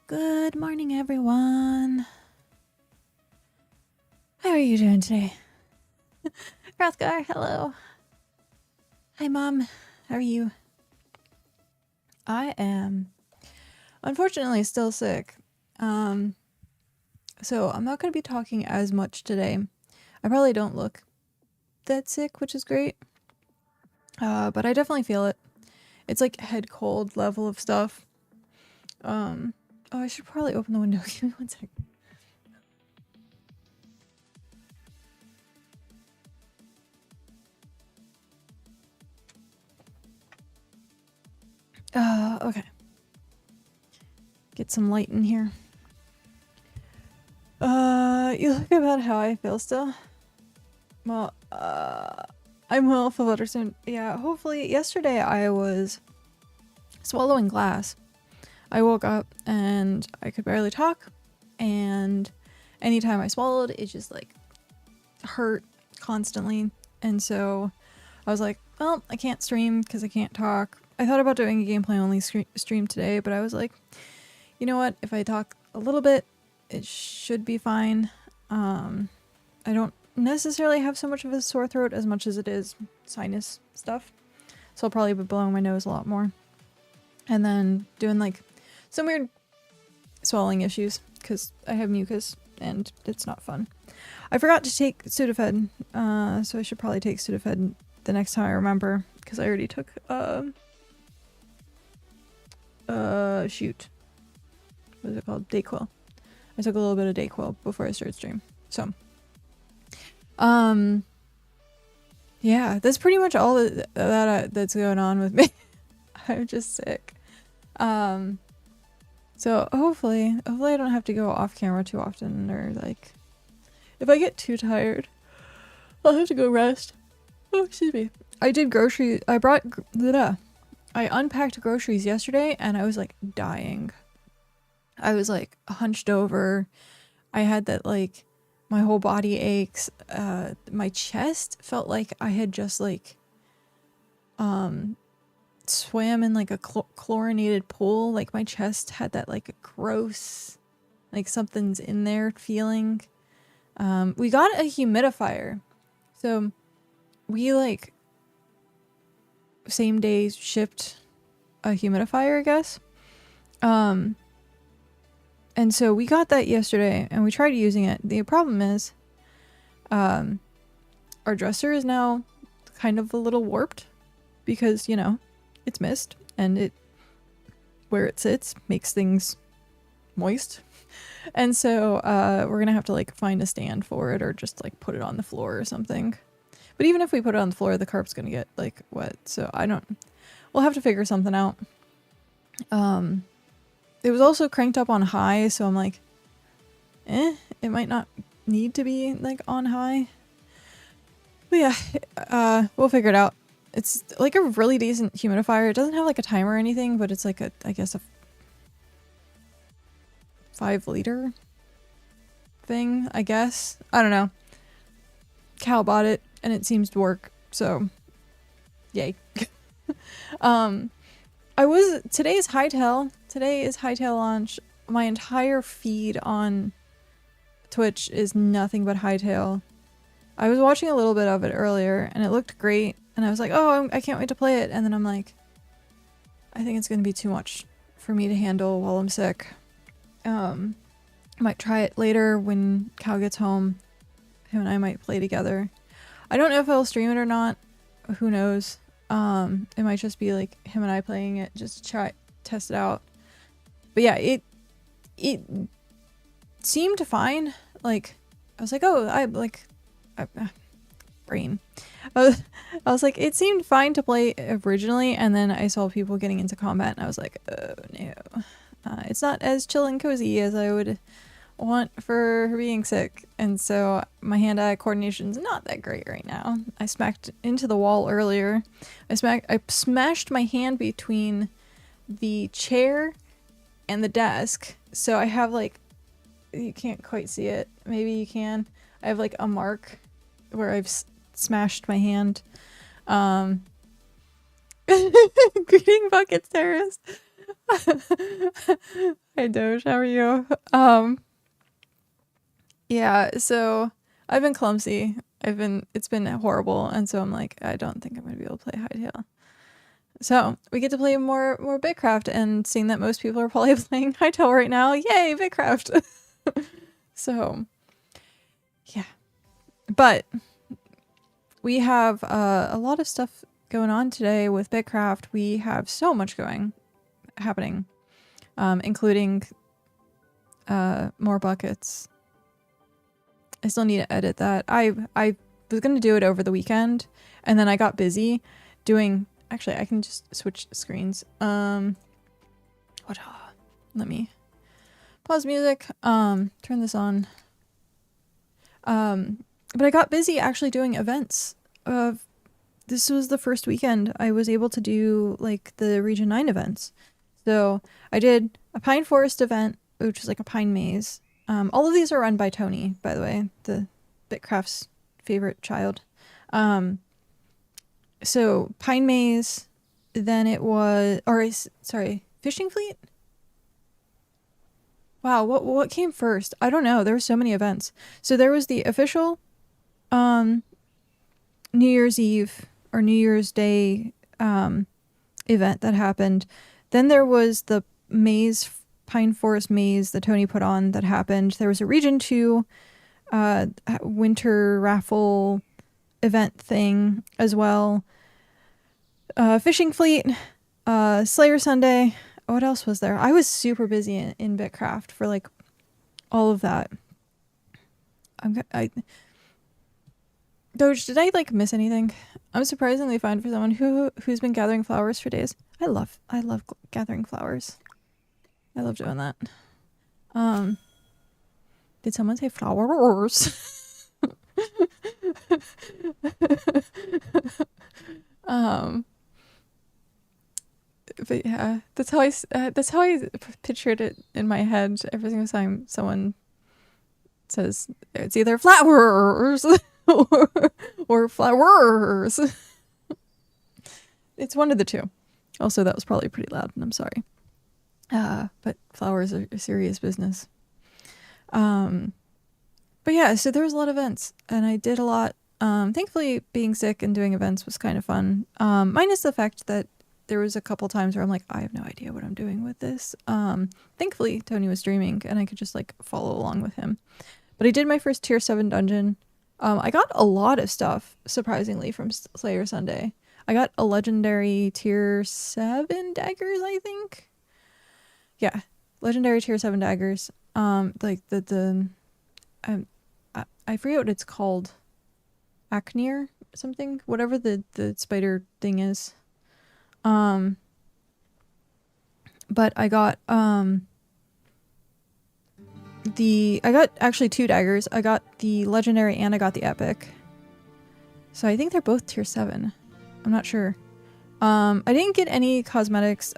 Good morning, everyone. How are you doing today? Rothgar, hello. Hi, Mom. How are you? I am, unfortunately, still sick. So I'm not going to be talking as much today. I probably don't look that sick, which is great. But I definitely feel it. It's like head cold level of stuff. Oh, I should probably open the window. Give me 1 second. Okay. Get some light in here. You look about how I feel still? Well, I will feel better soon. Yeah, hopefully. Yesterday I was swallowing glass. I woke up and I could barely talk, and anytime I swallowed, it just like hurt constantly. And so I was like, well, I can't stream because I can't talk. I thought about doing a gameplay only stream today, but I was like, you know what? If I talk a little bit, it should be fine. I don't necessarily have so much of a sore throat as much as it is sinus stuff. So I'll probably be blowing my nose a lot more. And then doing like some weird swallowing issues because I have mucus and it's not fun. I forgot to take Sudafed, so I should probably take Sudafed the next time I remember because I already took shoot. What is it called? Dayquil. I took a little bit of Dayquil before I started stream. So yeah, that's pretty much all that's going on with me. I'm just sick. So hopefully I don't have to go off camera too often, or like if I get too tired, I'll have to go rest. Oh, excuse me. I did groceries. I unpacked groceries yesterday and I was like dying. I was like hunched over. I had that like my whole body aches. My chest felt like I had just like swam in like a chlorinated pool. Like my chest had that like gross, like something's in there feeling. We got a humidifier, so we like same day shipped a humidifier, I guess. And so we got that yesterday and we tried using it. The problem is our dresser is now kind of a little warped because, you know, it's mist and it where it sits makes things moist. And so we're gonna have to like find a stand for it or just like put it on the floor or something. But even if we put it on the floor, the carpet's gonna get like wet. So we'll have to figure something out. It was also cranked up on high, so I'm like, it might not need to be like on high. But yeah, we'll figure it out. It's like a really decent humidifier. It doesn't have like a timer or anything, but it's like I guess a 5-liter thing, I guess. I don't know. Cal bought it and it seems to work, so yay. Today is Hightail launch. My entire feed on Twitch is nothing but Hightail. I was watching a little bit of it earlier and it looked great and I was like, oh, I can't wait to play it. And then I'm like, I think it's going to be too much for me to handle while I'm sick. Might try it later when Cal gets home. Him and I might play together. I don't know if I'll stream it or not. Who knows? It might just be like him and I playing it just to test it out. But yeah, it seemed fine. Like I was like, oh, brain. I was like, it seemed fine to play originally, and then I saw people getting into combat, and I was like, oh no, it's not as chill and cozy as I would want for being sick, and so my hand-eye coordination's not that great right now. I smacked into the wall earlier. I smashed my hand between the chair and the desk, so I have like, you can't quite see it, maybe you can. I have like a mark where I've smashed my hand. Greeting Buckets Terrace. Hi Doge, how are you? Yeah, so I've been clumsy. It's been horrible, and so I'm like, I don't think I'm gonna be able to play Hightail. So we get to play more BitCraft, and seeing that most people are probably playing Hightail right now, yay, BitCraft! So, yeah. But we have a lot of stuff going on today with BitCraft. We have so much happening, including more buckets. I still need to edit that. I was going to do it over the weekend, and then I got busy doing Actually, I can just switch screens. What? Let me pause music. Turn this on. But I got busy actually doing events. This was the first weekend I was able to do like the Region 9 events. So I did a Pine Forest event, which is like a pine maze. All of these are run by Tony, by the way, the BitCraft's favorite child. So Pine Maze, then it was, sorry, Fishing Fleet? Wow, what came first? I don't know. There were so many events. So there was the official New Year's Eve or New Year's Day event that happened. Then there was the maze, Pine Forest Maze that Tony put on that happened. There was a Region 2 winter raffle event thing as well. Fishing Fleet, Slayer Sunday. What else was there? I was super busy in BitCraft for like all of that. Doge, did I like miss anything? I'm surprisingly fine for someone who's been gathering flowers for days. I love gathering flowers. I love doing that. Did someone say flowers? But yeah, that's how I pictured it in my head every single time someone says it's either flowers or flowers. It's one of the two. Also, that was probably pretty loud, and I'm sorry. But flowers are serious business. But yeah, so there was a lot of events, and I did a lot. Thankfully, being sick and doing events was kind of fun. Minus the fact that there was a couple times where I'm like, I have no idea what I'm doing with this. Thankfully, Tony was streaming, and I could just like follow along with him. But I did my first tier 7 dungeon. I got a lot of stuff, surprisingly, from Slayer Sunday. I got a legendary tier 7 daggers, I think. Yeah, legendary tier 7 daggers. Like I forget what it's called. Acneer something, whatever the spider thing is. But I got I got actually 2 daggers. I got the legendary and I got the epic. So I think they're both tier 7. I'm not sure. I didn't get any cosmetics.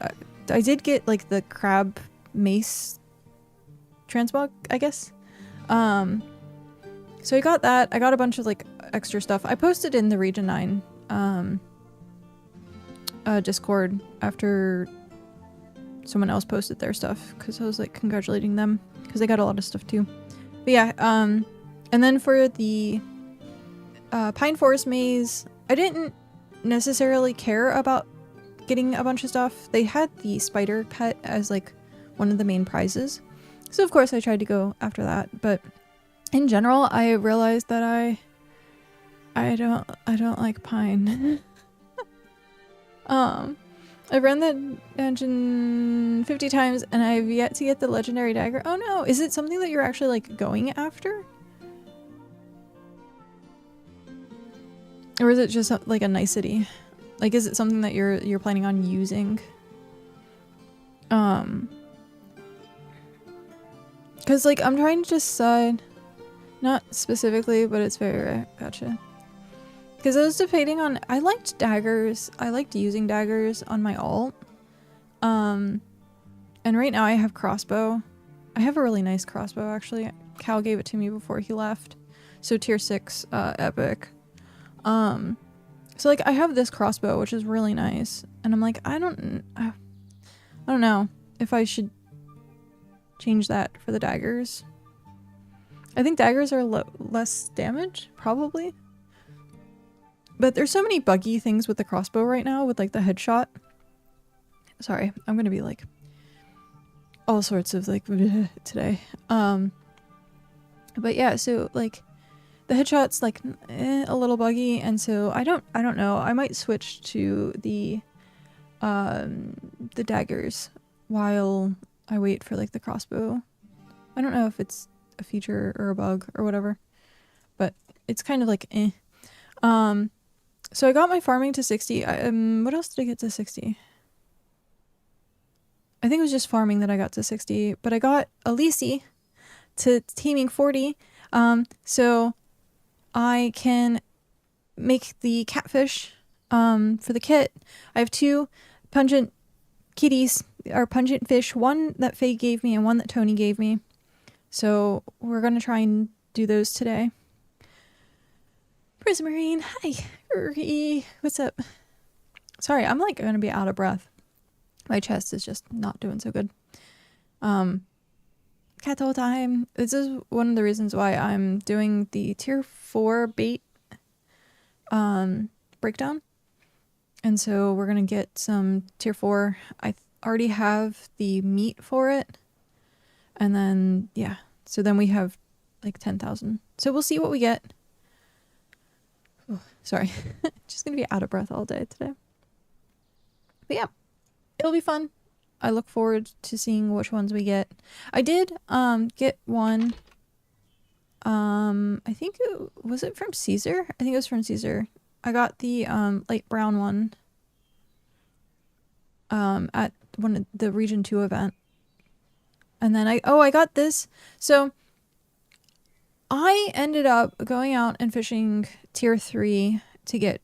I did get like the crab mace transmog, I guess. So I got that. I got a bunch of like extra stuff. I posted in the Region 9 Discord after someone else posted their stuff because I was like congratulating them because they got a lot of stuff too. But yeah, and then for the Pine Forest Maze, I didn't necessarily care about getting a bunch of stuff. They had the spider pet as like one of the main prizes, so of course I tried to go after that. But in general, I realized that I don't like pine. I've run that dungeon 50 times and I've yet to get the legendary dagger. Oh no, is it something that you're actually like going after? Or is it just like a nicety? Like, is it something that you're planning on using? Cause like I'm trying to decide, not specifically, but it's very rare. Gotcha. Because I was debating on, I liked daggers. I liked using daggers on my alt. And right now I have crossbow. I have a really nice crossbow actually. Cal gave it to me before he left. So tier 6 epic. So like I have this crossbow which is really nice. And I'm like, I don't know if I should change that for the daggers. I think daggers are less damage, probably. But there's so many buggy things with the crossbow right now with like the headshot. Sorry, I'm gonna be like all sorts of like today. But yeah, so like the headshot's like a little buggy, and so I don't know. I might switch to the daggers while I wait for like the crossbow. I don't know if it's a feature or a bug or whatever, but it's kind of like eh. So I got my farming to 60. What else did I get to 60? I think it was just farming that I got to 60, but I got Elise to teaming 40. So I can make the catfish for the kit. I have 2 pungent kitties, or pungent fish, one that Faye gave me and one that Tony gave me. So we're going to try and do those today. Prismarine, hi. What's up? Sorry, I'm like going to be out of breath. My chest is just not doing so good. Cat all time. This is one of the reasons why I'm doing the tier 4 bait breakdown. And so we're going to get some tier 4. I already have the meat for it. And then, yeah. So then we have like 10,000. So we'll see what we get. Oh, sorry. Just going to be out of breath all day today. But yeah, it'll be fun. I look forward to seeing which ones we get. I did get one. I think was it from Caesar? I think it was from Caesar. I got the light brown one at one of the Region 2 event. And then I got this. So I ended up going out and fishing tier 3 to get,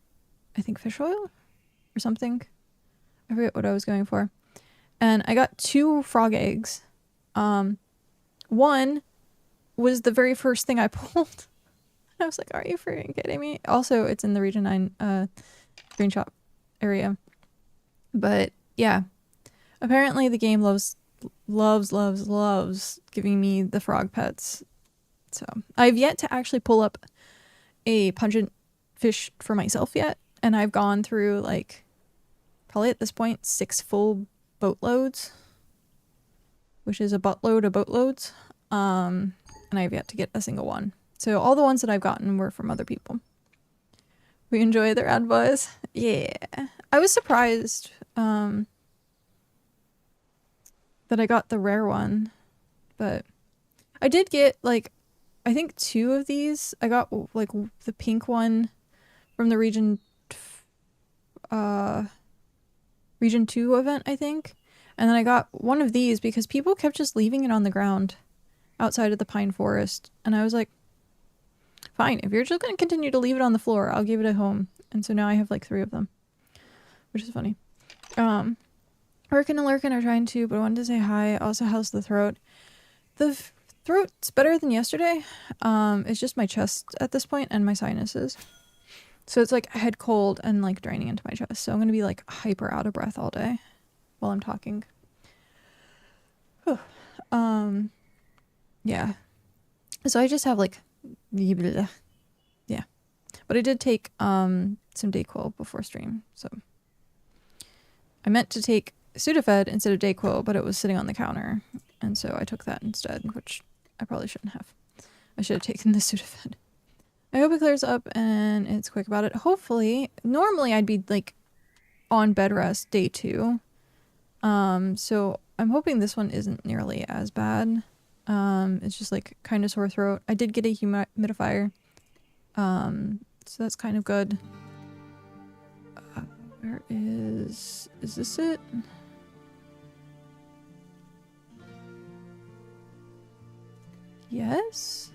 I think, fish oil or something. I forget what I was going for. And I got 2 frog eggs. One was the very first thing I pulled. I was like, are you freaking kidding me? Also, it's in the Region 9 green shop area. But yeah, apparently the game loves giving me the frog pets. So I've yet to actually pull up a pungent fish for myself yet. And I've gone through like probably at this point 6 full boatloads, which is a buttload of boatloads. And I've yet to get a single one. So all the ones that I've gotten were from other people. We enjoy their ad buzz. Yeah. I was surprised that I got the rare one, but I did get like, I think 2 of these. I got like the pink one from the Region 2 event, I think. And then I got one of these because people kept just leaving it on the ground outside of the pine forest. And I was like, fine, if you're just going to continue to leave it on the floor, I'll give it a home. And so now I have like 3 of them, which is funny. Working and lurking are trying to, but I wanted to say hi. Also, how's the throat? The throat's better than yesterday. It's just my chest at this point and my sinuses. So it's like head cold and like draining into my chest. So I'm going to be like hyper out of breath all day while I'm talking. Whew. Yeah. So I just have like, yeah. But I did take some Dayquil before stream. So I meant to take Sudafed instead of Dayquil, but it was sitting on the counter. And so I took that instead, which I probably shouldn't have. I should have taken the Sudafed. I hope it clears up and it's quick about it. Hopefully. Normally I'd be like on bed rest day 2. So I'm hoping this one isn't nearly as bad. It's just like kind of sore throat. I did get a humidifier. So that's kind of good. Where is this it? Yes?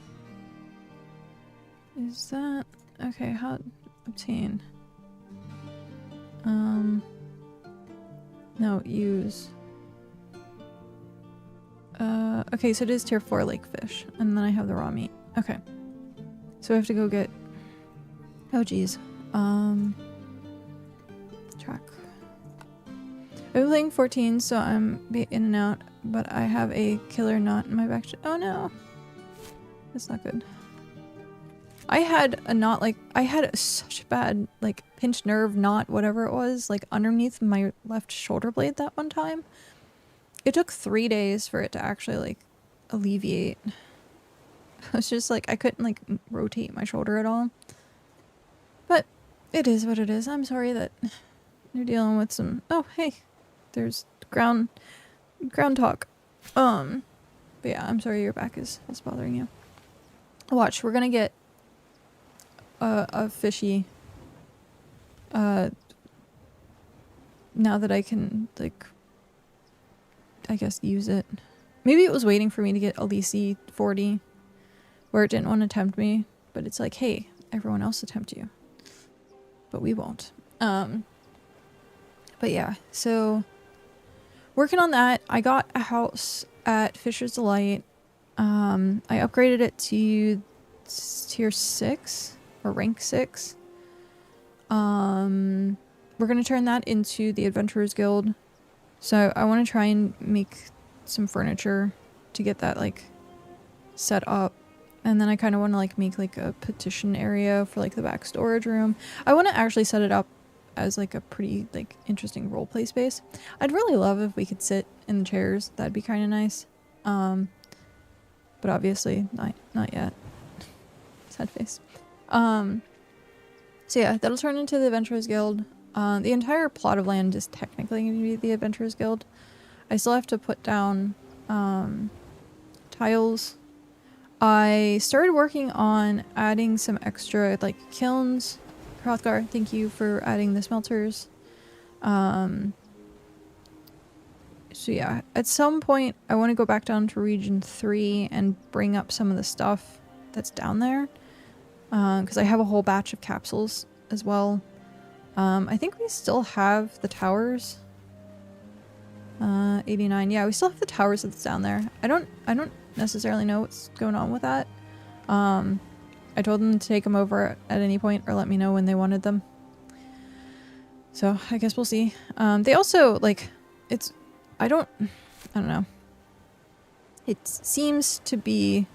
Is that... Okay, how... Obtain. No, use. Okay, so it is tier 4 lake fish. And then I have the raw meat. Okay. So I have to go get... Oh, geez. Track. I'm playing 14, so I'm in and out, but I have a killer knot in my back. Oh no. That's not good. I had a knot, like, I had such a bad, like, pinched nerve knot, whatever it was, like, underneath my left shoulder blade that one time. It took 3 days for it to actually, like, alleviate. I was just, like, I couldn't, like, rotate my shoulder at all. But it is what it is. I'm sorry that you're dealing with some... Oh, hey. There's ground talk. But yeah, I'm sorry your back is bothering you. Watch, we're gonna get a fishy now that I can, like, I guess use it. Maybe it was waiting for me to get a Lisi 40 where it didn't want to tempt me, but it's like, hey, everyone else will tempt you, but we won't. But yeah, so working on that. I got a house at Fisher's Delight. I upgraded it to tier 6 or rank 6. We're gonna turn that into the Adventurers Guild. So I want to try and make some furniture to get that like set up. And then I kind of want to like make like a petition area for like the back storage room. I want to actually set it up as like a pretty like interesting roleplay space. I'd really love if we could sit in the chairs. That'd be kind of nice. But obviously not yet. Sad face. So yeah, that'll turn into the Adventurers Guild. The entire plot of land is technically going to be the Adventurers Guild. I still have to put down tiles. I started working on adding some extra like kilns. Hrothgar, thank you for adding the smelters. So yeah, at some point I want to go back down to region 3 and bring up some of the stuff that's down there. Because I have a whole batch of capsules as well. I think we still have the towers. 89. Yeah, we still have the towers that's down there. I don't necessarily know what's going on with that. I told them to take them over at any point or let me know when they wanted them. So I guess we'll see. They also like I don't know. It seems to be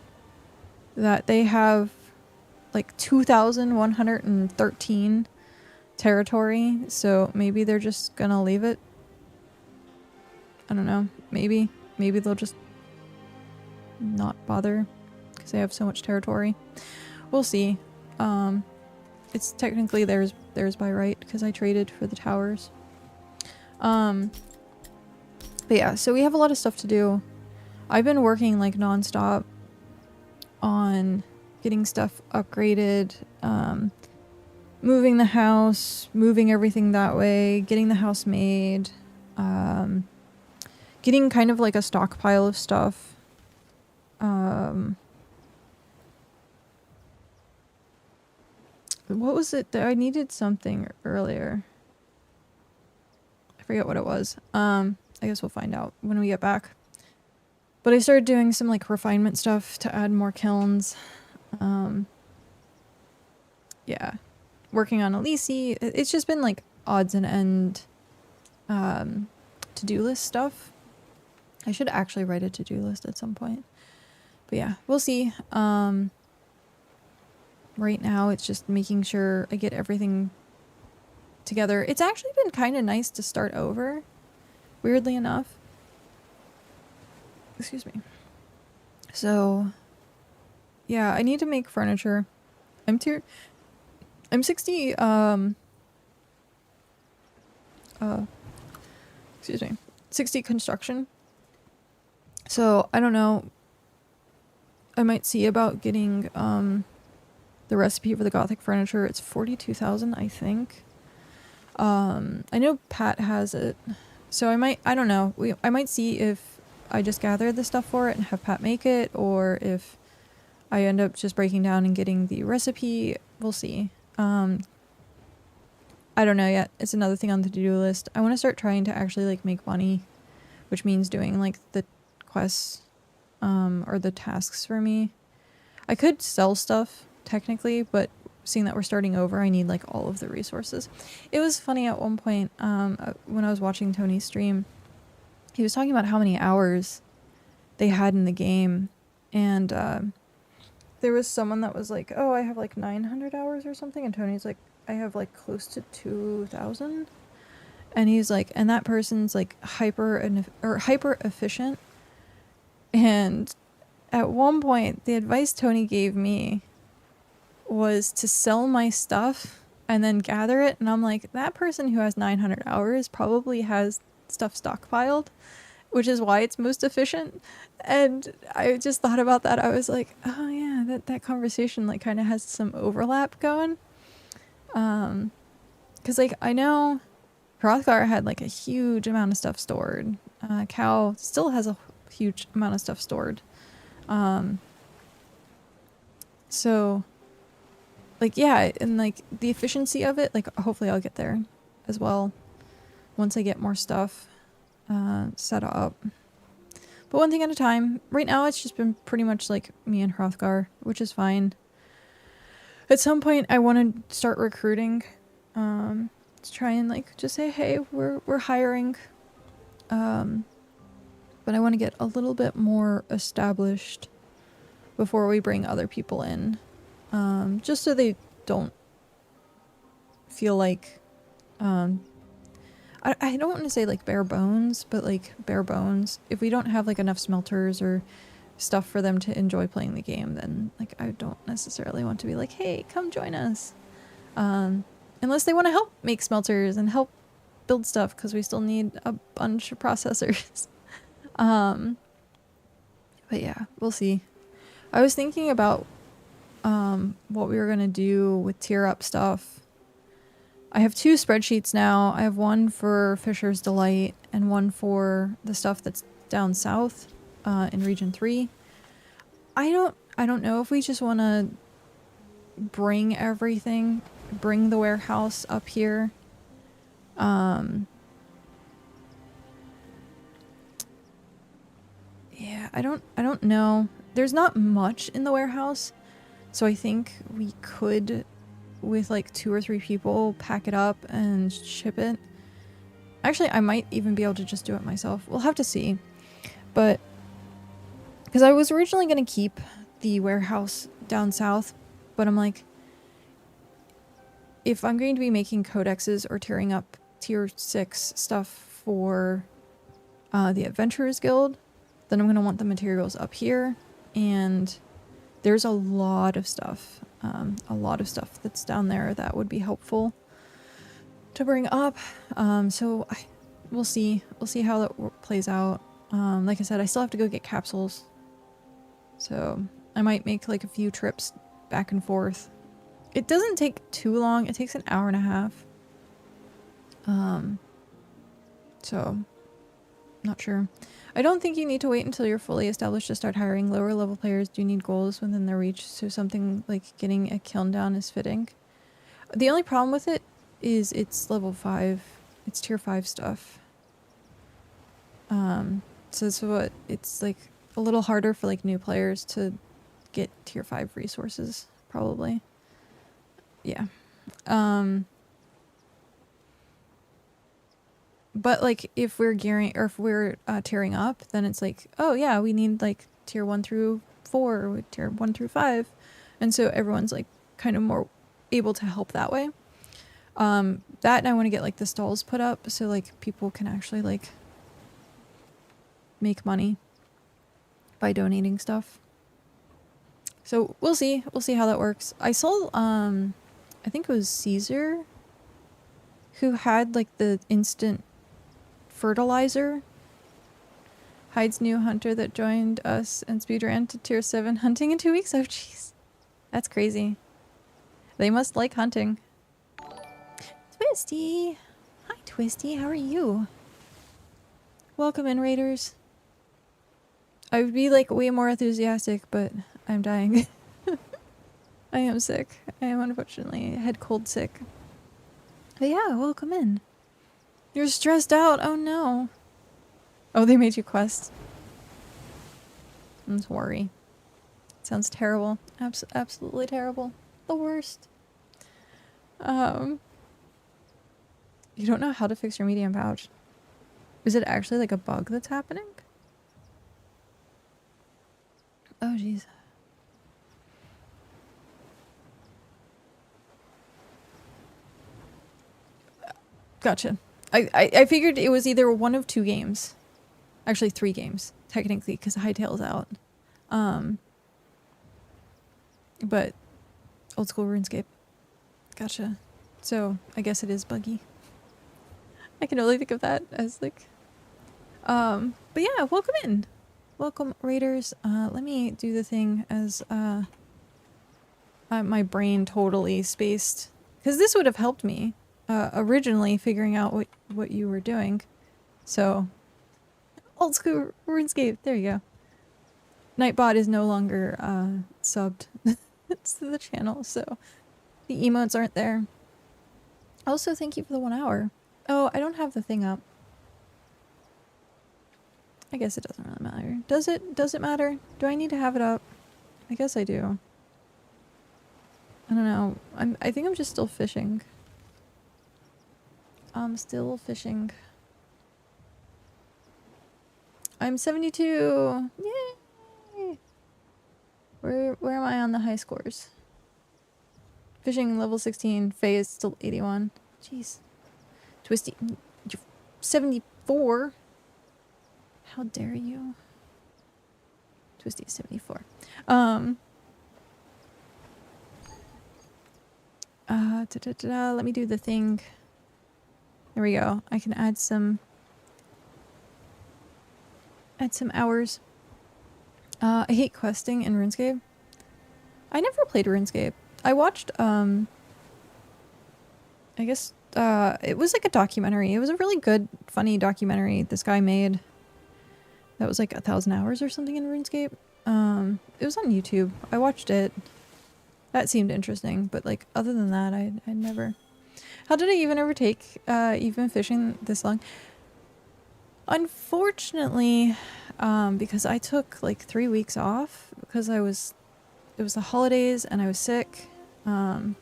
that they have like 2,113 territory, so maybe they're just gonna leave it. I don't know. Maybe they'll just not bother because they have so much territory. We'll see. It's technically theirs by right because I traded for the towers. But yeah, so we have a lot of stuff to do. I've been working like nonstop on getting stuff upgraded, moving the house, moving everything that way, getting the house made, getting kind of like a stockpile of stuff. What was it that I needed something earlier? I forget what it was. I guess we'll find out when we get back. But I started doing some like refinement stuff to add more kilns. Yeah. Working on Elise. It's just been like odds and end to-do list stuff. I should actually write a to-do list at some point. But yeah, we'll see. Right now it's just making sure I get everything together. It's actually been kind of nice to start over, weirdly enough. Excuse me. So yeah, I need to make furniture. I'm 60 excuse me, 60 construction. So I don't know, I might see about getting the recipe for the Gothic furniture. It's 42,000, I think. I know Pat has it, so I don't know. I might see if I just gather the stuff for it and have Pat make it, or if I end up just breaking down and getting the recipe. We'll see. I don't know yet. It's another thing on the to-do list. I want to start trying to actually like make money, which means doing like the quests or the tasks for me. I could sell stuff technically, but seeing that we're starting over, I need like all of the resources. It was funny at one point when I was watching Tony's stream, he was talking about how many hours they had in the game, and there was someone that was like, oh, I have like 900 hours or something, and Tony's like, I have like close to 2,000, and he's like, and that person's like hyper efficient. And at one point the advice Tony gave me was to sell my stuff and then gather it, and I'm like, that person who has 900 hours probably has stuff stockpiled, which is why it's most efficient. And I just thought about that. I was like, oh yeah, that conversation like kind of has some overlap going. Because, like, I know Hrothgar had, like, a huge amount of stuff stored. Cow still has a huge amount of stuff stored. So, like, yeah, and, like, the efficiency of it, like, hopefully I'll get there as well once I get more stuff set up. But one thing at a time. Right now, it's just been pretty much, like, me and Hrothgar, which is fine. At some point, I want to start recruiting. To try and, like, just say, hey, we're hiring. But I want to get a little bit more established before we bring other people in. Just so they don't feel like, I don't want to say, like, bare bones, but, like, bare bones. If we don't have, like, enough smelters or stuff for them to enjoy playing the game, then, like, I don't necessarily want to be like, hey, come join us. Unless they want to help make smelters and help build stuff, because we still need a bunch of processors. But yeah, we'll see. I was thinking about what we were going to do with tier up stuff. I have 2 spreadsheets now. I have one for Fisher's Delight and one for the stuff that's down south in Region 3. I don't know if we just want to bring everything, bring the warehouse up here. Yeah, I don't know. There's not much in the warehouse, so I think we could, with like 2 or 3 people, pack it up and ship it. Actually, I might even be able to just do it myself. We'll have to see. But because I was originally going to keep the warehouse down south, but I'm like, if I'm going to be making codexes or tiering up tier 6 stuff for the Adventurers Guild, then I'm going to want the materials up here. And there's a lot of stuff that's down there that would be helpful to bring up. So we'll see how that plays out. Like I said, I still have to go get capsules, so I might make like a few trips back and forth. It doesn't take too long. It takes an hour and a half. So not sure. I don't think you need to wait until you're fully established to start hiring. Lower level players do need goals within their reach, so something like getting a kiln down is fitting. The only problem with it is it's level 5. It's tier 5 stuff. So it's like a little harder for like new players to get tier 5 resources, probably. Yeah. But like if we're gearing, or if we're tiering up, then it's like, oh yeah, we need like tier 1 through 4, or tier 1 through 5. And so everyone's like kind of more able to help that way. That, and I want to get like the stalls put up so like people can actually like make money by donating stuff. So we'll see how that works. I saw I think it was Caesar who had like the instant fertilizer. Hyde's new hunter that joined us and speedran to tier 7 hunting in 2 weeks. Oh jeez, that's crazy. They must like hunting. Twisty, hi Twisty, how are you? Welcome in, raiders. I would be like way more enthusiastic, but I'm dying. I am sick. I am unfortunately head cold sick. But yeah, welcome in. You're stressed out. Oh no. Oh, they made you quest. Don't worry. Sounds terrible. Absolutely terrible. The worst. You don't know how to fix your medium pouch. Is it actually like a bug that's happening? Oh jeez. Gotcha. I figured it was either one of 2 games. Actually 3 games, technically, because Hightail's out. But old school RuneScape. Gotcha. So I guess it is buggy. I can only think of that as like but yeah, welcome in. Welcome, raiders. Let me do the thing as my brain totally spaced, because this would have helped me originally figuring out what you were doing. So, old school RuneScape. There you go. Nightbot is no longer subbed to the channel, so the emotes aren't there. Also, thank you for the 1 hour. Oh, I don't have the thing up. I guess it doesn't really matter. Does it? Does it matter? Do I need to have it up? I guess I do. I don't know. I think I'm just still fishing. I'm still fishing. I'm 72. Yay! Where am I on the high scores? Fishing level 16. Faye is still 81. Jeez. Twisty, you're 74. How dare you? Twisty is 74. Let me do the thing. There we go. I can add some hours. I hate questing in RuneScape. I never played RuneScape. I watched I guess it was like a documentary. It was a really good, funny documentary this guy made. That was like 1,000 hours or something in RuneScape. It was on YouTube. I watched it. That seemed interesting, but like other than that, I'd never. How did I even ever take even fishing this long? Unfortunately, because I took like 3 weeks off because it was the holidays and I was sick. Why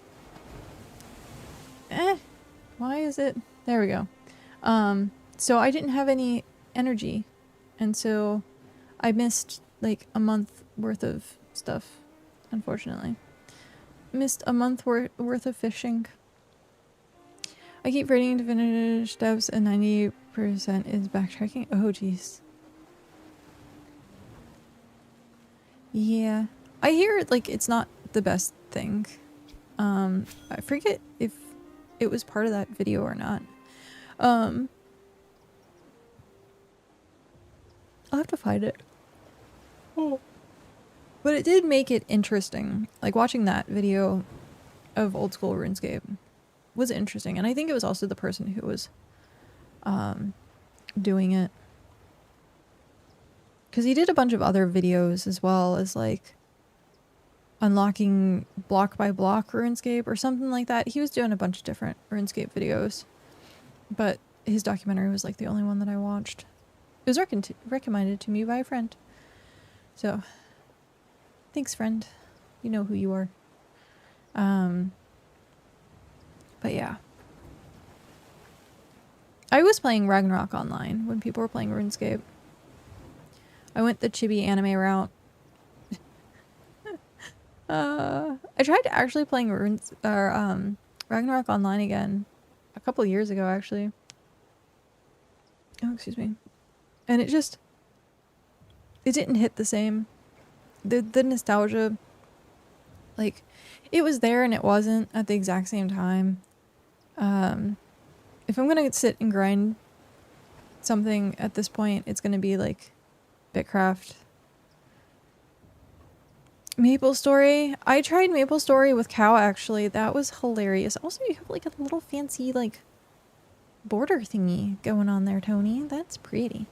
is it? There we go. So I didn't have any energy, and so I missed like a month worth of stuff, unfortunately. Missed a month worth of fishing. I keep waiting to finish steps and 90% is backtracking. Oh, jeez. Yeah. I hear, like, it's not the best thing. I forget if it was part of that video or not. I'll have to find it. Oh. But it did make it interesting. Like, watching that video of old school RuneScape was interesting. And I think it was also the person who was doing it. Because he did a bunch of other videos as well as, like, unlocking block by block RuneScape or something like that. He was doing a bunch of different RuneScape videos. But his documentary was, like, the only one that I watched. It was recommended to me by a friend. So, thanks, friend. You know who you are. But yeah. I was playing Ragnarok online when people were playing RuneScape. I went the chibi anime route. I tried actually playing Ragnarok online again a couple years ago, actually. Oh, excuse me. And it didn't hit the same. The nostalgia, like, it was there and it wasn't at the exact same time. If I'm gonna sit and grind something at this point, it's gonna be like BitCraft. MapleStory. I tried MapleStory with Cow, actually. That was hilarious. Also, you have like a little fancy like border thingy going on there, Tony. That's pretty.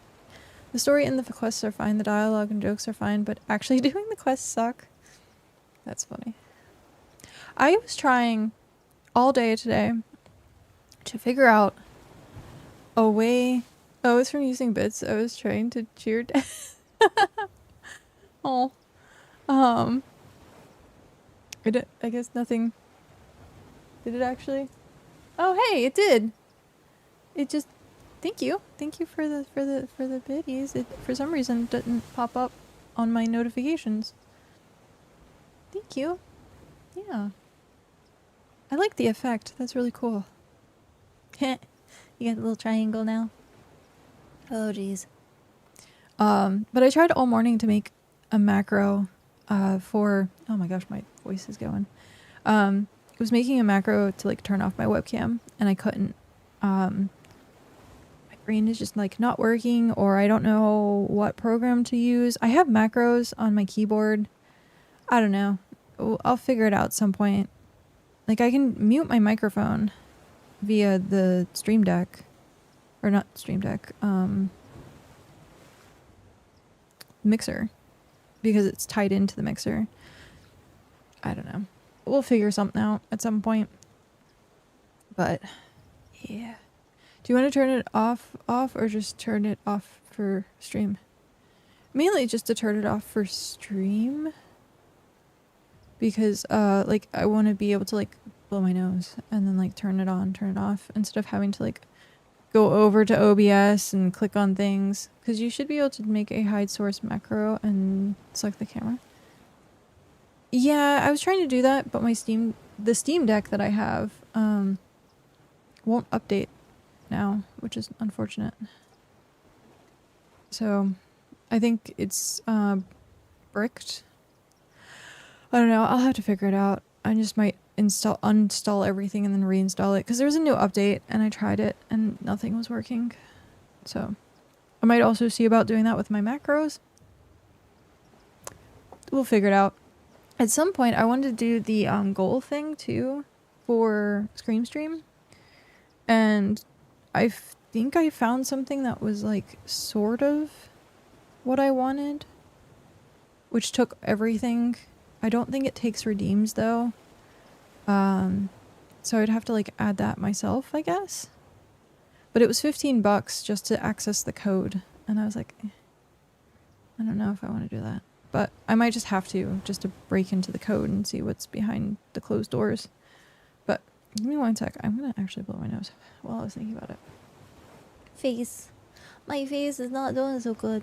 The story and the quests are fine. The dialogue and jokes are fine, but actually doing the quests suck. That's funny. I was trying all day today to figure out a way. Oh, it's from using bits. I was trying to cheer down. Oh. I guess nothing. Did it actually? Oh, hey, it did. It just. Thank you. Thank you for the biddies. It for some reason didn't pop up on my notifications. Thank you. Yeah. I like the effect. That's really cool. You got a little triangle now. Oh, jeez. But I tried all morning to make a macro for... Oh my gosh, my voice is going. I was making a macro to like turn off my webcam, and I couldn't. My brain is just like not working, or I don't know what program to use. I have macros on my keyboard. I don't know. I'll figure it out at some point. Like, I can mute my microphone. via the Stream Deck. Or not Stream Deck, mixer. Because it's tied into the mixer. I don't know. We'll figure something out at some point. But, yeah. Do you want to turn it off, or just turn it off for stream? Mainly just to turn it off for stream. Because, like, I want to be able to, like, blow my nose and then, like, turn it on, turn it off, instead of having to, like, go over to OBS and click on things. Because you should be able to make a hide source macro and select the camera. Yeah, I was trying to do that, but the Steam Deck that I have, won't update now, which is unfortunate. So, I think it's, bricked. I don't know, I'll have to figure it out. I just might uninstall everything and then reinstall it, because there was a new update and I tried it and nothing was working. So, I might also see about doing that with my macros. We'll figure it out. At some point, I wanted to do the goal thing too for Stream, and I think I found something that was like sort of what I wanted, which took everything. I don't think it takes redeems though, so I'd have to like add that myself, I guess. But it was $15 just to access the code, and I was like, I don't know if I want to do that. But I might just have to, just to break into the code and see what's behind the closed doors. But give me one sec. I'm going to actually blow my nose while I was thinking about it. Face. My face is not doing so good.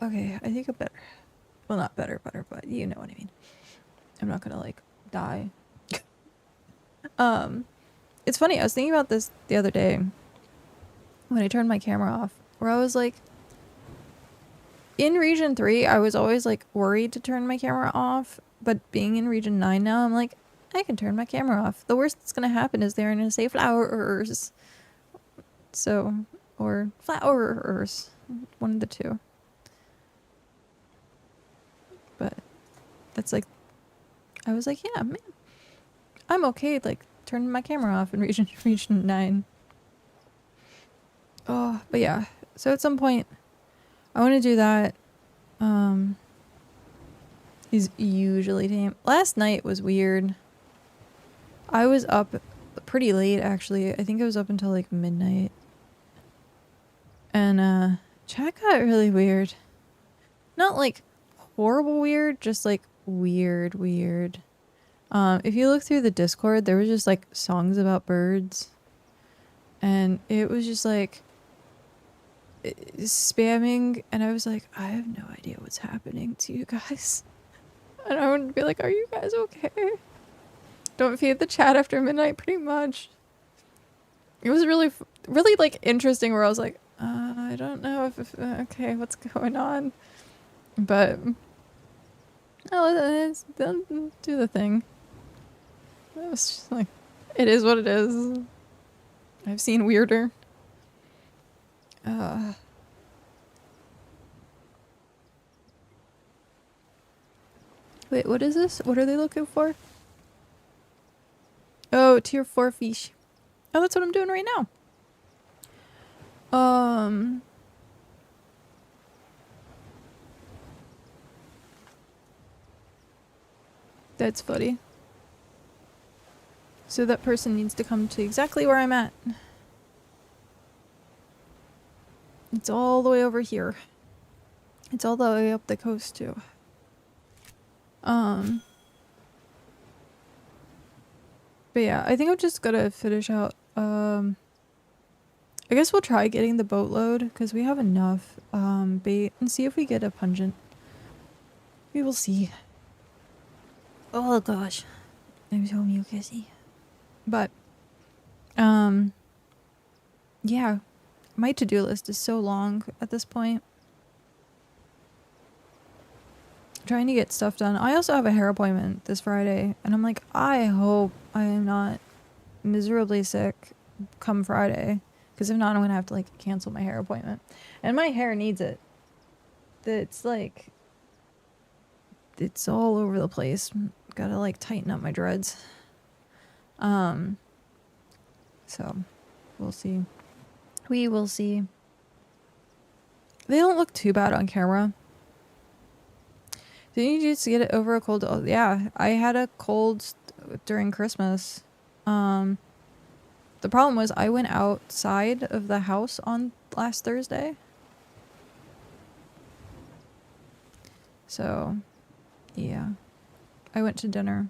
Okay, I think a better. Well, not better, but you know what I mean. I'm not gonna, like, die. It's funny, I was thinking about this the other day when I turned my camera off, where I was like, in Region 3, I was always, like, worried to turn my camera off, but being in Region 9 now, I'm like, I can turn my camera off. The worst that's gonna happen is they're gonna say flowers. So, or flowers. One of the two. But that's like, I was like, yeah, man, I'm okay, like, turning my camera off in Region 9. Oh, but yeah. So at some point, I want to do that. Is usually tame. Last night was weird. I was up pretty late, actually. I think I was up until, like, midnight. And, chat got really weird. Not, like, horrible weird, just, like, weird. If you look through the Discord, there was just, like, songs about birds. And it was just, like, spamming, and I was like, I have no idea what's happening to you guys. And I would be like, are you guys okay? Don't feed the chat after midnight, pretty much. It was really, like, interesting, where I was like, I don't know if okay, what's going on? But, oh, they'll do the thing. It was just like, it is what it is. I've seen weirder. Wait, what is this? What are they looking for? Oh, tier 4 fish. Oh, that's what I'm doing right now. That's funny. So that person needs to come to exactly where I'm at. It's all the way over here. It's all the way up the coast too. But yeah, I think I'm just gonna finish out. I guess we'll try getting the boatload because we have enough bait, and see if we get a pungent. We will see. Oh gosh. I'm so mucusy. But, yeah. My to-do list is so long at this point. Trying to get stuff done. I also have a hair appointment this Friday, and I'm like, I hope I am not miserably sick come Friday, because if not, I'm gonna have to like cancel my hair appointment. And my hair needs it. It's like, it's all over the place. Gotta like tighten up my dreads. So we'll see. We will see. They don't look too bad on camera. Didn't you just get it over a cold? Oh, yeah, I had a cold during Christmas. The problem was I went outside of the house on last Thursday. So, yeah. I went to dinner.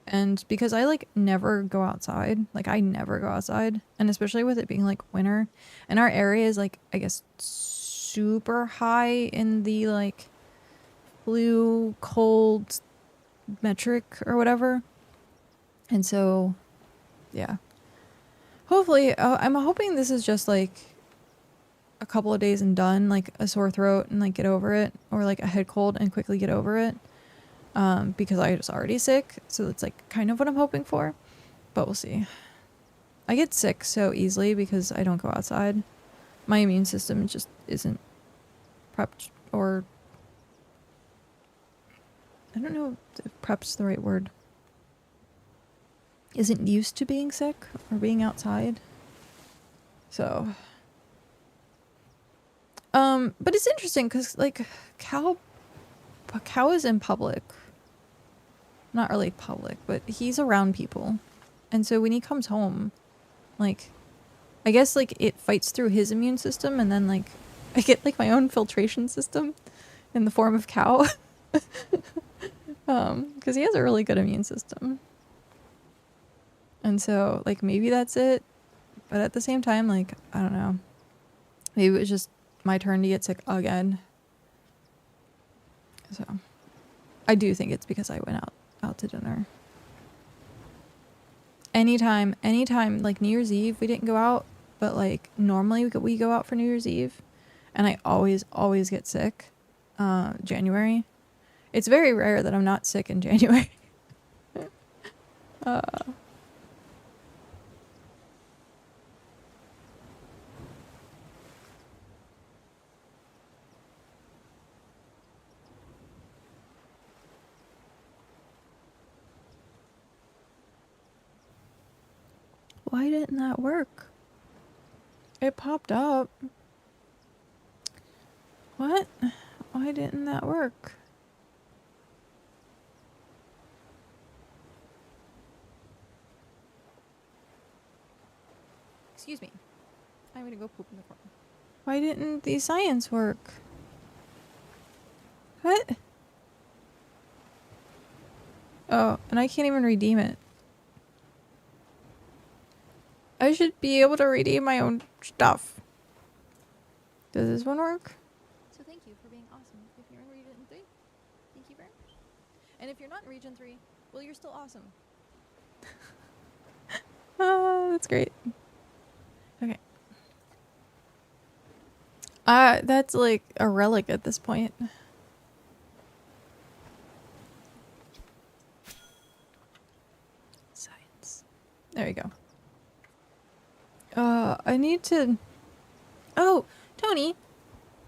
And because I like never go outside, like I never go outside, and especially with it being like winter, and our area is like, I guess, super high in the like blue cold metric or whatever. And so, yeah. Hopefully, I'm hoping this is just like a couple of days and done, like a sore throat and like get over it, or like a head cold and quickly get over it. Because I was already sick, so that's like kind of what I'm hoping for, but we'll see. I get sick so easily because I don't go outside. My immune system just isn't prepped, or I don't know if prepped's the right word. Isn't used to being sick or being outside. So, but it's interesting because like cow is in public. Not really public, but he's around people. And so when he comes home, like, I guess like it fights through his immune system, and then like I get like my own filtration system in the form of cow. Because he has a really good immune system. And so like maybe that's it. But at the same time, like, I don't know. Maybe it was just my turn to get sick again. So I do think it's because I went out to dinner. Anytime, like New Year's Eve, we didn't go out, but like normally we go out for New Year's Eve, and I always get sick. January. It's very rare that I'm not sick in January. Why didn't that work? It popped up. What? Why didn't that work? Excuse me. I'm gonna go poop in the corner. Why didn't the science work? What? Oh, and I can't even redeem it. I should be able to redeem my own stuff. Does this one work? So thank you for being awesome. If you're in Region 3, thank you very much. And if you're not in Region 3, well, you're still awesome. That's great. Okay. That's like a relic at this point. Science. There you go. I need to... Oh, Tony,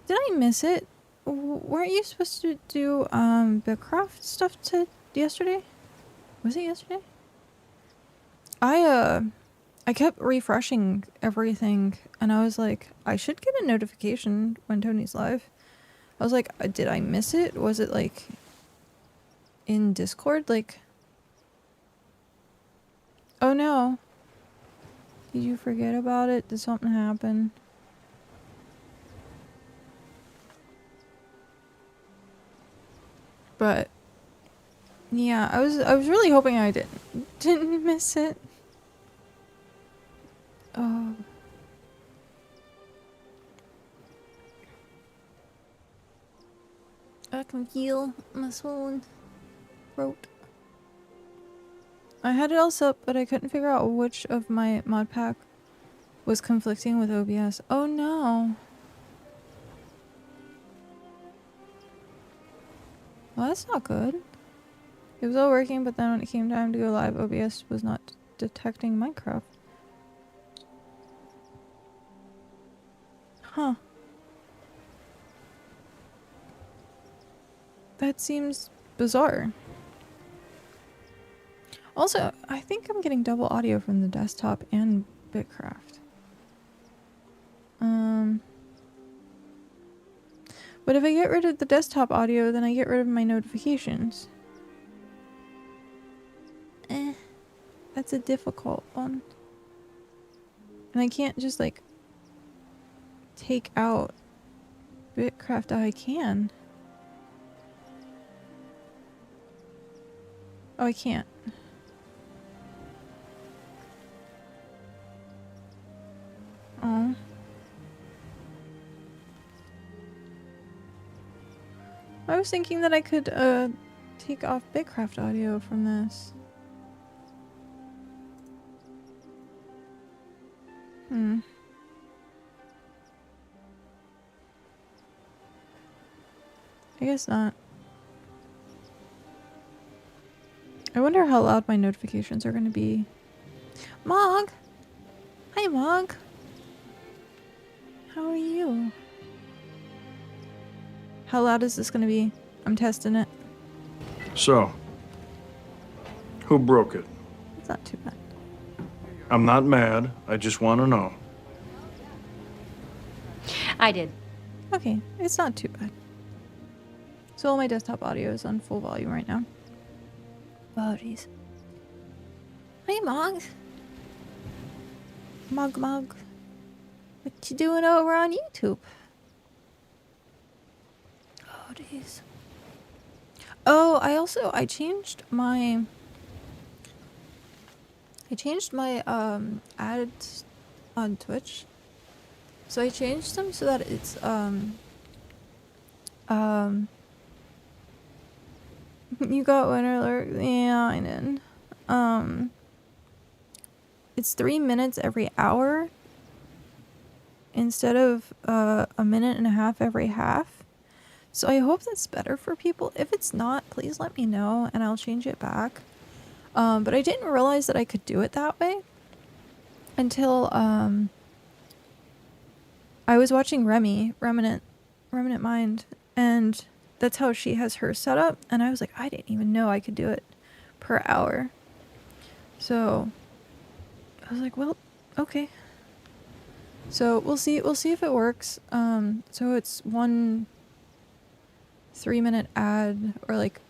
did I miss it? Weren't you supposed to do, BitCraft stuff yesterday? Was it yesterday? I kept refreshing everything, and I was like, I should get a notification when Tony's live. I was like, did I miss it? Was it, like, in Discord? Like... Oh, no. Did you forget about it? Did something happen? But yeah, I was really hoping I didn't miss it. Oh. I can feel my swollen throat. I had it all set up, but I couldn't figure out which of my mod pack was conflicting with OBS. Oh no. Well, that's not good. It was all working, but then when it came time to go live, OBS was not detecting Minecraft. Huh. That seems bizarre. Also, I think I'm getting double audio from the desktop and BitCraft. But if I get rid of the desktop audio, then I get rid of my notifications. That's a difficult one. And I can't just like take out BitCraft. I can. Oh, I can't. Oh. I was thinking that I could take off BitCraft audio from this. I guess not. I wonder how loud my notifications are going to be. Mog! Hi, Mog! How are you? How loud is this going to be? I'm testing it. So, who broke it? It's not too bad. I'm not mad. I just want to know. I did. Okay, it's not too bad. So all my desktop audio is on full volume right now. Oh, jeez. Hey, Mog. Mog. What you doing over on YouTube? Oh, jeez. Oh, I changed my ads on Twitch. So I changed them so that it's you got winner alert. Yeah, I did. It's 3 minutes every hour instead of a minute and a half every half. So I hope that's better for people. If it's not, please let me know and I'll change it back. But I didn't realize that I could do it that way until I was watching Remnant Mind, and that's how she has her set up, and I was like, I didn't even know I could do it per hour. So I was like, well, okay. So we'll see if it works. So it's 1 3-minute ad, or like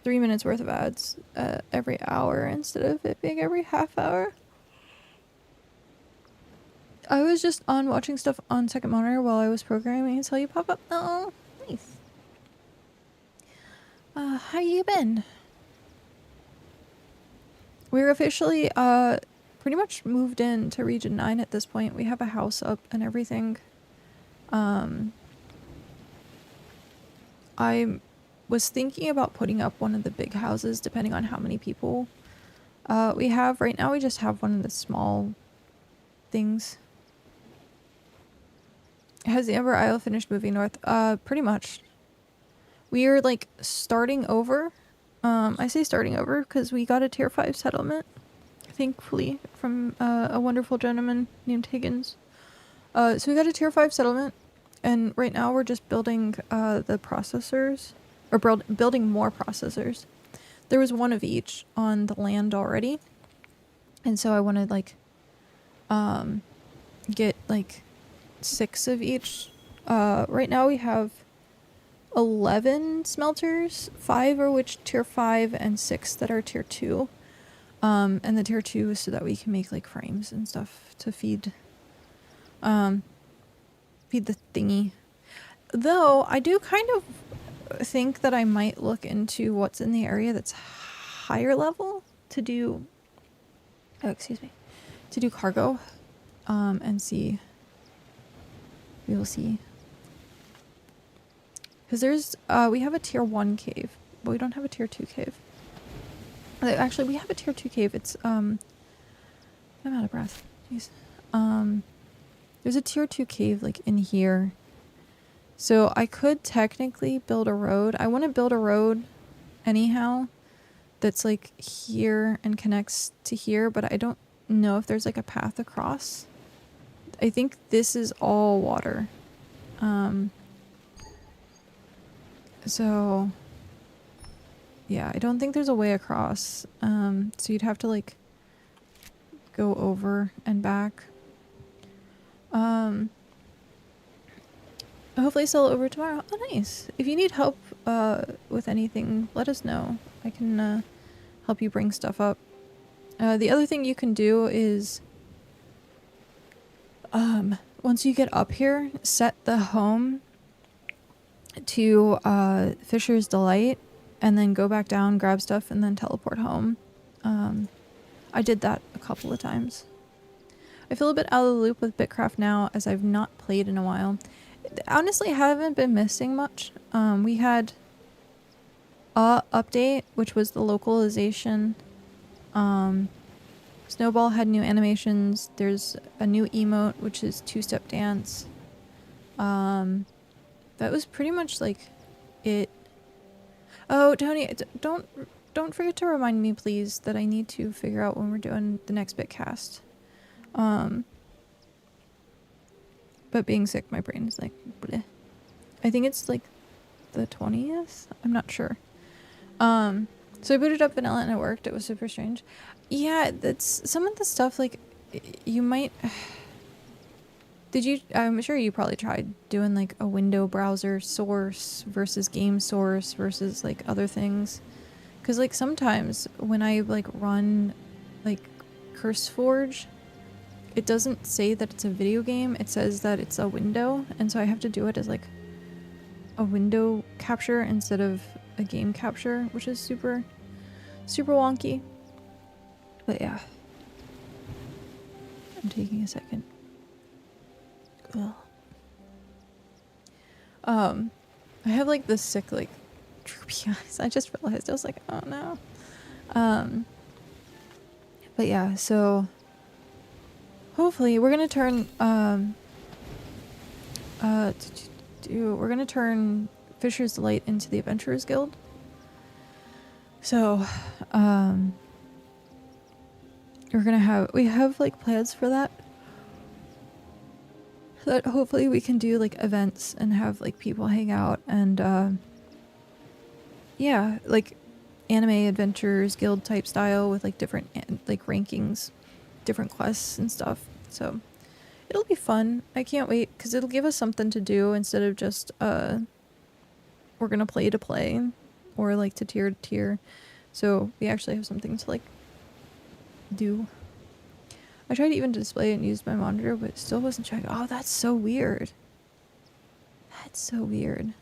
3 minutes worth of ads every hour instead of it being every half hour. I was just on watching stuff on second monitor while I was programming until you pop up. Oh, nice. How you been? We're officially pretty much moved in to Region 9 at this point. We have a house up and everything. I was thinking about putting up one of the big houses depending on how many people we have. Right now we just have one of the small things. Has the Ember Isle finished moving north? Pretty much. We are like starting over. I say starting over because we got a tier 5 settlement, thankfully, from a wonderful gentleman named Higgins. So we got a tier 5 settlement, and right now we're just building the processors, or building more processors. There was one of each on the land already, and so I wanted like get like 6 of each. Right now we have 11 smelters, 5 are which tier 5 and 6 that are tier 2. And the tier 2 is so that we can make like frames and stuff to feed the thingy. Though I do kind of think that I might look into what's in the area that's higher level to do to do cargo and see. We will see Because there's, we have a tier 1 cave, but we don't have a tier 2 cave. Actually, we have a tier 2 cave. It's, I'm out of breath. Jeez. There's a tier 2 cave, like, in here. So I could technically build a road. I want to build a road anyhow that's, like, here and connects to here, but I don't know if there's, like, a path across. I think this is all water. So, yeah, I don't think there's a way across. So you'd have to, like, go over and back. Hopefully sell it over tomorrow. Oh, nice. If you need help with anything, let us know. I can help you bring stuff up. The other thing you can do is, once you get up here, set the home to Fisher's Delight, and then go back down, grab stuff, and then teleport home. I did that a couple of times. I feel a bit out of the loop with BitCraft now, as I've not played in a while. Honestly, I haven't been missing much. We had a update, which was the localization. Snowball had new animations. There's a new emote, which is two-step dance. That was pretty much like it. Oh, Tony, don't forget to remind me, please, that I need to figure out when we're doing the next BitCast. But being sick, my brain is like, bleh. I think it's like the 20th? I'm not sure. So I booted up vanilla and it worked. It was super strange. Yeah, that's some of the stuff, like, you might... I'm sure you probably tried doing, like, a window browser source versus game source versus, like, other things. Because, like, sometimes when I, like, run, like, CurseForge, it doesn't say that it's a video game. It says that it's a window. And so I have to do it as, like, a window capture instead of a game capture, which is super, super wonky. But yeah. I'm taking a second. Ugh. I have, like, this sick, like, droopy eyes. I just realized. I was like, oh no. But yeah, so hopefully we're gonna turn we're gonna turn Fisher's Delight into the Adventurers Guild. So we have like plans for that. So that hopefully we can do like events and have like people hang out and yeah, like anime adventures guild type style with like different like rankings, different quests and stuff. So it'll be fun. I can't wait because it'll give us something to do instead of just we're gonna play to play or like to tier to tier. So we actually have something to like do. I tried to even display it and used my monitor, but it still wasn't showing. Oh, that's so weird. That's so weird.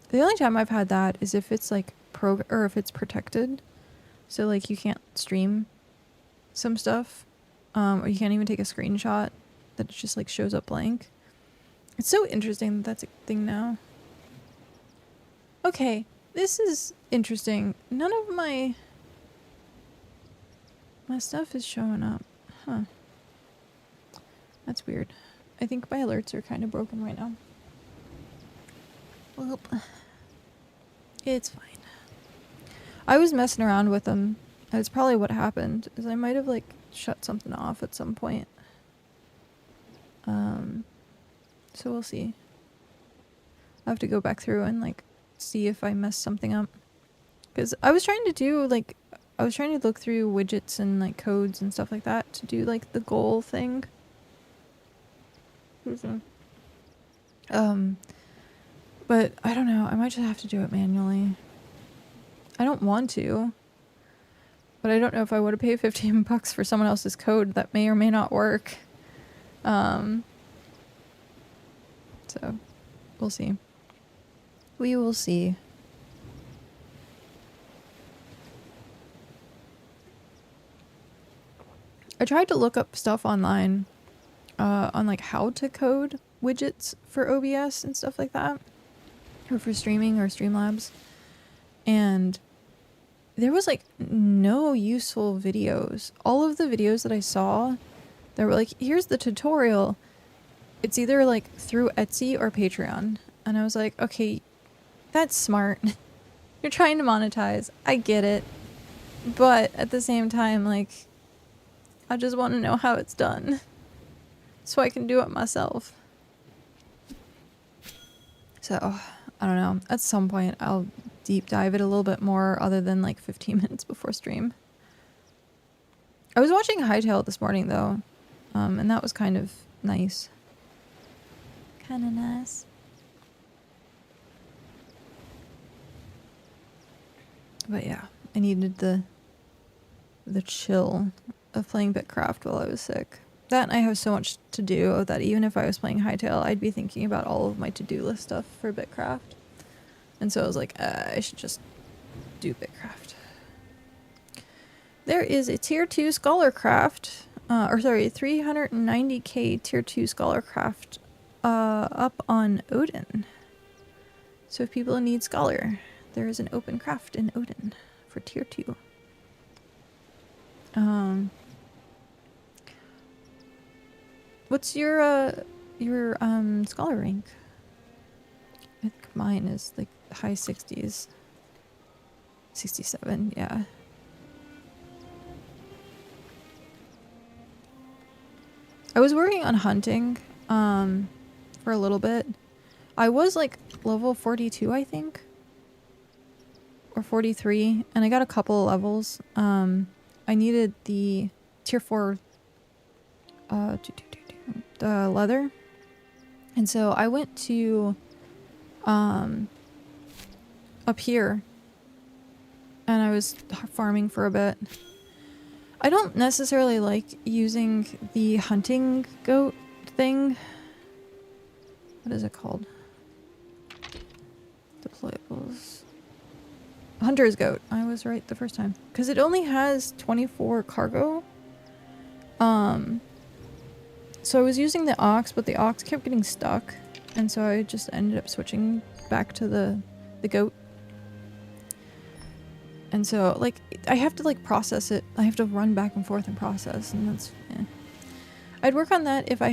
The only time I've had that is if it's like or if it's protected. So like you can't stream some stuff. Or you can't even take a screenshot that it just like shows up blank. It's so interesting that that's a thing now. Okay, this is interesting. None of my stuff is showing up. Huh. That's weird. I think my alerts are kind of broken right now. Well, it's fine. I was messing around with them. That's probably what happened, is I might have like shut something off at some point. So we'll see. I'll have to go back through and like see if I messed something up. Because I was trying to do like, I was trying to look through widgets and like codes and stuff like that to do like the goal thing. But I don't know. I might just have to do it manually. I don't want to. But I don't know if I would have paid $15 for someone else's code that may or may not work. So we'll see. We will see. I tried to look up stuff online on like how to code widgets for OBS and stuff like that. or for streaming or Streamlabs, and there was like no useful videos. All of the videos that I saw, they were like, here's the tutorial. It's either like through Etsy or Patreon. And I was like, okay, that's smart. You're trying to monetize. I get it. But at the same time, like, I just want to know how it's done so I can do it myself. So, I don't know. At some point, I'll deep dive it a little bit more other than like 15 minutes before stream. I was watching Hightail this morning though, and that was kind of nice. Kind of nice. But yeah, I needed the chill of playing BitCraft while I was sick. That and I have so much to do that even if I was playing Hightail, I'd be thinking about all of my to-do list stuff for BitCraft. And so I was like, I should just do BitCraft. There is a tier 2 Scholarcraft, 390k tier 2 Scholarcraft up on Odin. So if people need Scholar, there is an open craft in Odin for tier 2. What's your Scholar rank? I think mine is like high 60s. 67, yeah. I was working on hunting for a little bit. I was like level 42, I think. Or 43, and I got a couple of levels. I needed the tier 4 the leather. And so I went to up here and I was farming for a bit. I don't necessarily like using the hunting goat thing. What is it called? Deployables. Hunter's goat. I was right the first time. Because it only has 24 cargo. So I was using the ox, but the ox kept getting stuck. And so I just ended up switching back to the goat. And so, like, I have to, like, process it. I have to run back and forth and process, and that's, eh. I'd work on that if I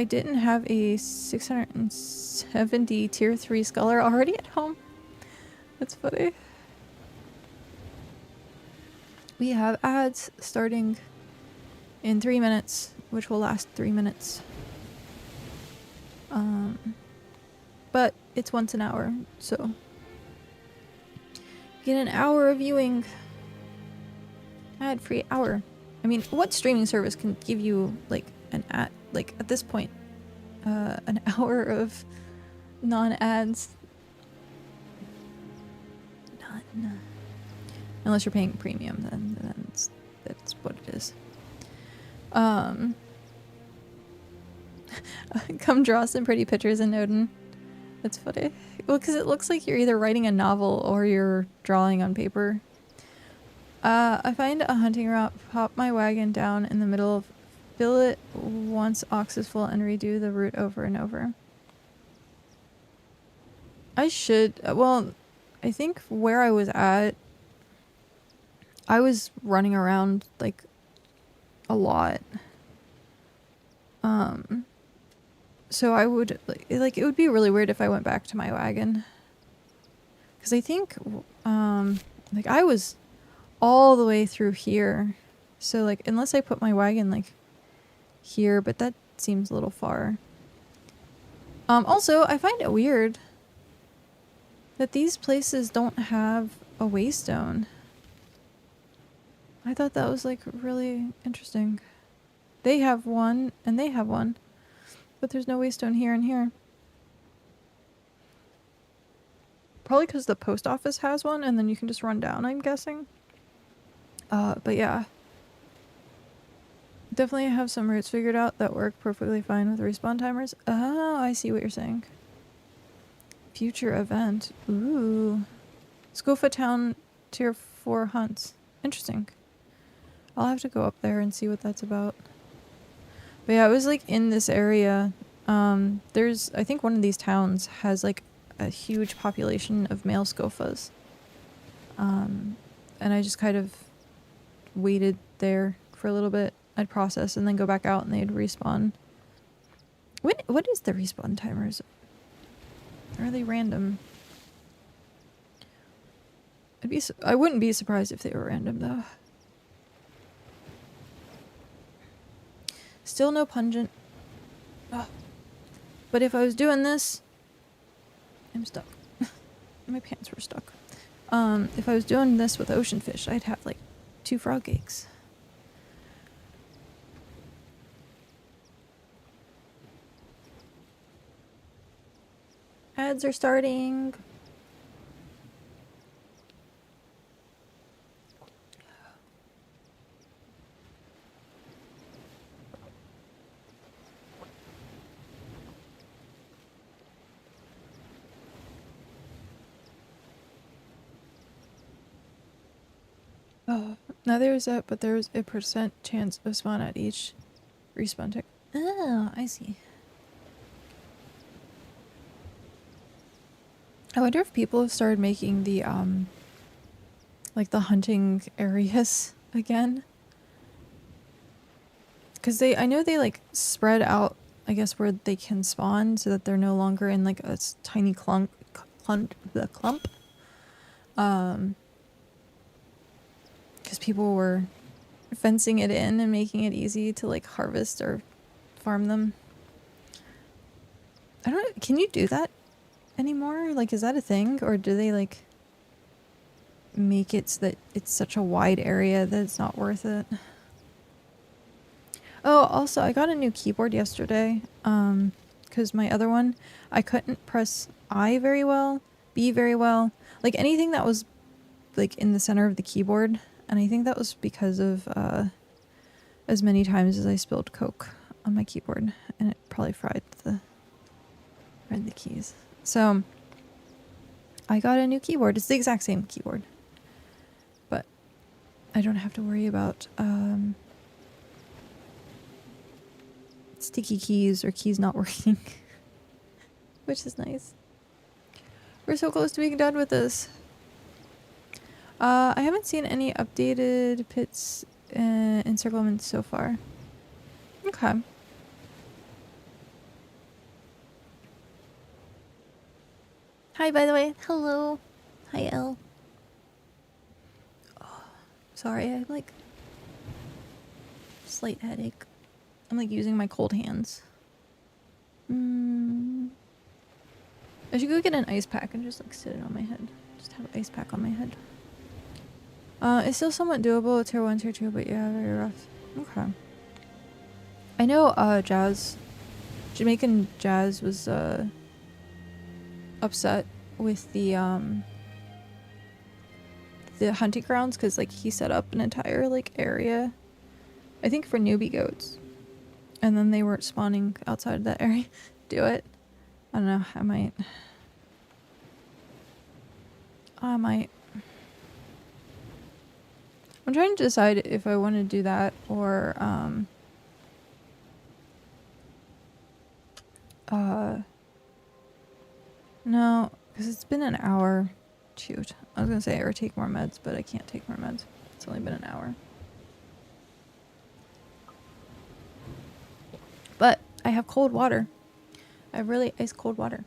didn't have a 670 tier 3 scholar already at home. That's funny. We have ads starting in 3 minutes, which will last 3 minutes. But it's once an hour, so get an hour of viewing. Ad-free hour. I mean, what streaming service can give you like an ad, like at this point, an hour of non-ads? None. Unless you're paying premium, then that's what it is. Come draw some pretty pictures in Odin. That's funny. Well, because it looks like you're either writing a novel or you're drawing on paper. I find a hunting route, pop my wagon down in the middle, fill it once ox is full, and redo the route over and over. I should, well, I think where I was at, I was running around, like, a lot. So I would, like, it would be really weird if I went back to my wagon. Because I think, like, I was all the way through here. So, like, unless I put my wagon, like, here, but that seems a little far. Also, I find it weird that these places don't have a waystone. I thought that was, like, really interesting. They have one, and they have one. But there's no waystone here and here. Probably because the post office has one, and then you can just run down, I'm guessing. But yeah. Definitely have some routes figured out that work perfectly fine with respawn timers. Oh, I see what you're saying. Future event. Ooh. Skofa Town tier 4 hunts. Interesting. I'll have to go up there and see what that's about. But yeah, it was like in this area. There's, I think one of these towns has like a huge population of male scofas. And I just kind of waited there for a little bit. I'd process and then go back out and they'd respawn. What is the respawn timers? Are they random? I wouldn't be surprised if they were random though. Still no pungent. Oh. But if I was doing this, I'm stuck. My pants were stuck. If I was doing this with ocean fish, I'd have like 2 frog eggs. Ads are starting. Oh, now there's a, but there's a % chance of spawn at each respawn tick. Oh, I see. I wonder if people have started making the, like the hunting areas again. Because I know they like spread out, I guess, where they can spawn so that they're no longer in like a tiny clump. Because people were fencing it in and making it easy to like harvest or farm them. I don't know, can you do that anymore? Like, is that a thing? Or do they like make it so that it's such a wide area that it's not worth it? Oh, also, I got a new keyboard yesterday. Because my other one, I couldn't press I very well, B very well. Like anything that was like in the center of the keyboard. And I think that was because of as many times as I spilled Coke on my keyboard, and it probably fried the keys. So I got a new keyboard. It's the exact same keyboard, but I don't have to worry about sticky keys or keys not working, which is nice. We're so close to being done with this. I haven't seen any updated pits encirclements so far. Okay. Hi, by the way. Hello. Hi, Elle. Oh, sorry, I have like slight headache. I'm like using my cold hands. I should go get an ice pack and just like sit it on my head. Just have an ice pack on my head. It's still somewhat doable, tier 1, tier 2, but yeah, very rough. Okay. I know, Jamaican Jazz was, upset with the hunting grounds, because, like, he set up an entire, like, area, I think for newbie goats, and then they weren't spawning outside of that area. Do it. I don't know, I might. I'm trying to decide if I want to do that or, no, because it's been an hour. Shoot. I was going to say, or take more meds, but I can't take more meds. It's only been an hour. But I have cold water. I have really ice cold water.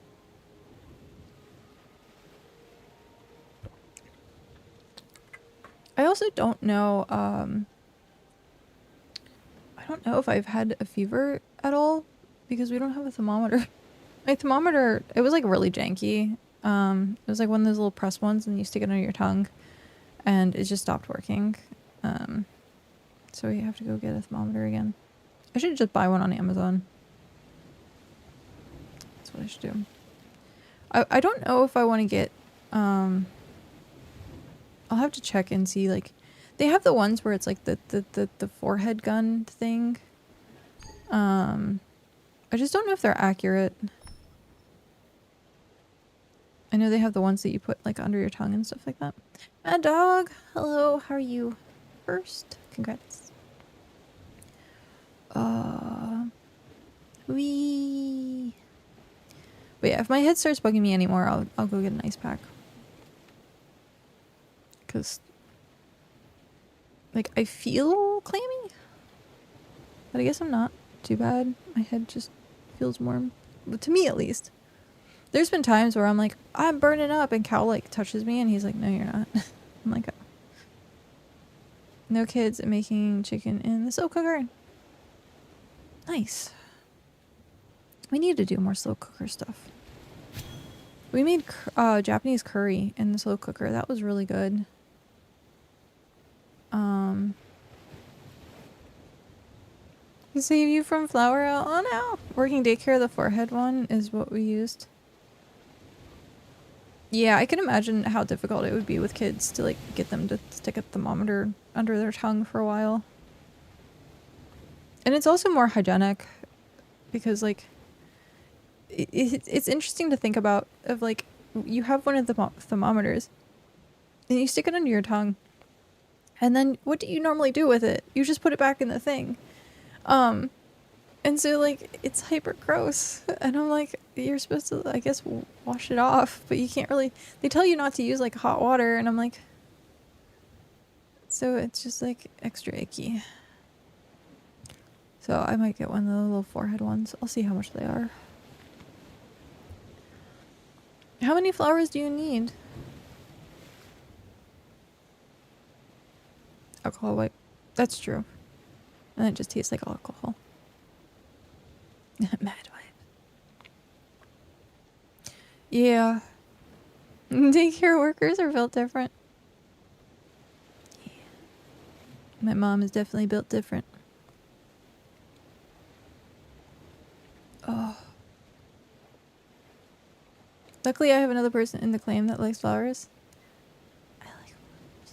I also don't know, I don't know if I've had a fever at all because we don't have a thermometer. My thermometer, it was like really janky. It was like one of those little press ones and you stick it under your tongue and it just stopped working. So you have to go get a thermometer again. I should just buy one on Amazon. That's what I should do. I don't know if I want to get, I'll have to check and see, like, they have the ones where it's like the forehead gun thing. I just don't know if they're accurate. I know they have the ones that you put like under your tongue and stuff like that. Mad Dog, hello, how are you? First, congrats. But yeah, if my head starts bugging me anymore, I'll go get an ice pack. Cause like I feel clammy, but I guess I'm not too bad. My head just feels warm, but to me at least. There's been times where I'm like, I'm burning up, and Cal like touches me, and he's like, no, you're not. I'm like, oh. No kids making chicken in the slow cooker. Nice. We need to do more slow cooker stuff. We made Japanese curry in the slow cooker. That was really good. Save you from flour out. Oh no! Working daycare, the forehead one is what we used. Yeah, I can imagine how difficult it would be with kids to like get them to stick a thermometer under their tongue for a while. And it's also more hygienic because like it's interesting to think about of like you have one of the thermometers and you stick it under your tongue, and then what do you normally do with it? You just put it back in the thing. And so like it's hyper gross, and I'm like, you're supposed to I guess wash it off, but you can't really. They tell you not to use like hot water, and I'm like, so it's just like extra icky. So I might get one of the little forehead ones. I'll see how much they are. How many flowers do you need? Alcohol wipe. That's true. And it just tastes like alcohol. Mad wipe. Yeah. Daycare workers are built different. Yeah. My mom is definitely built different. Oh. Luckily, I have another person in the claim that likes flowers. I like flowers.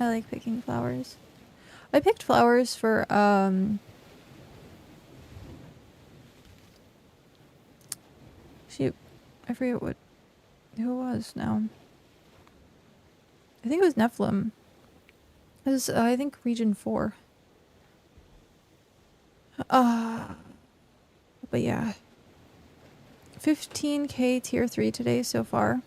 I like picking flowers. I picked flowers for, shoot. I forget who it was now. I think it was Nephilim. It was, I think, Region 4. But yeah. 15k tier 3 today so far.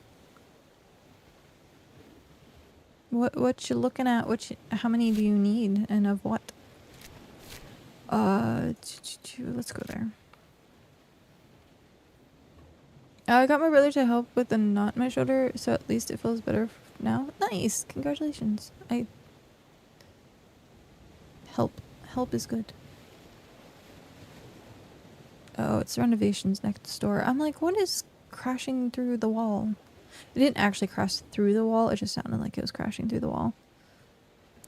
What you looking at? How many do you need and of what? Let's go there. I got my brother to help with the knot in my shoulder, so at least it feels better now. Nice! Congratulations. Help is good. Oh, it's renovations next door. I'm like, what is crashing through the wall? It didn't actually crash through the wall. It just sounded like it was crashing through the wall.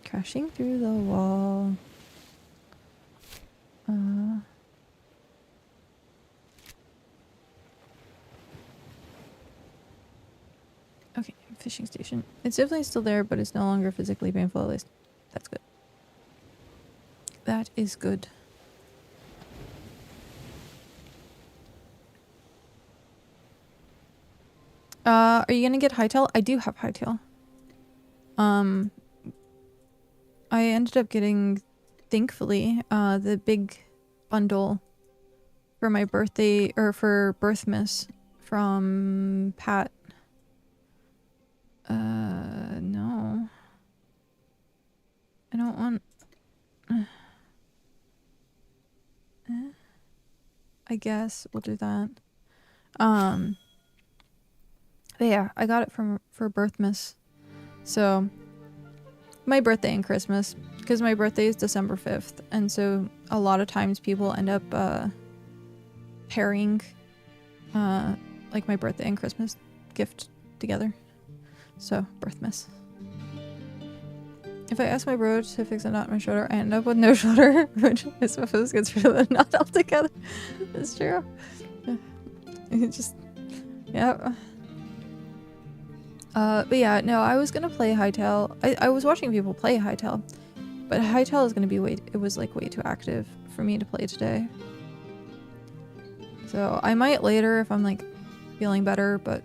Crashing through the wall. Okay, fishing station. It's definitely still there, but it's no longer physically painful, at least. That's good. That is good. Are you gonna get hightail? I do have hightail. I ended up getting, thankfully, the big bundle for my birthday, or for Birthmas from Pat. No. I don't want... I guess we'll do that. But yeah, I got it for Birthmas. So, my birthday and Christmas, because my birthday is December 5th, and so a lot of times people end up pairing like my birthday and Christmas gift together. So, Birthmas. If I ask my bro to fix a knot in my shoulder, I end up with no shoulder, which I suppose gets rid of the knot altogether. That's true. It just, yeah. But yeah, no, I was gonna play Hightail. I was watching people play Hightail, but Hightail is gonna be it was like way too active for me to play today. So I might later if I'm like feeling better, but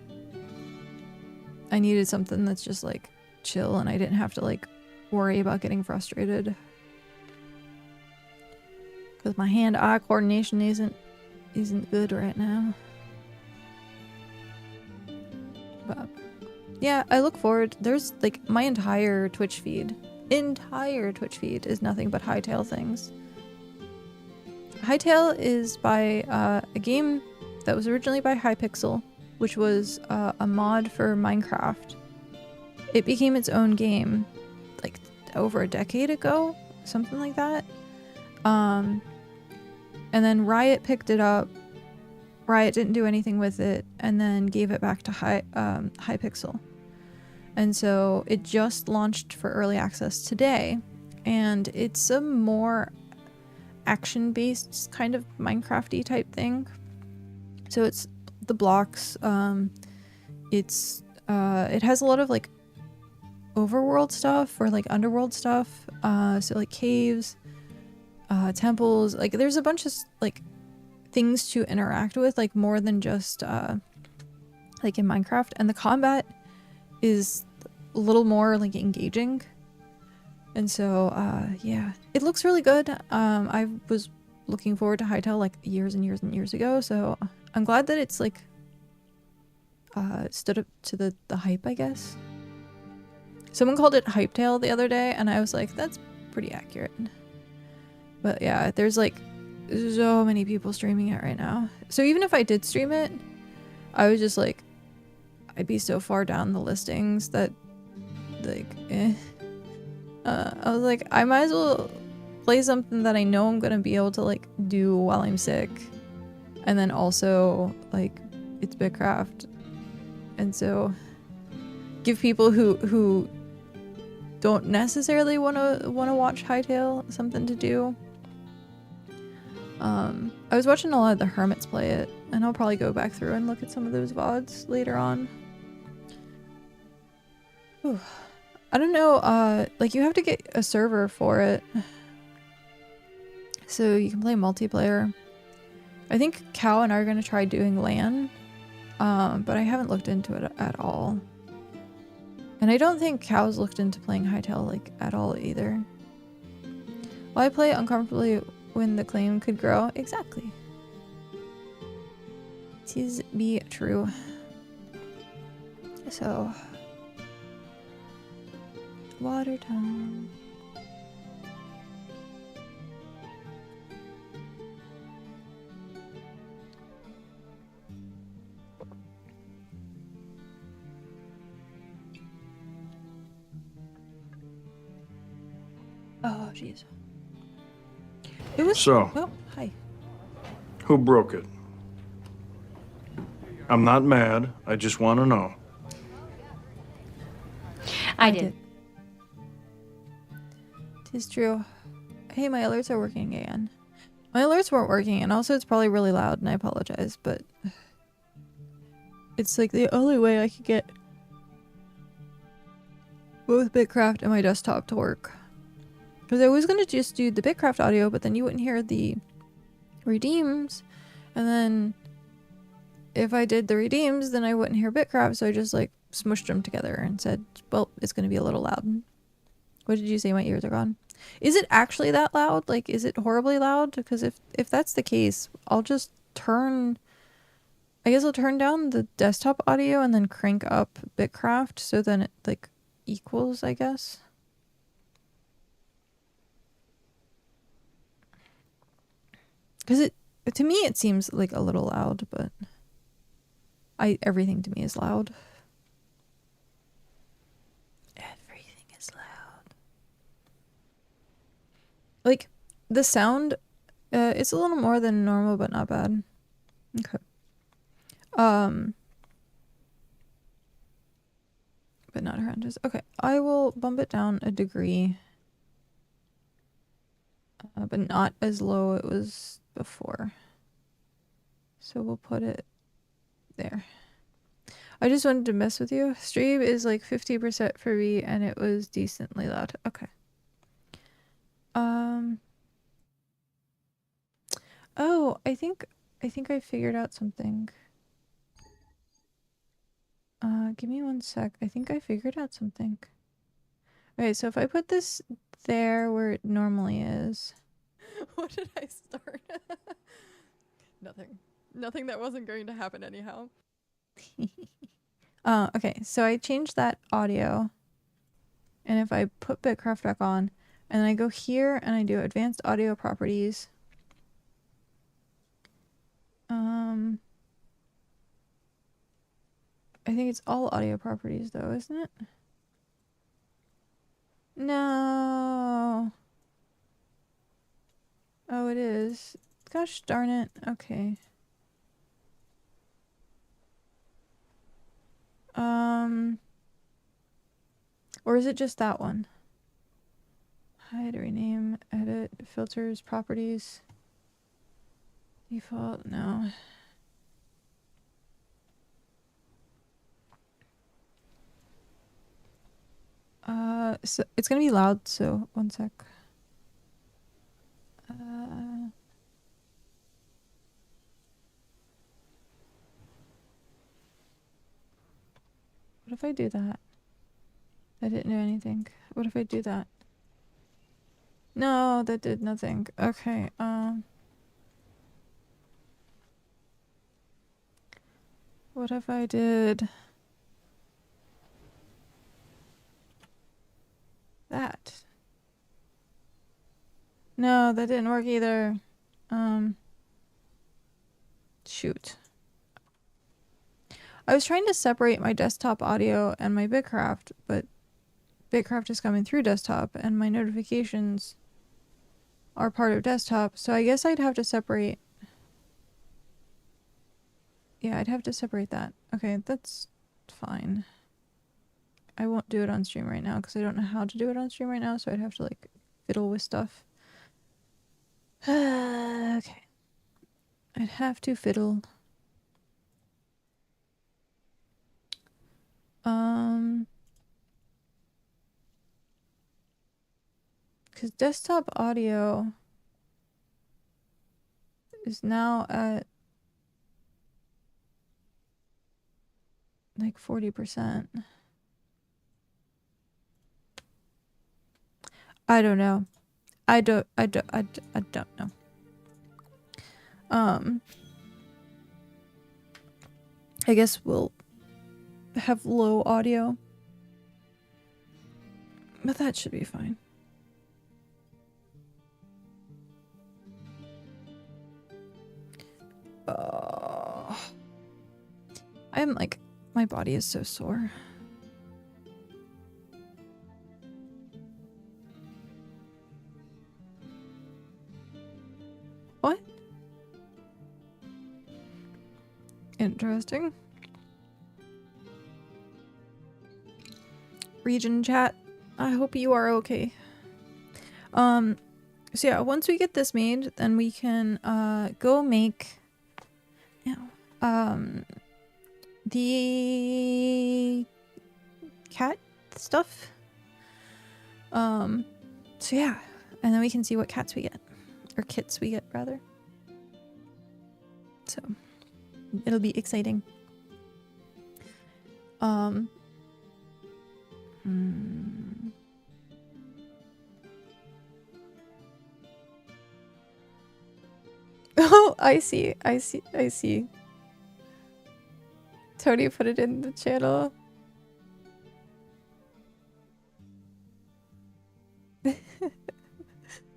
I needed something that's just like chill and I didn't have to like worry about getting frustrated. Because my hand-eye coordination isn't good right now. yeah, I look forward. There's like my entire Twitch feed is nothing but Hytale things. Hytale is by a game that was originally by Hypixel, which was a mod for Minecraft. It became its own game like over a decade ago, something like that. And then Riot picked it up. Riot didn't do anything with it, and then gave it back to Hypixel. And so it just launched for early access today, and it's a more action-based kind of Minecraft-y type thing. So it's the blocks. It has a lot of like overworld stuff or like underworld stuff. So like caves, temples. Like there's a bunch of like things to interact with, like more than just like in Minecraft. And the combat is a little more like engaging. And so yeah, it looks really good. I was looking forward to Hytale like years and years and years ago, so I'm glad that it's like stood up to the hype, I guess. Someone called it Hypetale the other day, and I was like, that's pretty accurate. But yeah, there's like so many people streaming it right now. So even if I did stream it, I was just like, I'd be so far down the listings that like I was like, I might as well play something that I know I'm gonna be able to like do while I'm sick, and then also like it's BitCraft, and so give people who don't necessarily want to watch Hytale something to do. I was watching a lot of the Hermits play it, and I'll probably go back through and look at some of those VODs later on. Whew. I don't know, like you have to get a server for it, so you can play multiplayer. I think Cal and I are going to try doing LAN, but I haven't looked into it at all. And I don't think Cal's looked into playing Hytale like at all either. Will I play uncomfortably when the claim could grow? Exactly. Tis be true. So water time. Oh, jeez. It was So, oh, hi. who broke it? I'm not mad. I just want to know. I did. Tis true. Hey, my alerts are working again. My alerts weren't working, and also it's probably really loud, and I apologize, but it's like the only way I could get both BitCraft and my desktop to work. Because I was going to just do the BitCraft audio, but then you wouldn't hear the redeems, and then if I did the redeems, then I wouldn't hear BitCraft, so I just like smushed them together and said, well, it's going to be a little loud. What did you say? My ears are gone. Is it actually that loud? Like, is it horribly loud? Because if that's the case, I'll just I guess I'll turn down the desktop audio and then crank up BitCraft, so then it like equals, I guess. Because to me it seems like a little loud, but everything to me is loud. Everything is loud. Like the sound, it's a little more than normal, but not bad. Okay. But not horrendous. Okay, I will bump it down a degree, but not as low it was before. So we'll put it there. I just wanted to mess with you. Stream is like 50% for me, and it was decently loud. Okay. Oh, I think I figured out something. Give me one sec. I think I figured out something. Okay, so if I put this there where it normally is. What did I start? Nothing. Nothing that wasn't going to happen anyhow. Okay, so I changed that audio. And if I put BitCraft back on, and then I go here and I do advanced audio properties. I think it's all audio properties though, isn't it? No. Oh, it is. Gosh darn it. Okay. Or is it just that one? Hide, rename, edit, filters, properties. Default, no. So it's gonna be loud, so one sec. What if I do that? I didn't do anything. What if I do that? No, that did nothing. Okay, what if I did that? No, that didn't work either. Shoot. I was trying to separate my desktop audio and my BitCraft, but BitCraft is coming through desktop and my notifications are part of desktop, so I guess I'd have to separate. Yeah, I'd have to separate that. Okay, that's fine. I won't do it on stream right now because I don't know how to do it on stream right now, so I'd have to like fiddle with stuff. Okay. I'd have to fiddle. Because desktop audio is now at like 40%. I don't know. I don't know. I guess we'll have low audio. But that should be fine. I'm like, my body is so sore. What? Interesting. Region chat, I hope you are okay. So yeah, once we get this made, then we can go make the cat stuff. So yeah, and then we can see what cats we get, or kits we get rather. So it'll be exciting. Oh, I see. Tony put it in the channel.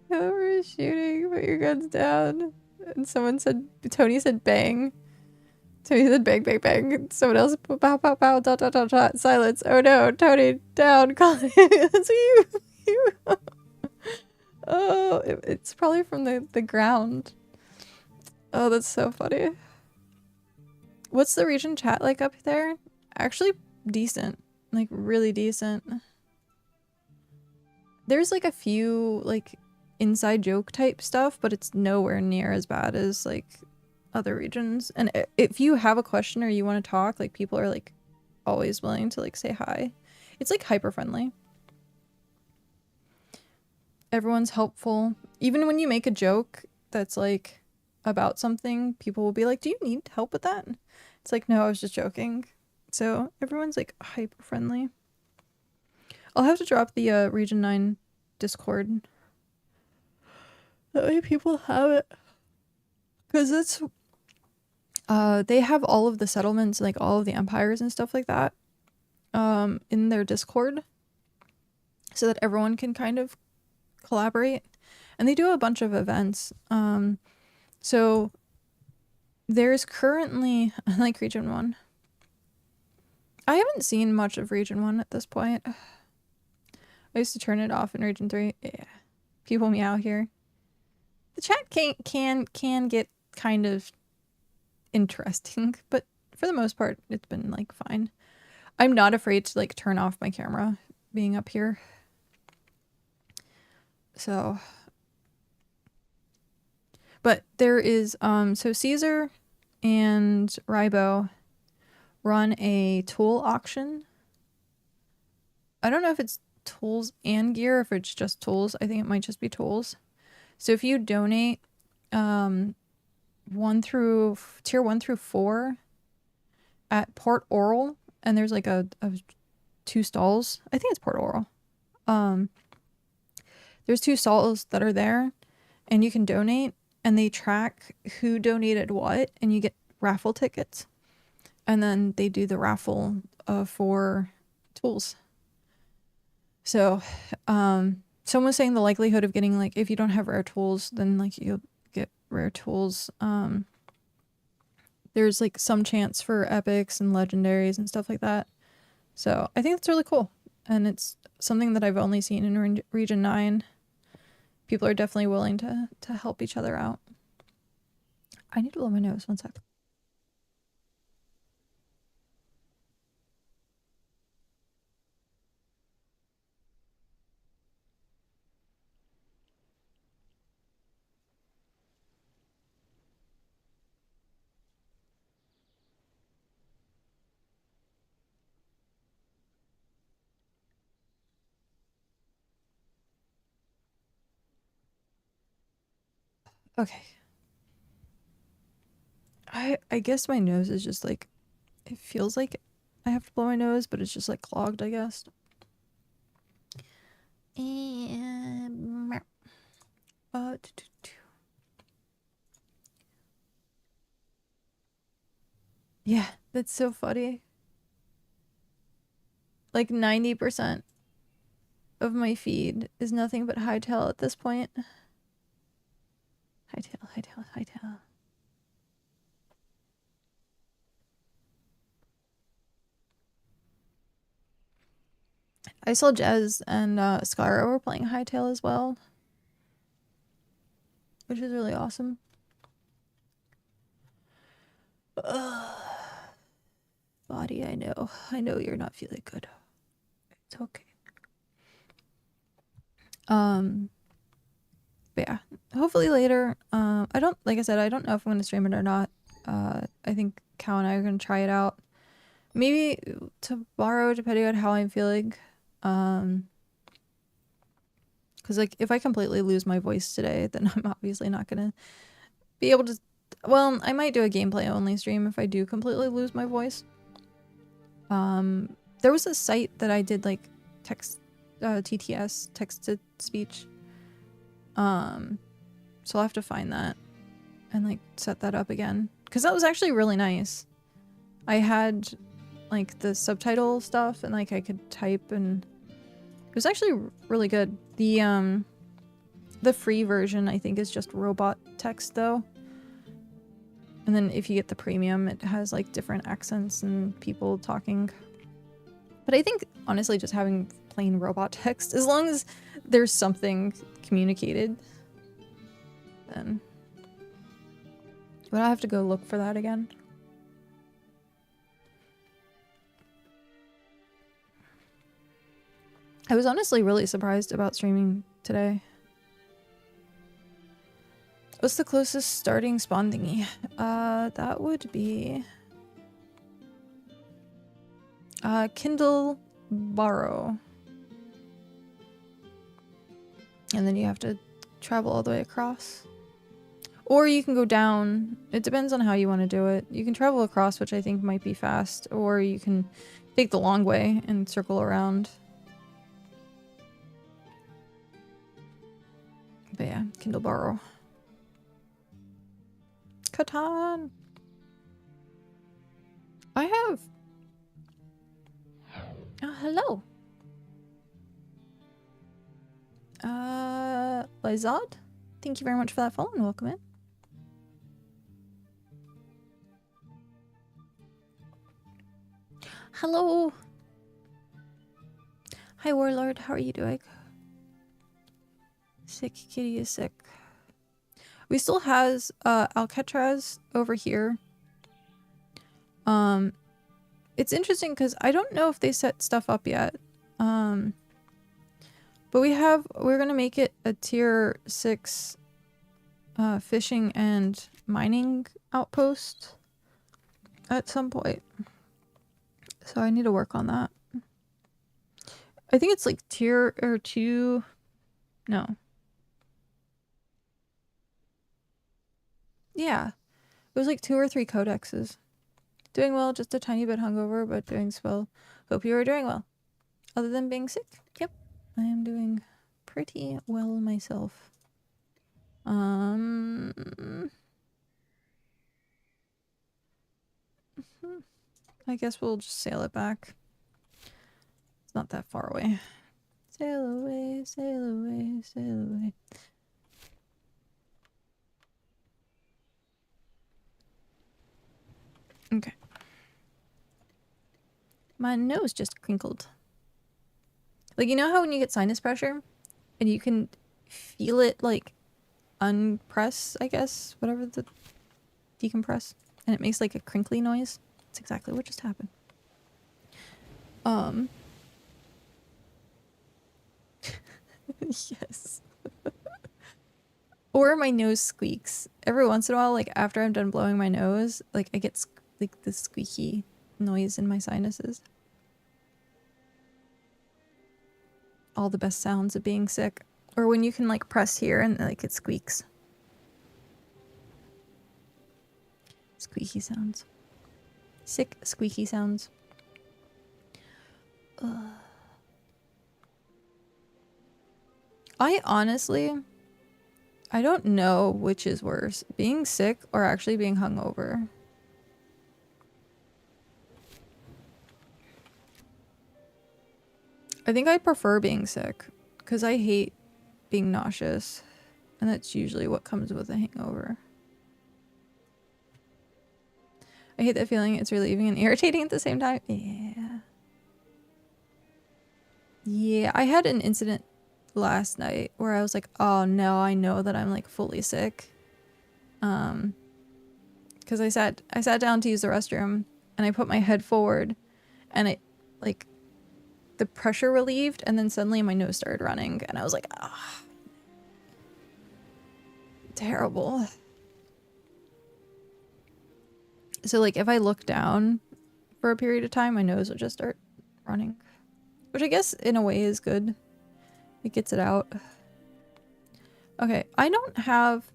Whoever is shooting, put your guns down. And someone said, Tony said bang. Tony said bang, bang, bang. Someone else, pow, pow, pow, dot, dot, dot, dot, silence. Oh no, Tony, down, Colin. It's you. Oh, it's probably from the ground. Oh, that's so funny. What's the region chat like up there? Actually decent. Like really decent. There's like a few like inside joke type stuff, but it's nowhere near as bad as like other regions. And if you have a question or you want to talk, like people are like always willing to like say hi. It's like hyper friendly. Everyone's helpful. Even when you make a joke that's like about something, people will be like, do you need help with that? It's like, no, I was just joking. So everyone's like hyper friendly. I'll have to drop the Region 9 Discord. That way people have it. Because it's They have all of the settlements, like all of the empires and stuff like that, in their Discord, so that everyone can kind of collaborate. And they do a bunch of events. So there's currently, like Region 1. I haven't seen much of Region 1 at this point. I used to turn it off in Region 3. Yeah. People meow here. The chat can get kind of interesting, but for the most part, it's been like fine. I'm not afraid to like turn off my camera being up here. So, but there is, so Caesar and Ribo run a tool auction. I don't know if it's tools and gear, if it's just tools. I think it might just be tools. So if you donate tier 1 through 4 at Port Oral, and there's like a 2 stalls. I think it's Port Oral. There's 2 stalls that are there, and you can donate, and they track who donated what, and you get raffle tickets. And then they do the raffle for tools. So, someone was saying the likelihood of getting, like, if you don't have rare tools, then like you'll get rare tools. There's like some chance for epics and legendaries and stuff like that. So I think that's really cool. And it's something that I've only seen in Region 9. People are definitely willing to help each other out. I need to blow my nose. 1 sec. Okay. I guess my nose is just like, it feels like I have to blow my nose, but it's just like clogged, I guess. And yeah, that's so funny. Like 90% of my feed is nothing but Hightail at this point. Hightail, Hightail, Hightail. I saw Jez and Skyra were playing Hightail as well, which is really awesome. Body, I know you're not feeling good. It's okay. But yeah, hopefully later. Like I said, I don't know if I'm gonna stream it or not. I think Cal and I are gonna try it out. Maybe tomorrow, depending on how I'm feeling. Because like if I completely lose my voice today, then I'm obviously not gonna be able to. Well, I might do a gameplay only stream if I do completely lose my voice. There was a site that I did like TTS, text to speech. So I'll have to find that and like set that up again, because that was actually really nice. I had like the subtitle stuff and like I could type, and it was actually really good. The free version I think is just robot text though. And then if you get the premium, it has like different accents and people talking. But I think honestly just having plain robot text, as long as there's something communicated, then. But I have to go look for that again. I was honestly really surprised about streaming today. What's the closest starting spawn thingy? That would be Kindle Borrow. And then you have to travel all the way across. Or you can go down. It depends on how you want to do it. You can travel across, which I think might be fast, or you can take the long way and circle around. But yeah, Kindle Borrow. Catan! I have... Hello. Lizard? Thank you very much for that follow and welcome in. Hello. Hi, Warlord. How are you doing? Sick kitty is sick. We still has Alcatraz over here. It's interesting because I don't know if they set stuff up yet. But we're gonna make it a tier 6 fishing and mining outpost at some point. So I need to work on that. I think it's like tier or 2. No. Yeah. It was like 2 or 3 codexes. Doing well, just a tiny bit hungover, but doing well. Hope you are doing well. Other than being sick, yep. I am doing pretty well myself. I guess we'll just sail it back. It's not that far away. Sail away, sail away, sail away. Okay. My nose just crinkled. Like, you know how when you get sinus pressure and you can feel it like unpress, I guess, whatever the decompress, and it makes like a crinkly noise? That's exactly what just happened. Yes. Or my nose squeaks. Every once in a while, like after I'm done blowing my nose, like I get like this squeaky noise in my sinuses. All the best sounds of being sick. Or when you can like press here and like it squeaks. Squeaky sounds. Sick squeaky sounds. Ugh. I honestly, I don't know which is worse, being sick or actually being hungover. I think I prefer being sick because I hate being nauseous, and that's usually what comes with a hangover. I hate that feeling. It's relieving and irritating at the same time. Yeah. Yeah, I had an incident last night where I was like, oh no, I know that I'm like fully sick. Because I sat down to use the restroom and I put my head forward and it like the pressure relieved and then suddenly my nose started running and I was like, ah, terrible. So like if I look down for a period of time, my nose will just start running, which I guess in a way is good. It gets it out. Okay, I don't have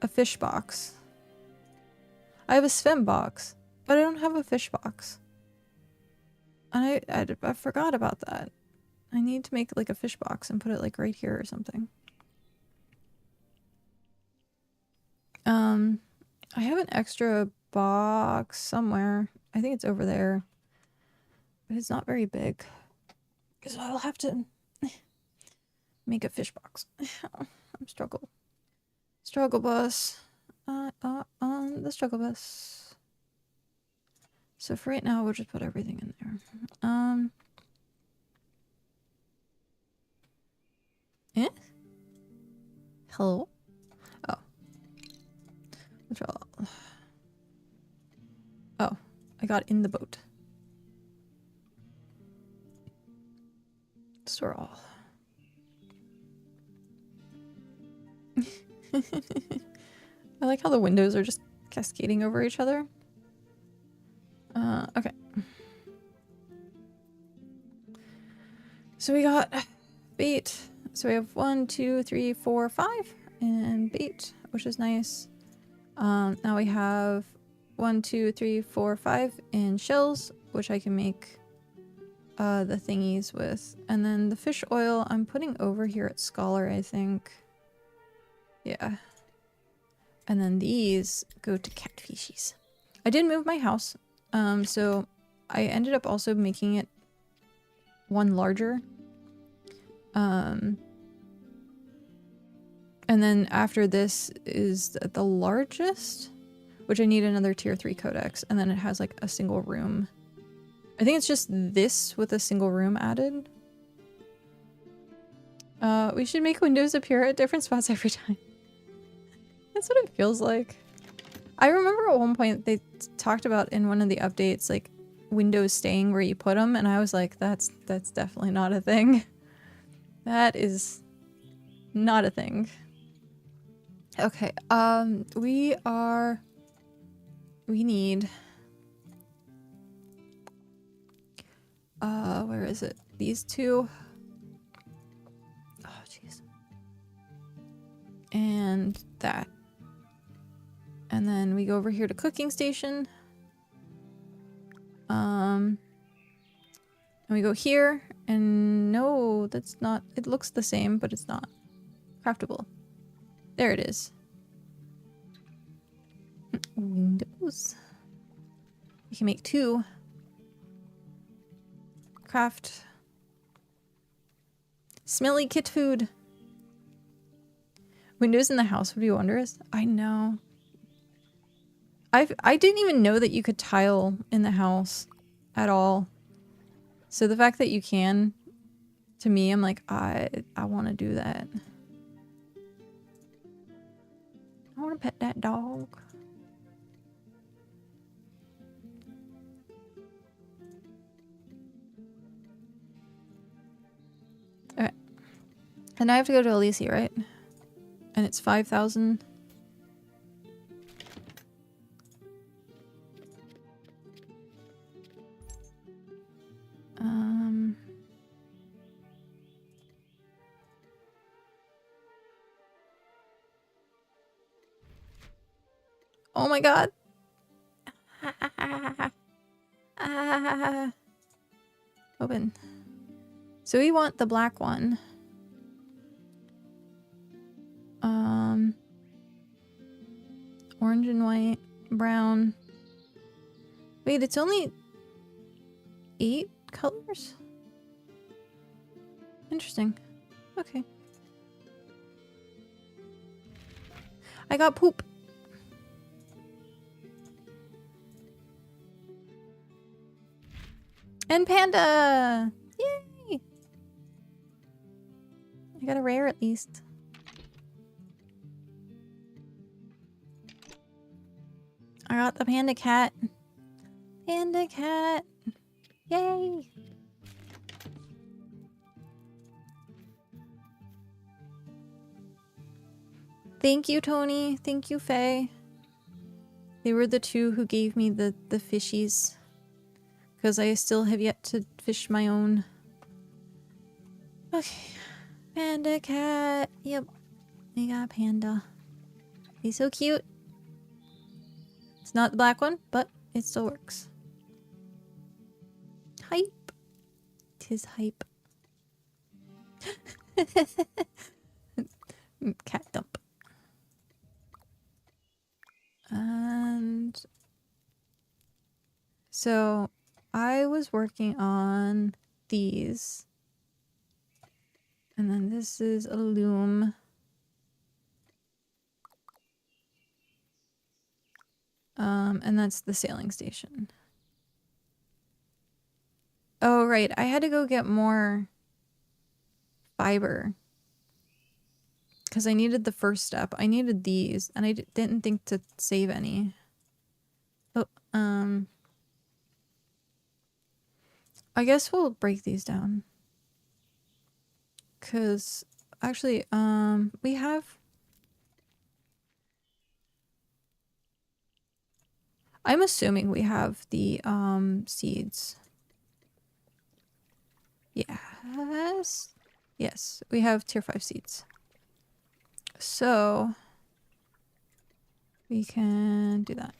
a fish box. I have a swim box, but I don't have a fish box. And I forgot about that. I need to make like a fish box and put it like right here or something. I have an extra box somewhere. I think it's over there. But it's not very big. So I'll have to make a fish box. I'm struggle. Struggle bus. On the struggle bus. So for right now, we'll just put everything in there. Eh? Hello? Oh. Withdrawal. Oh, I got in the boat. Store all. I like how the windows are just cascading over each other. Okay. So we got bait. So we have 1, 2, 3, 4, 5 and bait, which is nice. Now we have 1, 2, 3, 4, 5 in shells, which I can make the thingies with. And then the fish oil I'm putting over here at Scholar, I think. Yeah. And then these go to catfishies. I did move my house. So I ended up also making it one larger. And then after this is the largest, which I need another tier 3 codex, and then it has like a single room. I think it's just this with a single room added. We should make windows appear at different spots every time. That's what it feels like. I remember at one point they talked about in one of the updates, like windows staying where you put them, and I was like, that's definitely not a thing. That is not a thing. Okay, we need where is it? These two. Oh jeez. And that. And then we go over here to cooking station. And we go here, and no, that's not, it looks the same, but it's not. Craftable. There it is. Windows. We can make 2. Craft. Smelly kit food. Windows in the house would be wondrous. I know. I didn't even know that you could tile in the house at all. So the fact that you can, to me, I'm like, I want to do that. I want to pet that dog. Alright. And I have to go to Elysia, right? And it's 5,000. Oh my god. Open. So we want the black one. Orange and white, brown. Wait, it's only 8 colors? Interesting. Okay. I got poop. And panda! Yay! I got a rare at least. I got the panda cat. Panda cat. Yay! Thank you, Tony. Thank you, Faye. They were the 2 who gave me the fishies. Because I still have yet to fish my own. Okay. Panda cat. Yep. We got panda. He's so cute. It's not the black one, but it still works. Hype. Tis hype. Cat dump. And so I was working on these. And then this is a loom. And that's the sailing station. Oh, right. I had to go get more fiber. Because I needed the first step. I needed these, and I didn't think to save any. Oh, I guess we'll break these down. Because, actually, we have... I'm assuming we have the, seeds. Yes. Yes, we have tier 5 seeds. So, we can do that.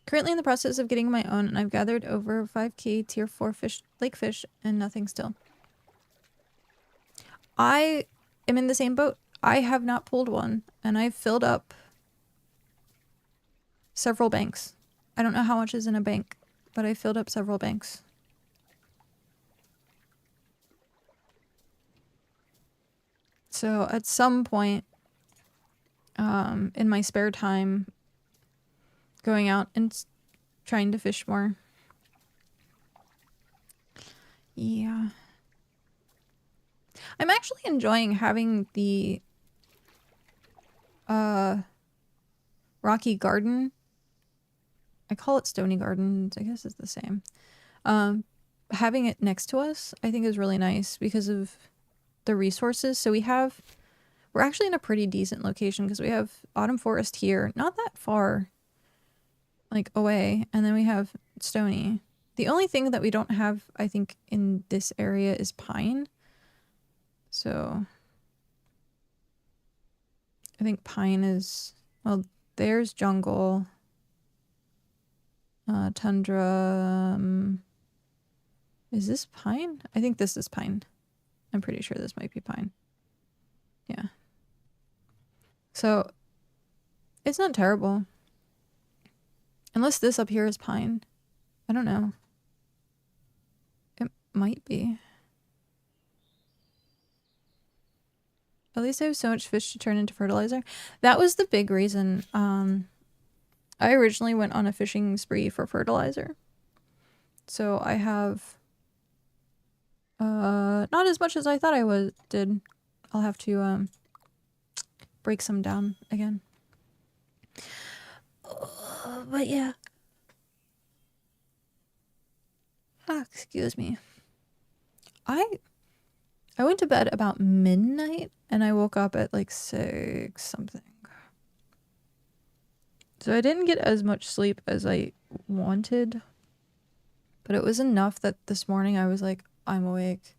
Currently in the process of getting my own, and I've gathered over 5k tier 4 fish, lake fish, and nothing still. I am in the same boat. I have not pulled one, and I've filled up several banks. I don't know how much is in a bank, but I filled up several banks. So at some point, in my spare time, going out and trying to fish more. Yeah. I'm actually enjoying having the rocky garden. I call it stony gardens. I guess it's the same. Having it next to us, I think is really nice because of the resources. So we're actually in a pretty decent location because we have autumn forest here, not that far like away, and then we have stony. The only thing that we don't have, I think, in this area is pine. So I think pine is, well, there's jungle, tundra. Is this pine? I think this is pine. I'm pretty sure this might be pine. Yeah. So it's not terrible. Unless this up here is pine. I don't know. It might be. At least I have so much fish to turn into fertilizer. That was the big reason. I originally went on a fishing spree for fertilizer. So I have not as much as I thought I did. I'll have to break some down again. But yeah. Excuse me. I went to bed about midnight and I woke up at like 6 something. So I didn't get as much sleep as I wanted. But it was enough that this morning I was like, I'm awake.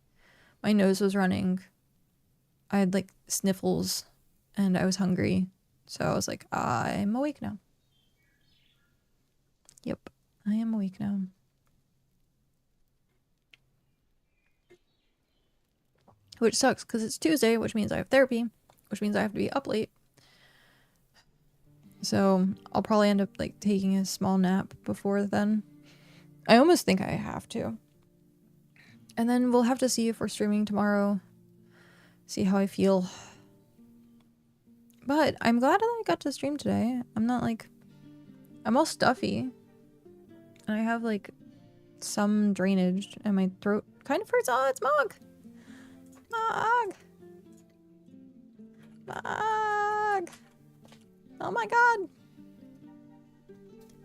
My nose was running. I had like sniffles and I was hungry. So I was like, I'm awake now. Yep, I am awake now. Which sucks because it's Tuesday, which means I have therapy, which means I have to be up late. So I'll probably end up like taking a small nap before then. I almost think I have to. And then we'll have to see if we're streaming tomorrow. See how I feel. But I'm glad that I got to stream today. I'm not like... I'm all stuffy. And I have like some drainage and my throat kind of hurts. Oh, it's Mog! Mog! Mog! Oh my god!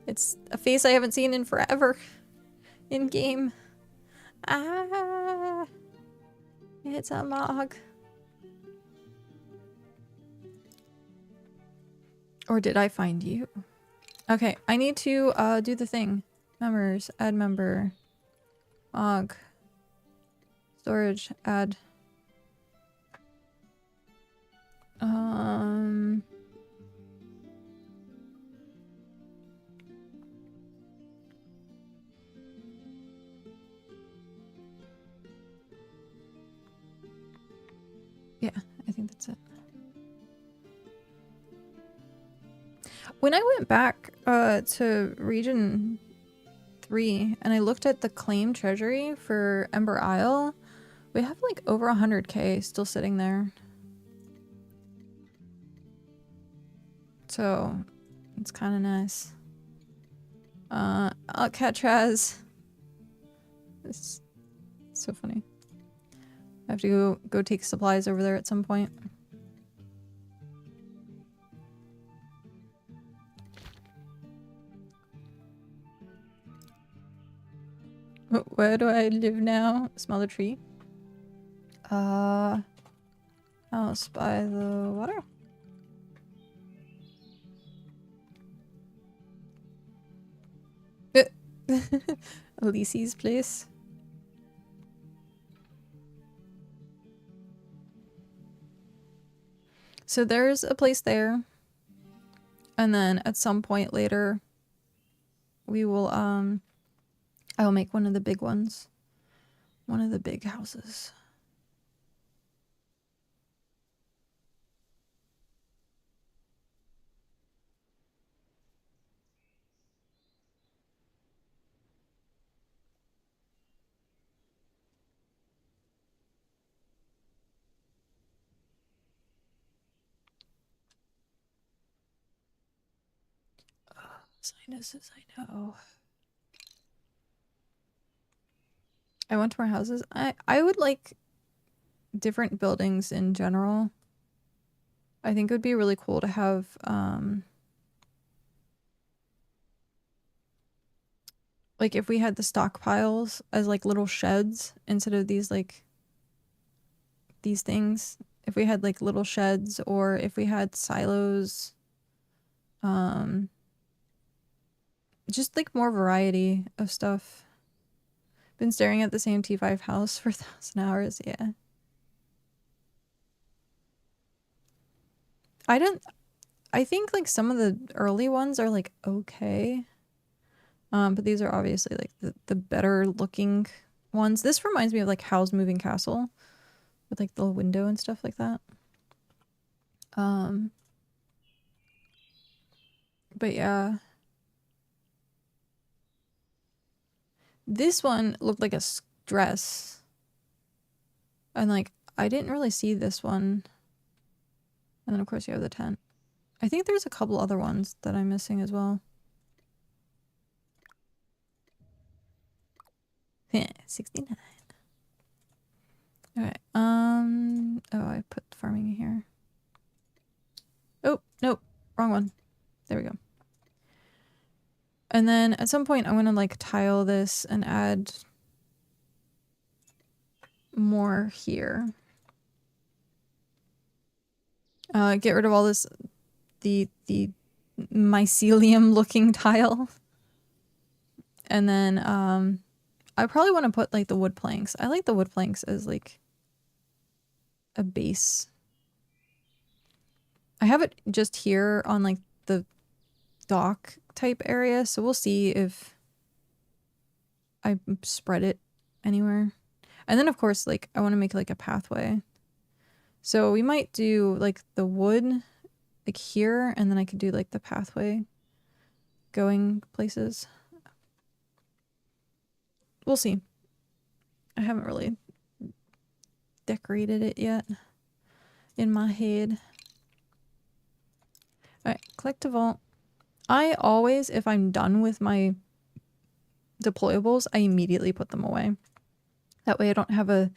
It's a face I haven't seen in forever. In game. Ah! It's a Mog. Or did I find you? Okay, I need to do the thing. Members, add member. Mog. Storage, add. Yeah, I think that's it. When I went back to region 3 and I looked at the claim treasury for Ember Isle, we have like over 100k still sitting there. So it's kind of nice. Alcatraz. It's so funny. I have to go take supplies over there at some point. Where do I live now? Smell the tree. House by the water. Elise's place. So there's a place there. And then at some point later, we will, I will make one of the big ones. One of the big houses. Sinuses, I know. I want more houses. I would like different buildings in general. I think it would be really cool to have like if we had the stockpiles as like little sheds instead of these like these things. If we had like little sheds or if we had silos, just like more variety of stuff. Been staring at the same T5 house for 1,000 hours, yeah. I think like some of the early ones are like okay. But these are obviously like the better looking ones. This reminds me of like Howl's Moving Castle with like the little window and stuff like that. But yeah. This one looked like a dress. And like I didn't really see this one. And then of course you have the tent. I think there's a couple other ones that I'm missing as well. 69. Alright, oh, I put farming in here. Oh, nope, wrong one. There we go. And then at some point I'm gonna like tile this and add more here. Get rid of all this, the mycelium looking tile. And then I probably want to put like the wood planks. I like the wood planks as like a base. I have it just here on like the dock type area, so we'll see if I spread it anywhere. And then of course like I want to make like a pathway. So we might do like the wood like here, and then I could do like the pathway going places. We'll see. I haven't really decorated it yet in my head. Alright, collect a vault. I always, if I'm done with my deployables, I immediately put them away. That way I don't have a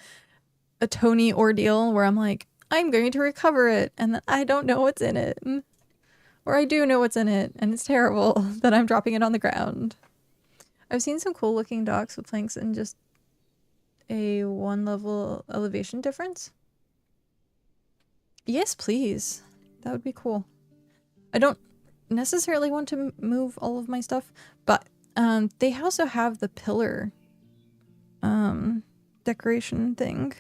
Tony ordeal where I'm like, I'm going to recover it, and then I don't know what's in it. Or I do know what's in it, and it's terrible that I'm dropping it on the ground. I've seen some cool looking docks with planks and just a 1 level elevation difference. Yes, please. That would be cool. I don't necessarily want to move all of my stuff, but they also have the pillar decoration thing.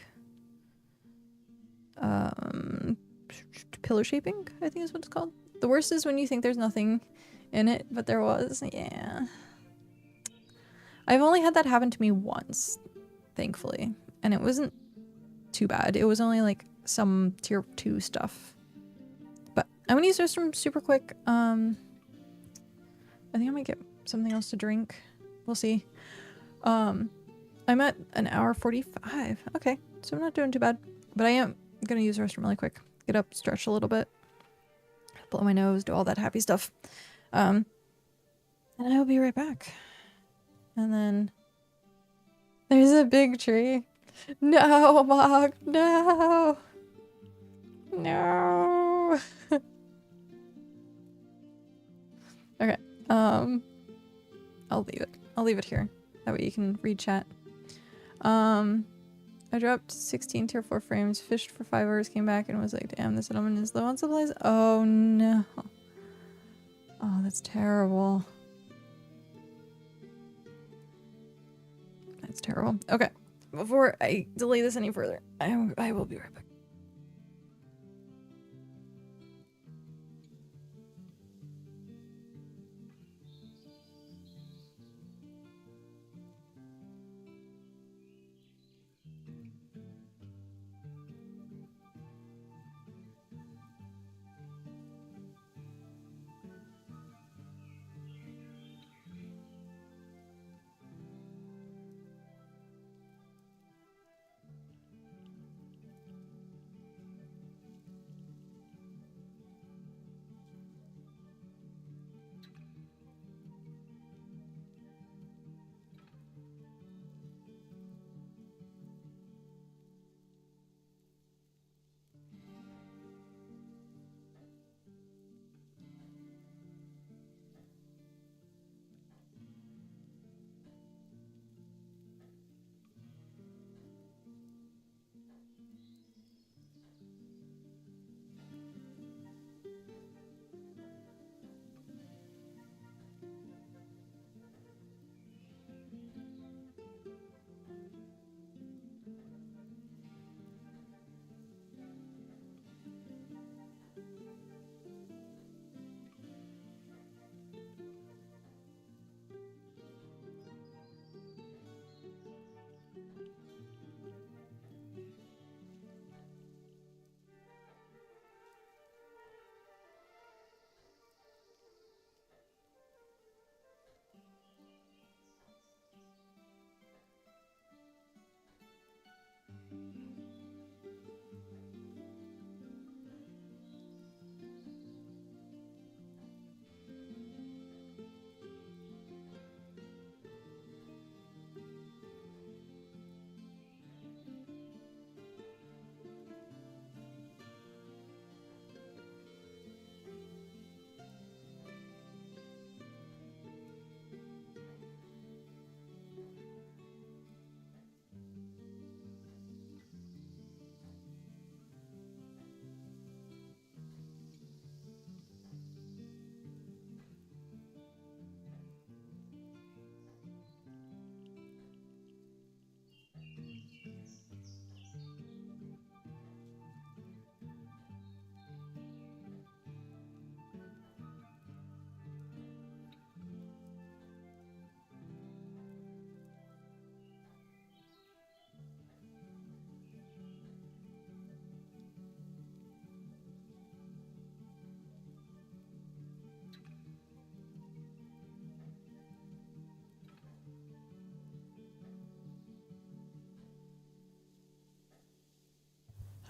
Pillar shaping, I think is what it's called. The worst is when you think there's nothing in it, but there was. Yeah. I've only had that happen to me once, thankfully, and it wasn't too bad. It was only like some tier 2 stuff. But I'm gonna use this from super quick. I think I might get something else to drink. We'll see. I'm at an hour 45. Okay, so I'm not doing too bad. But I am gonna use the restroom really quick. Get up, stretch a little bit, blow my nose, do all that happy stuff. And I will be right back. And then there's a big tree. No, Mog, no. No. Okay. I'll leave it. I'll leave it here. That way you can read chat. I dropped 16 tier 4 frames, fished for 5 hours, came back and was like, damn, this settlement is low on supplies. Oh no. Oh, that's terrible. That's terrible. Okay. Before I delay this any further, I will be right back.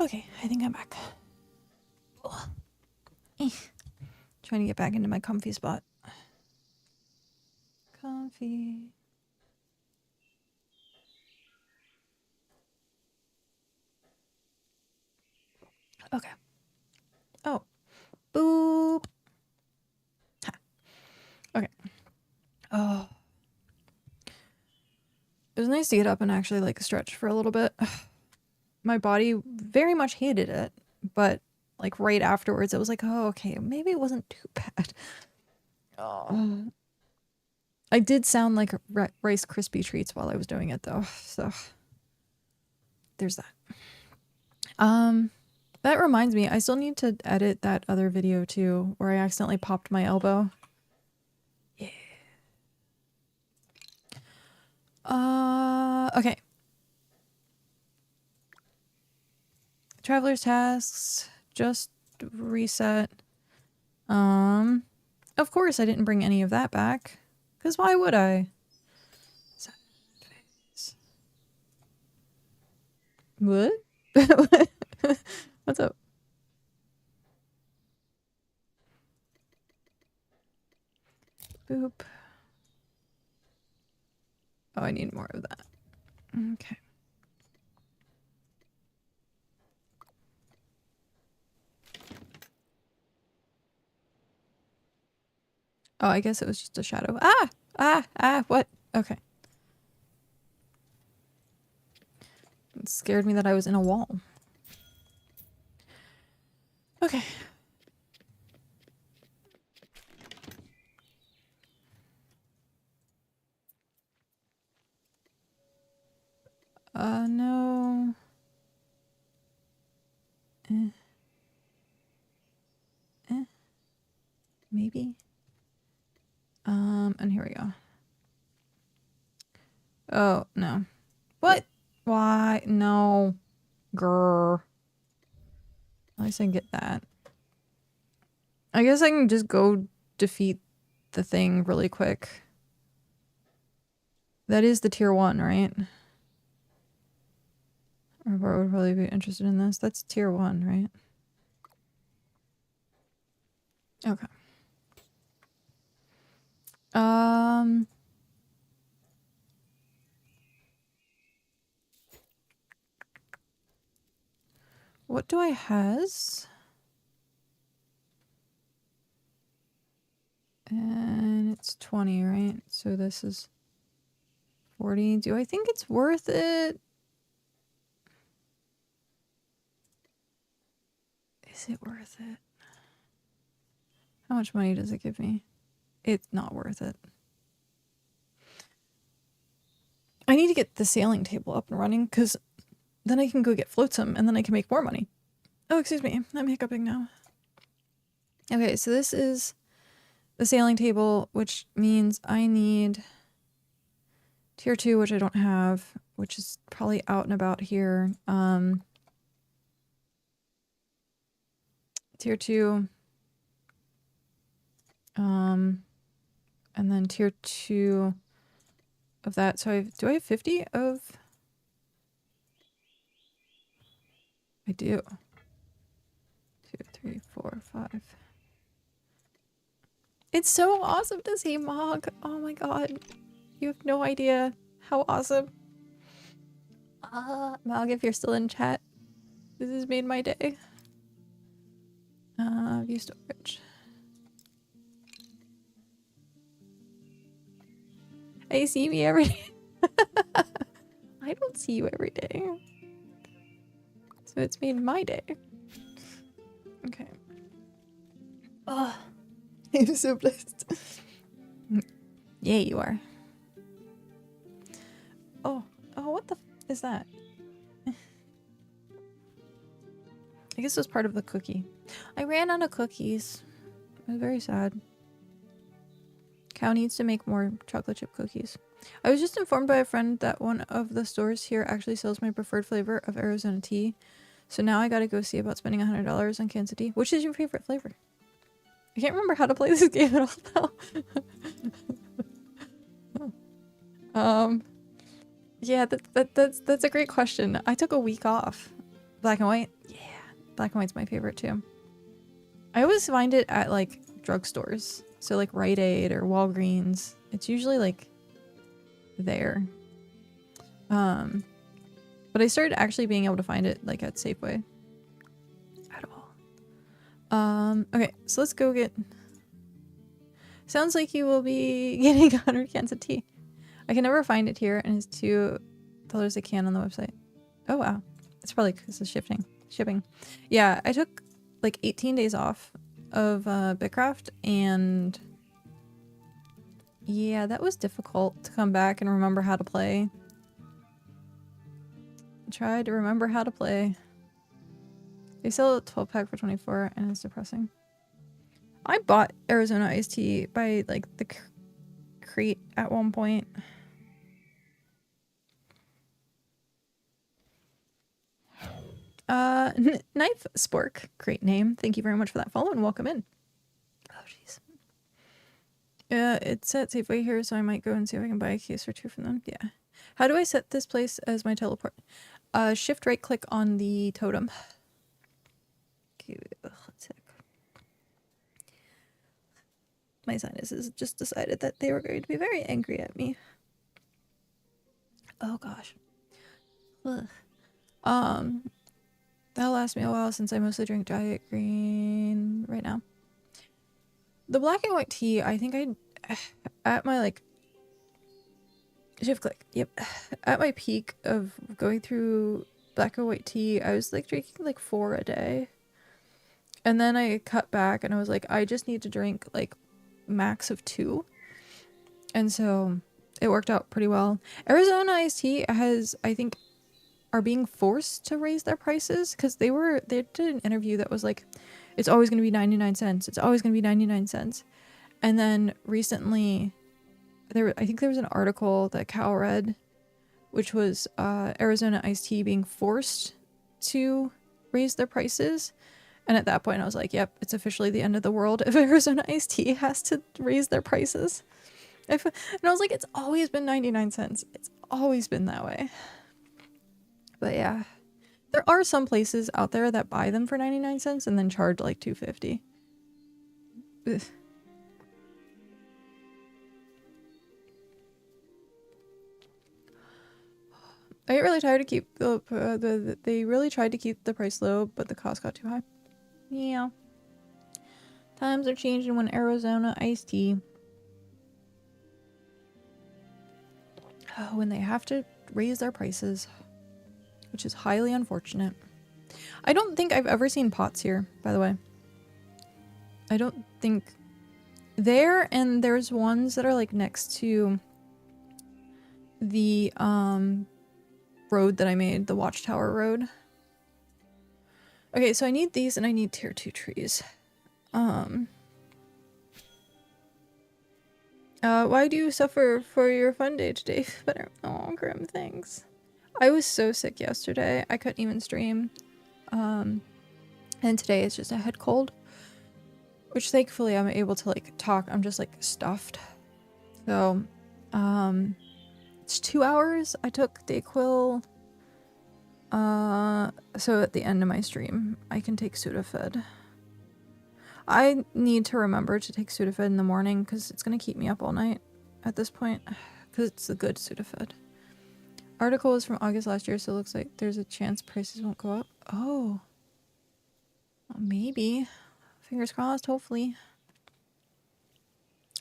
Okay, I think I'm back. Trying to get back into my comfy spot. Comfy. Okay. Oh. Boop. Ha. Okay. Oh. It was nice to get up and actually like stretch for a little bit. My body very much hated it, but like right afterwards, it was like, oh, okay, maybe it wasn't too bad. Oh. I did sound like Rice Krispie treats while I was doing it though, so there's that. That reminds me, I still need to edit that other video too, where I accidentally popped my elbow. Yeah. Okay. Traveler's tasks, just reset. Of course I didn't bring any of that back, because why would I? What? What's up? Boop. Oh, I need more of that. Okay. Oh, I guess it was just a shadow. What? Okay. It scared me that I was in a wall. Okay. No. Maybe. And here we go. Oh, no. What? Why? No. Grr. At least I can get that. I guess I can just go defeat the thing really quick. That is the tier 1, right? Robert would probably be interested in this. That's tier 1, right? Okay. What do I has? And it's 20, right? So this is 40. Do I think it's worth it? Is it worth it? How much money does it give me? It's not worth it. I need to get the sailing table up and running because then I can go get flotsam and then I can make more money. Oh, excuse me. I'm hiccuping now. Okay, so this is the sailing table, which means I need tier 2, which I don't have, which is probably out and about here. Tier 2. And then tier 2 of that. So do I have 50 of? I do. 2, 3, 4, 5. It's so awesome to see Mog. Oh my god. You have no idea how awesome. Mog, if you're still in chat, this has made my day. View storage. Hey, see me every day. I don't see you every day. So it's made my day. Okay. Oh, I'm so blessed. Yeah, you are. Oh, what the f is that? I guess it was part of the cookie. I ran out of cookies. I was very sad. Cow needs to make more chocolate chip cookies. I was just informed by a friend that one of the stores here actually sells my preferred flavor of Arizona tea. So now I gotta go see about spending $100 on cans of tea. Which is your favorite flavor? I can't remember how to play this game at all now. Yeah, that's a great question. I took a week off Black and white? Yeah. Black and white's my favorite too. I always find it at like drugstores. So like Rite Aid or Walgreens. It's usually like there. But I started actually being able to find it like at Safeway. At all. Okay, so let's go get... Sounds like you will be getting 100 cans of tea. I can never find it here, and it's $2 a can on the website. Oh wow. It's probably because of shipping. Yeah, I took like 18 days off of BitCraft, and yeah, that was difficult to come back and remember how to play. Tried to remember how to play. They sell a 12-pack for 24, and it's depressing. I bought Arizona iced tea by like the crate at one point. Knife Spork, great name. Thank you very much for that follow and welcome in. Oh jeez. It's at Safeway here, so I might go and see if I can buy a case or two from them. Yeah. How do I set this place as my teleport? Shift right click on the totem. Okay, let's check. My sinuses just decided that they were going to be very angry at me. Oh gosh. Ugh. That'll last me a while since I mostly drink diet green right now. The black and white tea, I think at my like shift click, yep. At my peak of going through black and white tea, I was like drinking like 4 a day. And then I cut back and I was like, I just need to drink like max of 2. And so it worked out pretty well. Arizona iced tea has, I think, are being forced to raise their prices because they did an interview that was like, it's always going to be 99 cents. It's always going to be 99 cents. And then recently I think there was an article that Cal read, which was Arizona iced tea being forced to raise their prices. And at that point I was like, yep, it's officially the end of the world if Arizona iced tea has to raise their prices. And I was like, it's always been 99 cents. It's always been that way. But yeah, there are some places out there that buy them for 99 cents and then charge like $2.50. Ugh. I get really tired to keep they really tried to keep the price low, but the cost got too high. Yeah. Times are changing when Arizona iced tea. Oh, when they have to raise their prices, which is highly unfortunate. I don't think I've ever seen pots here, by the way. I don't think there, and there's ones that are like next to the road that I made, the Watchtower Road. Okay, so I need these and I need tier 2 trees. Why do you suffer for your fun day today? But oh, Grim, thanks. I was so sick yesterday. I couldn't even stream. And today it's just a head cold, which thankfully I'm able to like talk. I'm just like stuffed. So, it's 2 hours. I took Dayquil. So at the end of my stream, I can take Sudafed. I need to remember to take Sudafed in the morning because it's going to keep me up all night at this point because it's the good Sudafed. Article was from August last year, so it looks like there's a chance prices won't go up. Oh. Well, maybe. Fingers crossed, hopefully.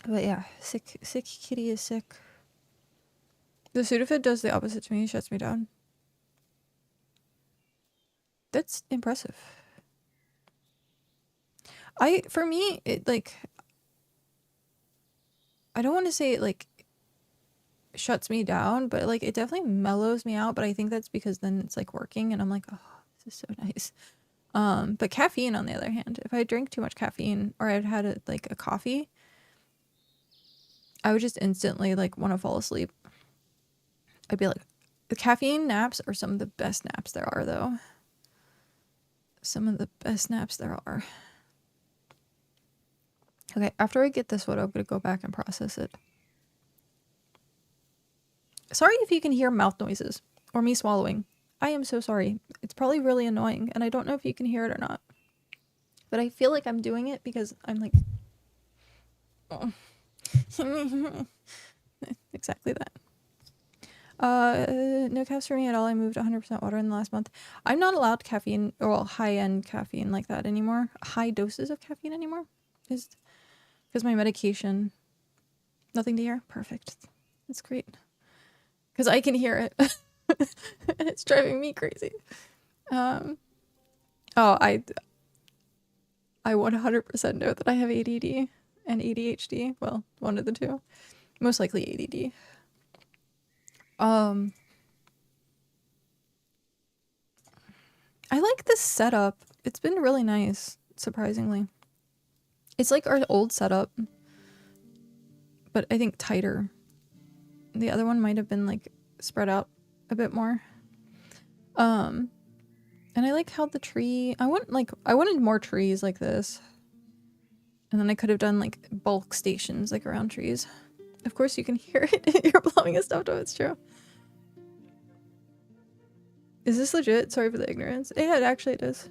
But yeah, sick kitty is sick. The Sudafed does the opposite to me, shuts me down. That's impressive. For me, it like, I don't want to say it like shuts me down, but like it definitely mellows me out, but I think that's because then it's like working and I'm like, oh, this is so nice. But caffeine on the other hand, if I drink too much caffeine or I'd had a coffee, I would just instantly like want to fall asleep. I'd be like, the caffeine naps are some of the best naps there are though. Some of the best naps there are. Okay, after I get this one, I'm going to go back and process it. Sorry if you can hear mouth noises or me swallowing. I am so sorry. It's probably really annoying, and I don't know if you can hear it or not. But I feel like I'm doing it because I'm like... Oh. Exactly that. No caffeine for me at all. I moved 100% water in the last month. I'm not allowed caffeine, or well, high-end caffeine like that anymore. High doses of caffeine anymore. Is because my medication... Nothing to hear? Perfect. That's great. Because I can hear it. And it's driving me crazy. Oh, I 100% know that I have ADD and ADHD. Well, one of the two. Most likely ADD. I like this setup. It's been really nice, surprisingly. It's like our old setup, but I think tighter. The other one might have been like spread out a bit more. And I like how the tree, I wanted more trees like this. And then I could have done like bulk stations like around trees. Of course you can hear it. You're blowing a stuffed up, it's true. Is this legit? Sorry for the ignorance. Yeah, actually it is.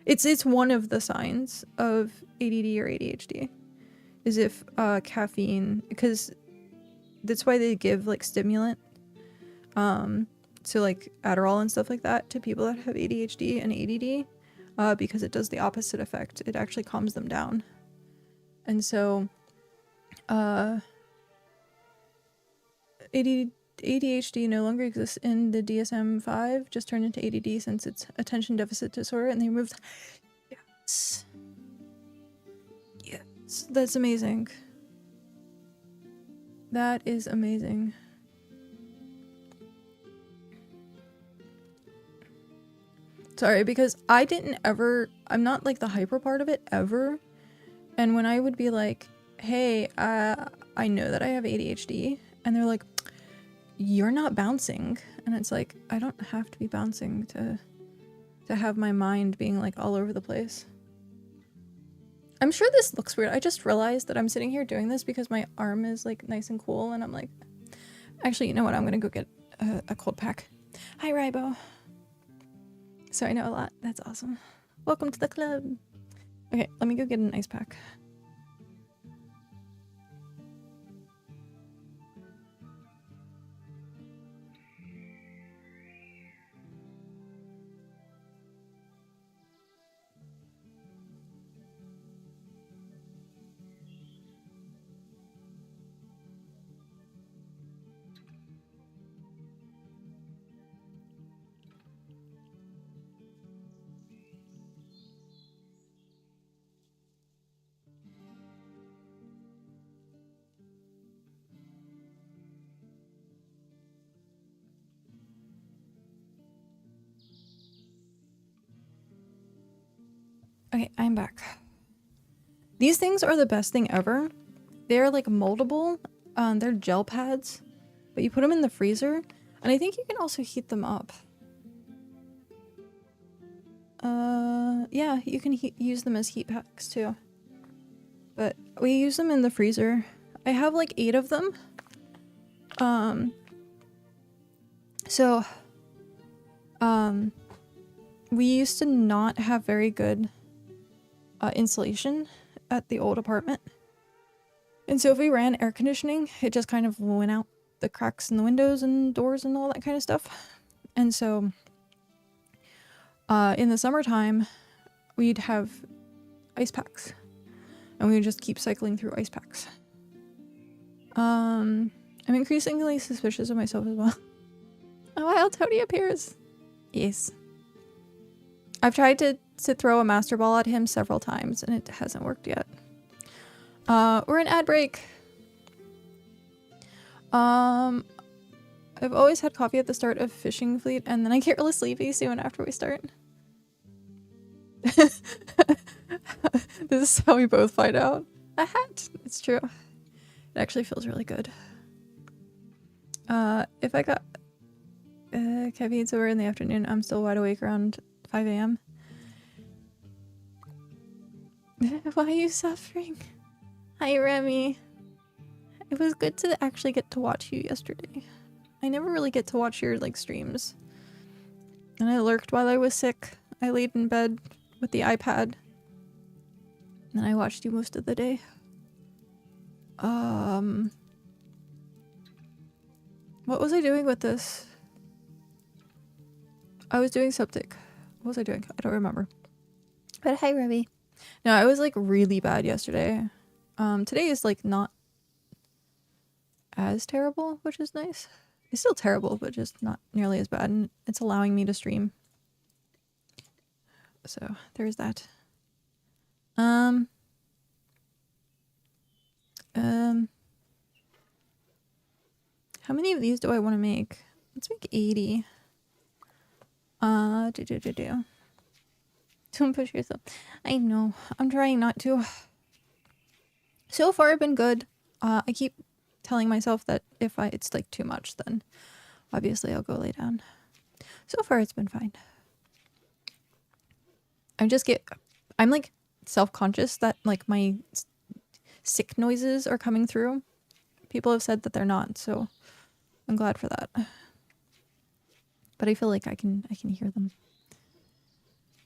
It's one of the signs of ADD or ADHD. Is if caffeine, because that's why they give like stimulant. So like Adderall and stuff like that to people that have ADHD and ADD, because it does the opposite effect. It actually calms them down. And so, ADHD no longer exists in the DSM-5, just turned into ADD since it's attention deficit disorder, and they removed... Yes. Yes, that's amazing. That is amazing. Sorry, because I didn't ever... I'm not like the hyper part of it, ever. And when I would be like, hey, I know that I have ADHD, and they're like, you're not bouncing. And it's like, I don't have to be bouncing to have my mind being like all over the place. I'm sure this looks weird. I just realized that I'm sitting here doing this because my arm is like nice and cool, and I'm like, actually, you know what? I'm gonna go get a cold pack. Hi, Rybo. So I know a lot. That's awesome. Welcome to the club. Okay, let me go get an ice pack. Okay, I'm back. These things are the best thing ever. They're like moldable. They're gel pads, but you put them in the freezer, and I think you can also heat them up. Yeah, you can use them as heat packs too. But we use them in the freezer. I have like 8 of them. We used to not have very good insulation at the old apartment. And so if we ran air conditioning, it just kind of went out the cracks in the windows and doors and all that kind of stuff. And so in the summertime, we'd have ice packs. And we would just keep cycling through ice packs. I'm increasingly suspicious of myself as well. Oh wow, Tony appears. Yes. I've tried to throw a master ball at him several times, and it hasn't worked yet. We're in ad break. I've always had coffee at the start of Fishing Fleet, and then I get really sleepy soon after we start. This is how we both find out. A hat. It's true. It actually feels really good. If I got caffeine sober in the afternoon, I'm still wide awake around 5 a.m. Why are you suffering? Hi, Remy. It was good to actually get to watch you yesterday. I never really get to watch your, like, streams. And I lurked while I was sick. I laid in bed with the iPad. And I watched you most of the day. What was I doing with this? I was doing septic. What was I doing? I don't remember. But hi, Ruby. No, I was like really bad yesterday. Today is like not as terrible, which is nice. It's still terrible, but just not nearly as bad. And it's allowing me to stream. So there's that. How many of these do I want to make? Let's make 80. Don't push yourself. I know. I'm trying not to. So far, I've been good. I keep telling myself that if it's like too much, then obviously I'll go lay down. So far, it's been fine. I'm like self-conscious that like my sick noises are coming through. People have said that they're not, so I'm glad for that. But I feel like I can hear them.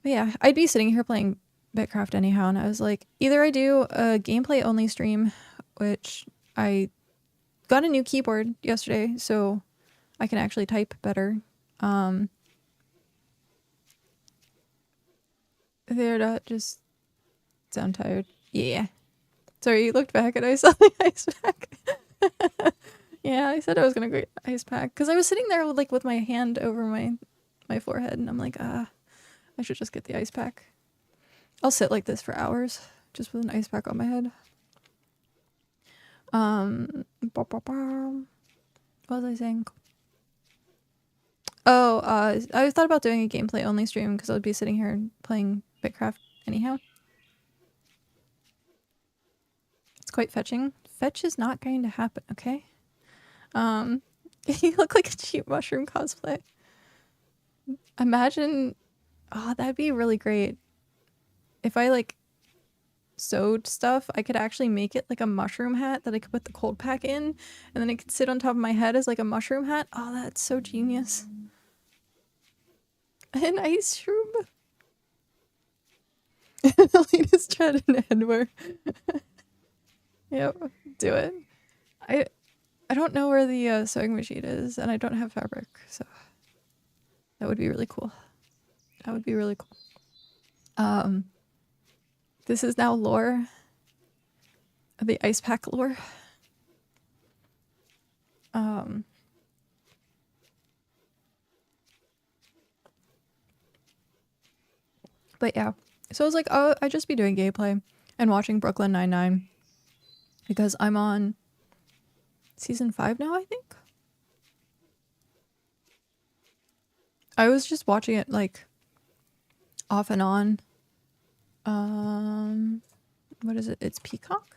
But yeah, I'd be sitting here playing BitCraft anyhow, and I was like, either I do a gameplay only stream, which I got a new keyboard yesterday, so I can actually type better. They're not just sound tired. Yeah. Sorry, you looked back and I saw the ice pack. Yeah, I said I was gonna go get ice pack because I was sitting there like with my hand over my forehead, and I'm like, I should just get the ice pack. I'll sit like this for hours just with an ice pack on my head. What was I saying? Oh, I thought about doing a gameplay only stream because I would be sitting here playing BitCraft anyhow. It's quite fetching. Fetch is not going to happen, okay? You look like a cheap mushroom cosplay. Imagine, oh, that'd be really great. If I like sewed stuff, I could actually make it like a mushroom hat that I could put the cold pack in, and then it could sit on top of my head as like a mushroom hat. Oh, that's so genius. An ice room. Latest trend in headwear. Yep, do it. I don't know where the sewing machine is, and I don't have fabric, so that would be really cool. That would be really cool. This is now lore. The ice pack lore. But yeah, so I was like, oh, I'd just be doing gameplay and watching Brooklyn Nine-Nine because I'm on season 5 now, I think. I was just watching it like off and on. What is it? It's Peacock?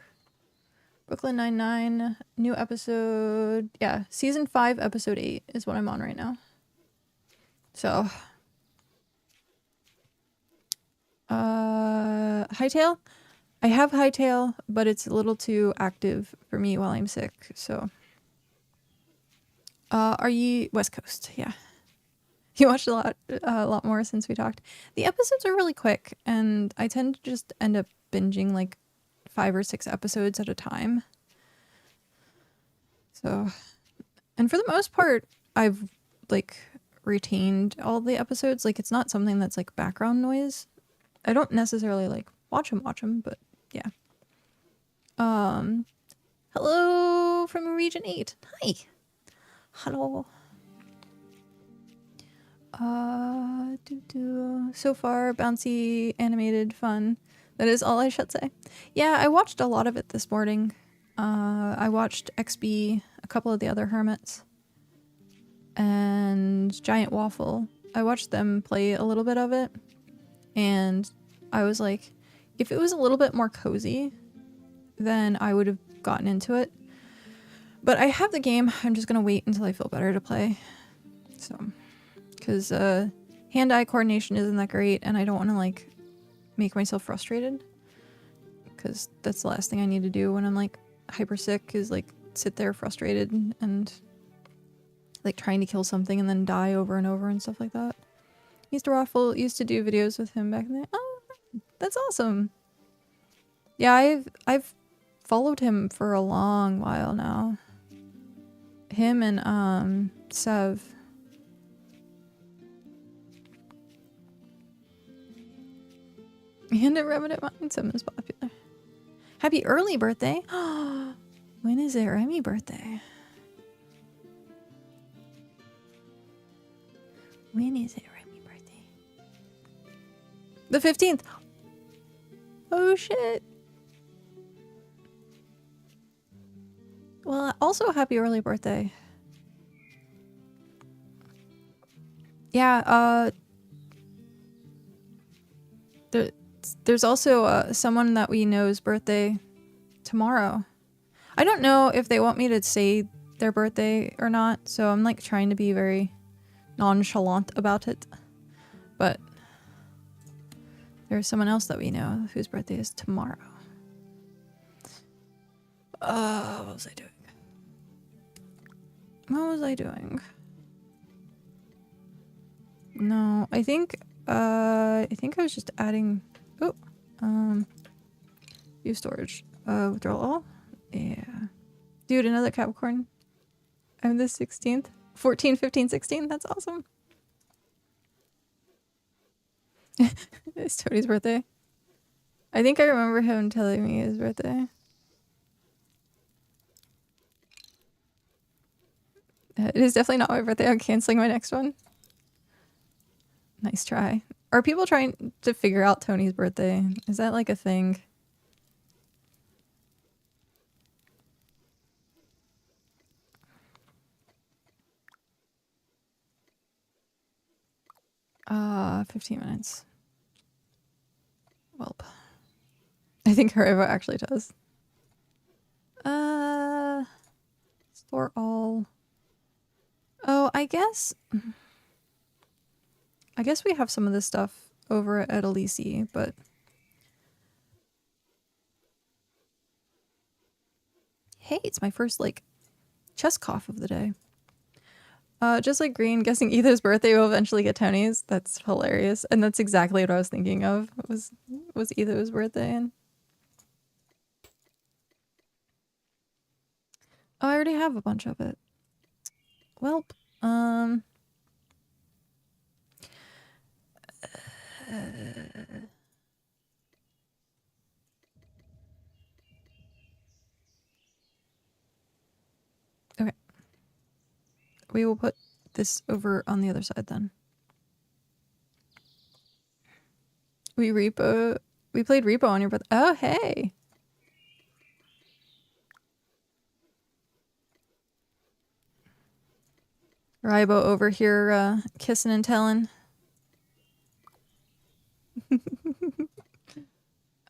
Brooklyn Nine-Nine, new episode. Yeah, season 5, episode 8 is what I'm on right now. So, Hightail? I have Hightail, but it's a little too active for me while I'm sick, so. Are you West Coast? Yeah. You watched a lot more since we talked. The episodes are really quick, and I tend to just end up binging like 5 or 6 episodes at a time. So, and for the most part, I've like retained all the episodes. Like, it's not something that's like background noise. I don't necessarily like watch them, but yeah. Hello from Region 8. Hi. Hello. So far, bouncy, animated, fun. That is all I should say. Yeah, I watched a lot of it this morning. I watched XB, a couple of the other hermits, and Giant Waffle. I watched them play a little bit of it, and I was like, if it was a little bit more cozy, then I would have gotten into it. But I have the game. I'm just gonna wait until I feel better to play. So, because hand-eye coordination isn't that great, and I don't want to like make myself frustrated, because that's the last thing I need to do when I'm like hyper sick, is like sit there frustrated and like trying to kill something and then die over and over and stuff like that. Mr. Waffle used to do videos with him back in the. Oh, that's awesome. Yeah, I've followed him for a long while now. Him and Sev. And a Remnant Mindset is popular. Happy early birthday! When is it Remy birthday? When is it Remy birthday? The 15th! Oh shit! Well, also happy early birthday. Yeah, there's also someone that we know's birthday tomorrow. I don't know if they want me to say their birthday or not, so I'm like trying to be very nonchalant about it. But there's someone else that we know whose birthday is tomorrow. What was I doing? What was I doing? No, I think I was just adding view storage. Withdrawal all? Yeah. Dude, another Capricorn. I'm the 16th. 14, 15, 16. That's awesome. It's Tony's birthday. I think I remember him telling me his birthday. It is definitely not my birthday. I'm canceling my next one. Nice try. Are people trying to figure out Tony's birthday? Is that like a thing? Uh, 15 minutes. Welp. I think Haribo actually does. Store all. Oh, I guess we have some of this stuff over at Elise, but hey, it's my first like chest cough of the day. Just like Green, guessing Ether's birthday will eventually get Tony's. That's hilarious, and that's exactly what I was thinking of. Was Ether's birthday? And oh, I already have a bunch of it. Welp. Okay. We will put this over on the other side then. We played Repo on your birthday. Oh, hey. Ribo over here kissing and telling.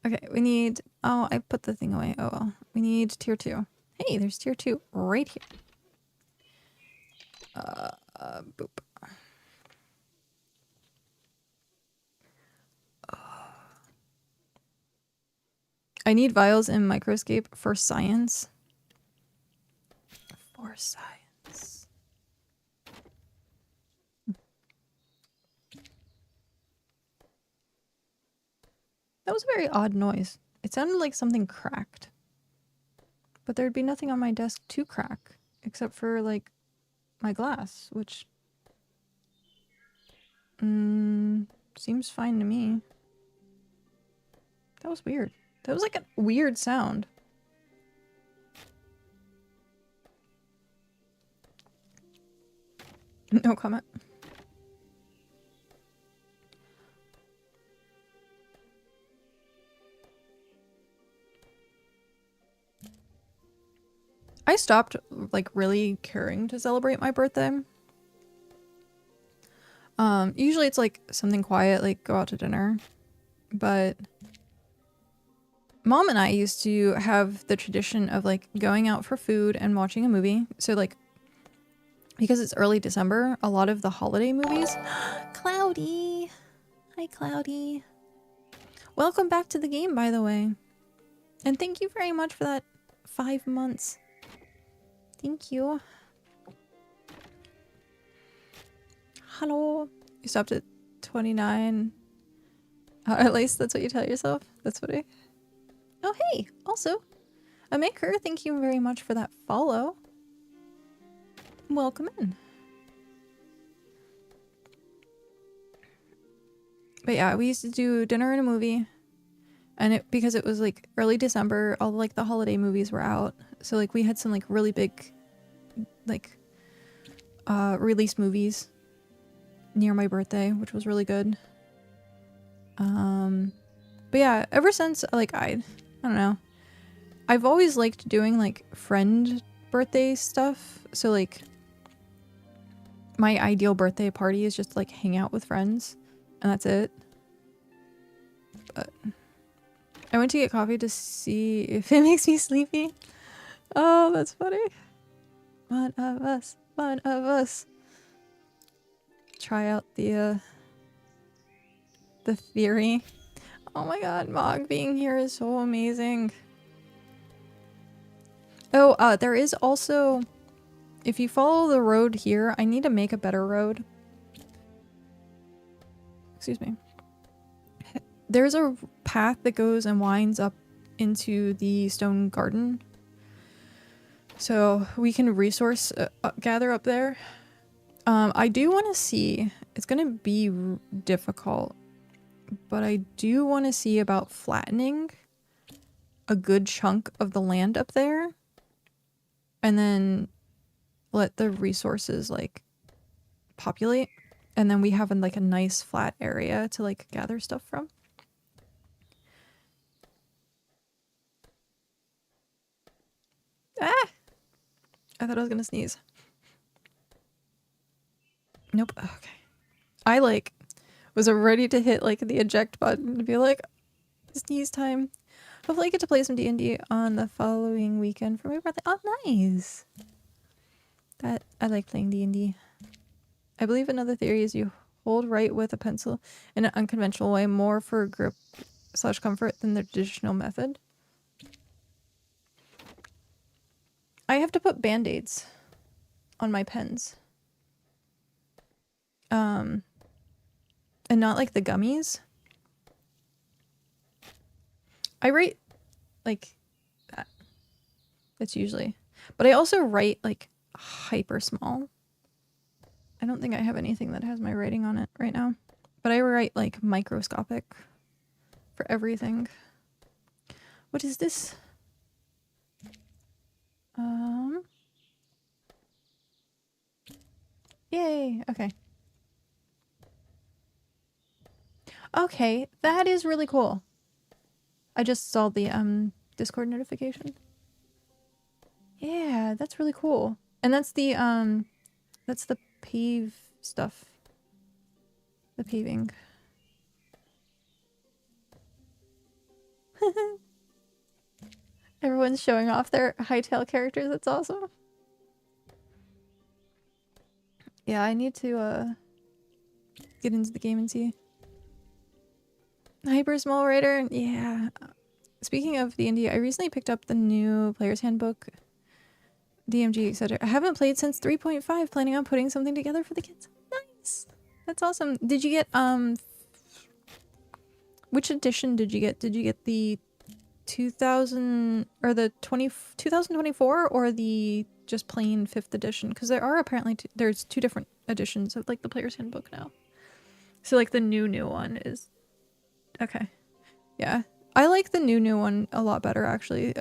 Okay, we need... Oh, I put the thing away. Oh, well. We need tier 2. Hey, there's tier 2 right here. Boop. I need vials in Microscape for science. For science. That was a very odd noise. It sounded like something cracked. But there'd be nothing on my desk to crack. Except for, like, my glass, which... seems fine to me. That was weird. That was like a weird sound. No comment. I stopped, like, really caring to celebrate my birthday. Usually it's, like, something quiet, like, go out to dinner. But Mom and I used to have the tradition of, like, going out for food and watching a movie. So, like, because it's early December, a lot of the holiday movies... Cloudy! Hi, Cloudy. Welcome back to the game, by the way. And thank you very much for that 5 months. Thank you. Hello. You stopped at 29. At least that's what you tell yourself. That's what I... Oh, hey! Also, a maker, thank you very much for that follow. Welcome in. But yeah, we used to do dinner and a movie. And because it was like early December, all like the holiday movies were out. So like we had some like really big like release movies near my birthday, which was really good. But yeah, ever since like I don't know. I've always liked doing like friend birthday stuff. So like my ideal birthday party is just like hang out with friends and that's it. But I went to get coffee to see if it makes me sleepy. Oh, that's funny. One of us. One of us. Try out the theory. Oh my god, Mog being here is so amazing. Oh, there is also... If you follow the road here, I need to make a better road. Excuse me. There's a path that goes and winds up into the stone garden. So we can resource gather up there. I do want to see... It's going to be difficult. But I do want to see about flattening a good chunk of the land up there. And then let the resources like populate. And then we have like a nice flat area to like gather stuff from. Ah! I thought I was gonna sneeze. Nope. Okay. I like was ready to hit like the eject button to be like sneeze time. Hopefully I get to play some D&D on the following weekend for my birthday. Oh, nice. That I like playing D&D. I believe another theory is you hold right with a pencil in an unconventional way, more for grip / comfort than the traditional method. I have to put band-aids on my pens. And not like the gummies. I write like that. That's usually. But I also write like hyper small. I don't think I have anything that has my writing on it right now. But I write like microscopic for everything. What is this? Yay. Okay. Okay, that is really cool. I just saw the Discord notification. Yeah, that's really cool. And that's the pave stuff. The paving. Everyone's showing off their hightail characters. That's awesome. Yeah, I need to get into the game and see. Hyper small writer. Yeah. Speaking of D&D, I recently picked up the new player's handbook, DMG, etc. I haven't played since 3.5, planning on putting something together for the kids. Nice. That's awesome. Did you get which edition did you get? Did you get the 2000 or the 2024 or the just plain 5th edition? Because there are apparently there's 2 different editions of like the player's handbook now. So like the new one is okay. Yeah. I like the new one a lot better actually.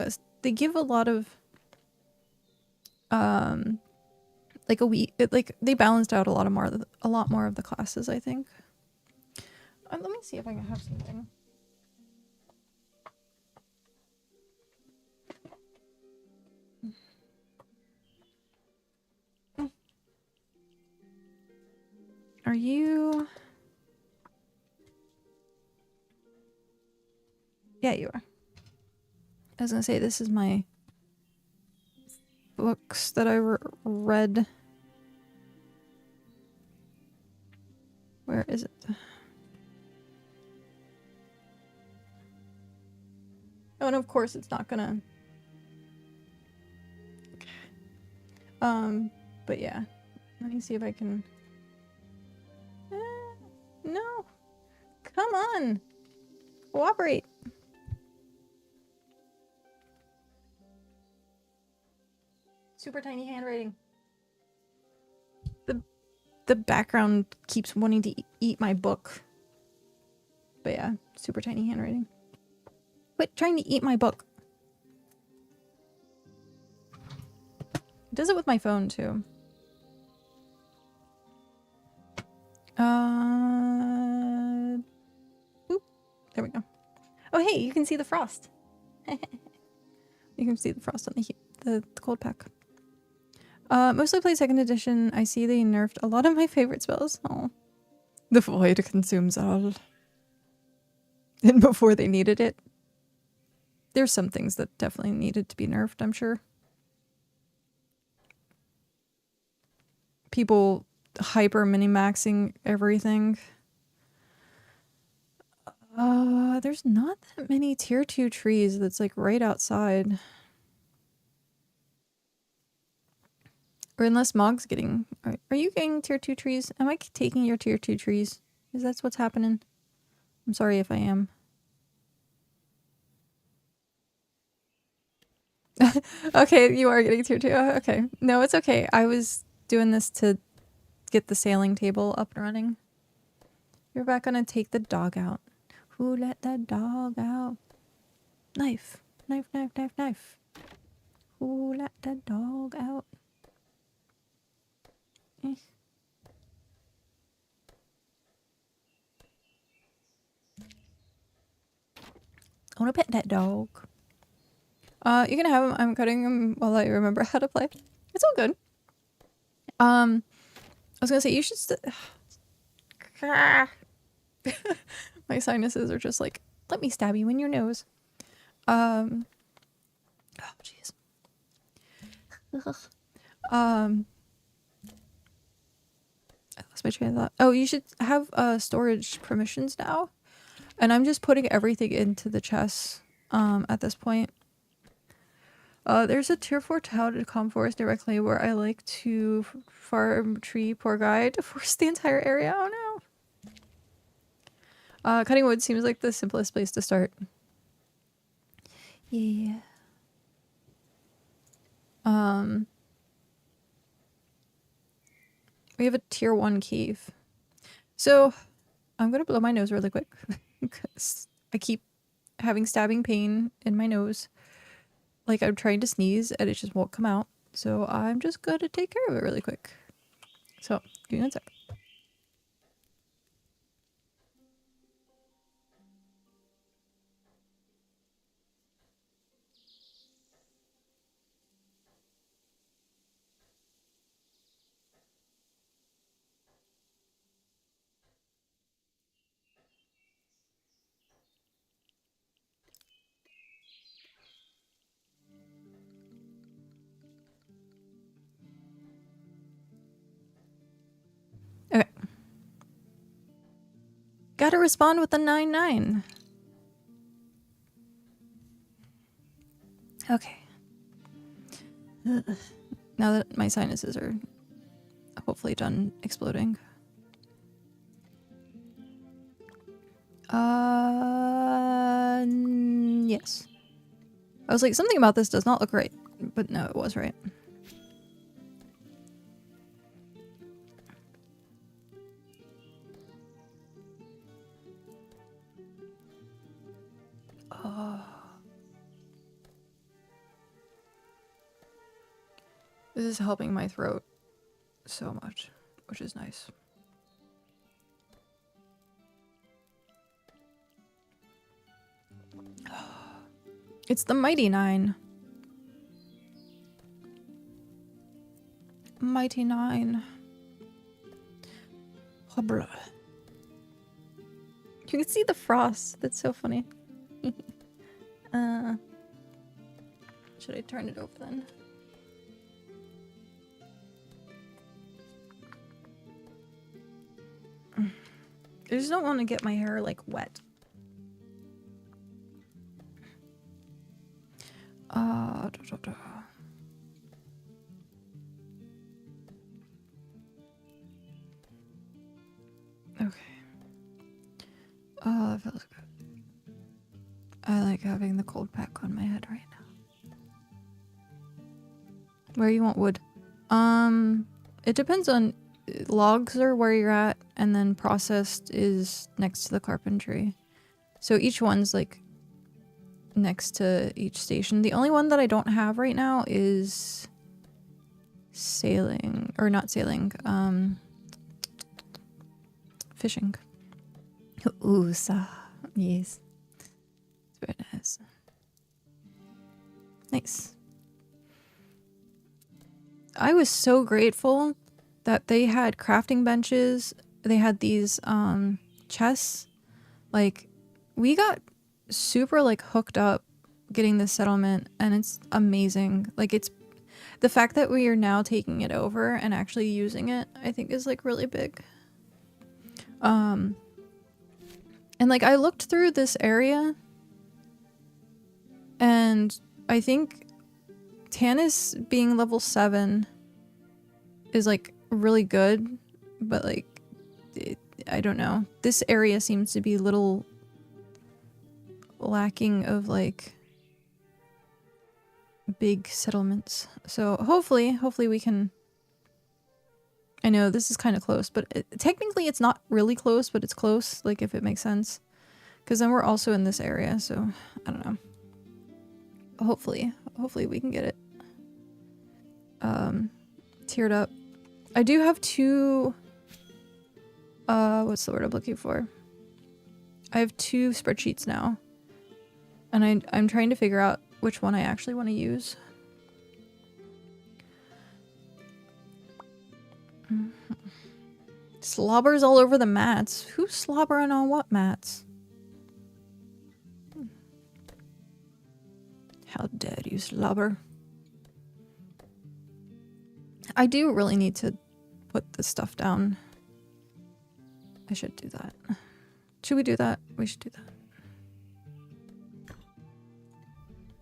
They give a lot of like they balanced out a lot more of the classes, I think. Let me see if I can have something. Are you... Yeah, you are. I was gonna say, this is my books that I read. Where is it? Oh, and of course it's not gonna... But yeah. Let me see if I can... No. Come on. Cooperate. Super tiny handwriting. The background keeps wanting to eat my book. But yeah, super tiny handwriting. Quit trying to eat my book. It does it with my phone too. Oop, there we go. Oh hey, you can see the frost. You can see the frost on the cold pack. Mostly play second edition. I see they nerfed a lot of my favorite spells. Oh, the void consumes all. And before they needed it, there's some things that definitely needed to be nerfed, I'm sure. People hyper mini-maxing everything. There's not that many tier 2 trees that's like right outside. Or unless Mog's getting... Are you getting tier 2 trees? Am I taking your tier 2 trees? Is that what's happening? I'm sorry if I am. Okay, you are getting tier 2. Okay. No, it's okay. I was doing this to get the sailing table up and running. You're back gonna take the dog out. Who let the dog out? Knife. Knife, knife, knife, knife. Who let the dog out? Eh. I wanna pet that dog. You can have him. I'm cutting him while I remember how to play. It's all good. I was gonna say you should my sinuses are just like, let me stab you in your nose. Oh jeez. I lost my train of thought. Oh, you should have storage permissions now. And I'm just putting everything into the chest at this point. There's a tier 4 touted calm forest directly where I like to farm tree poor guy to force the entire area. Oh no. Cutting wood seems like the simplest place to start. Yeah. We have a tier 1 cave. So I'm gonna blow my nose really quick because I keep having stabbing pain in my nose. Like I'm trying to sneeze and it just won't come out. So I'm just gonna take care of it really quick. So give me 1 sec. Okay. Gotta respond with a 9-9. Okay. Now that my sinuses are hopefully done exploding. Yes. I was like, something about this does not look right. But no, it was right. This is helping my throat so much, which is nice. It's the Mighty 9. Mighty 9. You can see the frost. That's so funny. Should I turn it over then? I just don't want to get my hair like wet. Okay. Oh, that feels good. I like having the cold pack on my head right now. Where you want wood? It depends on logs are where you're at, and then processed is next to the carpentry. So each one's like next to each station. The only one that I don't have right now is sailing, or not sailing, fishing. Ooh, yes. Very nice. Nice. I was so grateful that they had crafting benches. They had these chests. Like, we got super like hooked up getting this settlement, and it's amazing. Like, it's the fact that we are now taking it over and actually using it, I think is like really big. And like I looked through this area, and I think Tanis being level 7 is like really good, but like I don't know. This area seems to be little lacking of like big settlements. So hopefully we can. I know this is kind of close, but technically it's not really close, but it's close, like if it makes sense. Because then we're also in this area, so I don't know. Hopefully we can get it tiered up. I do have 2 what's the word I'm looking for? I have 2 spreadsheets now, and I'm trying to figure out which one I actually want to use. Slobbers all over the mats. Who's slobbering on what mats? How dare you slobber? I do really need to put this stuff down. I should do that. Should we do that? We should do that.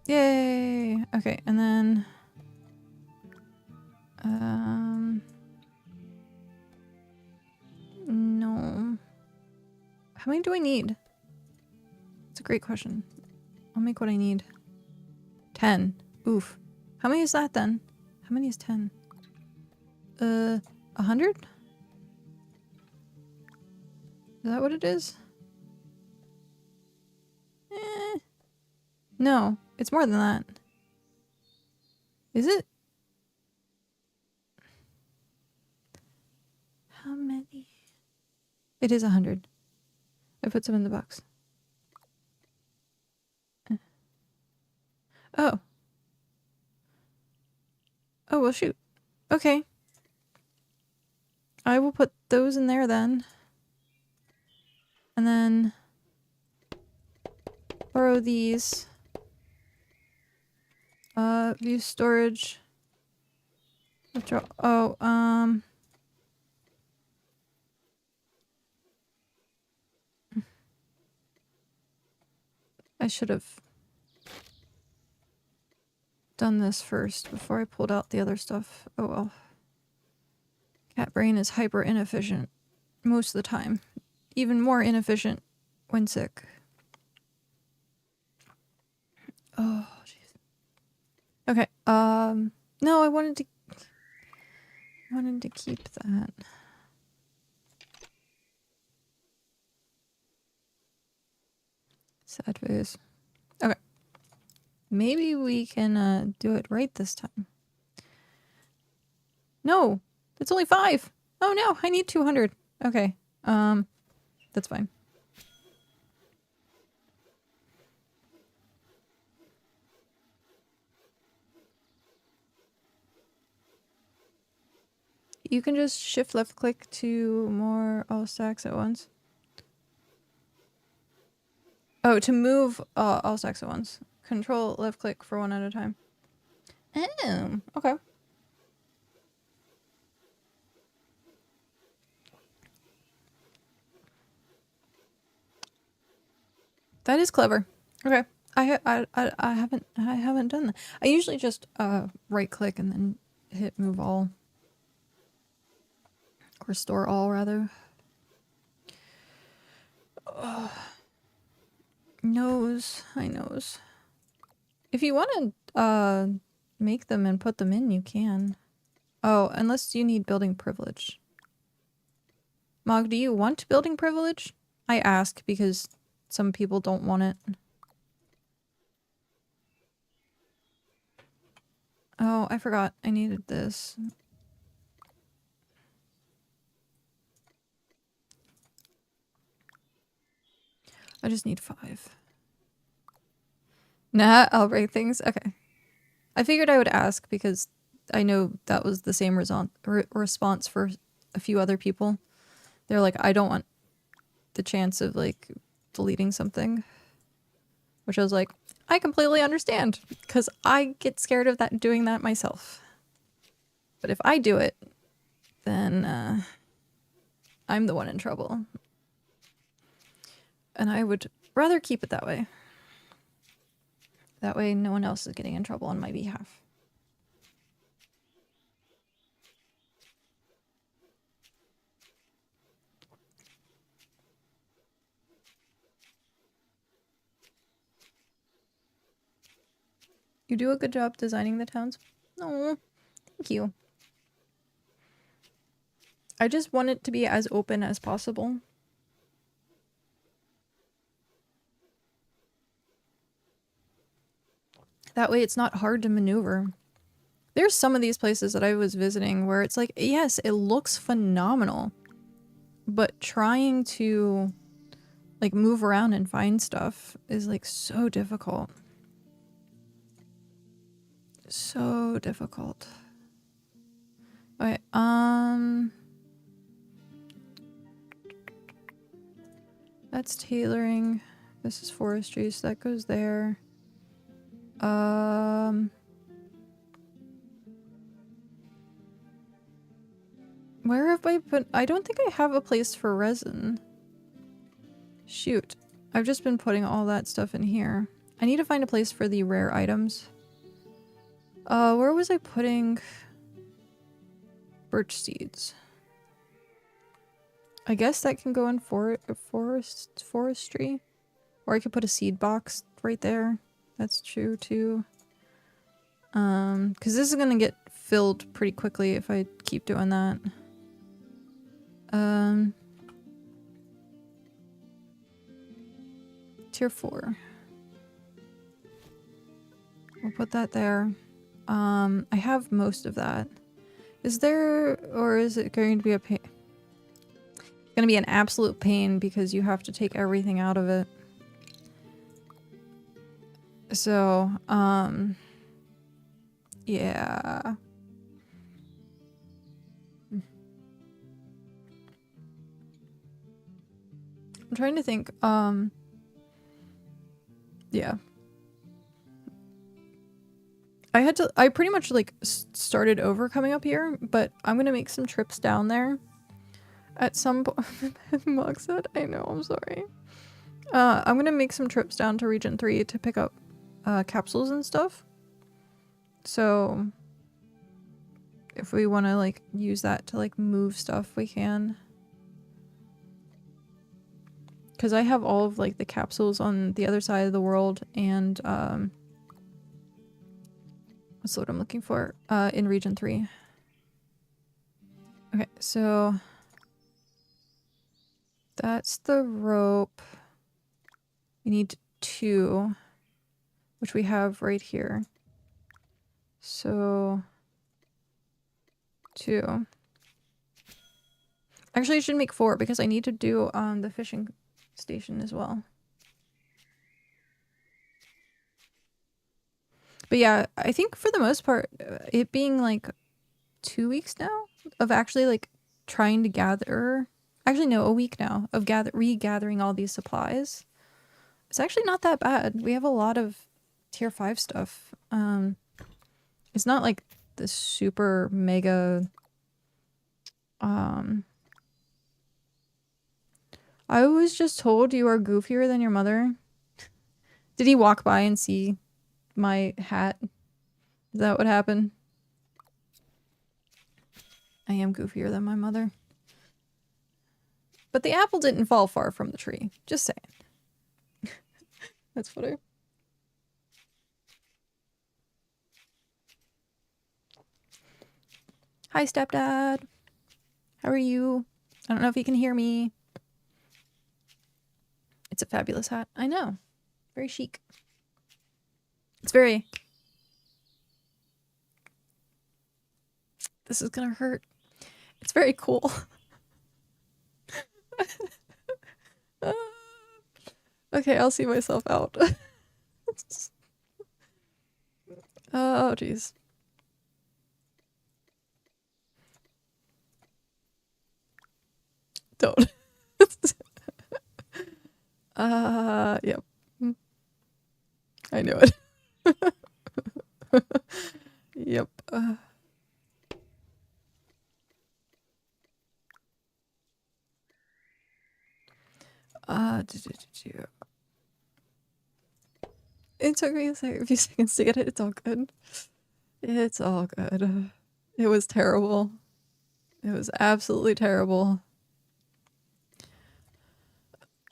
Yay! Okay, and then no. How many do I need? It's a great question. I'll make what I need. 10. Oof. How many is that then? How many is 10? 100? Is that what it is? No, it's more than that. Is it? How many? It is 100. I put some in the box. Oh. Oh, well, shoot. Okay. I will put those in there then. And then borrow these. View storage. Withdraw. Oh, I should have done this first before I pulled out the other stuff. Oh well. Cat brain is hyper inefficient most of the time. Even more inefficient when sick. Oh jeez. Okay. No, I wanted to keep that. Sad face. Okay. Maybe we can do it right this time. No, it's only 5. Oh no, I need 200. Okay. That's fine. You can just shift left click to more all stacks at once. Oh, to move all stacks at once. Control left click for one at a time. Oh, okay. That is clever. Okay. I haven't done that. I usually just right click and then hit move all. Or store all rather. Oh. Knows. I knows. If you want to make them and put them in, you can. Oh, unless you need building privilege. Mog, do you want building privilege? I ask because some people don't want it. Oh, I forgot. I needed this. I just need 5. Nah, I'll break things. Okay. I figured I would ask because I know that was the same response for a few other people. They're like, I don't want the chance of like deleting something. Which I was like, I completely understand because I get scared of that doing that myself. But if I do it, then I'm the one in trouble. And I would rather keep it that way. That way no one else is getting in trouble on my behalf. You do a good job designing the towns. Oh, thank you. I just want it to be as open as possible. That way it's not hard to maneuver. There's some of these places that I was visiting where it's like, yes, it looks phenomenal. But trying to like move around and find stuff is like so difficult. So difficult. Okay, that's tailoring. This is forestry, so that goes there. Where have I put? I don't think I have a place for resin. Shoot. I've just been putting all that stuff in here. I need to find a place for the rare items. Where was I putting birch seeds? I guess that can go in forestry. Or I could put a seed box right there. That's true too. Because this is gonna get filled pretty quickly if I keep doing that. Tier 4. We'll put that there. I have most of that. Is there, or is it going to be a pain? It's gonna be an absolute pain because you have to take everything out of it. So, yeah. I'm trying to think, yeah. I pretty much like started over coming up here, but I'm gonna make some trips down there at some point. Mug said, I know, I'm sorry. I'm gonna make some trips down to Region 3 to pick up capsules and stuff. So if we want to like use that to like move stuff, we can. Because I have all of like the capsules on the other side of the world and what's the word I'm looking for? In Region 3. Okay, so that's the rope. We need 2, which we have right here. So 2. Actually, I should make 4 because I need to do the fishing station as well. But yeah, I think for the most part, it being like 2 weeks now of actually like trying to gather, actually no, a week now of regathering all these supplies. It's actually not that bad. We have a lot of tier 5 stuff. It's not like the super mega I was just told you are goofier than your mother. Did he walk by and see my hat? Is that what happened? I am goofier than my mother. But the apple didn't fall far from the tree. Just saying. That's funny. Hi, stepdad. How are you? I don't know if you can hear me. It's a fabulous hat. I know. Very chic. It's very... This is gonna hurt. It's very cool. Okay, I'll see myself out. Oh, jeez. Don't. Yep. I knew it. Yep. It took me a few seconds to get it. It's all good. It's all good. It was terrible. It was absolutely terrible.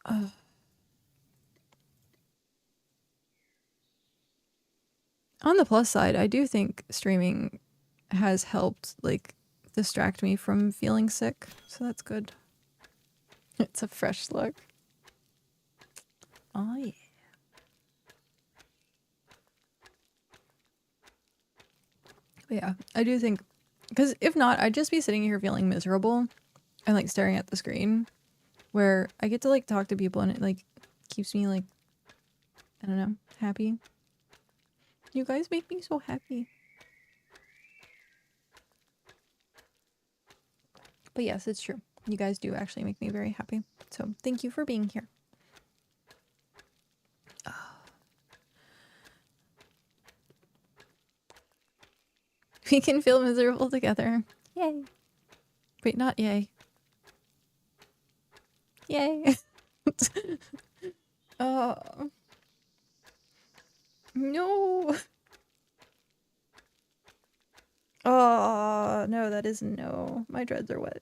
On the plus side, I do think streaming has helped, like, distract me from feeling sick, so that's good. It's a fresh slug. Oh, yeah. But yeah, I do think, because if not, I'd just be sitting here feeling miserable and, like, staring at the screen, where I get to, like, talk to people and it, like, keeps me, like, I don't know, happy. You guys make me so happy. But yes, it's true. You guys do actually make me very happy. So thank you for being here. We can feel miserable together. Yay. Wait, not yay. Yay. Oh. No. Oh, no, that is no. My dreads are wet.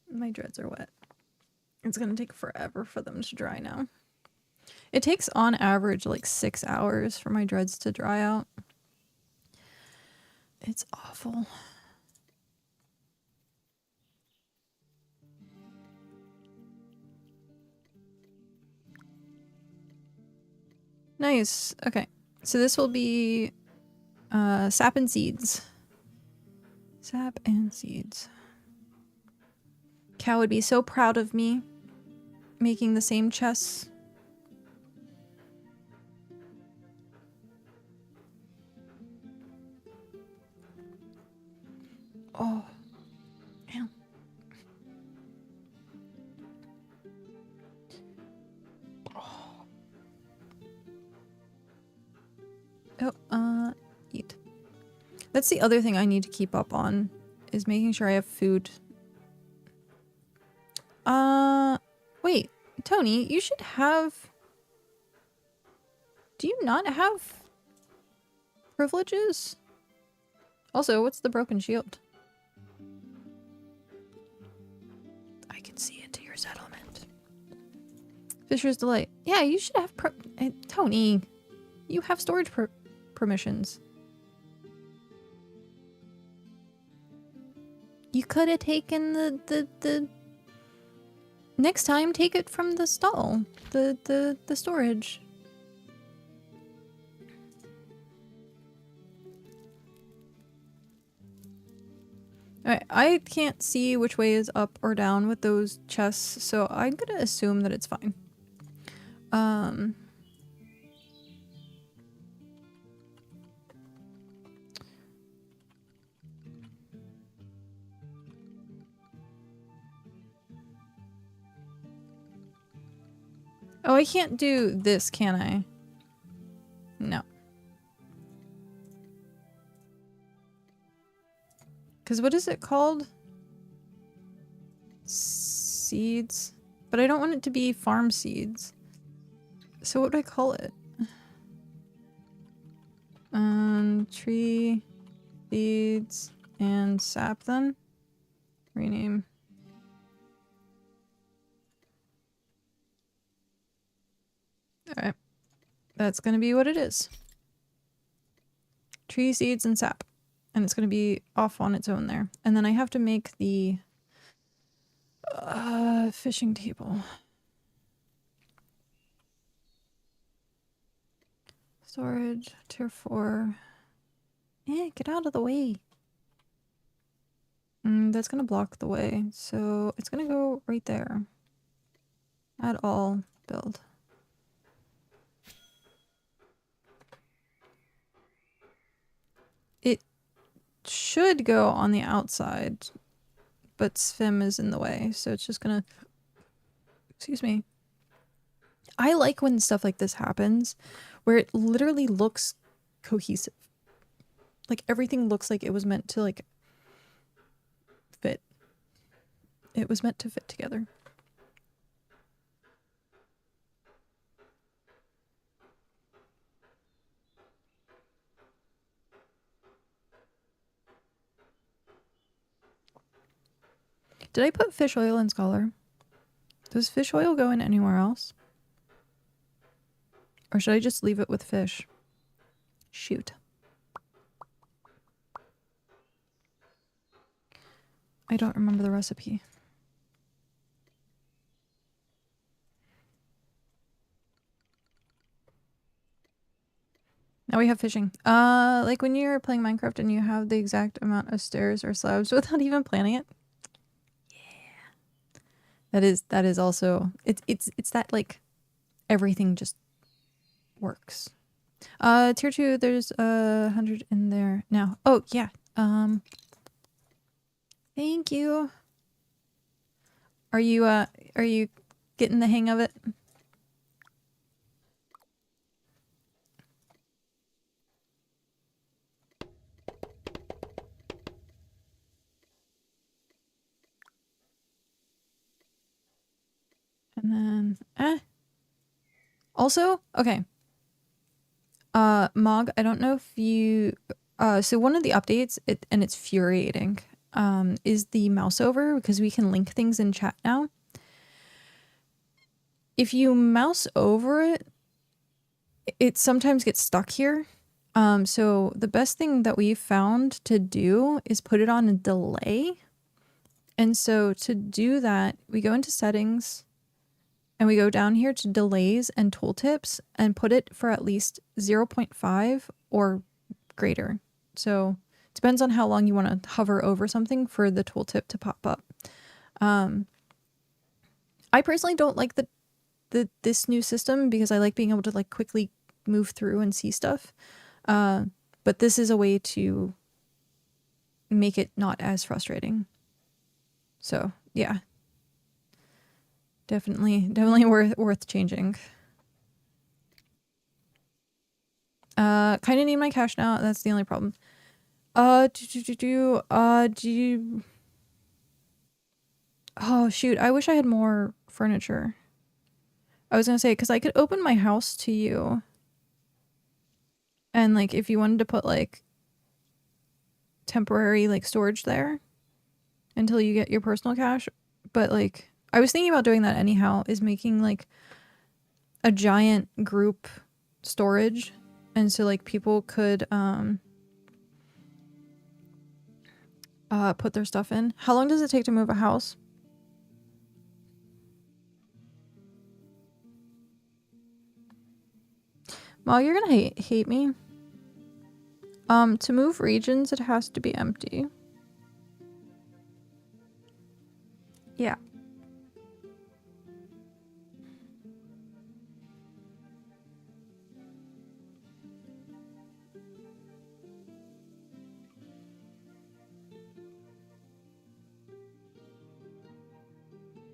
My dreads are wet. It's gonna take forever for them to dry now. It takes on average like 6 hours for my dreads to dry out. It's awful. Nice. Okay. So this will be sap and seeds. Sap and seeds. Cow would be so proud of me making the same chests. Oh. Damn. Oh, eat. That's the other thing I need to keep up on, is making sure I have food. Wait, Tony, you should have... Do you not have privileges? Also, what's the broken shield? I can see into your settlement. Fisher's Delight. Yeah, you should have Tony, you have storage permissions. You could have taken the next time, take it from the stall. The storage. Alright, I can't see which way is up or down with those chests, so I'm gonna assume that it's fine. Oh, I can't do this, can I? No. Because what is it called? Seeds. But I don't want it to be farm seeds. So what do I call it? Tree, seeds, and sap then? Rename. that's going to be what it is. Tree seeds and sap. And it's going to be off on its own there. And then I have to make the fishing table. Storage, tier 4. Get out of the way. That's going to block the way. So it's going to go right there. Add all, build. It should go on the outside, but Svim is in the way, so it's just gonna... Excuse me. I like when stuff like this happens, where it literally looks cohesive. Like, everything looks like it was meant to, like, fit. It was meant to fit together. Did I put fish oil in Scholar? Does fish oil go in anywhere else? Or should I just leave it with fish? Shoot. I don't remember the recipe. Now we have fishing. Like when you're playing Minecraft and you have the exact amount of stairs or slabs without even planning it. That is also it's that like everything just works. Tier 2, there's 100 in there now. Oh yeah. Thank you. Are you getting the hang of it? And then also, okay. Mog, I don't know if you so one of the updates, and it's infuriating, is the mouse over, because we can link things in chat now. If you mouse over it, it sometimes gets stuck here. So the best thing that we've found to do is put it on a delay. And so to do that, we go into settings and we go down here to delays and tooltips and put it for at least 0.5 or greater. So it depends on how long you want to hover over something for the tooltip to pop up. I personally don't like this new system because I like being able to like quickly move through and see stuff. But this is a way to make it not as frustrating. So yeah. Definitely worth changing. Kind of need my cash now. That's the only problem. Do you... Oh shoot! I wish I had more furniture. I was gonna say, because I could open my house to you, and like if you wanted to put like temporary like storage there until you get your personal cash, but like. I was thinking about doing that anyhow, is making like a giant group storage. And so like people could put their stuff in. How long does it take to move a house? Well, you're gonna hate me. To move regions, it has to be empty. Yeah.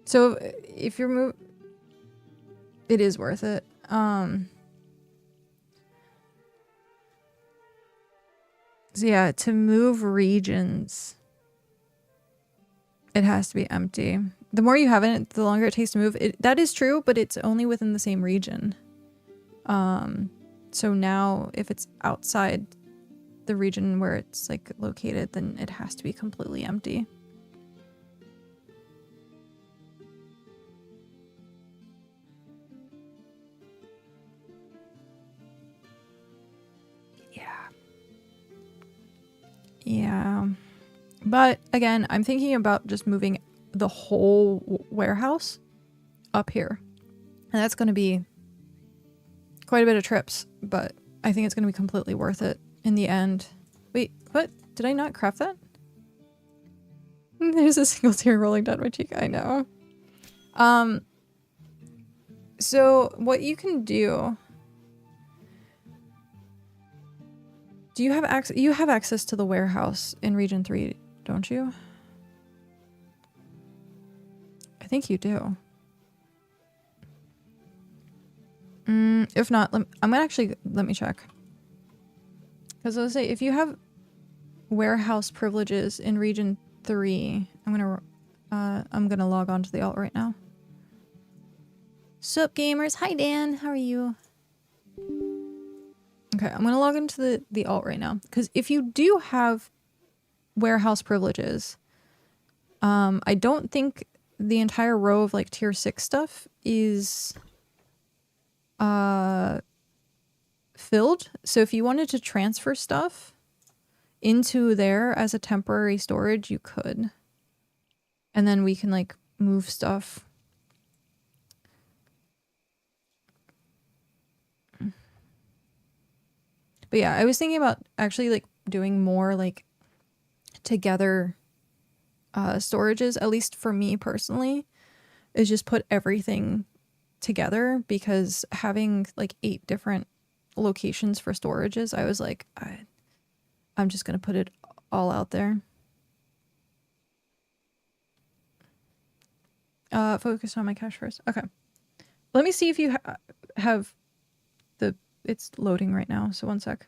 So if you're it is worth it. So yeah, to move regions, it has to be empty. The more you have in it, the longer it takes to move. That is true, but it's only within the same region. So now if it's outside the region where it's like located, then it has to be completely empty. Yeah. But again, I'm thinking about just moving the whole warehouse up here. And that's going to be quite a bit of trips, but I think it's going to be completely worth it in the end. Wait, what? Did I not craft that? There's a single tear rolling down my cheek. I know. So what you can do... Do you have access? You have access to the warehouse in Region 3, don't you? I think you do. If not, I'm gonna actually let me check. Because I was say if you have warehouse privileges in Region 3, I'm gonna log on to the alt right now. Sup gamers? Hi Dan, how are you? Okay, I'm gonna log into the alt right now. Because if you do have warehouse privileges, I don't think the entire row of like tier 6 stuff is filled. So if you wanted to transfer stuff into there as a temporary storage, you could. And then we can like move stuff. But yeah, I was thinking about actually like doing more like together storages, at least for me personally, is just put everything together, because having like 8 different locations for storages, I was like, I'm just gonna put it all out there. Focus on my cache first. Okay. Let me see if you have the... It's loading right now, so one sec.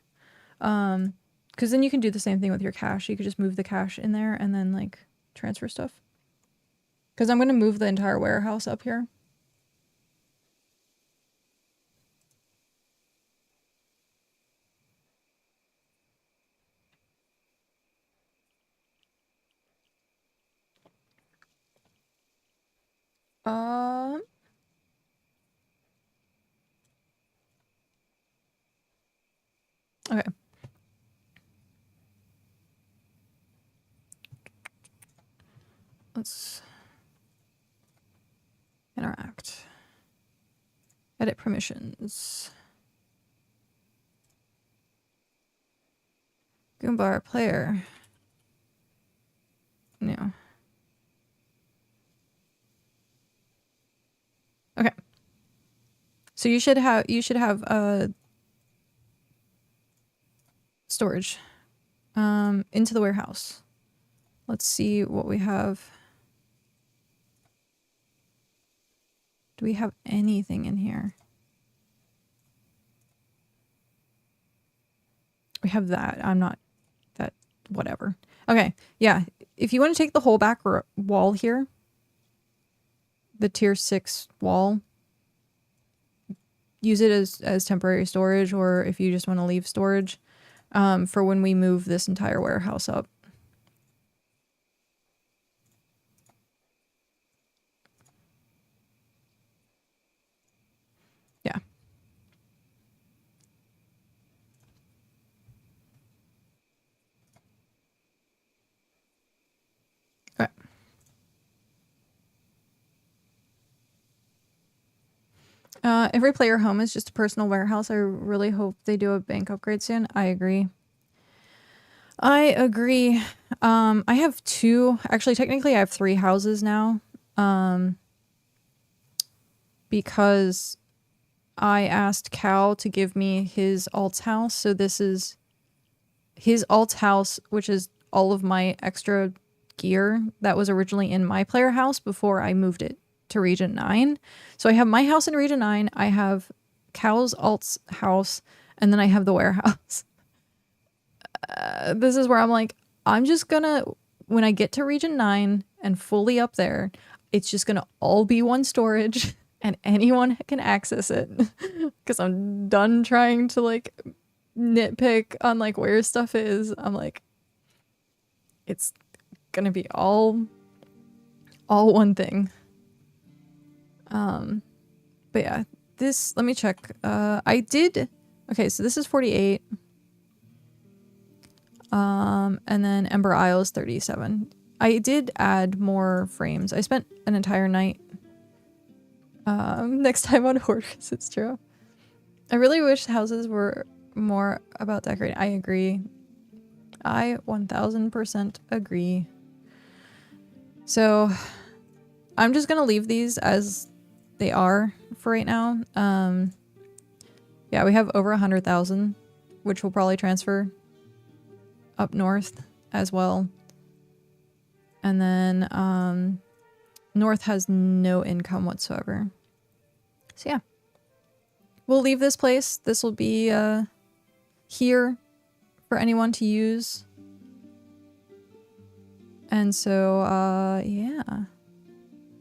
Because then you can do the same thing with your cache. You could just move the cache in there and then like transfer stuff. Because I'm going to move the entire warehouse up here. Okay. Let's interact. Edit permissions. Goombar player. No. Okay. So you should have storage into the warehouse. Let's see what we have. Do we have anything in here? We have that. I'm not that whatever. Okay. Yeah. If you want to take the whole back wall here, the tier 6 wall, use it as temporary storage, or if you just want to leave storage for when we move this entire warehouse up. Yeah. Okay. Every player home is just a personal warehouse. I really hope they do a bank upgrade soon. I agree. I agree. I have 2. Actually, technically, I have 3 houses now. Because I asked Cal to give me his alt's house. So this is his alt's house, which is all of my extra gear that was originally in my player house before I moved it to Region 9. So I have my house in Region 9, I have Cal's alt's house, and then I have the warehouse. This is where I'm like, I'm just gonna, when I get to Region 9 and fully up there, it's just gonna all be one storage and anyone can access it. Because I'm done trying to like nitpick on like where stuff is. I'm like, it's gonna be all one thing. But yeah, this, let me check. I did, okay, so this is 48. And then Ember Isle is 37. I did add more frames. I spent an entire night next time on Hearth, it's true. I really wish houses were more about decorating. I agree. I 1000% agree. So I'm just gonna leave these as they are for right now. Yeah, we have over 100,000, which will probably transfer up north as well. And then north has no income whatsoever. So yeah. We'll leave this place. This will be here for anyone to use. And so yeah.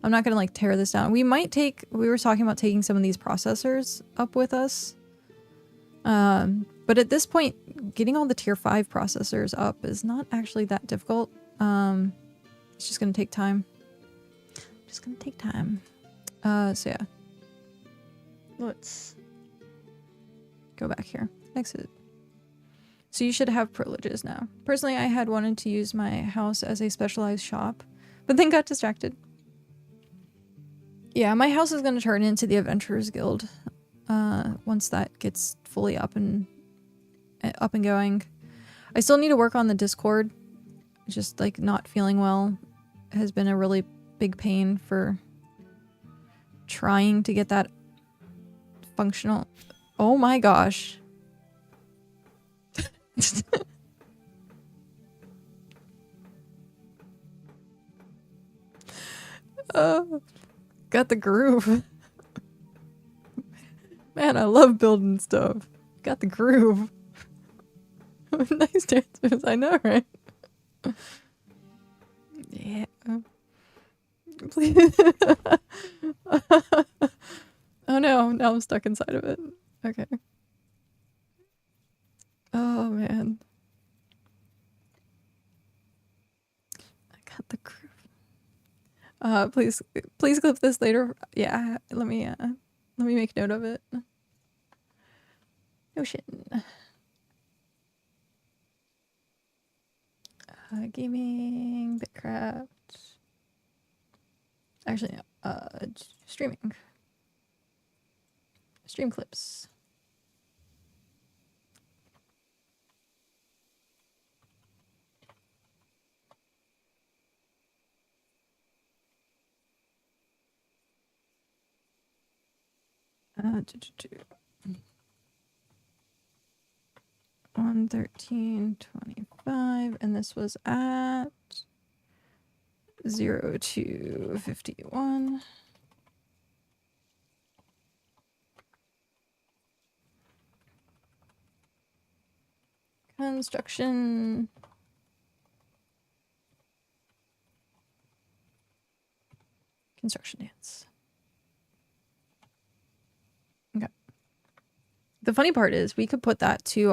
I'm not gonna like tear this down. We were talking about taking some of these processors up with us. But at this point, getting all the tier 5 processors up is not actually that difficult. It's just gonna take time. Just gonna take time. So yeah. Let's go back here. Exit. So you should have privileges now. Personally, I had wanted to use my house as a specialized shop, but then got distracted. Yeah, my house is going to turn into the Adventurers Guild once that gets fully up and going. I still need to work on the Discord. Just like not feeling well has been a really big pain for trying to get that functional. Oh my gosh. Got the groove. Man, I love building stuff. Got the groove. Nice dancers, I know, right? Yeah. Please. Oh no, now I'm stuck inside of it. Okay. Oh man. I got the groove. Please clip this later. Yeah, let me make note of it. Notion. Gaming, BitCraft. Actually, no, streaming. Stream clips. Uh, 113.25, and this was at 0251. Construction. Construction dance. Okay. The funny part is we could put that to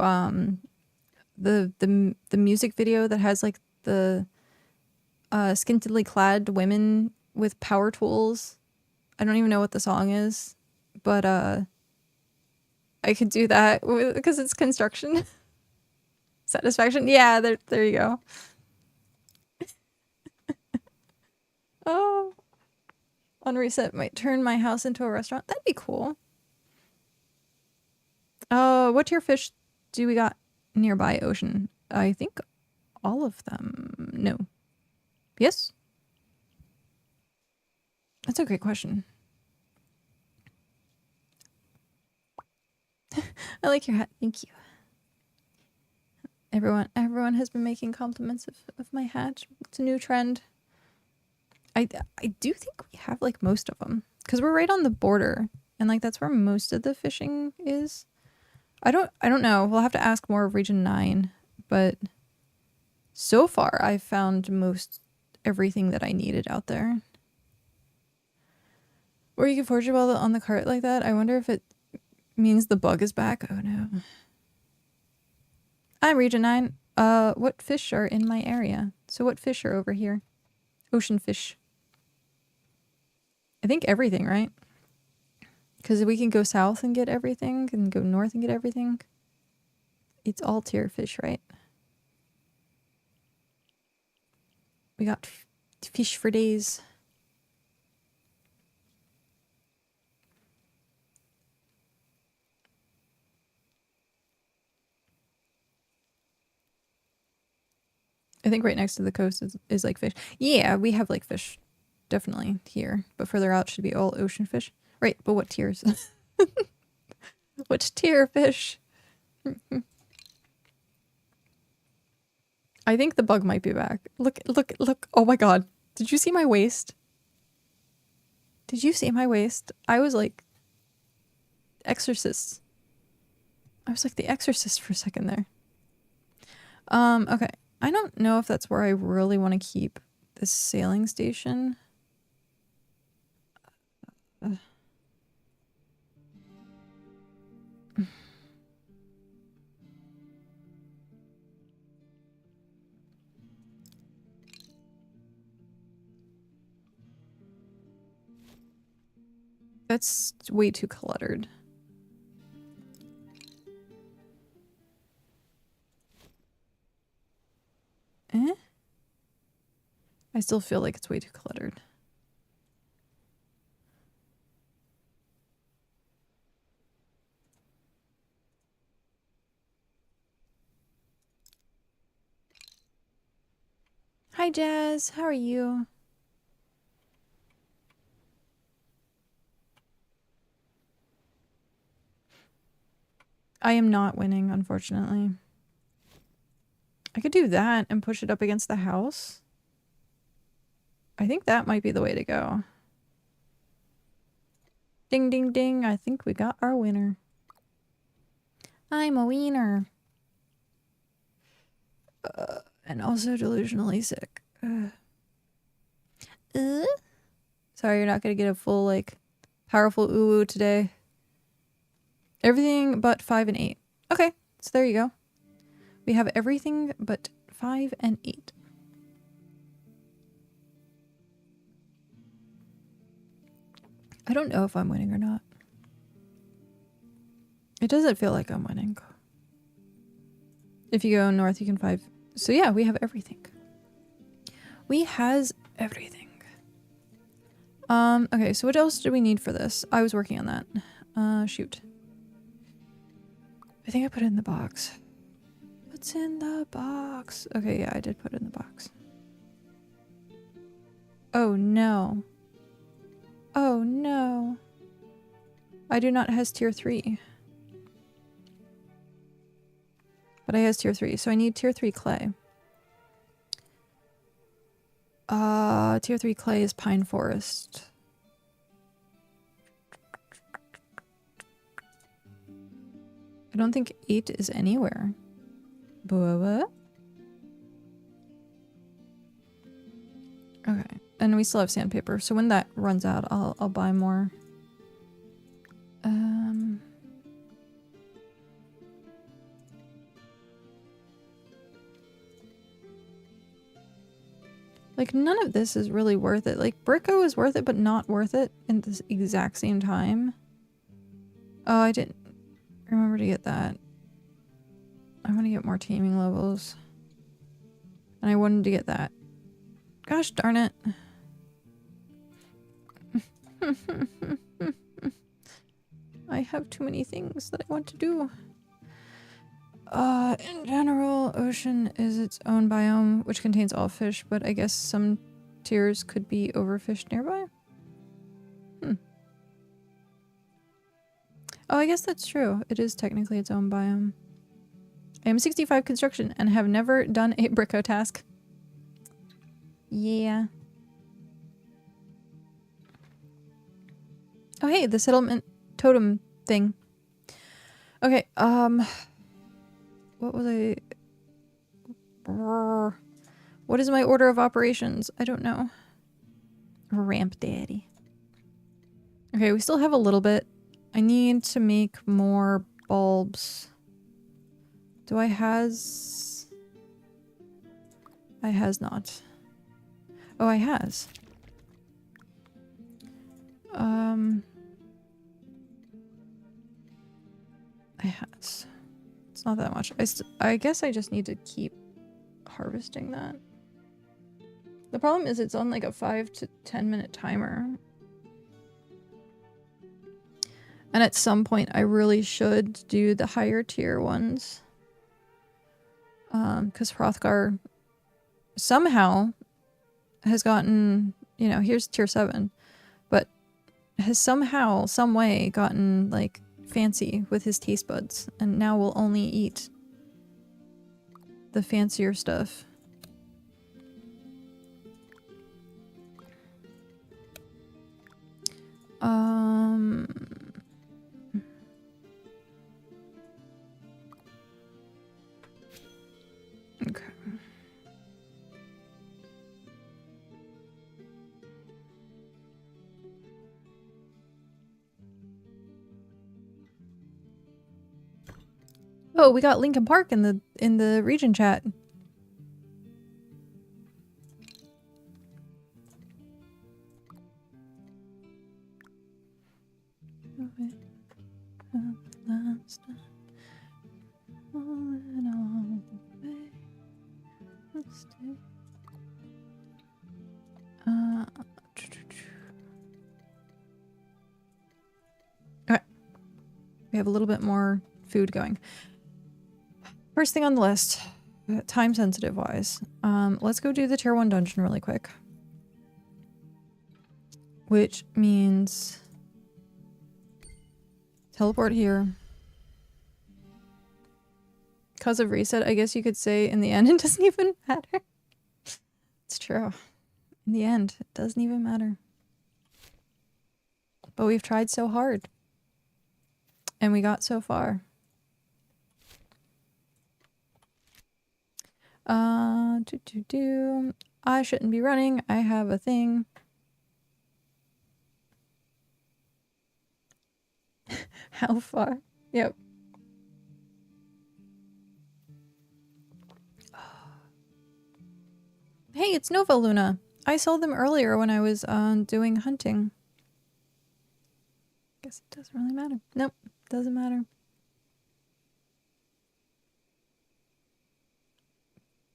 the music video that has like the scantily clad women with power tools. I don't even know what the song is, but I could do that because it's construction. Satisfaction. Yeah, there you go. Oh, on reset might turn my house into a restaurant. That'd be cool. What tier fish do we got nearby ocean? I think all of them. No. Yes? That's a great question. I like your hat. Thank you. Everyone has been making compliments of my hat. It's a new trend. I do think we have like most of them because we're right on the border and like that's where most of the fishing is. I don't know. We'll have to ask more of Region 9, but so far I've found most everything that I needed out there. Or you can forge your well on the cart like that. I wonder if it means the bug is back. Oh no. I'm Region 9. What fish are in my area? So what fish are over here? Ocean fish. I think everything, right? Because we can go south and get everything and go north and get everything. It's all tier fish, right? We got fish for days. I think right next to the coast is like fish. Yeah, we have like fish definitely here, but further out should be all ocean fish. Right, but what tiers? Which tier fish? I think the bug might be back. Look, look, look. Oh my god. Did you see my waist? Did you see my waist? I was like Exorcist. I was like the Exorcist for a second there. Okay. I don't know if that's where I really want to keep this sailing station. That's way too cluttered. Eh? I still feel like it's way too cluttered. Hi Jazz, how are you? I am not winning, unfortunately. I could do that and push it up against the house. I think that might be the way to go. Ding, ding, ding. I think we got our winner. I'm a wiener. And also delusionally sick. Sorry, you're not going to get a full, like, powerful ooh today. Everything but 5 and 8. Okay, so there you go. We have everything but 5 and 8. I don't know if I'm winning or not. It doesn't feel like I'm winning. If you go north, you can 5. So yeah, we have everything. We has everything. Okay, so what else do we need for this? I was working on that. Shoot. I think I put it in the box. What's in the box? Okay, yeah, I did put it in the box. Oh no. Oh no. I do not has tier 3. But I has tier 3, so I need tier 3 clay. Tier 3 clay is pine forest. I don't think 8 is anywhere. What? Okay, and we still have sandpaper, so when that runs out, I'll buy more. Like, none of this is really worth it. Like, Bricko is worth it, but not worth it in the exact same time. Oh, I didn't remember to get that. I want to get more taming levels. And I wanted to get that. Gosh darn it. I have too many things that I want to do. In general, ocean is its own biome, which contains all fish, but I guess some tiers could be overfished nearby. Oh, I guess that's true. It is technically its own biome. I am 65 construction and have never done a Bricko task. Yeah. Oh, hey, the settlement totem thing. Okay, what was I... What is my order of operations? I don't know. Ramp daddy. Okay, we still have a little bit. I need to make more bulbs. Do I has... I has not. Oh, I has. I has. It's not that much. I guess I just need to keep harvesting that. The problem is it's on like a 5 to 10 minute timer. And at some point I really should do the higher tier ones. Because Hrothgar somehow has gotten, you know, here's tier 7, but has somehow, some way gotten like fancy with his taste buds and now will only eat the fancier stuff. Okay. Oh, we got Linkin Park in the region chat. Okay. We have a little bit more food going. First thing on the list, time sensitive wise, let's go do the tier 1 dungeon really quick. Which means teleport here. Because of reset, I guess you could say in the end it doesn't even matter. It's true. In the end, it doesn't even matter. But we've tried so hard. And we got so far. I shouldn't be running. I have a thing. How far? Yep. Hey, it's Nova Luna. I sold them earlier when I was doing hunting. Guess it doesn't really matter. Nope, doesn't matter.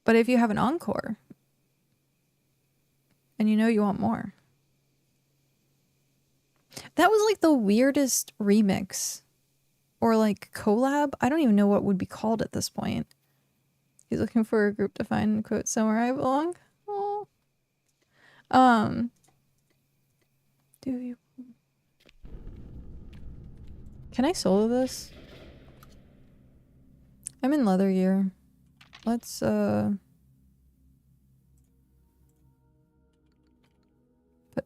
But if you have an encore and you know you want more. That was like the weirdest remix or like collab. I don't even know what would be called at this point. He's looking for a group to find, quote, somewhere I belong. Oh. Do you... Can I solo this? I'm in leather gear. Let's, put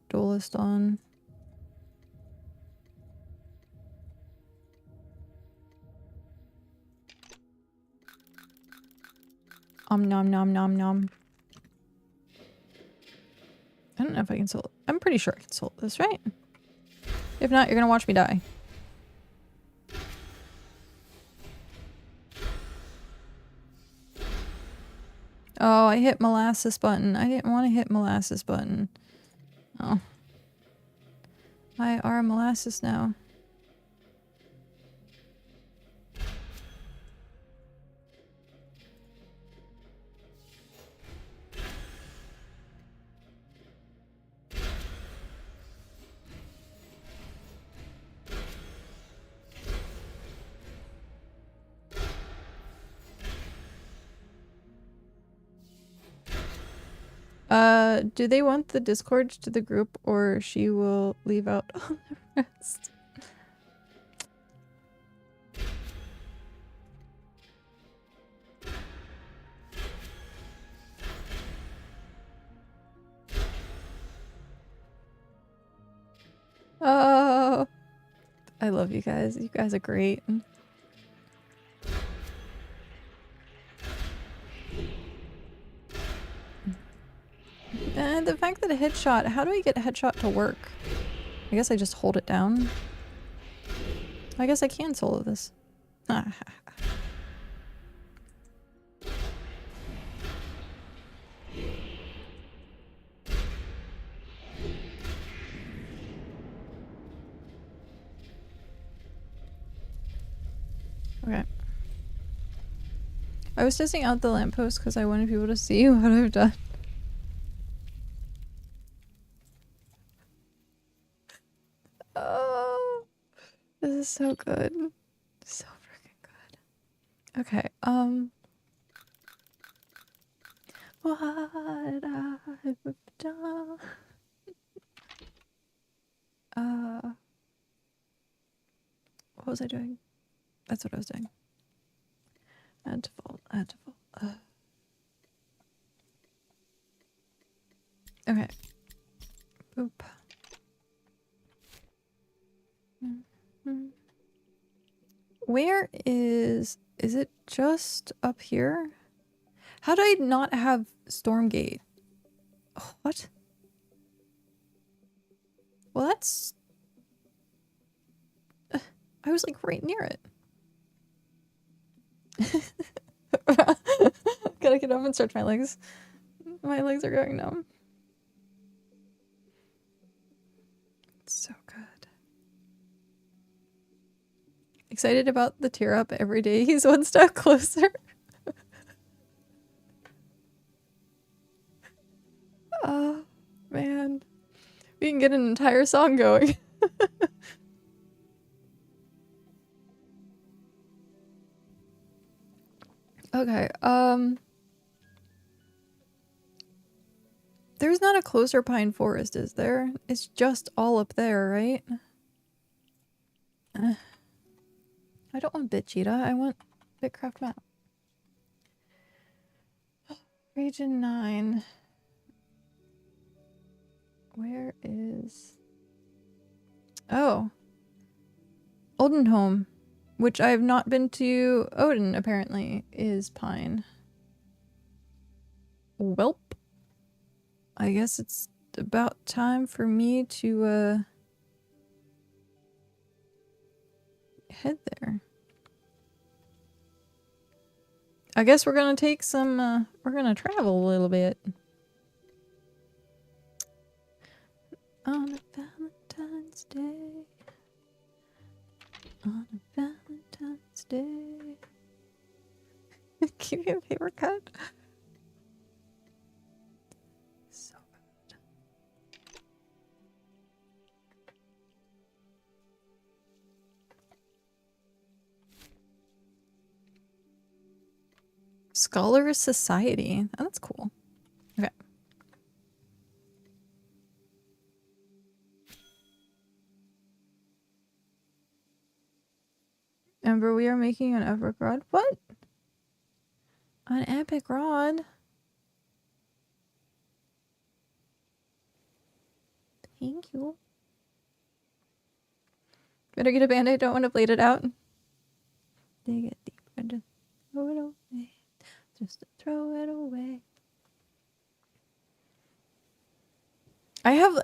duelist on. Nom nom nom nom. I don't know if I can solo. I'm pretty sure I can solo this, right? If not, you're gonna watch me die. Oh, I hit molasses button. I didn't want to hit molasses button. Oh. I are molasses now. Do they want the Discord to the group or she will leave out all the rest? Oh, I love you guys. You guys are great. And the fact that a headshot, how do I get a headshot to work? I guess I just hold it down. I guess I can solo this. Okay. I was testing out the lamppost because I wanted people to see what I've done. is so good. So freaking good. Okay, what I've done. What was I doing? That's what I was doing. Add to vault, add to vault. Okay. Boop. Where is it just up here? How do I not have Stormgate? Oh, what? Well, that's... I was like right near it. Gotta get up and stretch my legs. My legs are going numb. It's so good. Excited about the tear up every day. He's one step closer. Oh, man. We can get an entire song going. Okay, there's not a closer pine forest, is there? It's just all up there, right? I don't want BitCheetah, I want BitCraft map. Region 9. Where is... Oh. Oldenholm, which I have not been to. Odin, apparently, is pine. Welp. I guess it's about time for me to, head there. I guess we're gonna take some, we're gonna travel a little bit. On a Valentine's Day. On a Valentine's Day. Give me a paper cut. So good. Scholar Society. Oh, that's cool. Okay. Ember, we are making an epic rod. What? An epic rod? Thank you. Better get a band-aid, don't want to bleed it out. Dig it deeper, just throw it away. Just to throw it away. I have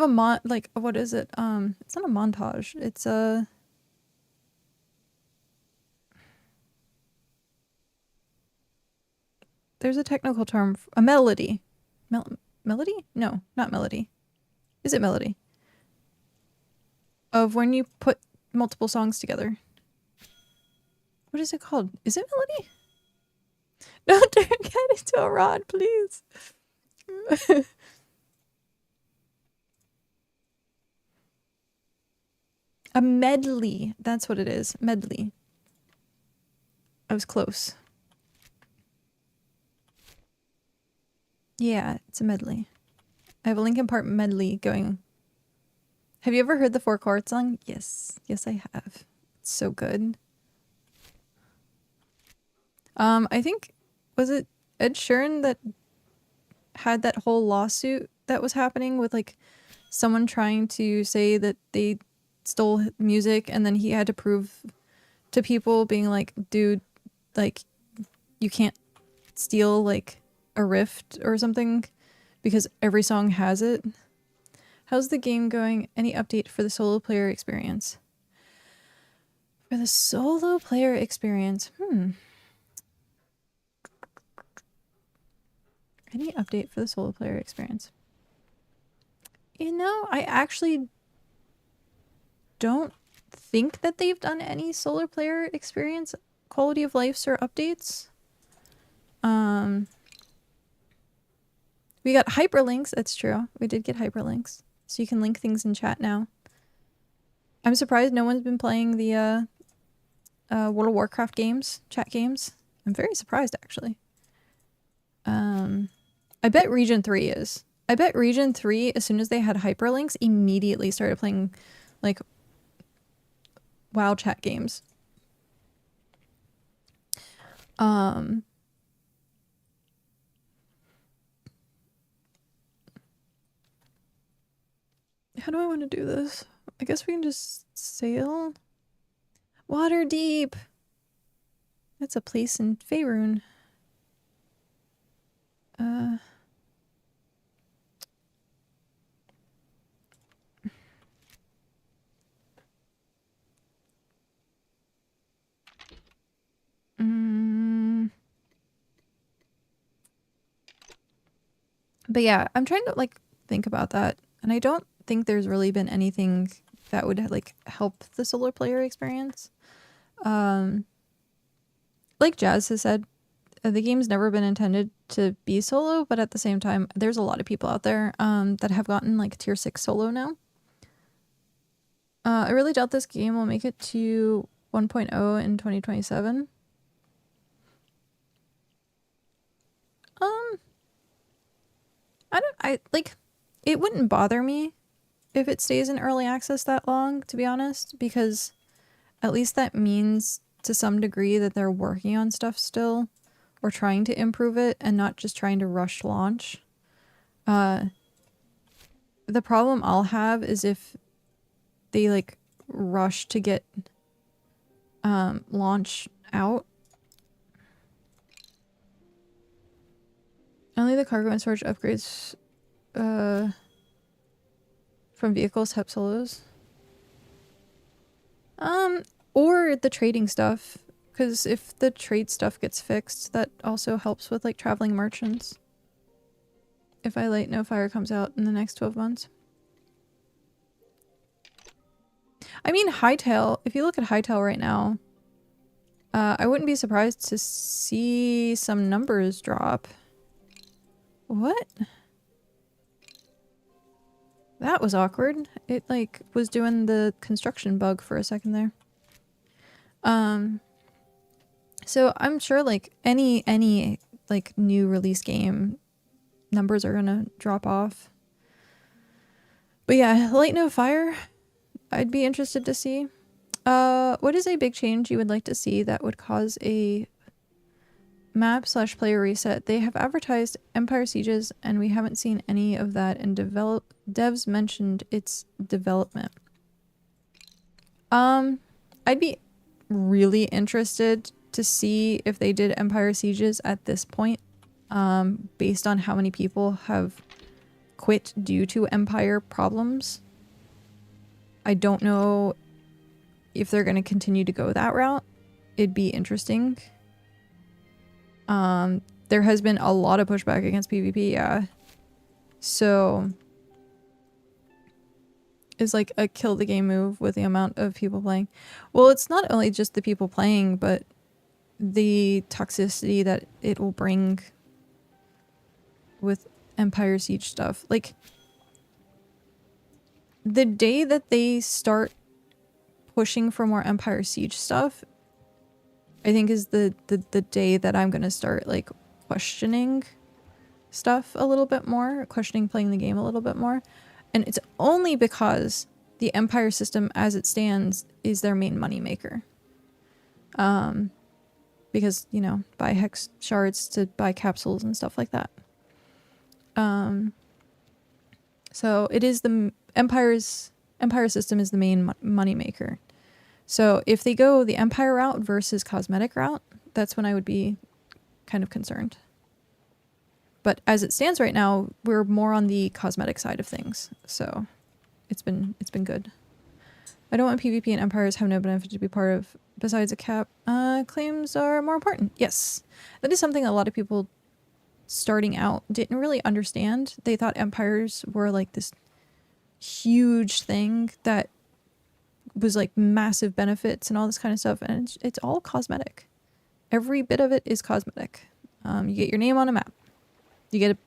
a like, what is it? It's not a montage. It's a... There's a technical term. A melody. Melody? No, not melody. Is it melody? Of when you put multiple songs together. What is it called? Is it melody? Don't turn cat into a rod, please. A medley. That's what it is. Medley. I was close. Yeah, it's a medley. I have a Linkin Park medley going. Have you ever heard the Four Chord song? Yes. Yes, I have. It's so good. I think, was it Ed Sheeran that had that whole lawsuit that was happening with like someone trying to say that they stole music, and then he had to prove to people being like, dude, like you can't steal like a riff or something because every song has it. How's the game going? Any update for the solo player experience? For the solo player experience, Any update for the solo player experience? You know, I actually don't think that they've done any solo player experience quality of life or updates. We got hyperlinks, that's true. We did get hyperlinks. So you can link things in chat now. I'm surprised no one's been playing the World of Warcraft games, chat games. I'm very surprised, actually. I bet Region 3 is. I bet Region 3, as soon as they had hyperlinks, immediately started playing, like, WoW chat games. How do I want to do this? I guess we can just sail. Waterdeep! That's a place in Faerun. But yeah, I'm trying to like think about that, and I don't think there's really been anything that would like help the solo player experience. Like Jazz has said, the game's never been intended to be solo, but at the same time, there's a lot of people out there that have gotten like tier 6 solo now. I really doubt this game will make it to 1.0 in 2027. It wouldn't bother me if it stays in early access that long, to be honest, because at least that means to some degree that they're working on stuff still or trying to improve it and not just trying to rush launch. The problem I'll have is if they like rush to get launch out. Only the cargo and storage upgrades from vehicles help solos. Or the trading stuff, because if the trade stuff gets fixed, that also helps with like traveling merchants. If I Light No Fire comes out in the next 12 months. I mean, Hightail, if you look at Hightail right now, I wouldn't be surprised to see some numbers drop. What? That was awkward. It like was doing the construction bug for a second there. So I'm sure like any like new release game numbers are gonna drop off. But yeah, Light No Fire, I'd be interested to see. What is a big change you would like to see that would cause a map/player reset? They have advertised Empire Sieges and we haven't seen any of that, and devs mentioned its development. I'd be really interested to see if they did Empire Sieges at this point, based on how many people have quit due to Empire problems. I don't know if they're going to continue to go that route. It'd be interesting. There has been a lot of pushback against PvP, yeah. So it's like a kill the game move with the amount of people playing. Well, it's not only just the people playing, but the toxicity that it will bring with Empire Siege stuff. Like, the day that they start pushing for more Empire Siege stuff, I think is the day that I'm gonna start like questioning stuff a little bit more, questioning playing the game a little bit more. And it's only because the Empire system as it stands is their main moneymaker. Because, you know, buy hex shards to buy capsules and stuff like that. So it is the Empire system is the main moneymaker. So if they go the Empire route versus cosmetic route, that's when I would be kind of concerned. But as it stands right now, we're more on the cosmetic side of things. So it's been good. I don't want PvP and Empires have no benefit to be part of besides a cap. Claims are more important. Yes. That is something a lot of people starting out didn't really understand. They thought Empires were like this huge thing that was like massive benefits and all this kind of stuff, and it's all cosmetic. Every bit of it is cosmetic. You get your name on a map, you get a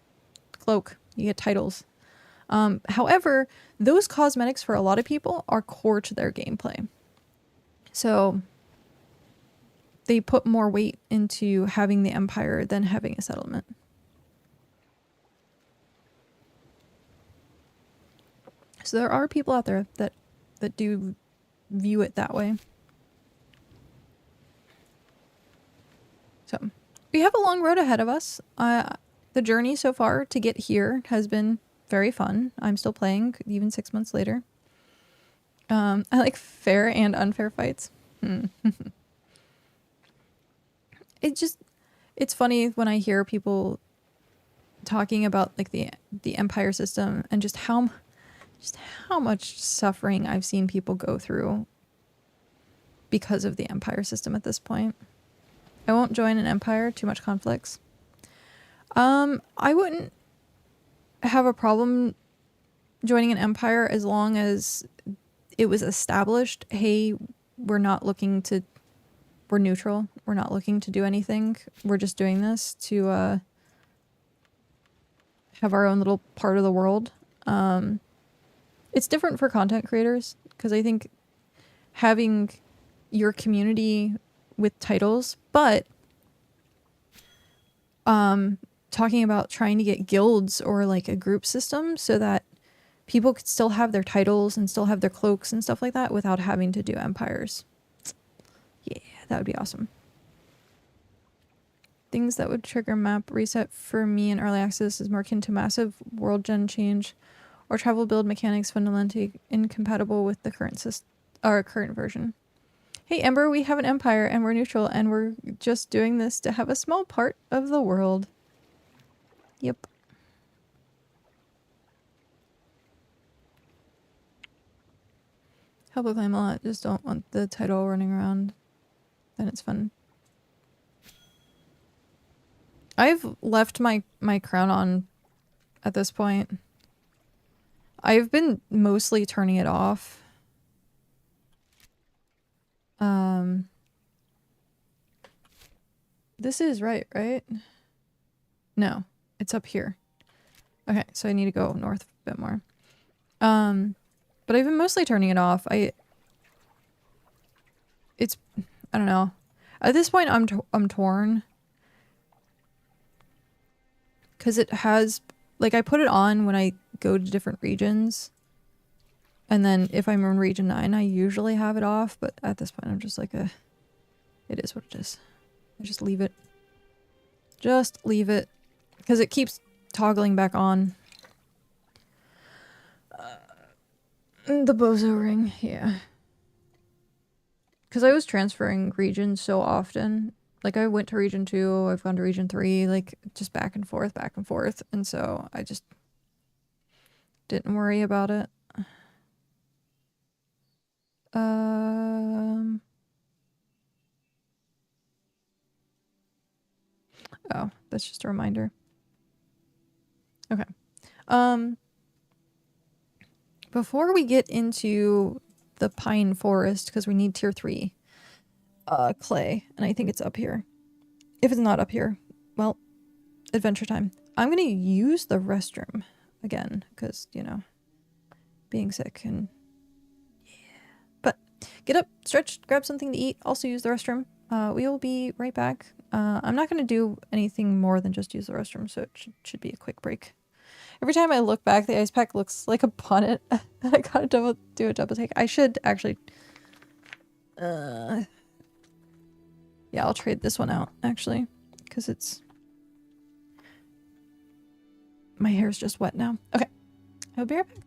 cloak, you get titles. However, those cosmetics for a lot of people are core to their gameplay. So they put more weight into having the empire than having a settlement. So there are people out there that do view it that way. So we have a long road ahead of us. The journey so far to get here has been very fun. I'm still playing, even 6 months later. I like fair and unfair fights. It's funny when I hear people talking about like the empire system and just how much suffering I've seen people go through because of the empire system at this point. I won't join an empire, too much conflicts. I wouldn't have a problem joining an empire as long as it was established, hey, we're neutral. We're not looking to do anything. We're just doing this to have our own little part of the world. It's different for content creators because I think having your community with titles, but talking about trying to get guilds or like a group system so that people could still have their titles and still have their cloaks and stuff like that without having to do empires. Yeah, that would be awesome. Things that would trigger map reset for me in early access is more akin to massive world gen change or travel build mechanics fundamentally incompatible with the current version. Hey Ember, we have an empire and we're neutral and we're just doing this to have a small part of the world. Yep. Help climb a lot, just don't want the title running around. Then it's fun. I've left my crown on at this point. I've been mostly turning it off. This is right? No, it's up here. Okay, so I need to go north a bit more. But I've been mostly turning it off. I don't know. At this point, I'm torn. Because it has, like, I put it on when I go to different regions. And then if I'm in region 9, I usually have it off. But at this point, I'm just like, it is what it is. I just leave it. Just leave it. Because it keeps toggling back on. The bozo ring, yeah. Because I was transferring regions so often. Like, I went to region 2, I've gone to region 3, like, just back and forth. And so I just didn't worry about it. Oh, that's just a reminder. Okay. Before we get into the pine forest, because we need tier 3 clay, and I think it's up here. If it's not up here, well, adventure time. I'm gonna use the restroom again, because, you know, being sick and yeah. But get up, stretch, grab something to eat, also use the restroom. We will be right back. I'm not gonna do anything more than just use the restroom, so it should be a quick break. Every time I look back, the ice pack looks like a bonnet. I gotta do a double take. I should actually... yeah, I'll trade this one out, actually. Because it's... My hair's just wet now. Okay. I'll be right back.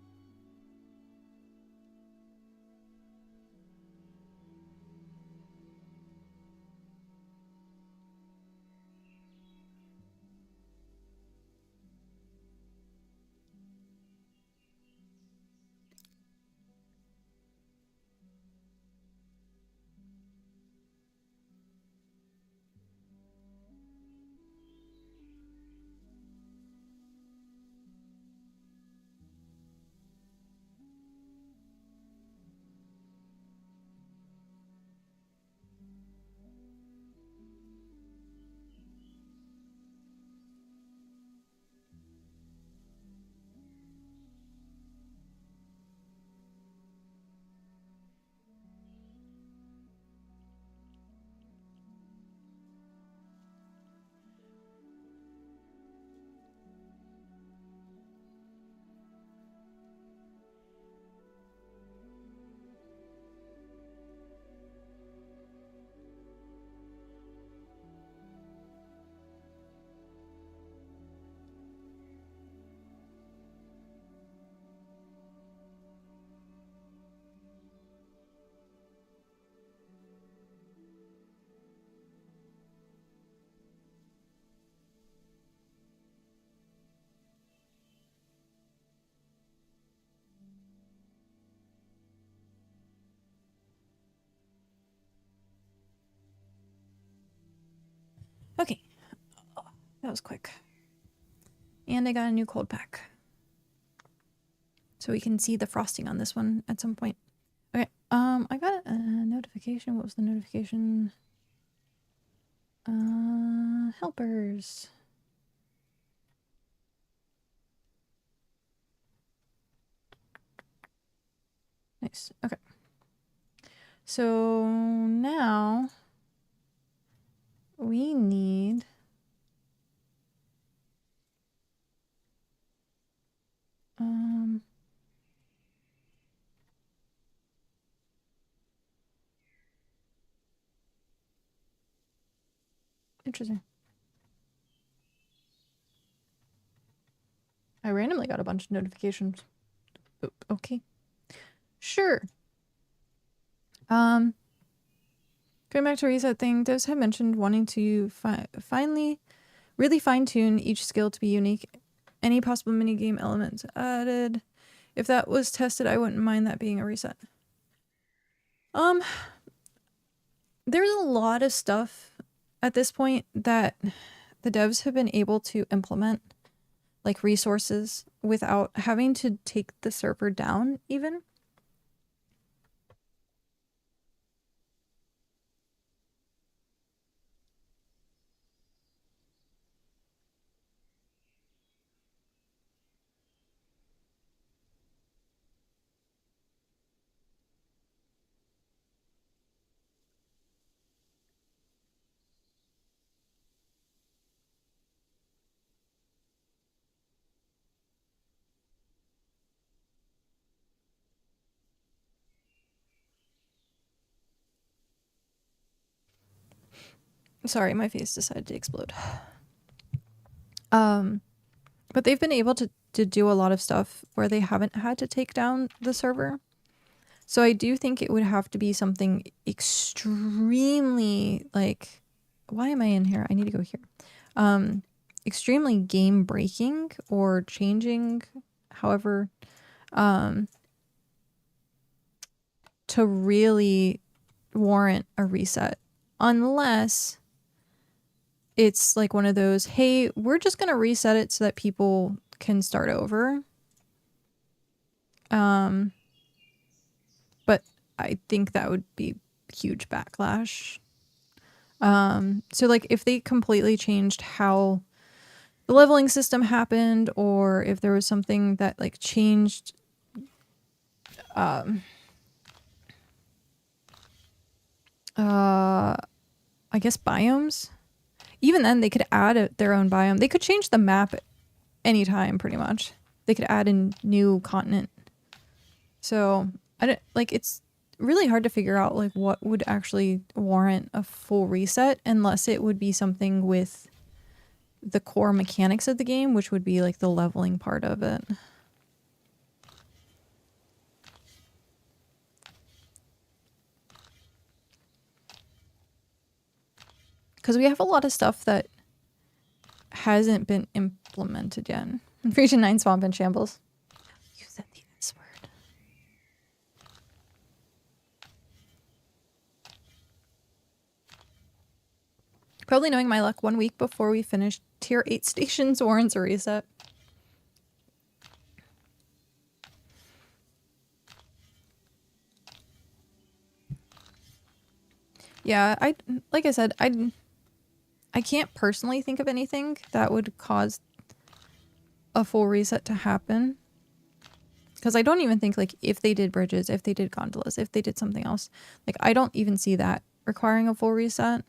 Okay. Oh, that was quick. And I got a new cold pack. So we can see the frosting on this one at some point. Okay, I got a notification. What was the notification? Helpers. Nice. Okay. So now we need interesting. I randomly got a bunch of notifications. Okay. Sure. Going back to reset thing, Devs had mentioned wanting to finally really fine-tune each skill to be unique. Any possible minigame elements added. If that was tested, I wouldn't mind that being a reset. There's a lot of stuff at this point that the devs have been able to implement, like resources, without having to take the server down even. Sorry, my face decided to explode. But they've been able to do a lot of stuff where they haven't had to take down the server. So I do think it would have to be something extremely, like, why am I in here? I need to go here. Extremely game breaking or changing, however, to really warrant a reset. Unless it's like one of those, hey, we're just going to reset it so that people can start over. But I think that would be huge backlash. So like if they completely changed how the leveling system happened, or if there was something that like changed I guess biomes, even then they could add their own biome. They could change the map anytime pretty much. They could add a new continent. So I don't like, it's really hard to figure out like what would actually warrant a full reset, unless it would be something with the core mechanics of the game, which would be like the leveling part of it. Because we have a lot of stuff that hasn't been implemented yet. Region 9 Swamp in Shambles. You said the S word. Probably knowing my luck, 1 week before we finish tier 8 stations warrants a reset. Yeah, like I said, I can't personally think of anything that would cause a full reset to happen. Because I don't even think, like, if they did bridges, if they did gondolas, if they did something else, like, I don't even see that requiring a full reset.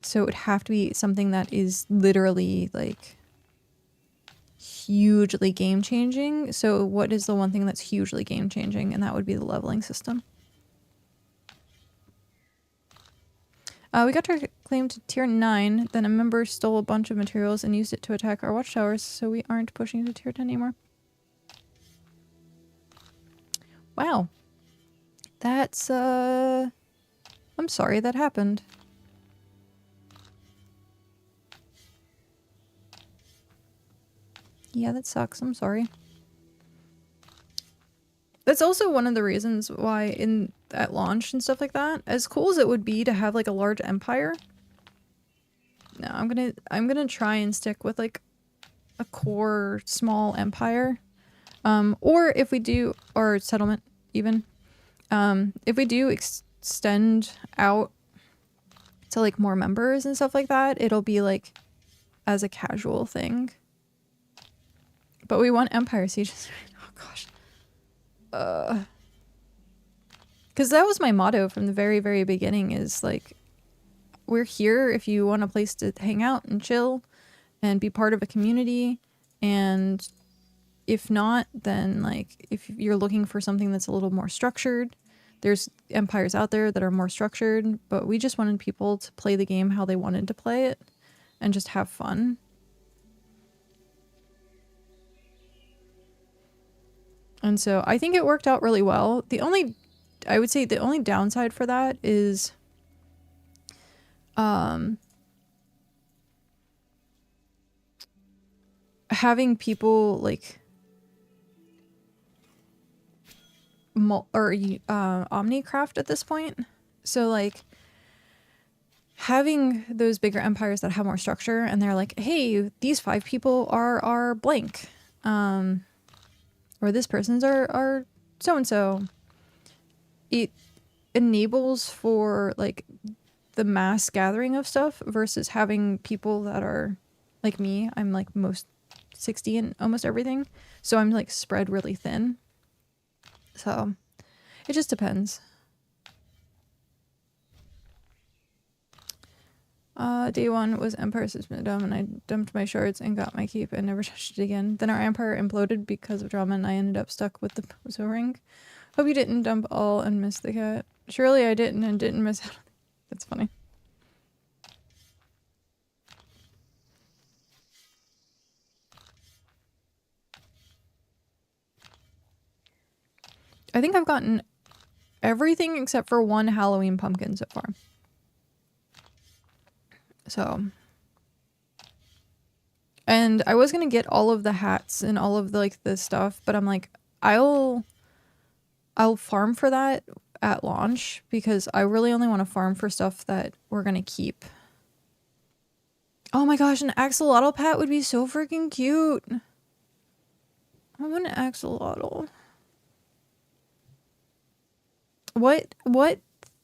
So it would have to be something that is literally, like, hugely game-changing. So what is the one thing that's hugely game-changing? And that would be the leveling system. We got our claim to tier 9, then a member stole a bunch of materials and used it to attack our watchtowers, so we aren't pushing to tier 10 anymore. Wow. That's, I'm sorry that happened. Yeah, that sucks. I'm sorry. That's also one of the reasons why at launch and stuff like that, as cool as it would be to have like a large empire, no, I'm gonna try and stick with like a core small empire. Or if we do, or settlement even, if we do extend out to like more members and stuff like that, it'll be like as a casual thing. But we want empire sieges. Oh gosh. Because that was my motto from the very, very beginning, is like, we're here if you want a place to hang out and chill and be part of a community. And if not, then like, if you're looking for something that's a little more structured, there's empires out there that are more structured, but we just wanted people to play the game how they wanted to play it and just have fun. And so I think it worked out really well. I would say the only downside for that is having people like omnicraft at this point. So like having those bigger empires that have more structure and they're like, hey, these 5 people are blank. Or this person's are so-and-so. It enables for like the mass gathering of stuff versus having people that are like me. I'm like most 60 in almost everything. So I'm like spread really thin. So it just depends. Day 1 was Empire System Dome, and I dumped my shards and got my keep and never touched it again. Then our empire imploded because of drama and I ended up stuck with the Pozo ring. Hope you didn't dump all and miss the cat. Surely I didn't and didn't miss out. That's funny. I think I've gotten everything except for 1 Halloween pumpkin so far. So, and I was gonna get all of the hats and all of the, like the stuff, but I'm like, I'll farm for that at launch because I really only want to farm for stuff that we're gonna keep. Oh my gosh, an axolotl pet would be so freaking cute. I want an axolotl. What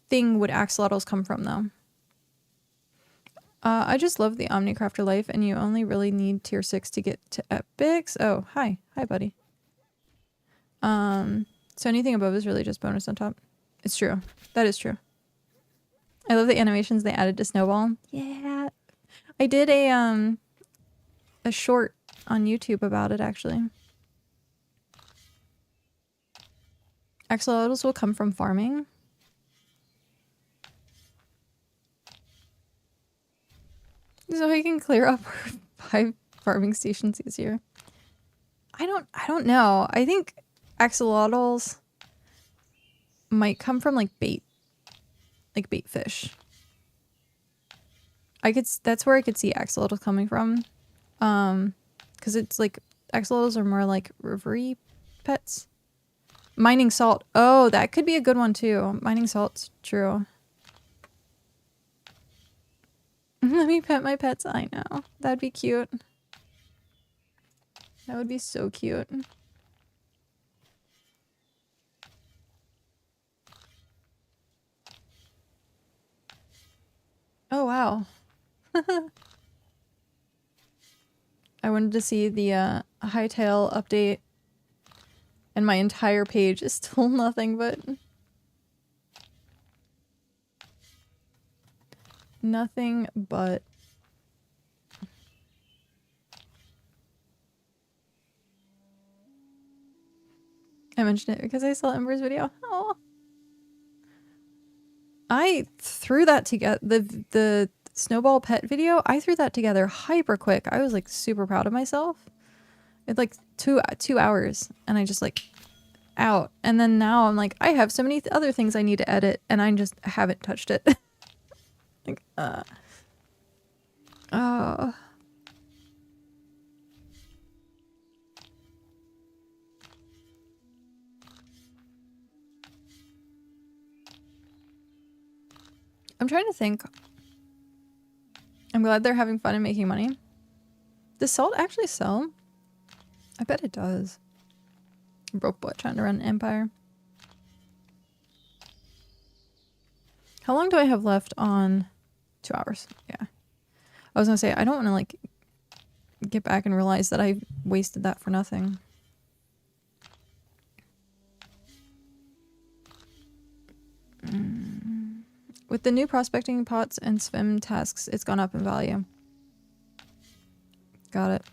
thing would axolotls come from though? I just love the Omnicrafter life, and you only really need tier 6 to get to epics. Oh, hi, buddy. So anything above is really just bonus on top. It's true. That is true. I love the animations they added to Snowball. Yeah, I did a short on YouTube about it actually. Axolotls will come from farming. So he can clear up 5 farming stations easier. I don't know. I think axolotls might come from like bait fish. That's where I could see axolotls coming from. Because it's like axolotls are more like rivery pets. Mining salt. Oh, that could be a good one too. Mining salt's true. Let me pet my pets. I know. That'd be cute. That would be so cute. Oh, wow. I wanted to see the Hightail update, and my entire page is still nothing but... nothing but... I mentioned it because I saw Ember's video. Oh, I threw that together. The snowball pet video, I threw that together hyper quick. I was like super proud of myself. It's like two hours, and I just like out. And then now I'm like, I have so many other things I need to edit, and I just haven't touched it. Like, oh. I'm trying to think. I'm glad they're having fun and making money. Does salt actually sell? I bet it does. Broke boy trying to run an empire. How long do I have left on? 2 hours. Yeah. I was gonna say, I don't want to like get back and realize that I wasted that for nothing. With the new prospecting pots and swim tasks, it's gone up in value. Got it.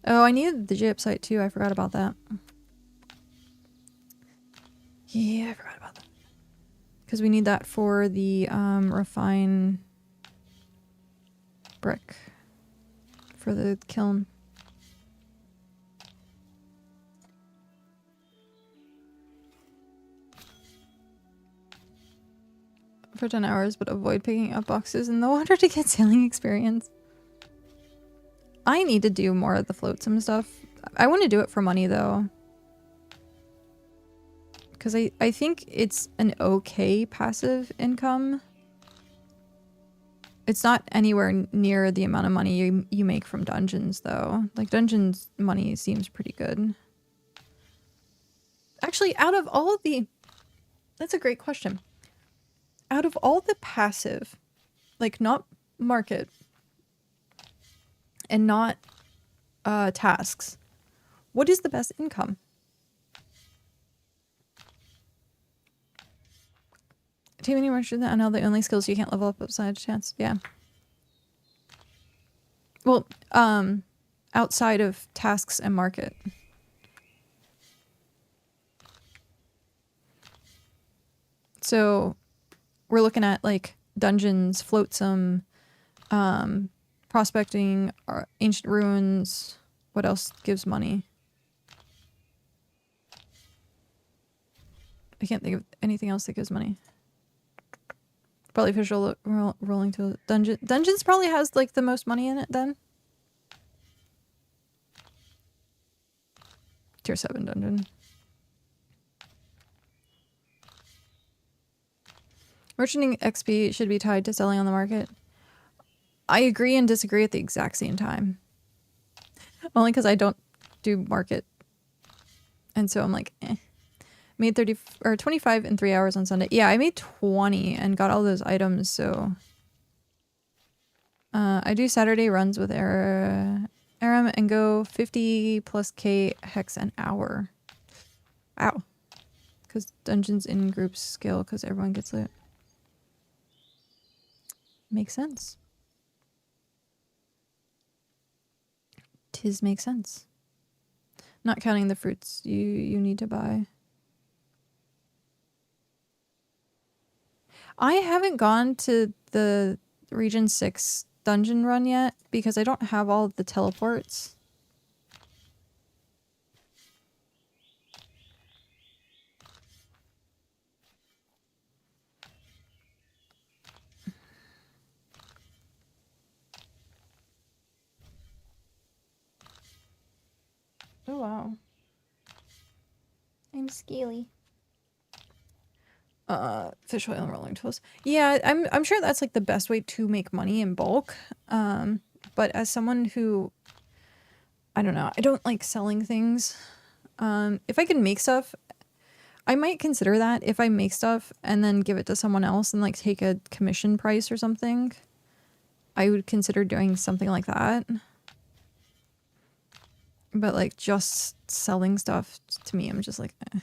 Oh, I needed the gypsite too. I forgot about that. Yeah, I forgot about that. Because we need that for the refine brick for the kiln. For 10 hours, but avoid picking up boxes in the water to get sailing experience. I need to do more of the flotsam stuff. I want to do it for money though. Because I think it's an okay passive income. It's not anywhere near the amount of money you make from dungeons though. Like dungeons money seems pretty good. Actually, out of all of the... That's a great question. Out of all the passive, like not market and not tasks, what is the best income? Too many more than I know the only skills you can't level up outside chance. Yeah. Well, outside of tasks and market. So we're looking at like dungeons, flotsam, prospecting, ancient ruins. What else gives money? I can't think of anything else that gives money. Probably official rolling to dungeon. Dungeons probably has like the most money in it then. Tier 7 dungeon. Merchanting XP should be tied to selling on the market. I agree and disagree at the exact same time. Only because I don't do market. And so I'm like, eh. Made 30 or 25 in 3 hours on Sunday. Yeah, I made 20 and got all those items, so I do Saturday runs with Aram and go 50 plus K hex an hour. Wow. Because dungeons in groups scale because everyone gets loot. Makes sense. Tis makes sense. Not counting the fruits you need to buy. I haven't gone to the Region 6 dungeon run yet because I don't have all of the teleports. Oh wow. I'm scaly. Fish oil and rolling tools. Yeah, I'm sure that's like the best way to make money in bulk. But as someone who, I don't know, I don't like selling things. If I can make stuff, I might consider that if I make stuff and then give it to someone else and like take a commission price or something. I would consider doing something like that. But like just selling stuff to me, I'm just like, eh.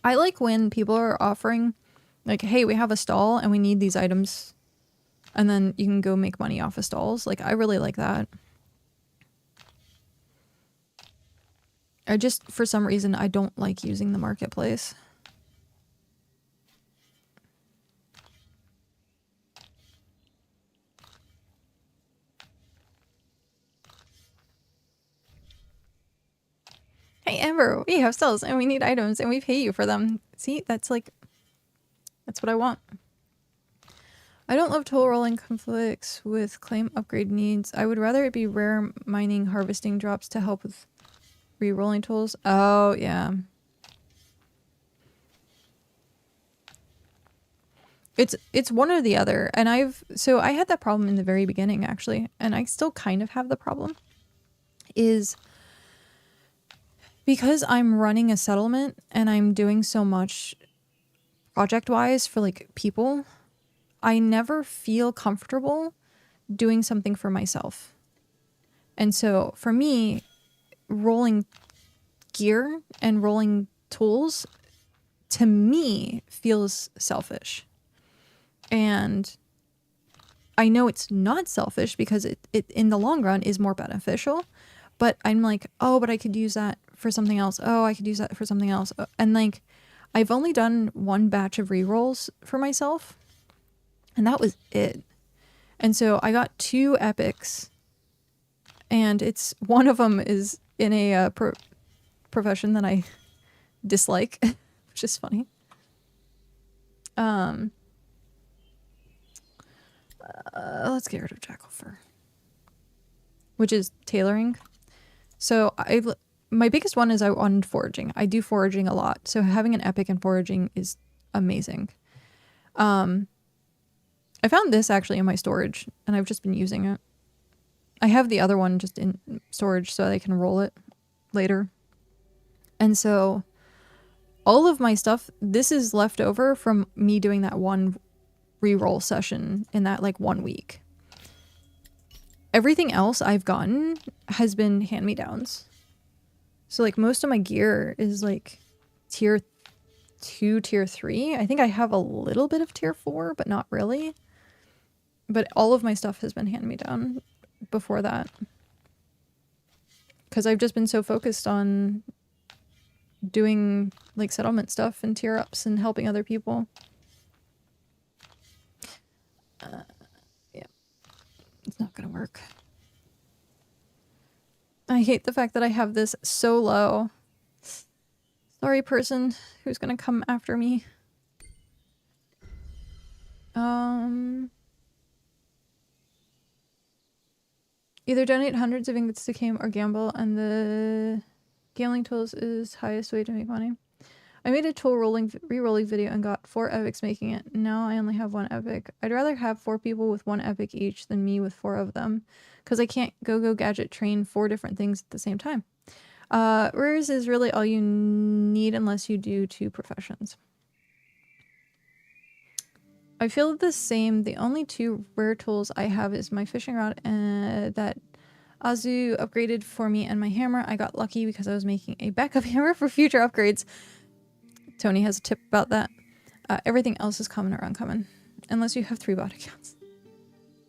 I like when people are offering like, hey, we have a stall and we need these items. And then you can go make money off of stalls. Like, I really like that. I just, for some reason, I don't like using the marketplace. Hey, Ember, we have stalls and we need items and we pay you for them. See, that's like, that's what I want. I don't love tool rolling conflicts with claim upgrade needs. I would rather it be rare mining harvesting drops to help with re-rolling tools. Oh, yeah. It's one or the other. And I had that problem in the very beginning, actually. And I still kind of have the problem. Is because I'm running a settlement and I'm doing so much project-wise for, like, people, I never feel comfortable doing something for myself. And so for me, rolling gear and rolling tools, to me, feels selfish. And I know it's not selfish because it in the long run is more beneficial. But I'm like, oh, but I could use that for something else. Oh, I could use that for something else. And, like, I've only done one batch of rerolls for myself. And that was it. And so I got 2 epics. And one of them is in a profession that I dislike, which is funny. Let's get rid of jackal fur, which is tailoring. So my biggest one is I wanted foraging. I do foraging a lot, so having an epic in foraging is amazing. I found this actually in my storage, and I've just been using it. I have the other one just in storage so I can roll it later. And so all of my stuff, this is left over from me doing that one reroll session in that, like, 1 week. Everything else I've gotten has been hand-me-downs. So, like, most of my gear is, like, tier 2, tier 3. I think I have a little bit of tier 4, but not really. But all of my stuff has been hand-me-down before that. Because I've just been so focused on doing, like, settlement stuff and tier ups and helping other people. Yeah. It's not gonna work. I hate the fact that I have this so low. Sorry, person who's gonna come after me. Either donate hundreds of ingots to game or gamble, and the gambling tools is highest way to make money. I made a tool re-rolling video and got 4 epics making it. Now I only have 1 epic. I'd rather have 4 people with 1 epic each than me with 4 of them, because I can't go gadget train 4 different things at the same time. Rares is really all you need unless you do 2 professions. I feel the same. The only 2 rare tools I have is my fishing rod that Azu upgraded for me, and my hammer. I got lucky because I was making a backup hammer for future upgrades. Tony has a tip about that. Everything else is common or uncommon, unless you have 3 bot accounts.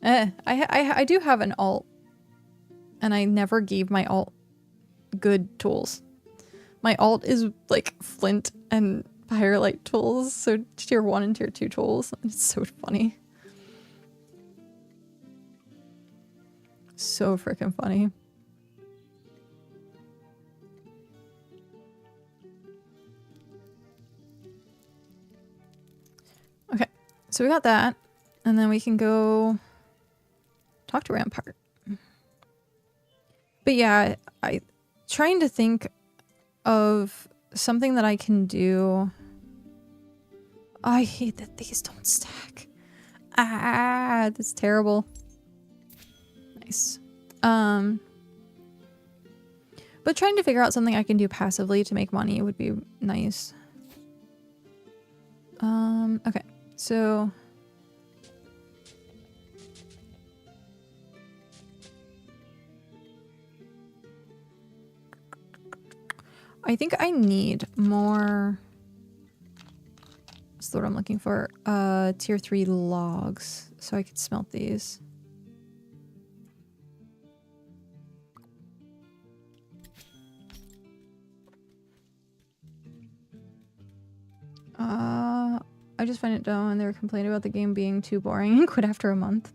I do have an alt, and I never gave my alt good tools. My alt is, like, flint and Firelight tools, so tier 1 and tier 2 tools. It's so funny. So freaking funny. Okay, so we got that, and then we can go talk to Rampart. But yeah, I trying to think of something that I can do. I hate that these don't stack. Ah, that's terrible. Nice. But trying to figure out something I can do passively to make money would be nice. Okay, so I think I need more. What's the word I'm looking for? Tier 3 logs, so I could smelt these. I just find it dumb when they were complaining about the game being too boring and quit after a month.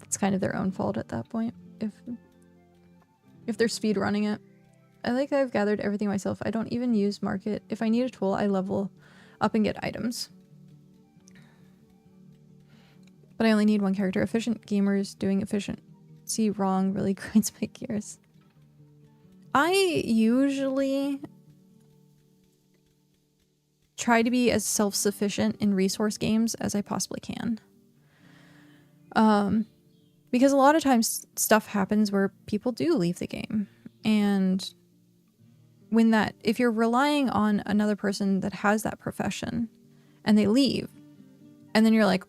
It's kind of their own fault at that point, if they're speed running it. I like that I've gathered everything myself. I don't even use market. If I need a tool, I level up and get items. But I only need one character. Efficient gamers doing efficiency wrong really grinds my gears. I usually try to be as self-sufficient in resource games as I possibly can. Because a lot of times stuff happens where people do leave the game. And if you're relying on another person that has that profession and they leave, and then you're like,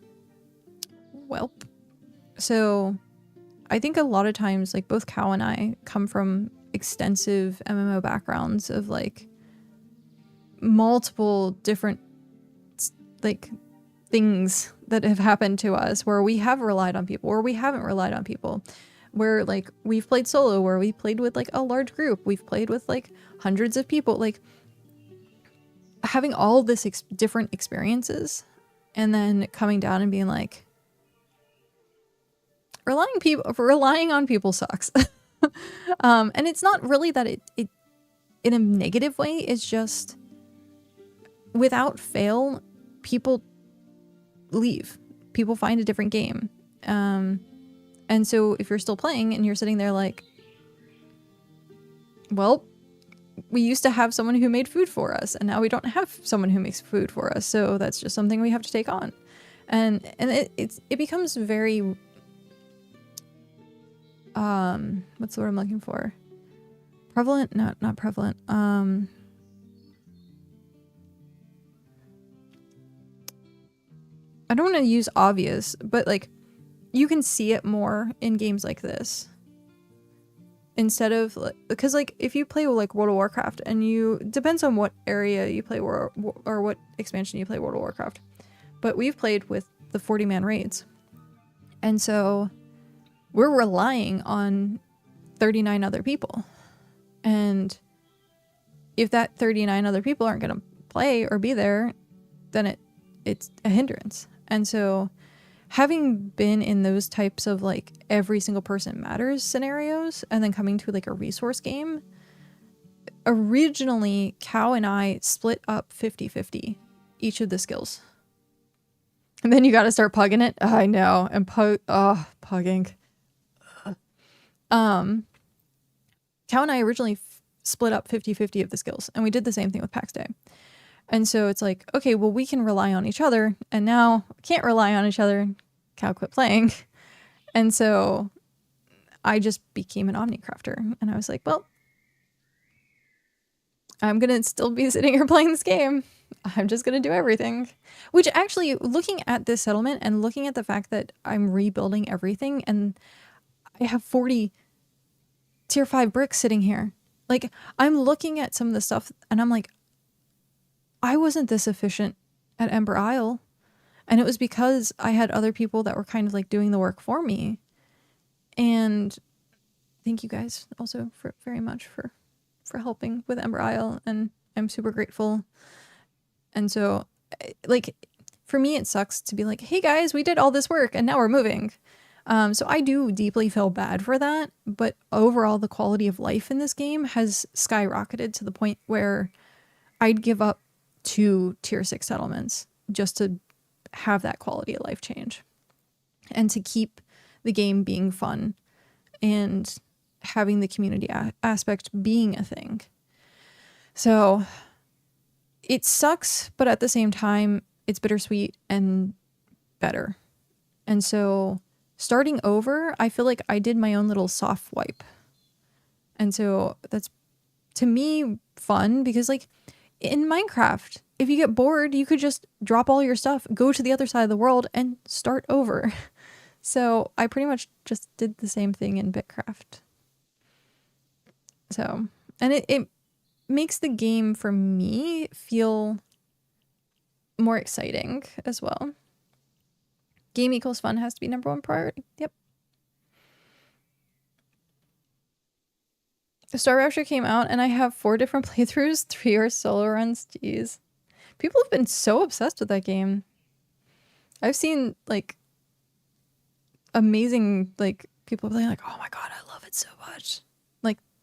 welp. So I think a lot of times, like both Cow and I come from extensive MMO backgrounds of like multiple different like things that have happened to us where we have relied on people or we haven't relied on people, where like we've played solo, where we played with like a large group, we've played with like hundreds of people, like having all this different experiences and then coming down and being like, relying on people sucks. And it's not really that it in a negative way, it's just without fail, people leave. People find a different game. And so if you're still playing and you're sitting there like, well, we used to have someone who made food for us and now we don't have someone who makes food for us. So that's just something we have to take on. And it becomes very, what's the word I'm looking for? Prevalent? No, not prevalent. I don't want to use obvious, but like you can see it more in games like this. Instead of, because like if you play like World of Warcraft and depends on what area you play or what expansion you play World of Warcraft, but we've played with the 40-man raids. And so we're relying on 39 other people. And if that 39 other people aren't going to play or be there, then it's a hindrance. And so having been in those types of like every single person matters scenarios and then coming to like a resource game, originally Cow and I split up 50-50 each of the skills. And then you got to start pugging it. I know. And pugging. Cow and I originally split up 50-50 of the skills, and we did the same thing with PAX Day. And so it's like, okay, well, we can rely on each other, and now we can't rely on each other. Cow quit playing. And so I just became an omnicrafter, and I was like, well, I'm going to still be sitting here playing this game. I'm just going to do everything. Which actually, looking at this settlement and looking at the fact that I'm rebuilding everything, and I have 40 tier 5 bricks sitting here. Like, I'm looking at some of the stuff, and I'm like, I wasn't this efficient at Ember Isle. And it was because I had other people that were kind of like doing the work for me. And thank you guys also very much for helping with Ember Isle. And I'm super grateful. And so, like, for me, it sucks to be like, hey guys, we did all this work and now we're moving. So I do deeply feel bad for that. But overall, the quality of life in this game has skyrocketed to the point where I'd give up 2 tier 6 settlements just to have that quality of life change and to keep the game being fun and having the community aspect being a thing. So it sucks, but at the same time, it's bittersweet and better. And so starting over, I feel like I did my own little soft wipe. And so that's, to me, fun because, like, in Minecraft, if you get bored, you could just drop all your stuff, go to the other side of the world, and start over. So I pretty much just did the same thing in BitCraft. So, and it makes the game, for me, feel more exciting as well. Game equals fun has to be #1 priority. Yep. The Star Rapture came out and I have 4 different playthroughs, 3 are solo runs. Jeez. People have been so obsessed with that game. I've seen like amazing like people playing like, oh my god, I love it so much.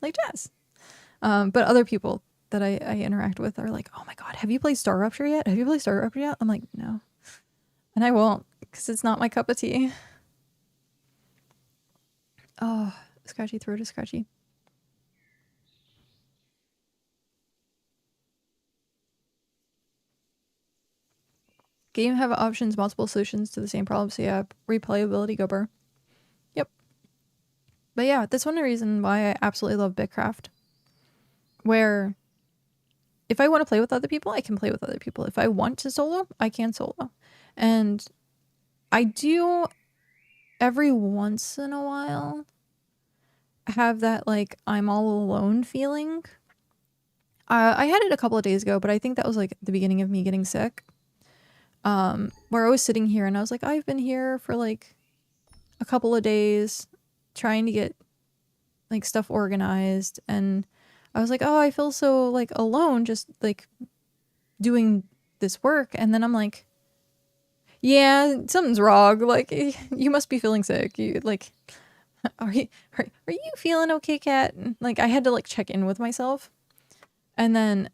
Like Jess. But other people that I interact with are like, oh my god, have you played Star Rapture yet? Have you played Star Rapture yet? I'm like, no. And I won't, because it's not my cup of tea. Oh, scratchy throat is scratchy. Game have options, multiple solutions to the same problem. So yeah, replayability, go burr. Yep. But yeah, that's one reason why I absolutely love BitCraft. Where if I want to play with other people, I can play with other people. If I want to solo, I can solo. And I do every once in a while have that like I'm all alone feeling. I had it a couple of days ago, but I think that was like the beginning of me getting sick. Where I was sitting here and I was like, I've been here for like a couple of days trying to get like stuff organized, and I was like, oh, I feel so like alone just like doing this work. And then I'm like, yeah, something's wrong. Like, you must be feeling sick. You like, are you feeling okay, Kat? Like, I had to like check in with myself. And then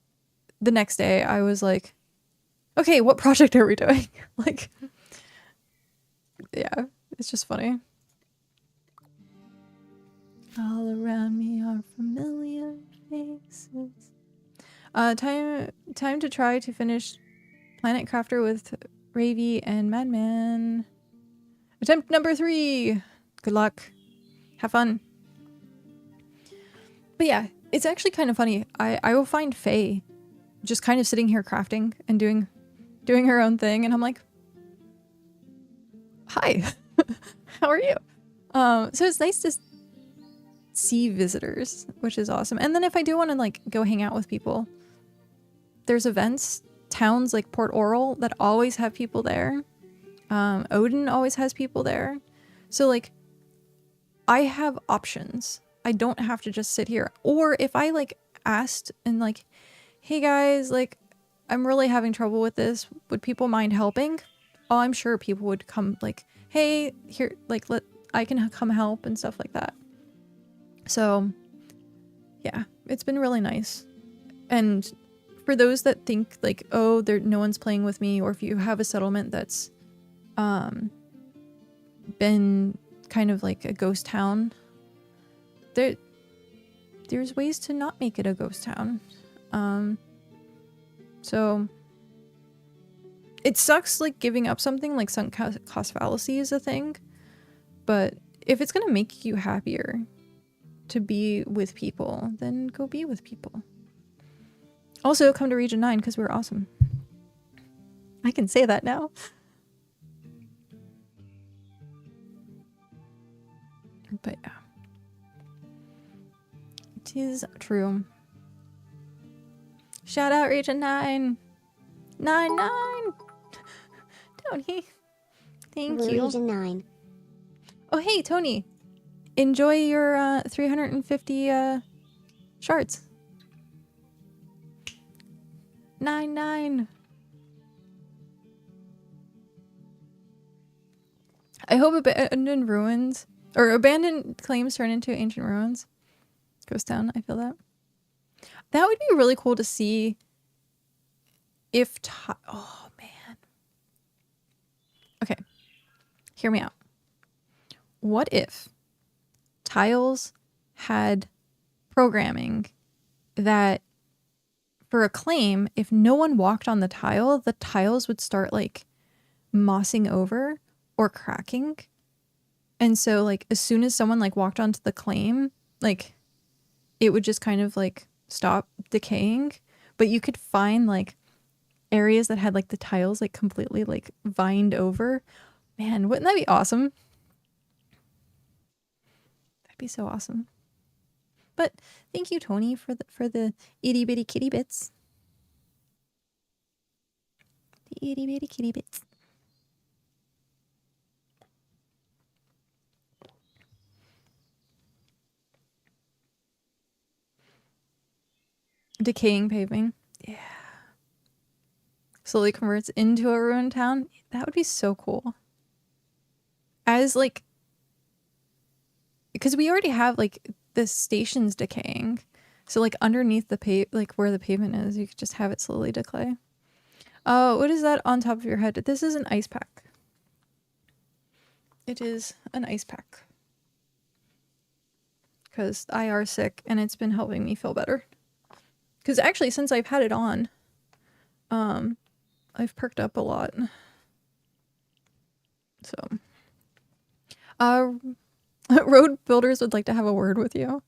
the next day I was like, okay, what project are we doing? Like, yeah, it's just funny. All around me are familiar faces. Time to try to finish Planet Crafter with Ravy and Madman. Attempt number 3. Good luck. Have fun. But yeah, it's actually kind of funny. I will find Faye just kind of sitting here crafting and doing her own thing, and I'm like, hi, how are you? So it's nice to see visitors, which is awesome. And then if I do want to like go hang out with people, there's events, towns like Port Oral that always have people there. Odin always has people there. So like I have options. I don't have to just sit here. Or if I like asked and like, hey guys, like I'm really having trouble with this, would people mind helping? Oh, I'm sure people would come like, hey, here, like I can come help and stuff like that. So yeah, it's been really nice. And for those that think like, oh, no one's playing with me, or if you have a settlement that's been kind of like a ghost town, there's ways to not make it a ghost town. So it sucks like giving up something, like sunk cost fallacy is a thing, but if it's gonna make you happier to be with people, then go be with people. Also, come to Region 9 because we're awesome. I can say that now. But yeah. It is true. Shout out Region 9! 9! Tony! Thank you. Region 9. Oh, hey, Tony! Enjoy your 350 shards. 9! I hope abandoned ruins or abandoned claims turn into ancient ruins. Ghost town, I feel that. That would be really cool to see if oh man. Okay. Hear me out. What if tiles had programming that for a claim, if no one walked on the tiles would start like mossing over or cracking. And so like as soon as someone like walked onto the claim, like it would just kind of like stop decaying. But you could find like areas that had like the tiles like completely like vined over. Man, wouldn't that be awesome? That'd be so awesome. But thank you, Tony, for the itty bitty kitty bits. The itty bitty kitty bits. Decaying paving. Yeah. Slowly converts into a ruined town. That would be so cool. As like, because we already have like the stations decaying. So like underneath the like where the pavement is, you could just have it slowly decay. Oh, what is that on top of your head? This is an ice pack. It is an ice pack. Because I are sick and it's been helping me feel better. Because actually, since I've had it on, I've perked up a lot. So, road builders would like to have a word with you.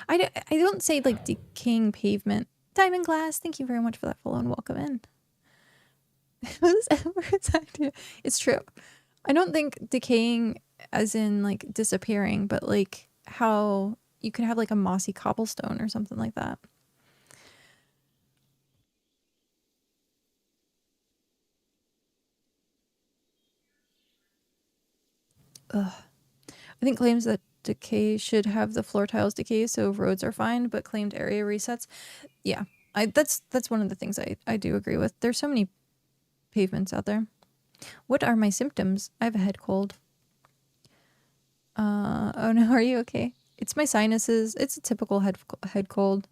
I don't say like decaying pavement. Diamond Glass, thank you very much for that follow and welcome in. What does Ember's idea? It's true. I don't think decaying as in like disappearing, but like how you could have like a mossy cobblestone or something like that. Ugh. I think claims that decay should have the floor tiles decay so roads are fine, but claimed area resets. Yeah, that's one of the things I do agree with. There's so many pavements out there. What are my symptoms? I have a head cold. Oh no, are you okay? It's my sinuses. It's a typical head cold.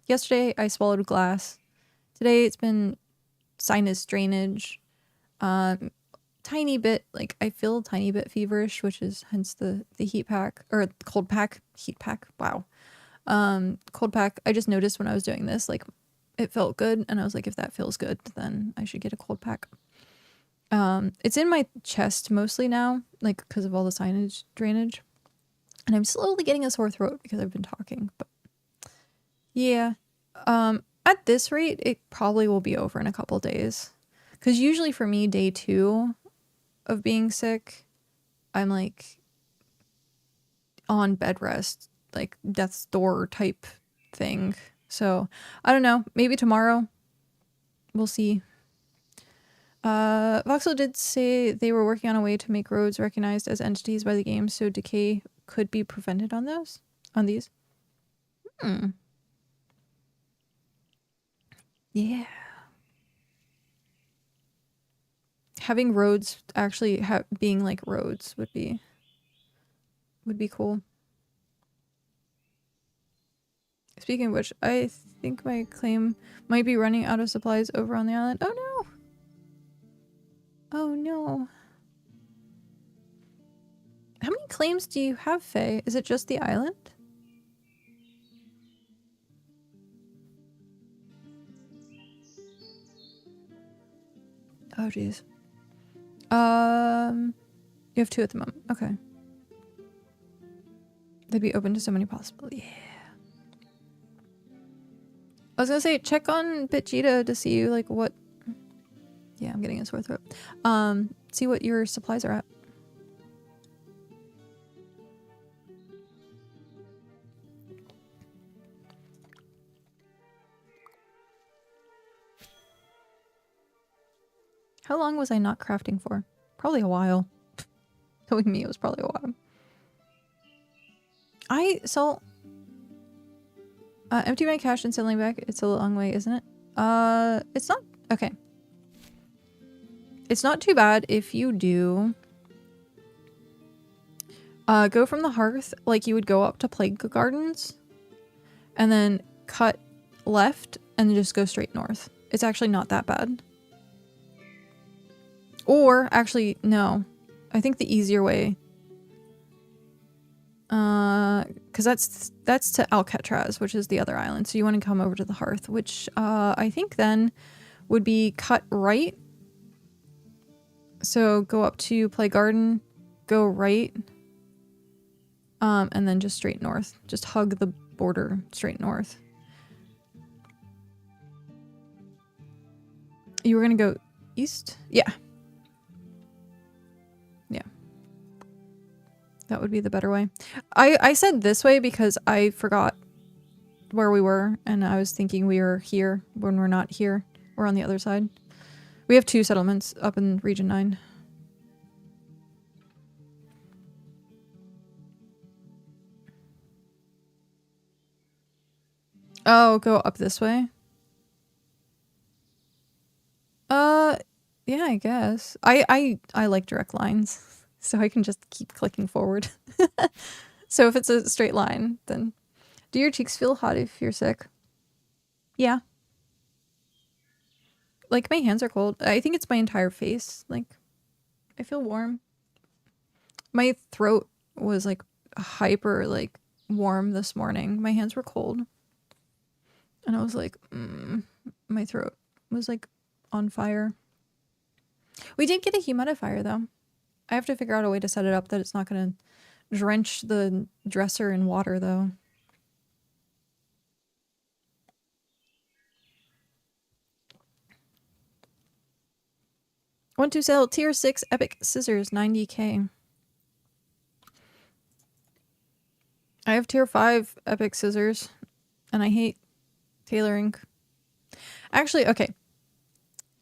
Yesterday I swallowed glass. Today it's been sinus drainage. Tiny bit, like I feel a tiny bit feverish, which is hence the heat pack or cold pack, heat pack. Wow. Cold pack. I just noticed when I was doing this, like it felt good. And I was like, if that feels good, then I should get a cold pack. It's in my chest mostly now, like because of all the sinus drainage. And I'm slowly getting a sore throat because I've been talking, but yeah. At this rate, it probably will be over in a couple days. Because usually for me, day 2 of being sick, I'm like on bed rest, like death's door type thing. So I don't know, maybe tomorrow we'll see. Voxel did say they were working on a way to make roads recognized as entities by the game, so decay could be prevented on these. Yeah. Having roads actually being like roads would be cool. Speaking of which, I think my claim might be running out of supplies over on the island. Oh no! Oh no. How many claims do you have, Faye? Is it just the island? Oh jeez. You have 2 at the moment. Okay. They'd be open to so many possible. Yeah. I was gonna say, check on Bitchita to see like what. Yeah, I'm getting a sore throat. See what your supplies are at. How long was I not crafting for? Probably a while. Knowing me, it was probably a while. Empty my cash and sending back. It's a long way, isn't it? It's not. Okay. It's not too bad if you do. Go from the Hearth like you would go up to Plague Gardens, and then cut left and then just go straight north. It's actually not that bad. Or actually, no. I think the easier way. Because that's to Alcatraz, which is the other island. So you want to come over to the Hearth, which I think then would be cut right. So go up to Play Garden, go right, and then just straight north. Just hug the border straight north. You were gonna go east? Yeah. Yeah. That would be the better way. I said this way because I forgot where we were, and I was thinking we were here when we're not here. We're on the other side. We have 2 settlements up in Region 9. Oh, go up this way? Yeah, I guess. I like direct lines, so I can just keep clicking forward. So if it's a straight line, then... Do your cheeks feel hot if you're sick? Yeah. Like, my hands are cold. I think it's my entire face. Like, I feel warm. My throat was like hyper like warm this morning. My hands were cold. And I was like, my throat was like on fire. We did get a humidifier though. I have to figure out a way to set it up that it's not going to drench the dresser in water though. Want to sell tier 6 epic scissors 90k. I have tier 5 epic scissors and I hate tailoring. Actually, okay.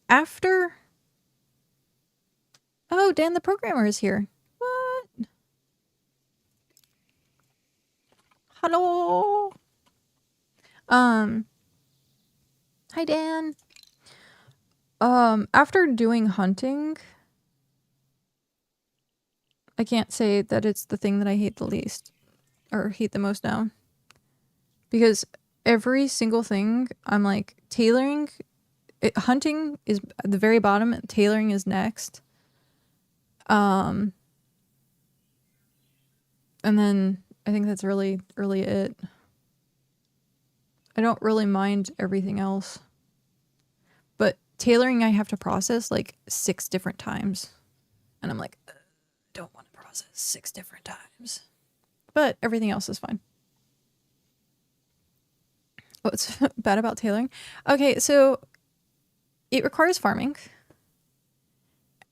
After... Oh, Dan the programmer is here. What? Hello. Hi Dan. After doing hunting, I can't say that it's the thing that I hate the least or hate the most now. Because every single thing I'm like tailoring, hunting is at the very bottom, tailoring is next. And then I think that's really it. I don't really mind everything else. But tailoring I have to process like 6 different times. And I'm like, I don't want to process 6 different times. But everything else is fine. What's bad about tailoring? Okay, so it requires farming.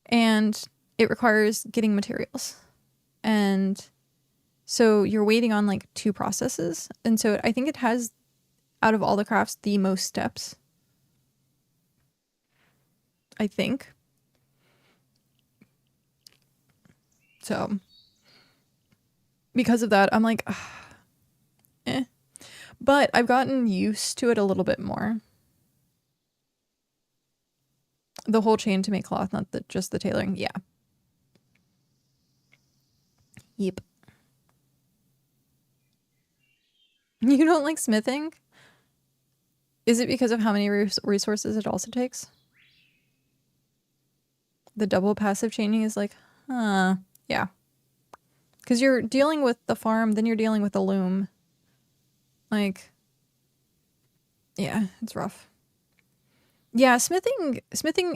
And it requires getting materials. And so you're waiting on like 2 processes. And so I think it has, out of all the crafts, the most steps. I think. So, because of that, I'm like, eh. But I've gotten used to it a little bit more. The whole chain to make cloth, not just the tailoring. Yeah. Yep. You don't like smithing? Is it because of how many resources it also takes? The double passive chaining is like, yeah. Because you're dealing with the farm, then you're dealing with the loom. Like, yeah, it's rough. Yeah, smithing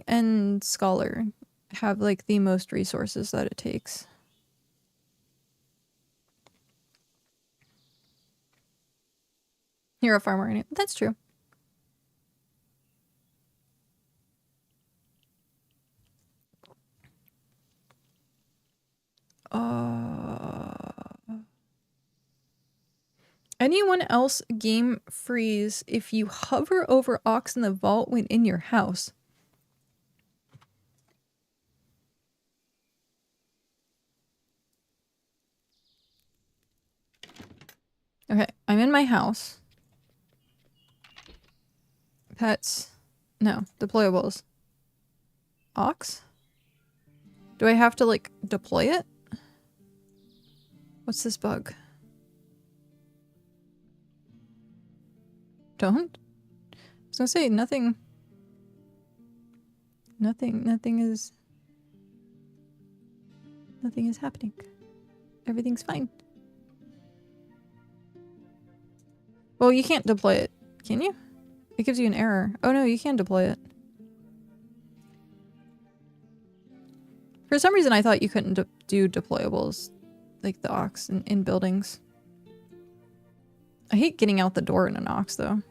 and scholar have like the most resources that it takes. You're a farmer. That's true. Anyone else game freeze if you hover over ox in the vault when in your house? Okay, I'm in my house. Pets. No, deployables. Ox? Do I have to, like, deploy it? What's this bug? Don't? I was gonna say, nothing is happening. Everything's fine. Well, you can't deploy it, can you? It gives you an error. Oh no, you can deploy it. For some reason, I thought you couldn't do deployables, like the ox in buildings. I hate getting out the door in an ox, though.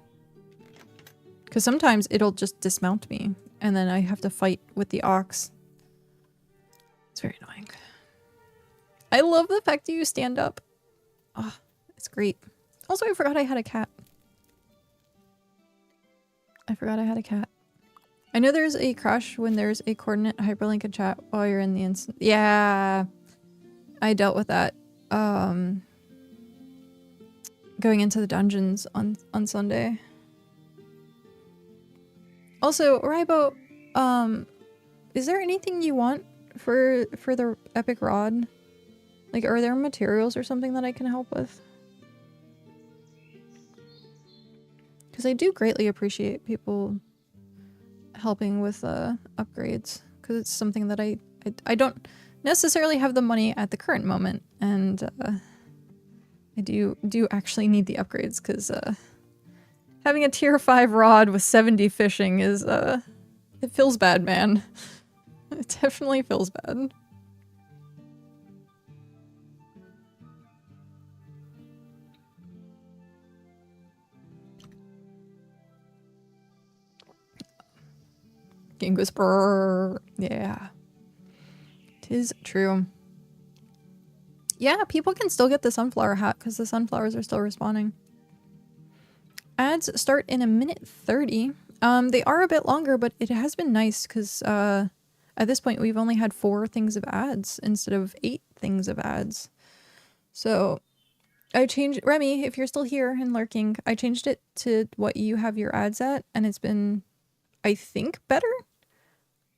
Because sometimes it'll just dismount me, and then I have to fight with the ox. It's very annoying. I love the fact that you stand up. Oh, it's great. Also, I forgot I had a cat. I know there's a crash when there's a coordinate hyperlink in chat while you're in the instant. Yeah, I dealt with that. Going into the dungeons on Sunday. Also, Raibo, is there anything you want for the epic rod? Like, are there materials or something that I can help with? Because I do greatly appreciate people helping with upgrades, because it's something that I I don't necessarily have the money at the current moment, and I do actually need the upgrades because having a tier 5 rod with 70 fishing is it feels bad, man. It definitely feels bad. King Whisperer. Yeah. 'Tis true. Yeah, people can still get the sunflower hat because the sunflowers are still respawning. Ads start in 1:30. They are a bit longer, but it has been nice because at this point we've only had 4 things of ads instead of 8 things of ads. So I changed, Remy, if you're still here and lurking, I changed it to what you have your ads at, and it's been, I think, better.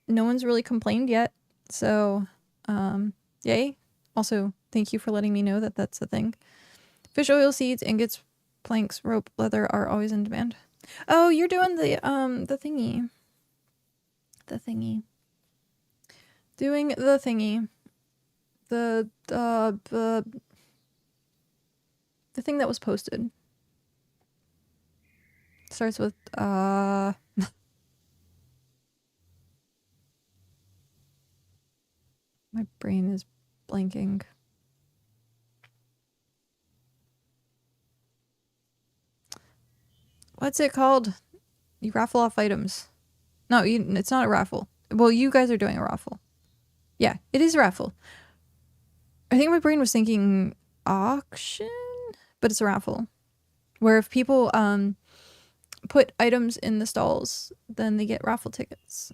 No one's really complained yet, so yay. Also, thank you for letting me know that that's the thing. Fish oil, seeds, ingots, planks, rope, leather are always in demand. Oh, you're doing the thingy. The thingy. Doing the thingy. The thing that was posted. Starts with my brain is blanking. What's it called? You raffle off items. No, it's not a raffle. Well, you guys are doing a raffle. Yeah, it is a raffle. I think my brain was thinking auction, but it's a raffle. Where if people put items in the stalls, then they get raffle tickets.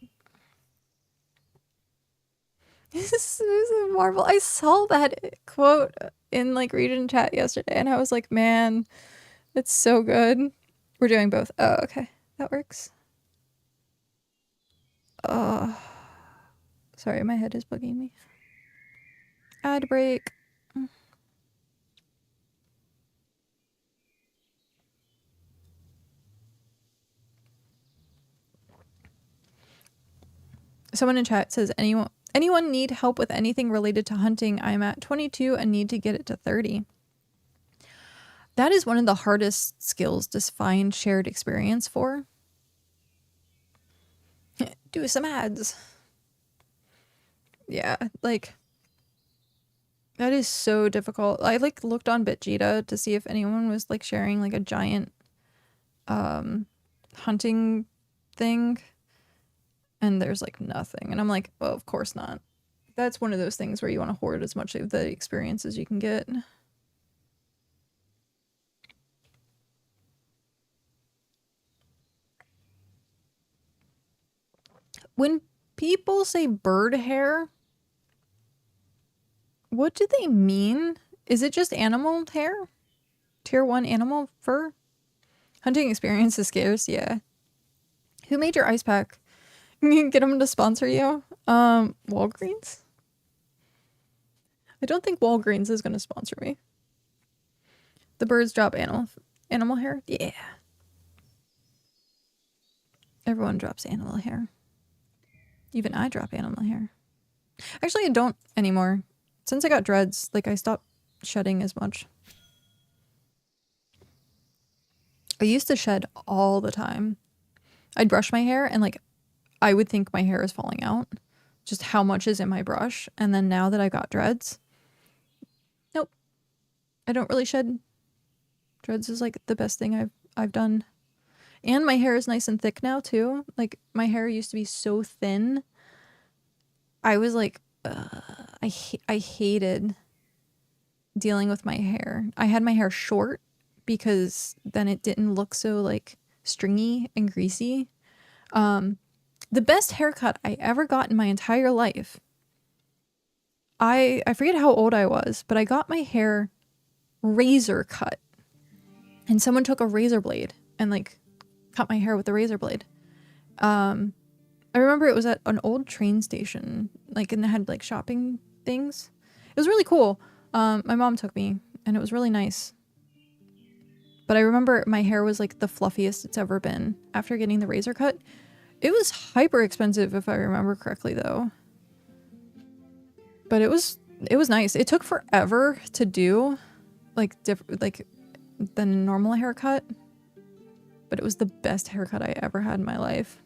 This is a marvel. I saw that quote in like region chat yesterday and I was like, man, it's so good. We're doing both. Oh, okay. That works. Oh, sorry, my head is bugging me. Ad break. Someone in chat says, anyone need help with anything related to hunting? I'm at 22 and need to get it to 30. That is one of the hardest skills to find shared experience for. Do some ads. Yeah, like that is so difficult. I like looked on BitJita to see if anyone was like sharing like a giant hunting thing, and there's like nothing. And I'm like, well, of course not. That's one of those things where you want to hoard as much of the experience as you can get. When people say bird hair, what do they mean? Is it just animal hair? Tier 1 animal fur? Hunting experience is scarce, yeah. Who made your ice pack? You can get them to sponsor you? Walgreens? I don't think Walgreens is going to sponsor me. The birds drop animal hair? Yeah. Everyone drops animal hair. Even I drop animal hair. Actually, I don't anymore. Since I got dreads, like I stopped shedding as much. I used to shed all the time. I'd brush my hair and like I would think my hair is falling out. Just how much is in my brush. And then now that I got dreads, nope. I don't really shed. Dreads is like the best thing I've done. And my hair is nice and thick now too. Like my hair used to be so thin. I was like, I hated dealing with my hair. I had my hair short because then it didn't look so like stringy and greasy. The best haircut I ever got in my entire life. I forget how old I was, but I got my hair razor cut. And someone took a razor blade and like cut my hair with a razor blade. I remember it was at an old train station, like, and it had like shopping things. It was really cool. My mom took me and it was really nice. But I remember my hair was like the fluffiest it's ever been after getting the razor cut. It was hyper expensive if I remember correctly though. But it was nice. It took forever to do, like the normal haircut, but it was the best haircut I ever had in my life.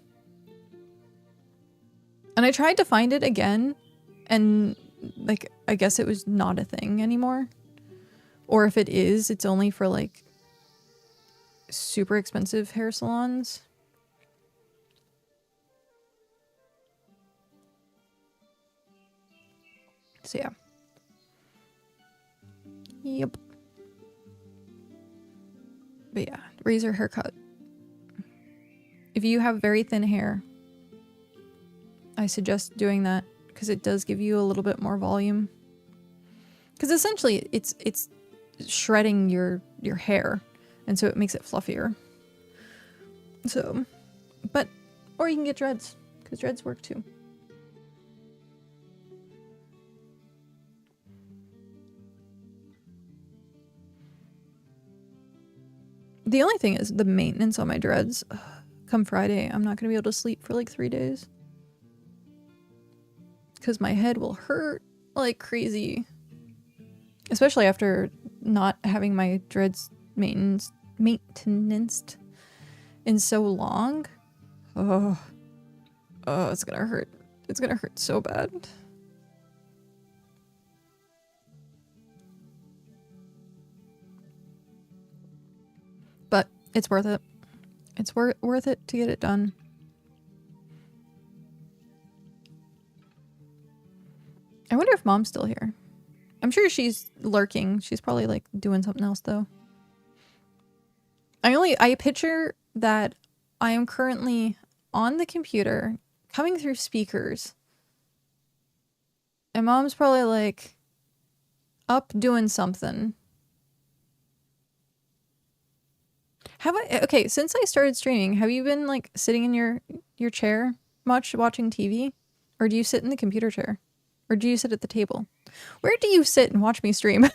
And I tried to find it again, and like I guess it was not a thing anymore. Or if it is, it's only for like super expensive hair salons. So yeah. Yep. But yeah, razor haircut. If you have very thin hair, I suggest doing that because it does give you a little bit more volume. Because essentially it's shredding your hair, and so it makes it fluffier. So, but, or you can get dreads, because dreads work too. The only thing is the maintenance on my dreads. Come Friday, I'm not going to be able to sleep for like 3 days. Because my head will hurt like crazy. Especially after not having my dreads maintenanced in so long. Oh, it's gonna hurt. It's gonna hurt so bad. But it's worth it. It's worth it to get it done. I wonder if Mom's still here. I'm sure she's lurking. She's probably like doing something else though. I picture that I am currently on the computer coming through speakers. And Mom's probably like up doing something. Okay, since I started streaming, have you been like sitting in your chair much watching TV? Or do you sit in the computer chair? Or do you sit at the table? Where do you sit and watch me stream?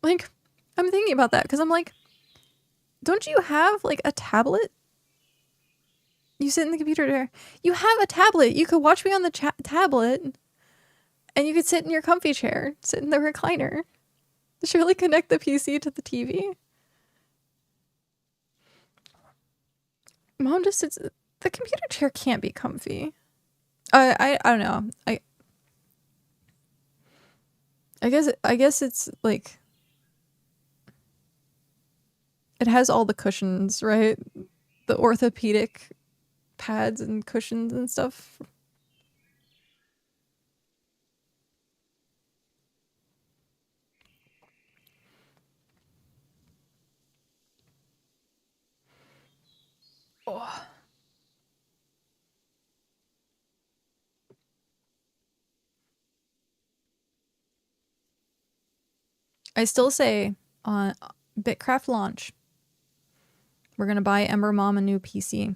Like, I'm thinking about that because I'm like, don't you have like a tablet? You sit in the computer chair. You have a tablet. You could watch me on the tablet, and you could sit in your comfy chair, sit in the recliner. Surely connect the PC to the TV. Mom just sits. The computer chair can't be comfy. I don't know. I guess it's like it has all the cushions, right? The orthopedic pads and cushions and stuff. Oh. I still say on BitCraft launch, we're going to buy Ember Mom a new PC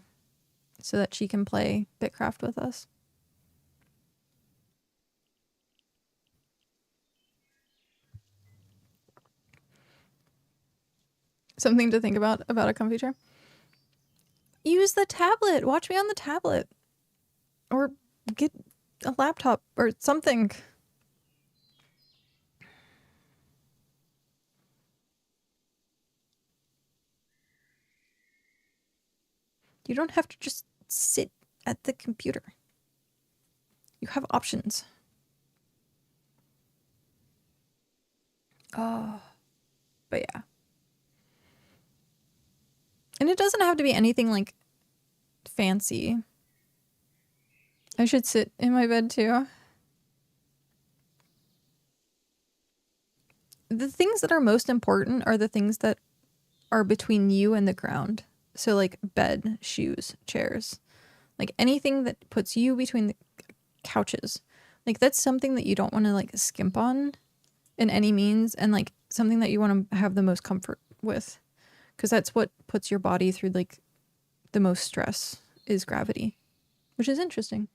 so that she can play BitCraft with us. Something to think about a comfy chair. Use the tablet. Watch me on the tablet. Or get a laptop or something. You don't have to just sit at the computer. You have options. Oh, but yeah. And it doesn't have to be anything like fancy. I should sit in my bed too. The things that are most important are the things that are between you and the ground. So like bed, shoes, chairs. Like anything that puts you between the couches. Like that's something that you don't want to like skimp on in any means, and like something that you want to have the most comfort with. Because that's what puts your body through like the most stress is gravity, which is interesting.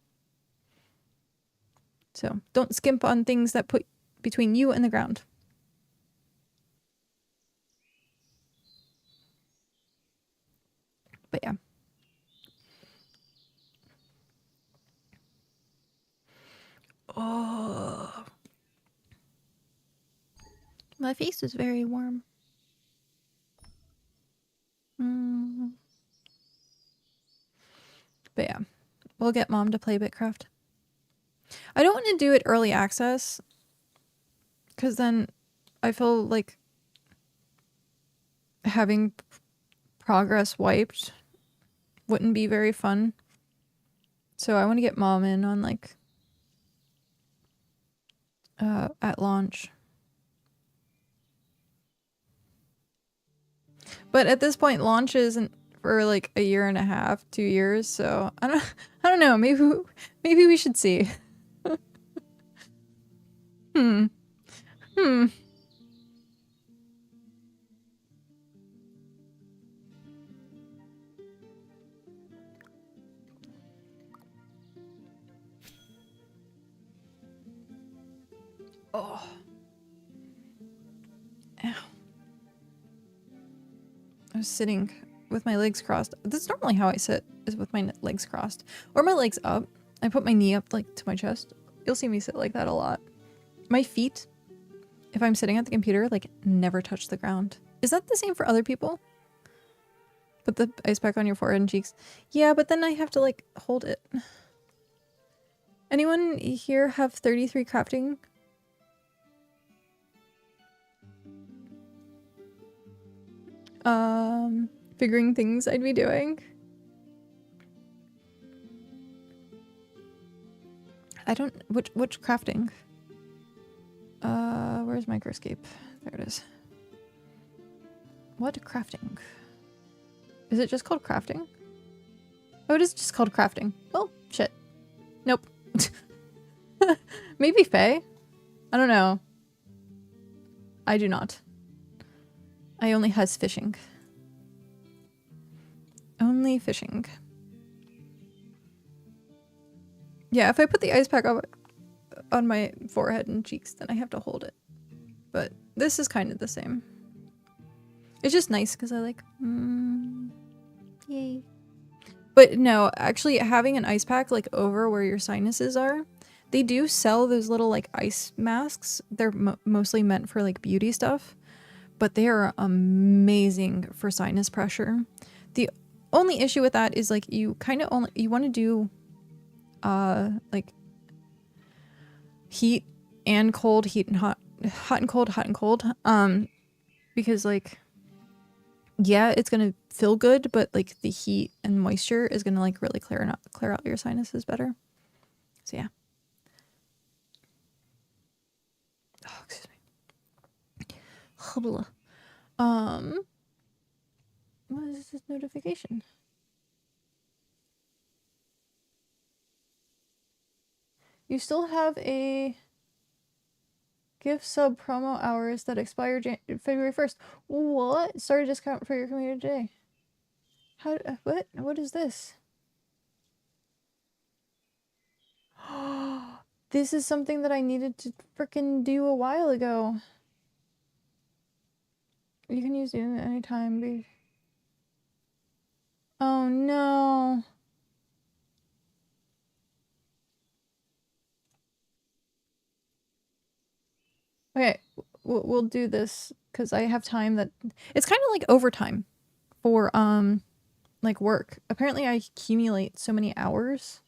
So don't skimp on things that put between you and the ground. But yeah. Oh. My face is very warm. But yeah, we'll get Mom to play BitCraft. I don't want to do it early access because then I feel like having progress wiped wouldn't be very fun. So I want to get Mom in on like at launch. But at this point, launch isn't for like a year and a half, 2 years. So I don't know. Maybe we should see. Hmm. Oh. Ow. I was sitting with my legs crossed. That's normally how I sit, is with my legs crossed. Or my legs up. I put my knee up like to my chest. You'll see me sit like that a lot. My feet, if I'm sitting at the computer, like never touch the ground. Is that the same for other people? Put the ice pack on your forehead and cheeks. Yeah, but then I have to like hold it. Anyone here have 33 crafting? Figuring things I'd be doing. I don't, which crafting? Where's Microscape? There it is. What crafting? Is it just called crafting? Oh, it is just called crafting. Oh, shit. Nope. Maybe Faye? I don't know. I do not. I only has fishing. Only fishing. Yeah, if I put the ice pack on my forehead and cheeks, then I have to hold it. But this is kind of the same. It's just nice because I like... Yay. But no, actually having an ice pack like over where your sinuses are, they do sell those little like ice masks. They're mostly meant for like beauty stuff, but they are amazing for sinus pressure. The only issue with that is like you kind of only you want to do like heat and cold, heat and hot and cold, hot and cold, because like yeah, it's gonna feel good, but like the heat and moisture is gonna like really clear out your sinuses better. So yeah. Oh, excuse me. What is this notification? You still have a gift sub promo hours that expire February 1st. What? Start a discount for your community today. How? What? What is this? This is something that I needed to frickin' do a while ago. You can use it anytime. Oh no. Okay, we'll do this because I have time that it's kind of like overtime for like work. Apparently I accumulate so many hours.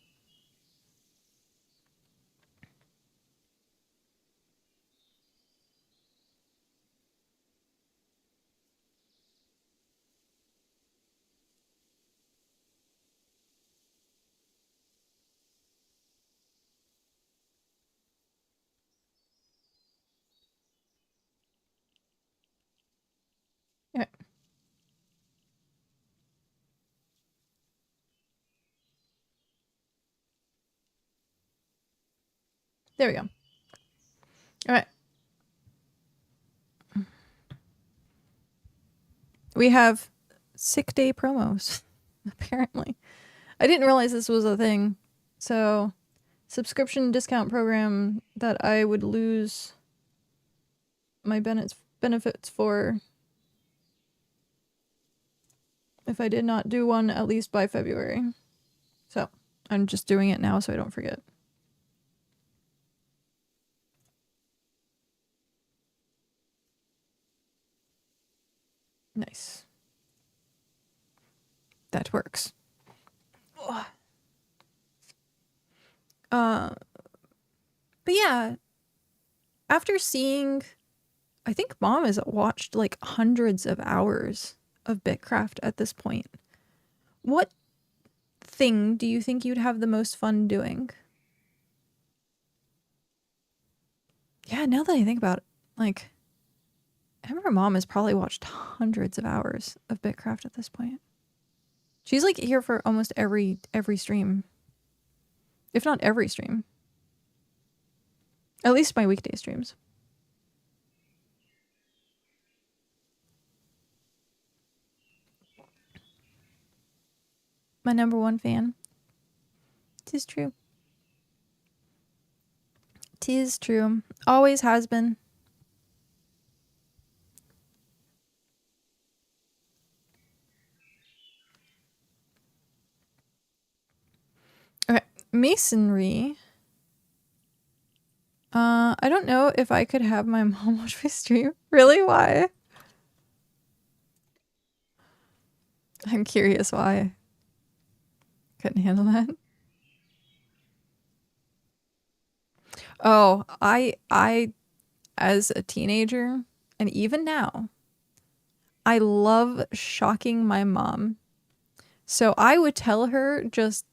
Okay. There we go. All right. We have sick day promos, apparently. I didn't realize this was a thing. So, subscription discount program that I would lose my benefits for if I did not do one at least by February. So, I'm just doing it now so I don't forget. Nice. That works. But yeah, after seeing, I think Mom has watched like hundreds of hours of BitCraft at this point. What thing do you think you'd have the most fun doing? Yeah, now that I think about it, like, I remember Mom has probably watched hundreds of hours of BitCraft at this point. She's like here for almost every stream. If not every stream. At least my weekday streams. My #1 fan. 'Tis true. 'Tis true. Always has been. Okay. Masonry. I don't know if I could have my mom watch my stream. Really? Why? I'm curious why. Couldn't handle that. Oh, I as a teenager and even now, I love shocking my mom. So I would tell her just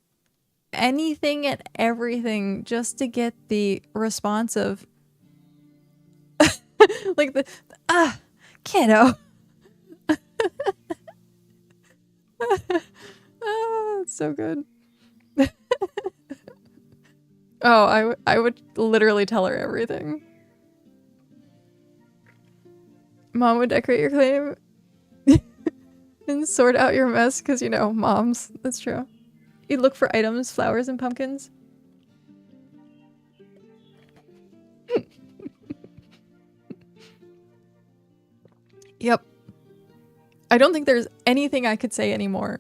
anything and everything just to get the response of like the kiddo. Oh, it's so good. Oh, I would literally tell her everything. Mom would decorate your claim and sort out your mess because, you know, moms. That's true. You'd look for items, flowers, and pumpkins. Yep. I don't think there's anything I could say anymore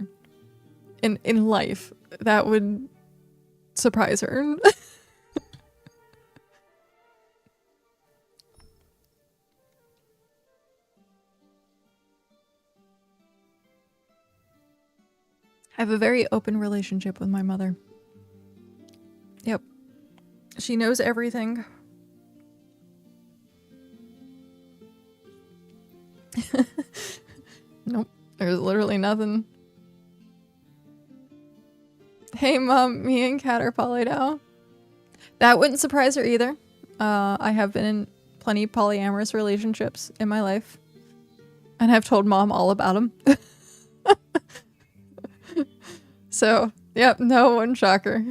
in life that would surprise her. I have a very open relationship with my mother. Yep. She knows everything. Nope. There's literally nothing. Hey mom, me and Kat are poly now. That wouldn't surprise her either. I have been in plenty polyamorous relationships in my life. And I've told mom all about them. So, yep, no one shocker.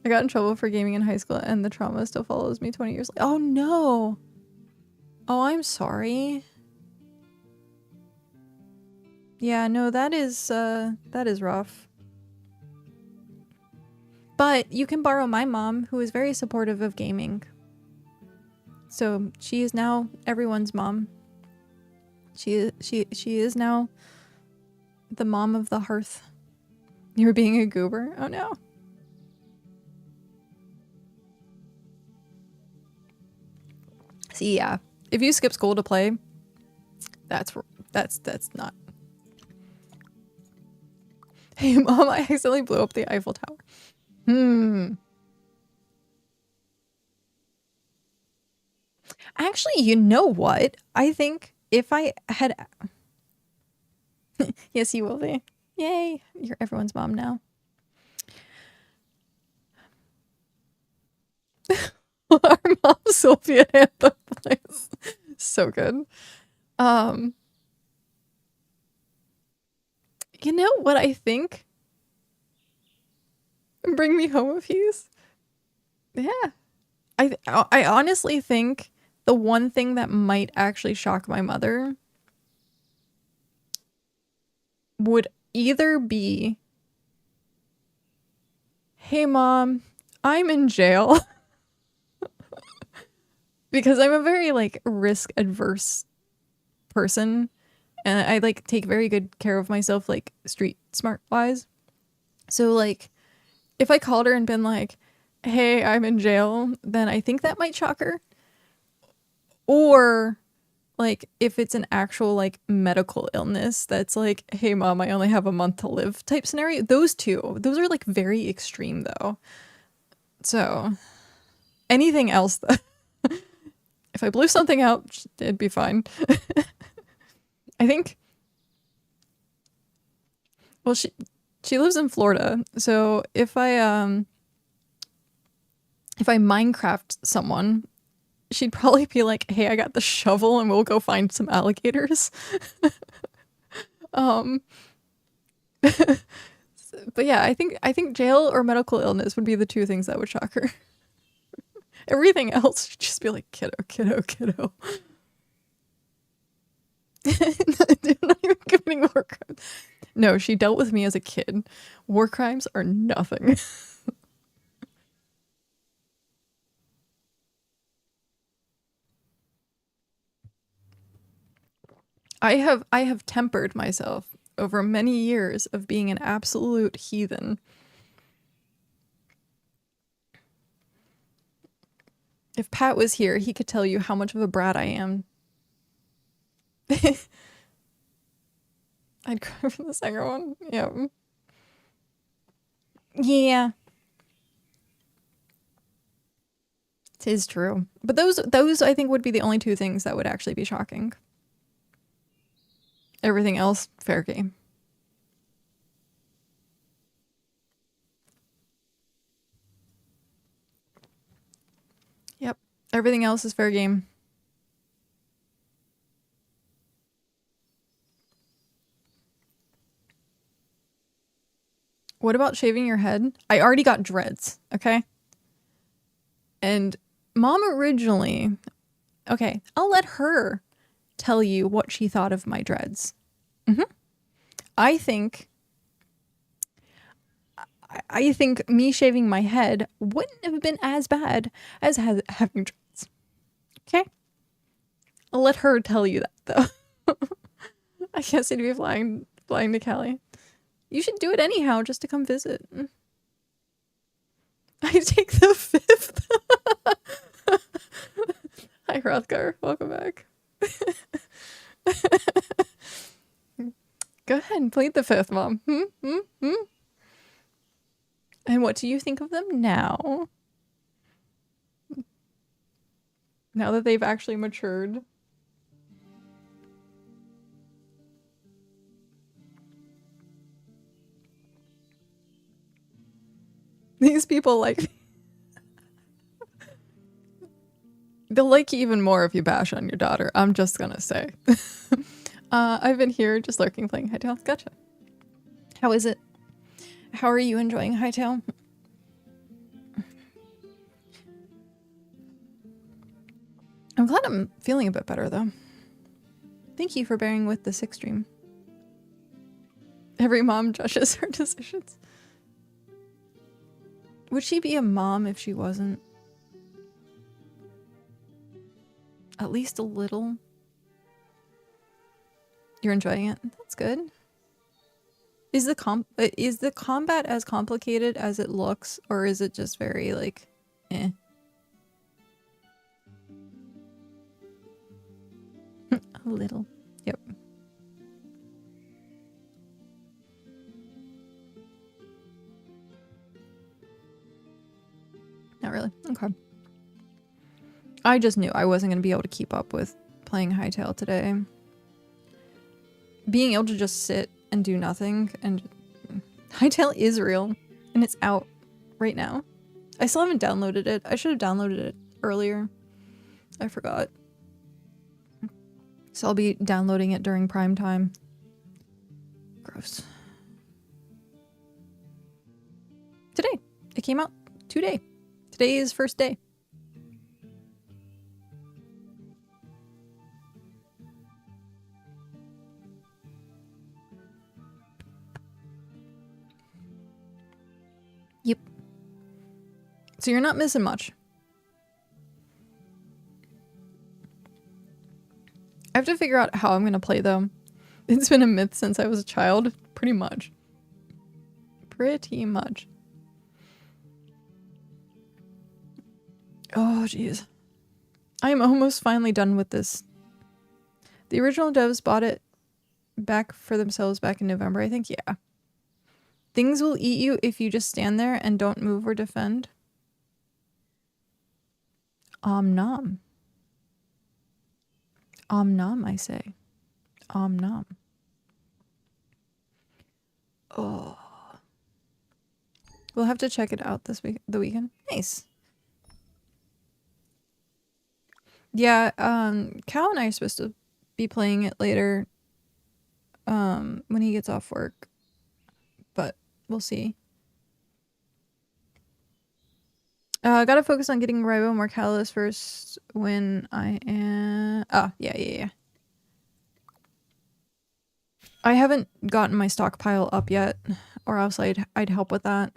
I got in trouble for gaming in high school and the trauma still follows me 20 years later. Oh no! Oh, I'm sorry. Yeah, no, that is rough. But you can borrow my mom, who is very supportive of gaming. So she is now everyone's mom. She is now the mom of the hearth. You're being a goober? Oh no. See, yeah. If you skip school to play, that's not. Hey mom, I accidentally blew up the Eiffel Tower. Actually, you know what? I think if I had... Yes, you will be. Yay. You're everyone's mom now. Our mom Sylvia Anthem plays. So good. You know what I think? Bring me home if he's... Yeah. I honestly think the one thing that might actually shock my mother would either be, hey mom, I'm in jail. Because I'm a very like risk adverse person and I like take very good care of myself, like street smart wise. So like if I called her and been like, hey, I'm in jail, then I think that might shock her. Or like if it's an actual like medical illness that's like, hey mom, I only have a month to live type scenario. Those are like very extreme though. So anything else though, if I blew something out, it'd be fine. I think, well, she lives in Florida, so if I Minecraft someone, she'd probably be like, hey, I got the shovel and we'll go find some alligators. But yeah, I think jail or medical illness would be the two things that would shock her. Everything else, she'd just be like, kiddo, kiddo, kiddo. They're not even committing war crimes. No, she dealt with me as a kid. War crimes are nothing. I have tempered myself over many years of being an absolute heathen. If Pat was here, he could tell you how much of a brat I am. I'd cry for the second one. Yeah. Yeah. It is true. But those I think would be the only two things that would actually be shocking. Everything else, fair game. Yep. Everything else is fair game. What about shaving your head? I already got dreads, okay? And mom originally... Okay, I'll let her tell you what she thought of my dreads. I think me shaving my head wouldn't have been as bad as having dreads. Okay? I'll let her tell you that, though. I can't seem to be flying to Cali. You should do it anyhow, just to come visit. I take the 5th. Hi, Hrothgar. Welcome back. Go ahead and plead the 5th, Mom. And what do you think of them now? Now that they've actually matured. These people like... They'll like you even more if you bash on your daughter. I'm just gonna say. I've been here just lurking, playing Hightail. Gotcha. How is it? How are you enjoying Hightail? I'm glad I'm feeling a bit better, though. Thank you for bearing with the 6 stream. Every mom judges her decisions. Would she be a mom if she wasn't? At least a little. You're enjoying it? That's good. Is the combat as complicated as it looks, or is it just very like, eh? A little. Yep. Not really. Okay. I just knew I wasn't going to be able to keep up with playing Hightail today. Being able to just sit and do nothing, and Hightail is real, and it's out right now. I still haven't downloaded it. I should have downloaded it earlier. I forgot. So I'll be downloading it during prime time. Gross. Today. It came out today. Today is first day. Yep. So you're not missing much. I have to figure out how I'm going to play though. It's been a myth since I was a child. Pretty much. Pretty much. Oh, jeez. I am almost finally done with this The original devs bought it back for themselves back in November. I think, yeah. Things will eat you if you just stand there and don't move or defend. Om nom. Om nom, I say. Om nom. Oh. We'll have to check it out this week, the weekend. Nice. Yeah, Cal and I are supposed to be playing it later, when he gets off work, but we'll see. I gotta focus on getting Ribo Morcalis first when I am... Oh, yeah. I haven't gotten my stockpile up yet, or else I'd help with that.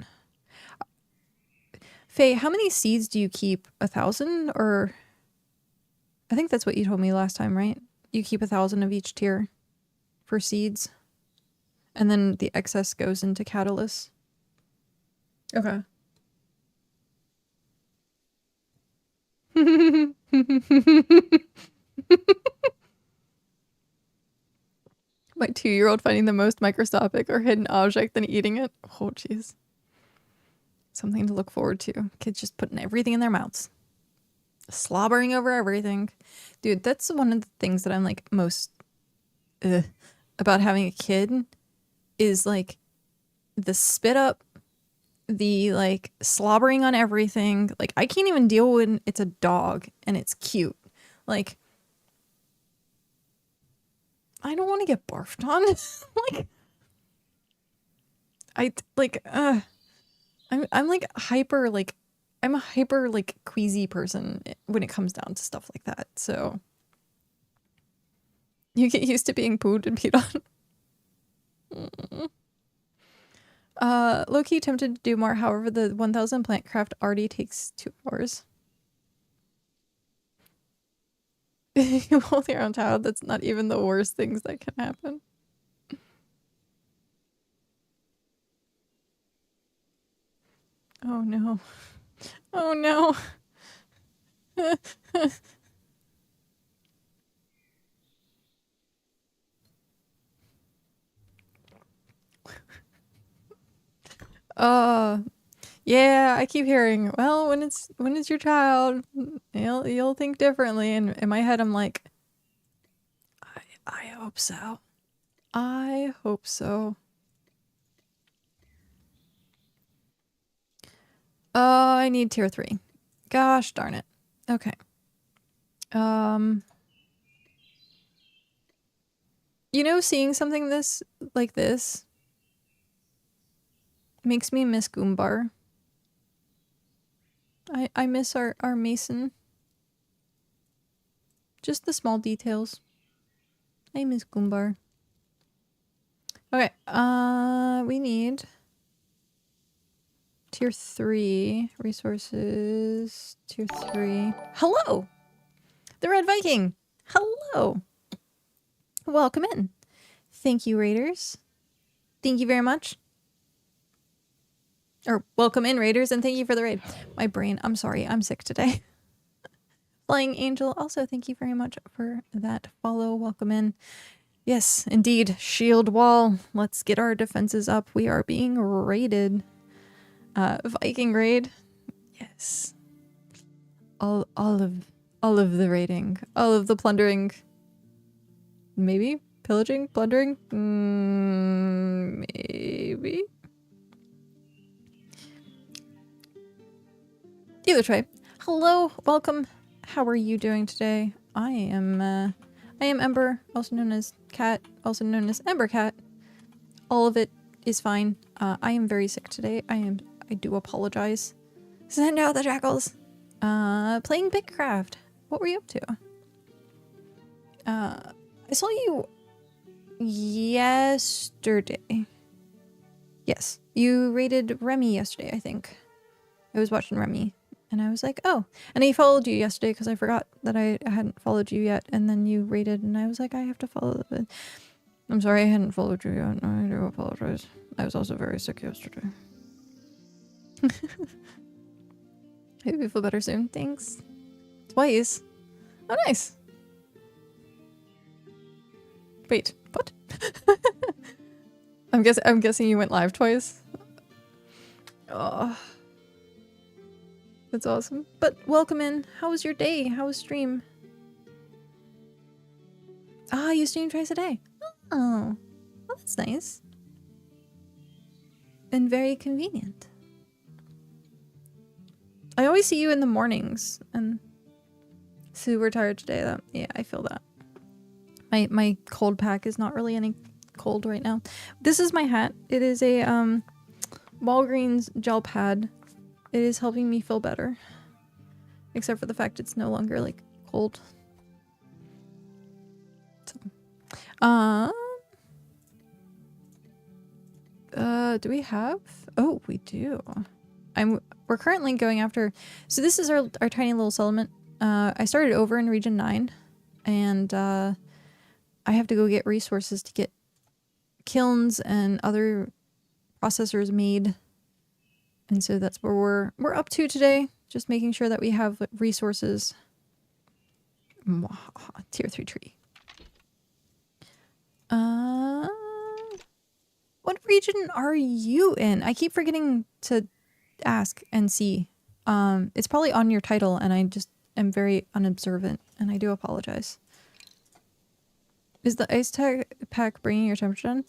Faye, how many seeds do you keep? 1,000? Or... I think that's what you told me last time, right? You keep 1,000 of each tier for seeds. And then the excess goes into catalysts. Okay. My 2-year-old finding the most microscopic or hidden object and eating it. Oh, jeez. Something to look forward to. Kids just putting everything in their mouths. Slobbering over everything. Dude, that's one of the things that I'm like most about having a kid is like the spit up, the like slobbering on everything. Like I can't even deal when it's a dog and it's cute. Like I don't want to get barfed on. I'm like hyper like I'm a hyper like queasy person when it comes down to stuff like that. So you get used to being pooed and peed on. Low-key tempted to do more, however the 1000 plant craft already takes 2 hours. You hold your own child, that's not even the worst things that can happen. Oh no. Oh no. Yeah, I keep hearing, well, when it's your child, you'll think differently. And in my head I'm like, I hope so. I hope so. I need tier 3. Gosh darn it. Okay. You know, seeing something like this makes me miss Goombar. I miss our mason. Just the small details. I miss Goombar. Okay, we need tier 3 resources. Tier 3. Hello! The Red Viking! Hello! Welcome in. Thank you, Raiders. Thank you very much. Or welcome in, Raiders, and thank you for the raid. My brain, I'm sorry, I'm sick today. Flying Angel, also thank you very much for that follow. Welcome in. Yes, indeed. Shield wall. Let's get our defenses up. We are being raided. Viking raid. Yes. All of the raiding. All of the plundering. Maybe? Pillaging? Plundering? Maybe? Either way. Hello, welcome. How are you doing today? I am Ember, also known as Kat, also known as emberKat. All of it is fine. I am very sick today. I do apologize. Send out the jackals. Playing BitCraft. What were you up to? I saw you yesterday. Yes, you raided Remy yesterday, I think. I was watching Remy. And I was like, oh. And I followed you yesterday because I forgot that I hadn't followed you yet. And then you raided and I was like, I have to follow the... I'm sorry I hadn't followed you yet. I do apologize. I was also very sick yesterday. I hope you feel better soon. Thanks. Twice. Oh, nice. Wait, what? I'm guessing you went live twice. Oh, that's awesome. But welcome in. How was your day? How was stream? Ah, you stream twice a day. Oh, well, that's nice. And very convenient. I always see you in the mornings, and super tired today. That yeah, I feel that. My cold pack is not really any cold right now. This is my hat. It is a Walgreens gel pad. It is helping me feel better, except for the fact it's no longer like cold. So, do we have? Oh, we do. We're currently going after. So this is our tiny little settlement. I started over in Region 9, and I have to go get resources to get kilns and other processors made. And so that's where we're up to today. Just making sure that we have resources. Tier 3 tree. What region are you in? I keep forgetting to ask and see. It's probably on your title, and I just am very unobservant, and I do apologize. Is the ice pack bringing your temperature down?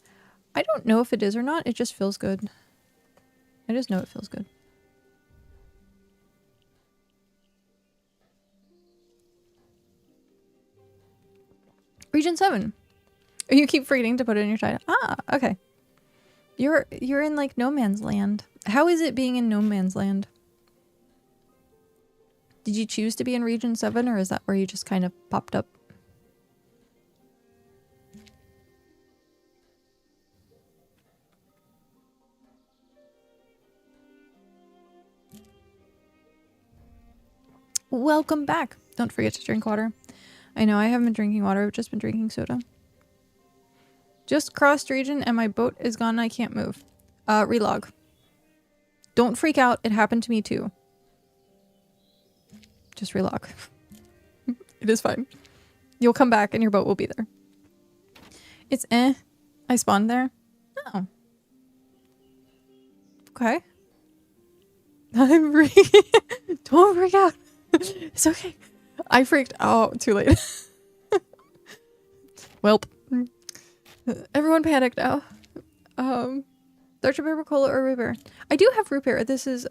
I don't know if it is or not. It just feels good. I just know it feels good. Region 7. You keep forgetting to put it in your title. Ah, okay. You're in like no man's land. How is it being in no man's land? Did you choose to be in Region 7, or is that where you just kind of popped up? Welcome back. Don't forget to drink water. I know I haven't been drinking water. I've just been drinking soda. Just crossed region and my boat is gone and I can't move. Relog. Don't freak out. It happened to me too. Just relog. It is fine. You'll come back and your boat will be there. It's I spawned there. Oh. Okay. I'm freaking. Don't freak out. It's okay. I freaked out too late. Welp. Everyone panicked now. Dr. Pepper, Cola, or root beer? I do have root beer. This is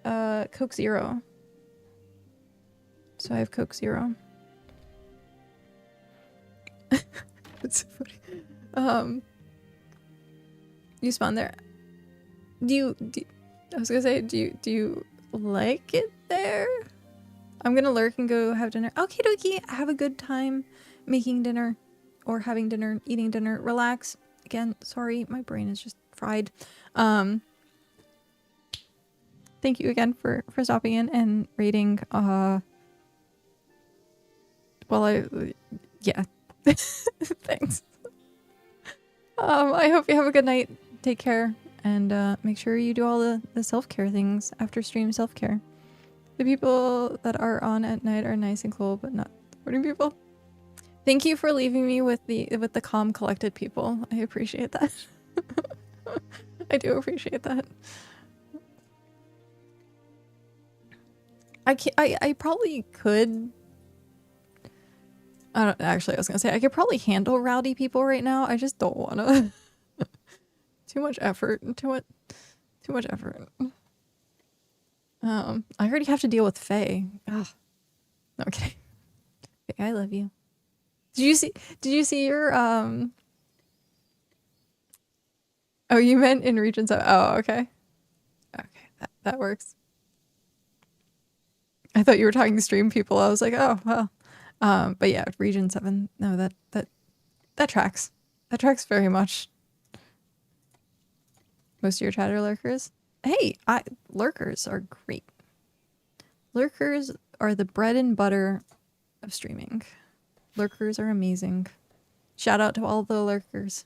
Coke Zero. So I have Coke Zero. That's so funny. You spawn there. I was gonna say, do you like it there? I'm gonna lurk and go have dinner. Okay, dokie. Have a good time making dinner or having dinner, eating dinner. Relax. Again, sorry, my brain is just fried. Thank you again for stopping in and raiding. Yeah. Thanks. I hope you have a good night. Take care. And make sure you do all the self-care things after stream self-care. The people that are on at night are nice and cool, but not supporting people. Thank you for leaving me with the calm, collected people. I appreciate that. I do appreciate that. I probably could. I was gonna say I could probably handle rowdy people right now. I just don't want to. Too much effort. Too much effort. I already have to deal with Faye. Ugh. No, I'm kidding. Faye, I love you. Did you see your Oh, you meant in Region 7. Oh, okay. Okay, that works. I thought you were talking stream people. I was like, oh well. But yeah, Region 7. No, that tracks. That tracks very much. Most of your chatter lurkers. Hey, lurkers are great. Lurkers are the bread and butter of streaming. Lurkers are amazing. Shout out to all the lurkers.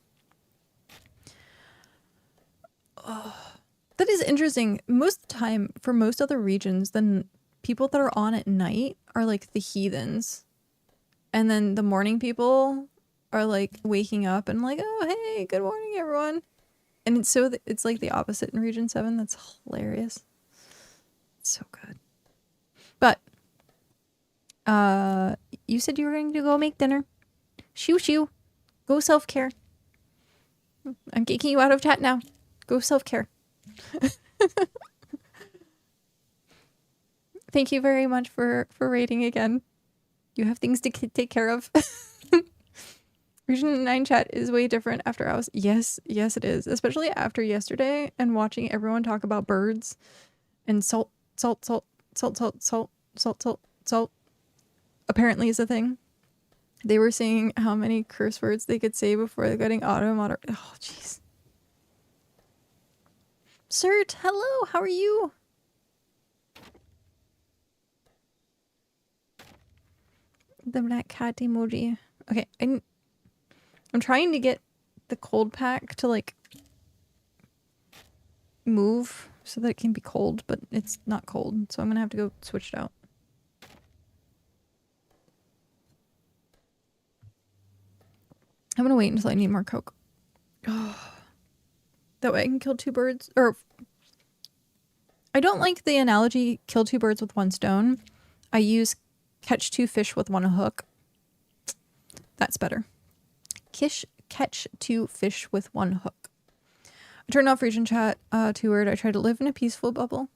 Oh, that is interesting. Most of the time, for most other regions, then people that are on at night are like the heathens. And then the morning people are like waking up and like, oh, hey, good morning, everyone. And it's it's like the opposite in Region 7. That's hilarious. It's so good. But you said you were going to go make dinner. Shoo shoo. Go self-care. I'm kicking you out of chat now. Go self-care. Thank you very much for raiding again. You have things to take care of. Region 9 chat is way different after hours. Yes, yes it is. Especially after yesterday and watching everyone talk about birds and salt apparently is a thing. They were saying how many curse words they could say before getting auto. Oh, jeez. Cert, hello, how are you? The black cat emoji. Okay, I'm trying to get the cold pack to like move so that it can be cold, but it's not cold, so I'm gonna have to go switch it out. I'm gonna wait until I need more coke. Oh. That way I can kill 2 birds. Or I don't like the analogy kill 2 birds with 1 stone. I use catch 2 fish with 1 hook. That's better. Catch 2 fish with 1 hook. I turned off region chat 2-word. I try to live in a peaceful bubble.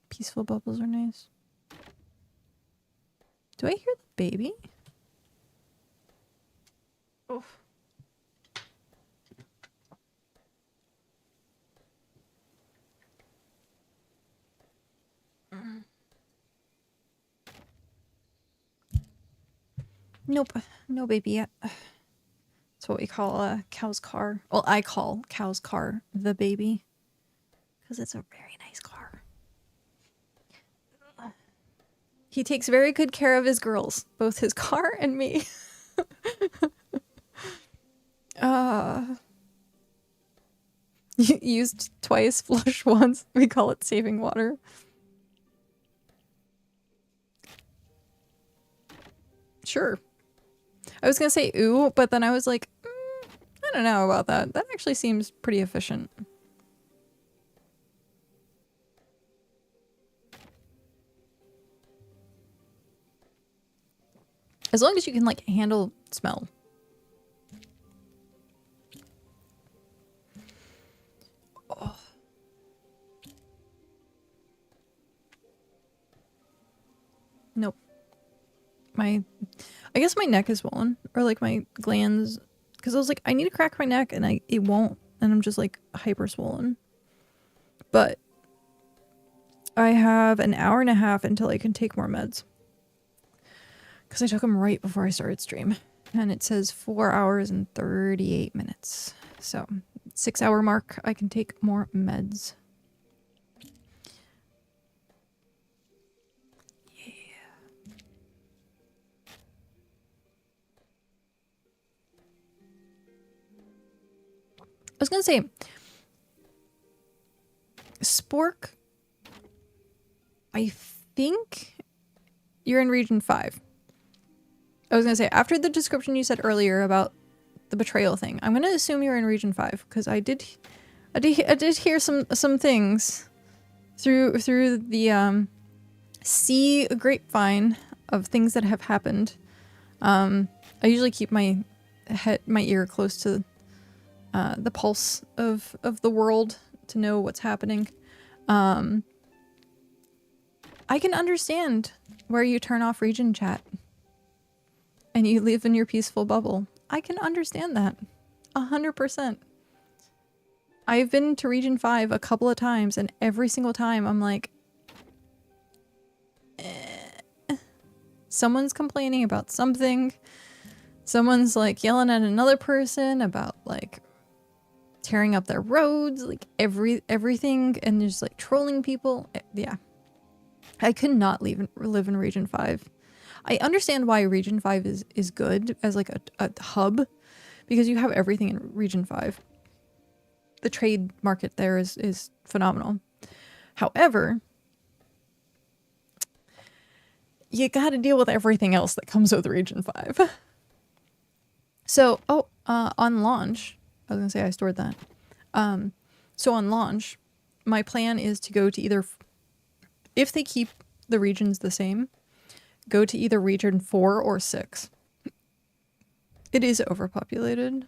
Peaceful bubbles are nice. Do I hear the baby? Oh. Nope, no baby yet. That's what we call a cow's car. Well, I call cow's car the baby because it's a very nice car. He takes very good care of his girls, both his car and me. Used twice, flush once. We call it saving water. Sure. I was gonna say ooh, but then I was like, I don't know about that. That actually seems pretty efficient. As long as you can like handle smell. Oh. Nope. I guess my neck is swollen, or like my glands, because I was like, I need to crack my neck, and it won't, and I'm just like hyper swollen. But I have an hour and a half until I can take more meds, because I took them right before I started stream, and it says 4 hours and 38 minutes. So 6 hour mark, I can take more meds. I was gonna say, Spork, I think you're in region 5. I was gonna say, after the description you said earlier about the betrayal thing, I'm gonna assume you're in region 5, because I did hear some things through the sea grapevine of things that have happened. I usually keep my ear close to the pulse of the world to know what's happening. I can understand where you turn off region chat and you live in your peaceful bubble. I can understand that 100%. I've been to region 5 a couple of times, and every single time I'm like, someone's complaining about something. Someone's like yelling at another person about like tearing up their roads, like everything, and just like trolling people. Yeah. I could not live in region 5. I understand why region 5 is good as like a hub, because you have everything in region 5. The trade market there is phenomenal. However, you gotta deal with everything else that comes with Region 5. So, on launch, I was gonna say I stored that. So on launch, my plan is to go to either, if they keep the regions the same, go to either Region 4 or 6. It is overpopulated.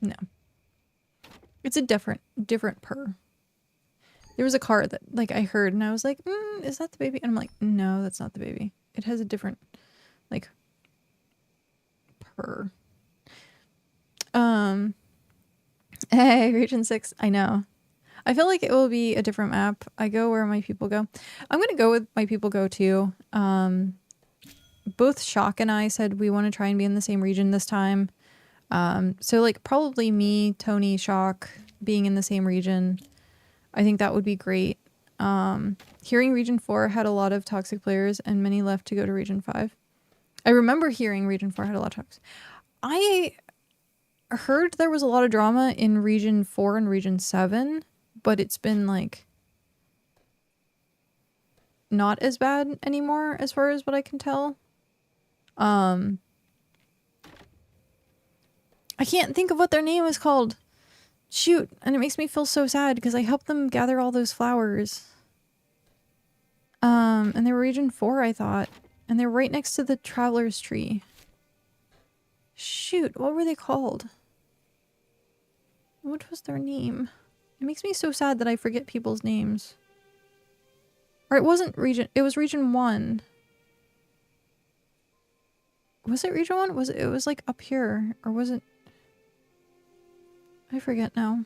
No. It's a different purr. There was a car that like I heard and I was like, is that the baby? And I'm like, no, that's not the baby. It has a different like purr. Hey, Region 6, I know. I feel like it will be a different map. I go where my people go. I'm gonna go with my people go too. Both Shock and I said we want to try and be in the same region this time. So like probably me, Tony, Shock being in the same region. I think that would be great. Hearing Region 4 had a lot of toxic players and many left to go to Region 5. I remember hearing Region 4 had a lot of toxic. I heard there was a lot of drama in Region 4 and Region 7, but it's been like not as bad anymore as far as what I can tell. I can't think of what their name is called. Shoot, and it makes me feel so sad because I helped them gather all those flowers. And they were Region 4, I thought. And they were right next to the Traveler's Tree. Shoot, what were they called? What was their name? It makes me so sad that I forget people's names. Or it wasn't Region... It was Region 1. Was it Region 1? It was like up here. Or was it... I forget now.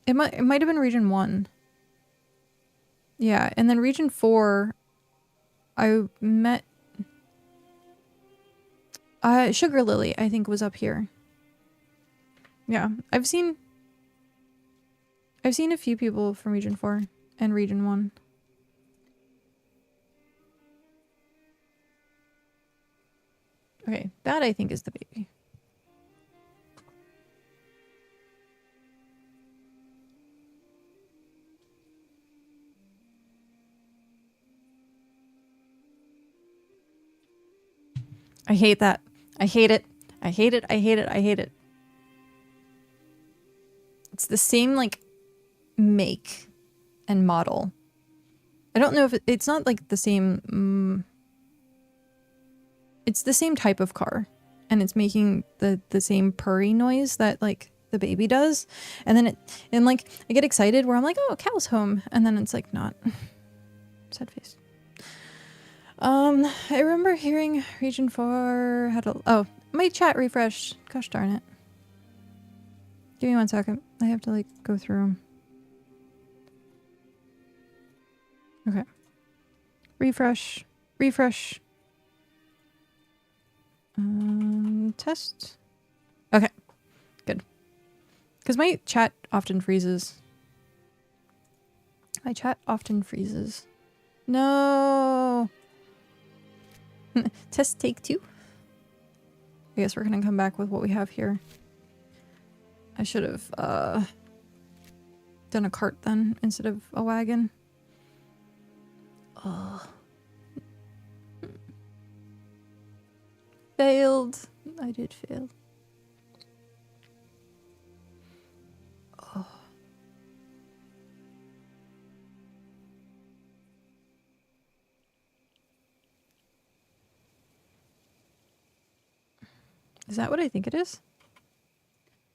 It might have been Region 1. Yeah, and then Region 4, I met... Sugar Lily, I think, was up here. Yeah, I've seen a few people from Region 4 and Region 1. Okay, that I think is the baby. I hate that. I hate it. I hate it. I hate it. I hate it. It's the same, like, make and model. I don't know if it's not, like, the same... it's the same type of car. And it's making the same purry noise that, like, the baby does. And then like, I get excited where I'm like, oh, cow's home. And then it's, like, not. Sad face. I remember hearing Region 4 had a... Oh, my chat refreshed. Gosh darn it. Give me 1 second. I have to, like, go through them. Okay. Refresh. Refresh. Test. Okay. Good. Because my chat often freezes. My chat often freezes. No! Test take 2. I guess we're gonna come back with what we have here. I should have done a cart then instead of a wagon. Oh. Failed. I did fail. Oh. Is that what I think it is?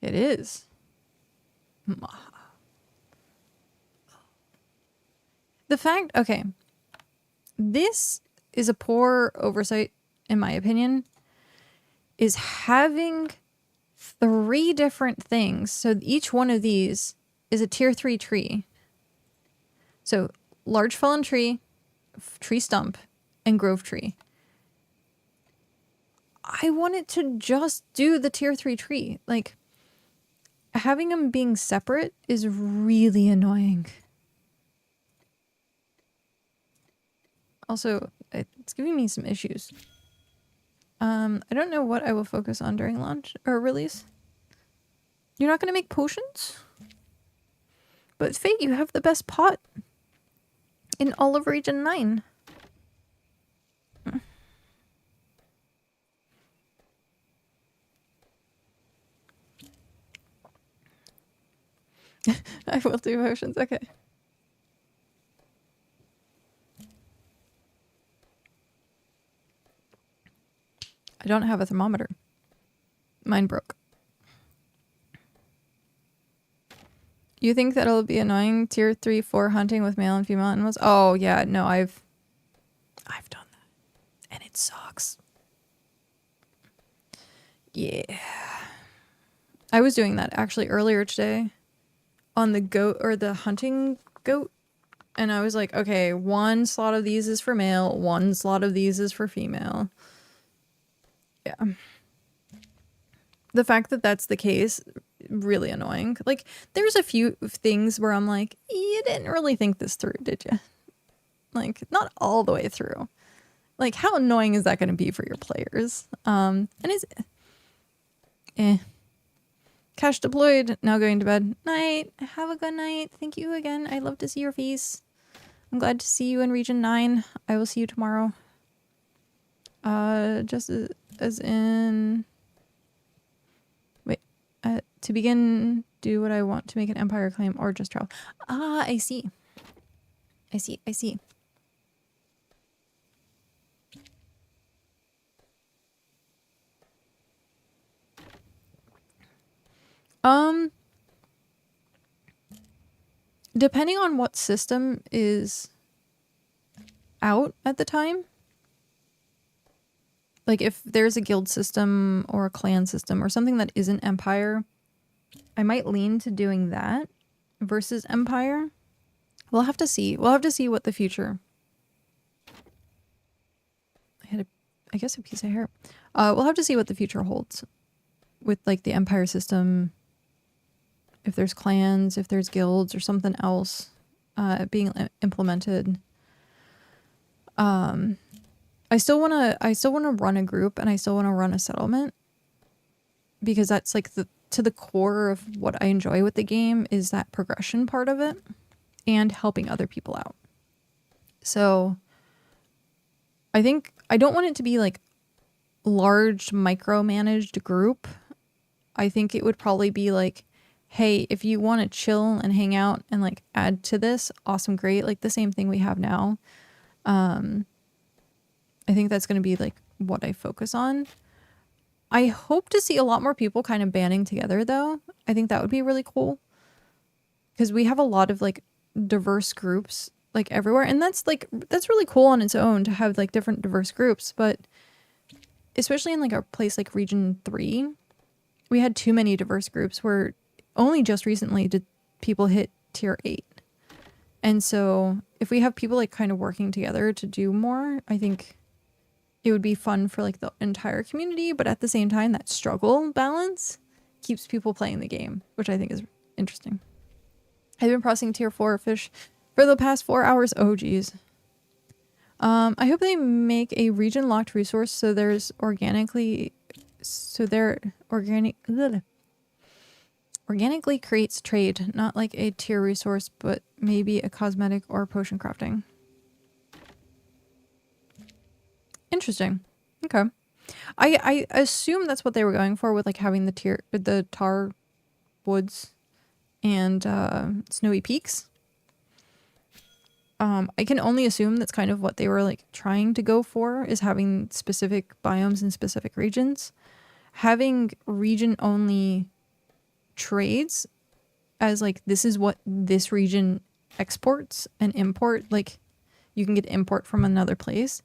It is. The fact, okay. This is a poor oversight, in my opinion, is having 3 different things. So each one of these is a tier 3 tree. So large fallen tree, tree stump, and grove tree. I wanted to just do the tier 3 tree. Like, having them being separate is really annoying. Also, it's giving me some issues. I don't know what I will focus on during launch or release. You're not going to make potions? But Fate, you have the best pot in all of Region 9. I will do potions, okay. I don't have a thermometer. Mine broke. You think that'll be annoying? Tier 3, 4 hunting with male and female animals? Oh yeah, no, I've done that. And it sucks. Yeah. I was doing that actually earlier today on the goat or the hunting goat. And I was like, okay, one slot of these is for male, one slot of these is for female. Yeah. The fact that that's the case, really annoying. Like, there's a few things where I'm like, you didn't really think this through, did you? Like, not all the way through. Like, how annoying is that going to be for your players? And it's... Cash deployed, now going to bed. Night. Have a good night. Thank you again. I love to see your face. I'm glad to see you in Region 9. I will see you tomorrow. Just as in... Wait. To begin, do what I want to make an empire claim or just travel. Ah, I see. I see. Depending on what system is out at the time, like if there's a guild system or a clan system or something that isn't Empire, I might lean to doing that versus Empire. We'll have to see. We'll have to see what the future... I guess a piece of hair. We'll have to see what the future holds with like the Empire system. If there's clans, if there's guilds or something else being implemented. I still wanna run a group and I still wanna run a settlement because that's like to the core of what I enjoy with the game is that progression part of it and helping other people out. So I think I don't want it to be like large micromanaged group. I think it would probably be like, hey, if you want to chill and hang out and like add to this, awesome, great. Like the same thing we have now. I think that's going to be like what I focus on. I hope to see a lot more people kind of banding together though. I think that would be really cool. Because we have a lot of like diverse groups like everywhere. And that's really cool on its own to have like different diverse groups. But especially in like a place like Region 3, we had too many diverse groups where only just recently did people hit tier 8. And so if we have people like kind of working together to do more, I think it would be fun for like the entire community. But at the same time, that struggle balance keeps people playing the game, which I think is interesting. I've been processing tier 4 fish for the past 4 hours. Oh, geez. I hope they make a region locked resource so there's organically creates trade, not like a tier resource, but maybe a cosmetic or potion crafting. Interesting. Okay. I assume that's what they were going for with like having the tar woods and snowy peaks. I can only assume that's kind of what they were like trying to go for, is having specific biomes in specific regions. Having region only trades as like this is what this region exports and import, like you can get import from another place.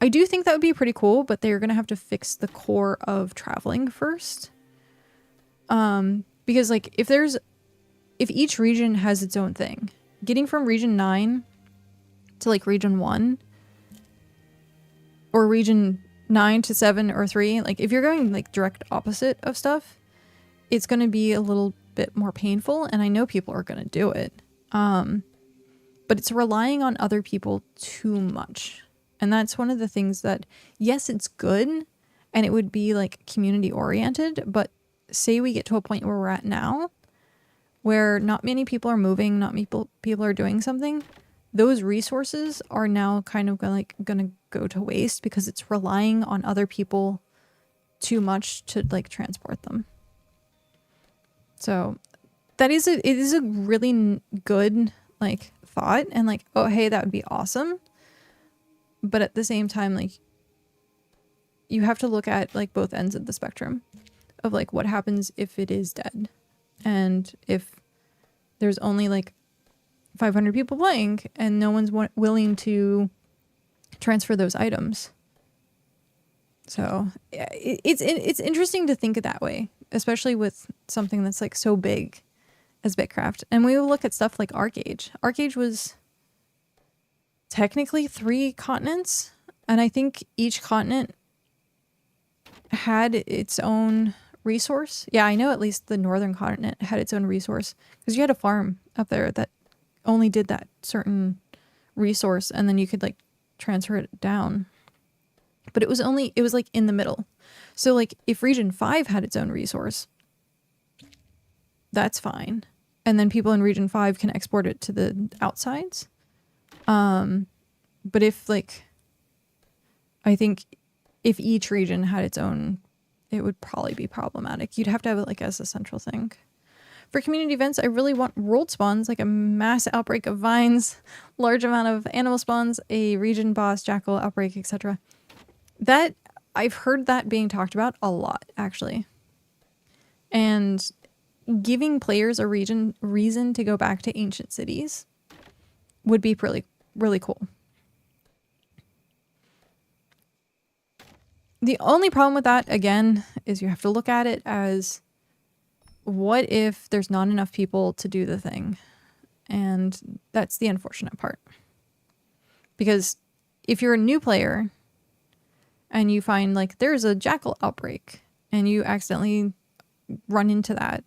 I do think that would be pretty cool, but they're gonna have to fix the core of traveling first. Because like if each region has its own thing, getting from region 9 to like region 1 or region 9 to 7 or 3, like if you're going like direct opposite of stuff, it's going to be a little bit more painful, and I know people are going to do it. But it's relying on other people too much. And that's one of the things that, yes, it's good and it would be like community oriented, but say we get to a point where we're at now where not many people are moving, not many people are doing something, those resources are now kind of gonna go to waste because it's relying on other people too much to like transport them. So it is a really good like thought, and like, oh hey, that would be awesome. But at the same time, like, you have to look at like both ends of the spectrum of like what happens if it is dead, and if there's only like 500 people playing and no one's willing to transfer those items. So yeah, it's interesting to think of that way, especially with something that's like so big as BitCraft. And we will look at stuff like ArcAge. ArcAge was technically 3 continents, and I think each continent had its own resource. Yeah, I know at least the northern continent had its own resource because you had a farm up there that only did that certain resource, and then you could like transfer it down. But it was like in the middle. So like if region 5 had its own resource, that's fine. And then people in region 5 can export it to the outsides. But if like, I think if each region had its own, it would probably be problematic. You'd have to have it like as a central thing. For community events, I really want world spawns, like a mass outbreak of vines, large amount of animal spawns, a region boss, jackal outbreak, etc. That, I've heard that being talked about a lot, actually. And giving players a reason to go back to ancient cities would be really, really cool. The only problem with that, again, is you have to look at it as, what if there's not enough people to do the thing? And that's the unfortunate part. Because if you're a new player and you find like there's a jackal outbreak and you accidentally run into that,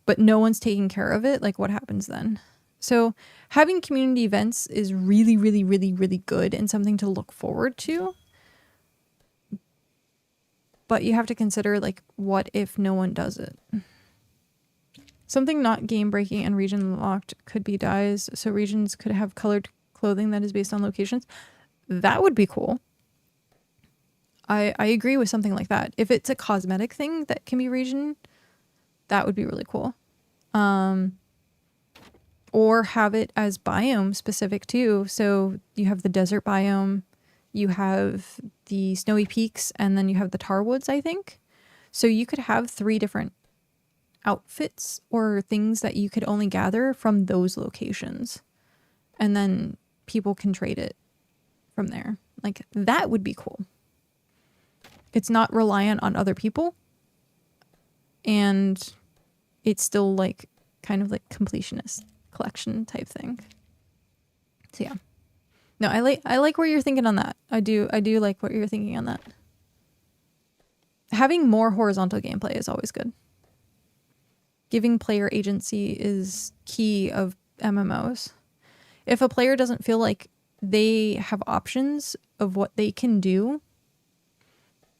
but no one's taking care of it, like what happens then? So having community events is really, really, really, really good and something to look forward to. But you have to consider like, what if no one does it? Something not game breaking and region locked could be dyes, so regions could have colored clothing that is based on locations. That would be cool. I agree with something like that. If it's a cosmetic thing that can be region, that would be really cool. Or have it as biome specific too. So you have the desert biome, you have the snowy peaks, and then you have the tar woods, I think. So you could have 3 different outfits or things that you could only gather from those locations. And then people can trade it from there. Like, that would be cool. It's not reliant on other people. And it's still like kind of like completionist collection type thing. So yeah. No, I like where you're thinking on that. I do like what you're thinking on that. Having more horizontal gameplay is always good. Giving player agency is key of MMOs. If a player doesn't feel like they have options of what they can do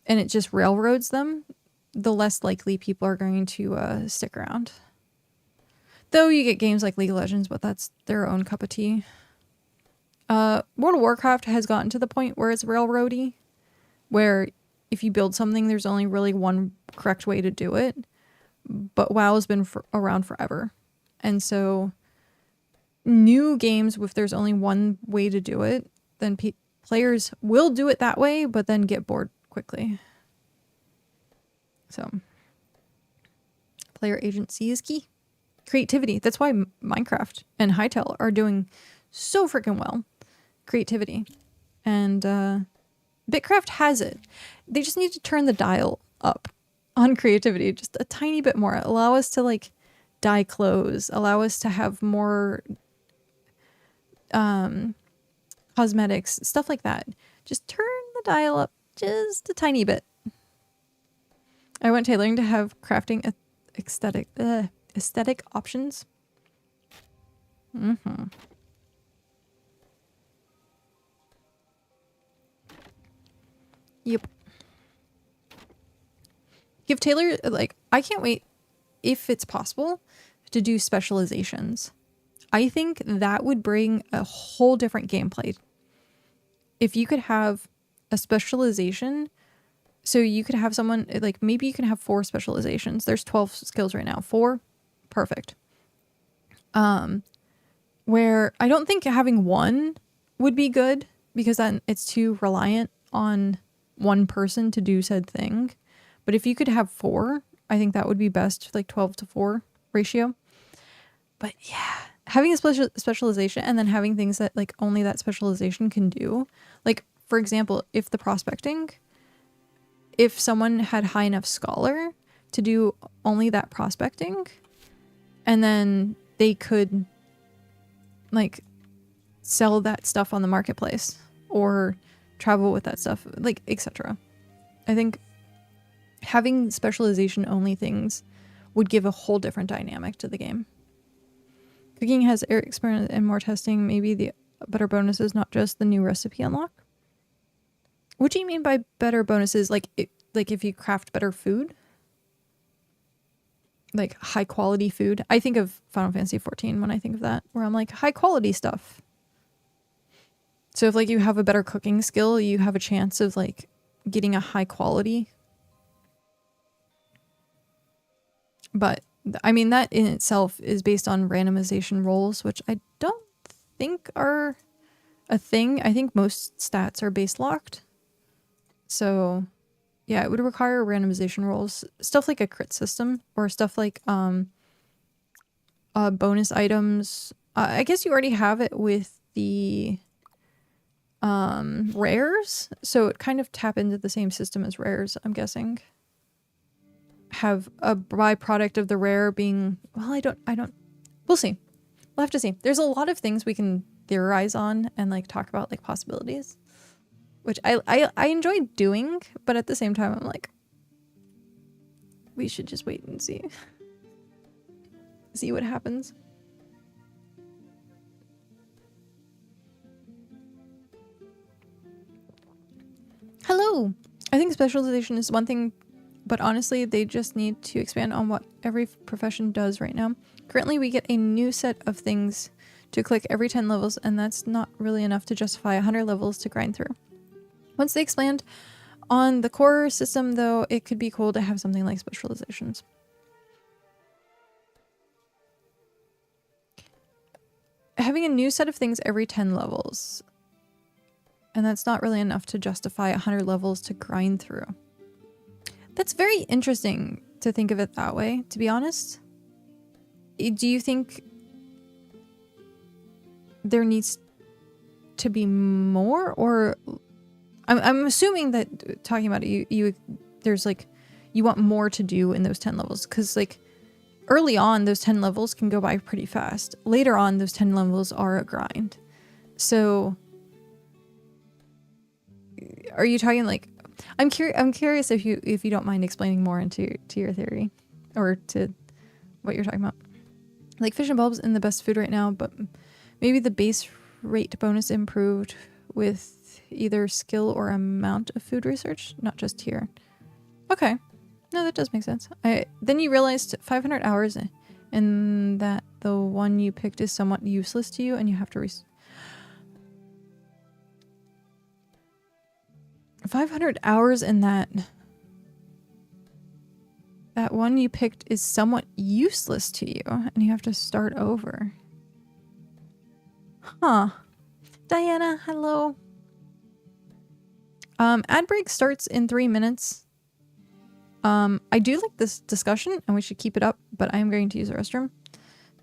and it just railroads them, the less likely people are going to stick around. Though you get games like League of Legends, but that's their own cup of tea. World of Warcraft has gotten to the point where it's railroady, where if you build something, there's only really one correct way to do it. But WoW has been around forever. And so new games, if there's only one way to do it, then players will do it that way, but then get bored quickly. So player agency is key. Creativity. That's why Minecraft and Hytale are doing so freaking well. Creativity. And BitCraft has it. They just need to turn the dial up on creativity just a tiny bit more. Allow us to like dye clothes. Allow us to have more cosmetics, stuff like that. Just turn the dial up just a tiny bit. I want tailoring to have crafting aesthetic options. Yep. Give Taylor, like, I can't wait, if it's possible, to do specializations. I think that would bring a whole different gameplay. If you could have a specialization, so you could have someone, like, maybe you can have 4 specializations. There's 12 skills right now. 4, perfect. Where I don't think having 1 would be good, because then it's too reliant on one person to do said thing. But if you could have 4, I think that would be best, like 12-4 ratio. But yeah, having a specialization and then having things that like only that specialization can do. Like, for example, if the prospecting, if someone had high enough scholar to do only that prospecting, and then they could like sell that stuff on the marketplace or travel with that stuff, like, etc. I think having specialization only things would give a whole different dynamic to the game. Cooking has air experiment and more testing, maybe the better bonuses, not just the new recipe unlock. What do you mean by better bonuses? Like, like if you craft better food? Like high quality food? I think of Final Fantasy 14 when I think of that, where I'm like, high quality stuff. So if like you have a better cooking skill, you have a chance of like getting a high quality. But I mean, that in itself is based on randomization rolls, which I don't think are a thing. I think most stats are base locked. So yeah, it would require randomization rolls. Stuff like a crit system or stuff like bonus items. I guess you already have it with the rares, so it kind of tap into the same system as rares, I'm guessing. Have a byproduct of the rare being, well, I don't, we'll see. We'll have to see. There's a lot of things we can theorize on and like talk about like possibilities, which I enjoy doing, but at the same time I'm like, we should just wait and see what happens. Hello. I think specialization is one thing, but honestly, they just need to expand on what every profession does right now. Currently, we get a new set of things to click every 10 levels, and that's not really enough to justify 100 levels to grind through. Once they expand on the core system, though, it could be cool to have something like specializations. Having a new set of things every 10 levels, and that's not really enough to justify 100 levels to grind through. That's very interesting to think of it that way, to be honest. Do you think there needs to be more, or I'm assuming that talking about it, you there's like you want more to do in those 10 levels, because like early on those 10 levels can go by pretty fast. Later on those 10 levels are a grind. So are you talking like, I'm curious if you don't mind explaining more into your theory or to what you're talking about. Like fish and bulbs in the best food right now, but maybe the base rate bonus improved with either skill or amount of food research, not just here. Okay. No, that does make sense. Then you realized 500 hours and that the one you picked is somewhat useless to you and you have to 500 hours in that one you picked is somewhat useless to you and you have to start over. Huh. Diana, hello. Ad break starts in 3 minutes. I do like this discussion and we should keep it up, but I am going to use the restroom.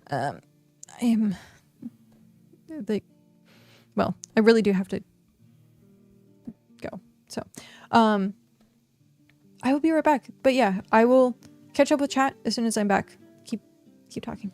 I am like, well, I really do have to go. So, I will be right back. But yeah, I will catch up with chat as soon as I'm back. Keep talking.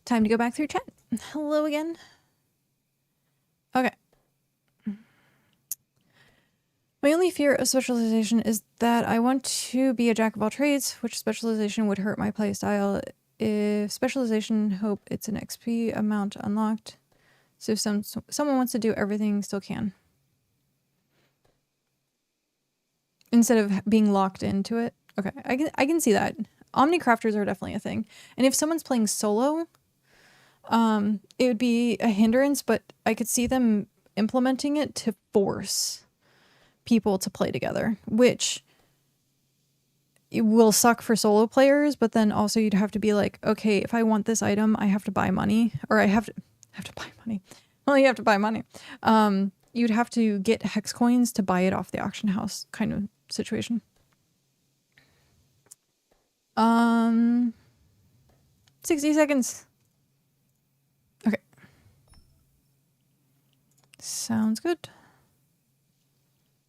Time to go back through chat. Hello again. Okay. My only fear of specialization is that I want to be a jack of all trades, which specialization would hurt my playstyle. If specialization, hope it's an XP amount unlocked. So if someone wants to do everything, still can. Instead of being locked into it. Okay, I can see that. Omnicrafters are definitely a thing. And if someone's playing solo, it would be a hindrance, but I could see them implementing it to force people to play together, which it will suck for solo players, but then also you'd have to be like, okay, if I want this item, I have to buy money, or I have to buy money. Well, you have to buy money. You'd have to get hex coins to buy it off the auction house kind of situation. 60 seconds. Okay. Sounds good.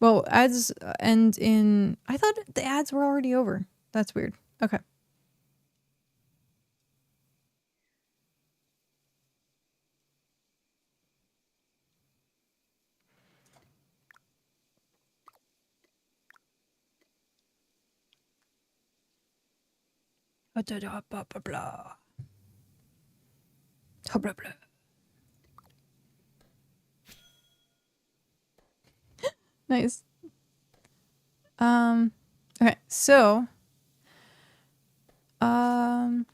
Well, ads end in... I thought the ads were already over. That's weird. Okay. Blah, blah, blah, blah. Blah, blah. Nice. Okay, so Van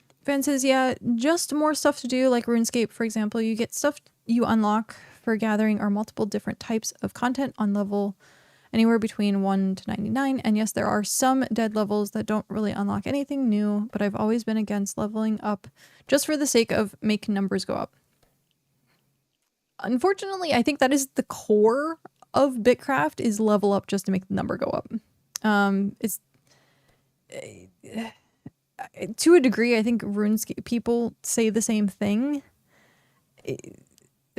says, yeah, just more stuff to do, like RuneScape, for example. You get stuff you unlock for gathering or multiple different types of content on level anywhere between 1 to 99. And yes, there are some dead levels that don't really unlock anything new, but I've always been against leveling up just for the sake of making numbers go up. Unfortunately, I think that is the core of BitCraft, is level up just to make the number go up. It's to a degree, I think RuneScape people say the same thing.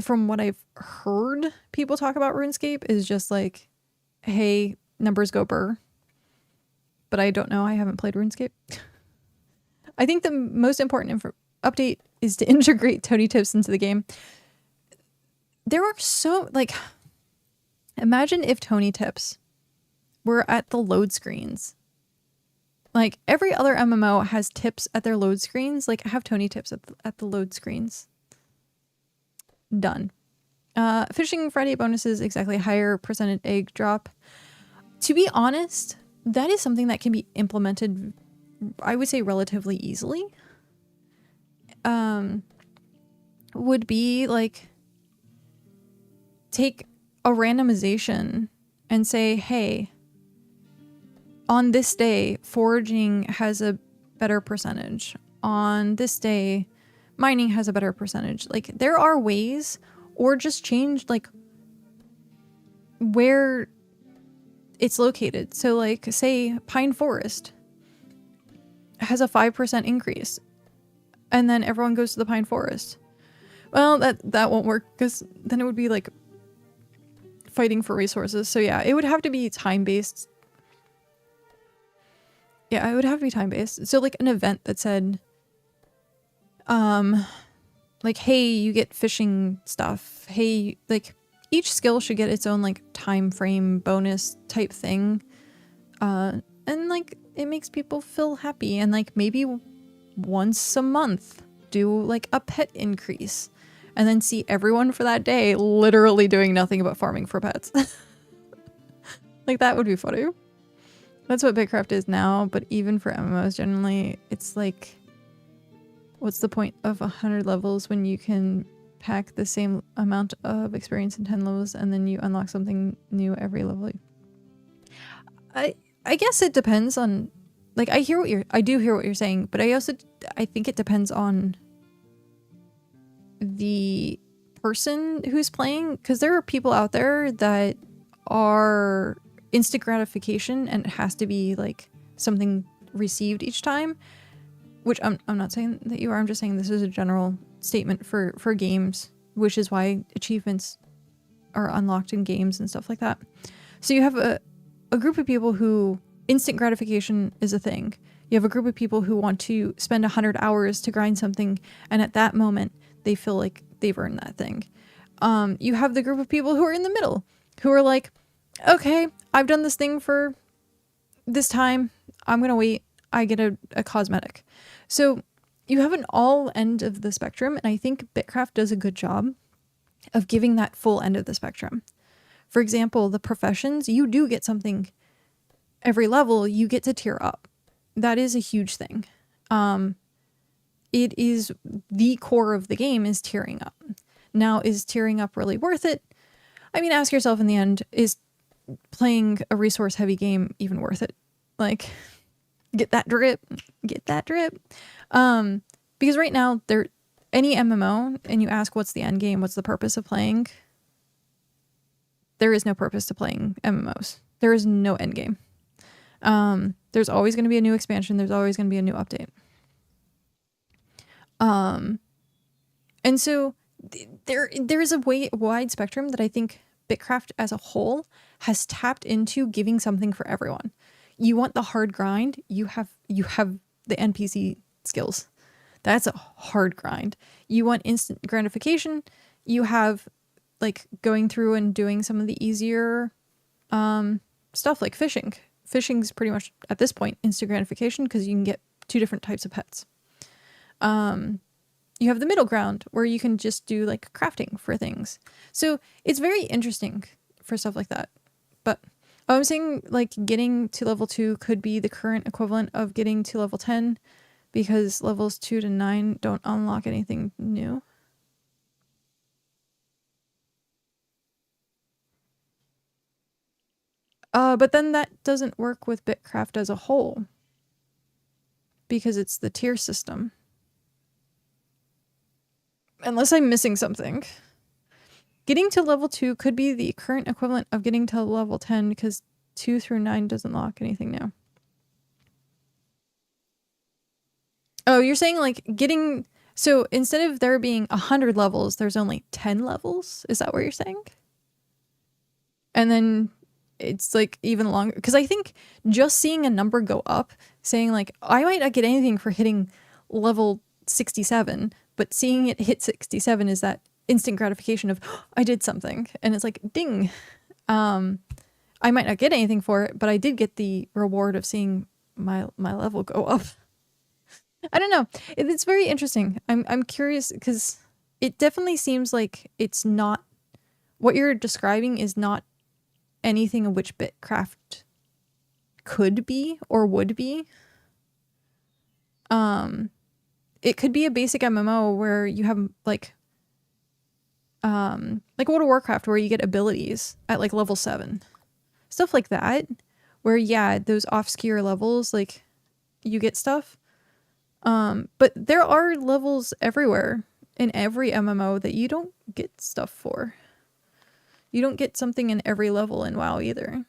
From what I've heard people talk about RuneScape is just like, hey, numbers go burr. But I don't know. I haven't played RuneScape. I think the most important update is to integrate Tony Tips into the game. There are so, like, imagine if Tony Tips were at the load screens. Like, every other MMO has tips at their load screens. Like, have Tony Tips at the load screens. Done. Fishing Friday bonuses, exactly, higher percentage egg drop. To be honest, that is something that can be implemented, I would say, relatively easily. Would be, like, take a randomization and say, hey, on this day, foraging has a better percentage. On this day, mining has a better percentage. Like, there are ways, or just change, like, where it's located. So, like, say Pine Forest has a 5% increase, and then everyone goes to the Pine Forest. Well, that won't work, because then it would be, like, fighting for resources. So yeah, it would have to be time-based. Yeah, it would have to be time-based. So, like, an event that said, like, hey, you get fishing stuff. Hey, like, each skill should get its own, like, time frame bonus type thing. And, like, it makes people feel happy. And, like, maybe once a month do, like, a pet increase. And then see everyone for that day literally doing nothing but farming for pets. Like, that would be funny. That's what BitCraft is now, but even for MMOs generally, it's like, what's the point of 100 levels when you can pack the same amount of experience in 10 levels and then you unlock something new every level? I guess it depends on, like, I do hear what you're saying, but I think it depends on the person who's playing, because there are people out there that are instant gratification and it has to be like something received each time, which I'm not saying that you are. I'm just saying this is a general statement for games, which is why achievements are unlocked in games and stuff like that. So you have a group of people who instant gratification is a thing. You have a group of people who want to spend 100 hours to grind something, and at that moment, they feel like they've earned that thing. You have the group of people who are in the middle, who are like, okay, I've done this thing for this time. I'm going to wait. I get a cosmetic. So you have an all end of the spectrum, and I think BitCraft does a good job of giving that full end of the spectrum. For example, the professions, you do get something every level, you get to tier up. That is a huge thing. It is the core of the game is tiering up. Now, is tiering up really worth it? I mean, ask yourself in the end, is playing a resource heavy game even worth it? Like, get that drip. Because right now, any MMO, and you ask what's the end game, what's the purpose of playing, there is no purpose to playing MMOs. There is no end game. There's always going to be a new expansion. There's always going to be a new update. And so there's a wide spectrum that I think BitCraft as a whole has tapped into giving something for everyone. You want the hard grind, you have the NPC skills. That's a hard grind. You want instant gratification, you have like going through and doing some of the easier stuff like fishing. Fishing's pretty much at this point instant gratification because you can get 2 different types of pets. You have the middle ground where you can just do like crafting for things. So it's very interesting for stuff like that. But I'm saying like getting to level 2 could be the current equivalent of getting to level 10 because levels 2 to 9 don't unlock anything new. But then that doesn't work with BitCraft as a whole because it's the tier system. Unless I'm missing something. Getting to level 2 could be the current equivalent of getting to level 10 because 2 through 9 doesn't lock anything new. Oh, you're saying like getting... So instead of there being 100 levels, there's only 10 levels? Is that what you're saying? And then it's like even longer. Because I think just seeing a number go up, saying like, I might not get anything for hitting level 67, but seeing it hit 67 is that instant gratification of, oh, I did something. And it's like, ding. I might not get anything for it, but I did get the reward of seeing my level go up. I don't know. It's very interesting. I'm curious because it definitely seems like it's not, what you're describing is not anything of which BitCraft could be or would be. It could be a basic MMO where you have like World of Warcraft where you get abilities at like level 7. Stuff like that. Where yeah, those off-skier levels, like you get stuff. But there are levels everywhere in every MMO that you don't get stuff for. You don't get something in every level in WoW either.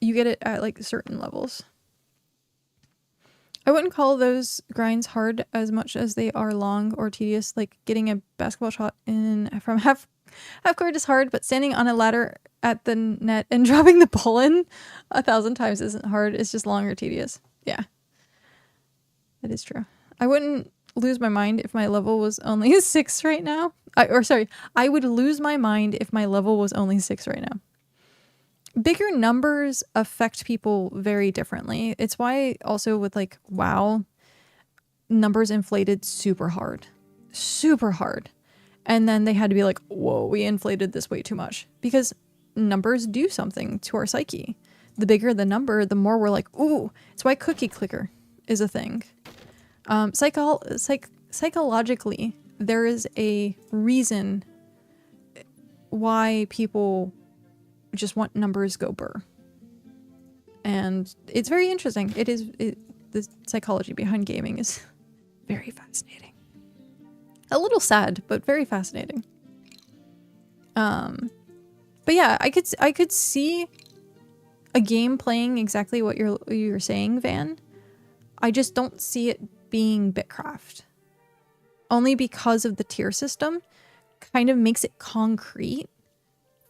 You get it at like certain levels. I wouldn't call those grinds hard as much as they are long or tedious. Like getting a basketball shot in from half court is hard, but standing on a ladder at the net and dropping the ball in 1,000 times isn't hard. It's just long or tedious. Yeah, that is true. I wouldn't lose my mind if my level was only 6 right now. I would lose my mind if my level was only 6 right now. Bigger numbers affect people very differently. It's why also with like WoW, numbers inflated super hard. Super hard. And then they had to be like, whoa, we inflated this way too much. Because numbers do something to our psyche. The bigger the number, the more we're like, ooh. It's why cookie clicker is a thing. Psychologically, there is a reason why people just want numbers go burr. And it's very interesting. The psychology behind gaming is very fascinating. A little sad, but very fascinating. But yeah, I could see a game playing exactly what you're saying, Van. I just don't see it being BitCraft. Only because of the tier system kind of makes it concrete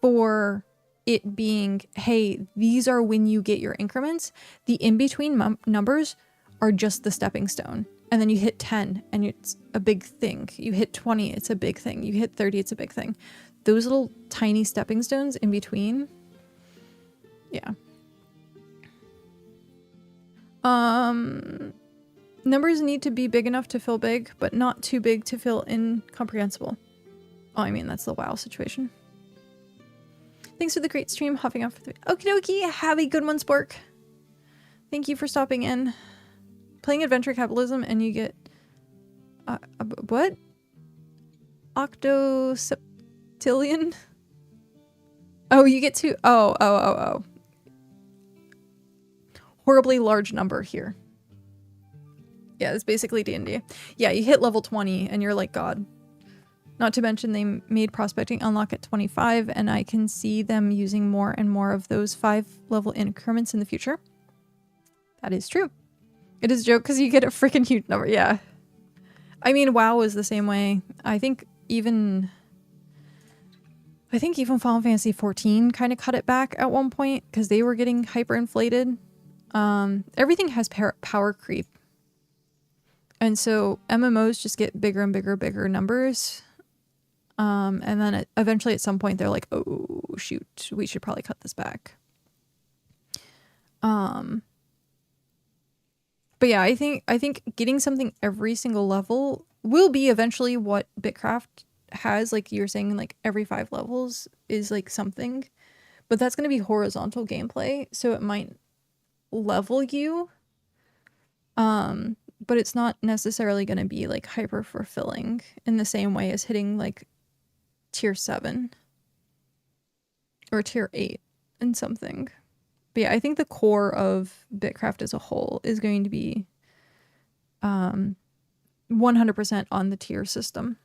for it being, hey, these are when you get your increments. The in-between numbers are just the stepping stone. And then you hit 10 and it's a big thing. You hit 20, it's a big thing. You hit 30, it's a big thing. Those little tiny stepping stones in between. Yeah. Numbers need to be big enough to feel big, but not too big to feel incomprehensible. Oh, I mean, that's the WoW situation. Thanks for the great stream, hopping off for 3. Okie dokie, have a good one, Spork. Thank you for stopping in. Playing Adventure Capitalism and you get... what? Octoseptillion? Oh, you get to... Oh. Horribly large number here. Yeah, it's basically D&D. Yeah, you hit level 20 and you're like God. Not to mention they made prospecting unlock at 25 and I can see them using more and more of those 5-level increments in the future. That is true. It is a joke because you get a freaking huge number. Yeah. I mean, WoW is the same way. I think even Final Fantasy 14 kind of cut it back at one point because they were getting hyperinflated. Everything has power creep. And so MMOs just get bigger and bigger numbers. And then eventually at some point they're like, oh shoot, we should probably cut this back. But yeah, I think getting something every single level will be eventually what BitCraft has. Like you're saying, like every 5 levels is like something, but that's going to be horizontal gameplay. So it might level you. But it's not necessarily going to be like hyper fulfilling in the same way as hitting like tier 7 or tier 8 and something. But yeah, I think the core of BitCraft as a whole is going to be 100% on the tier system.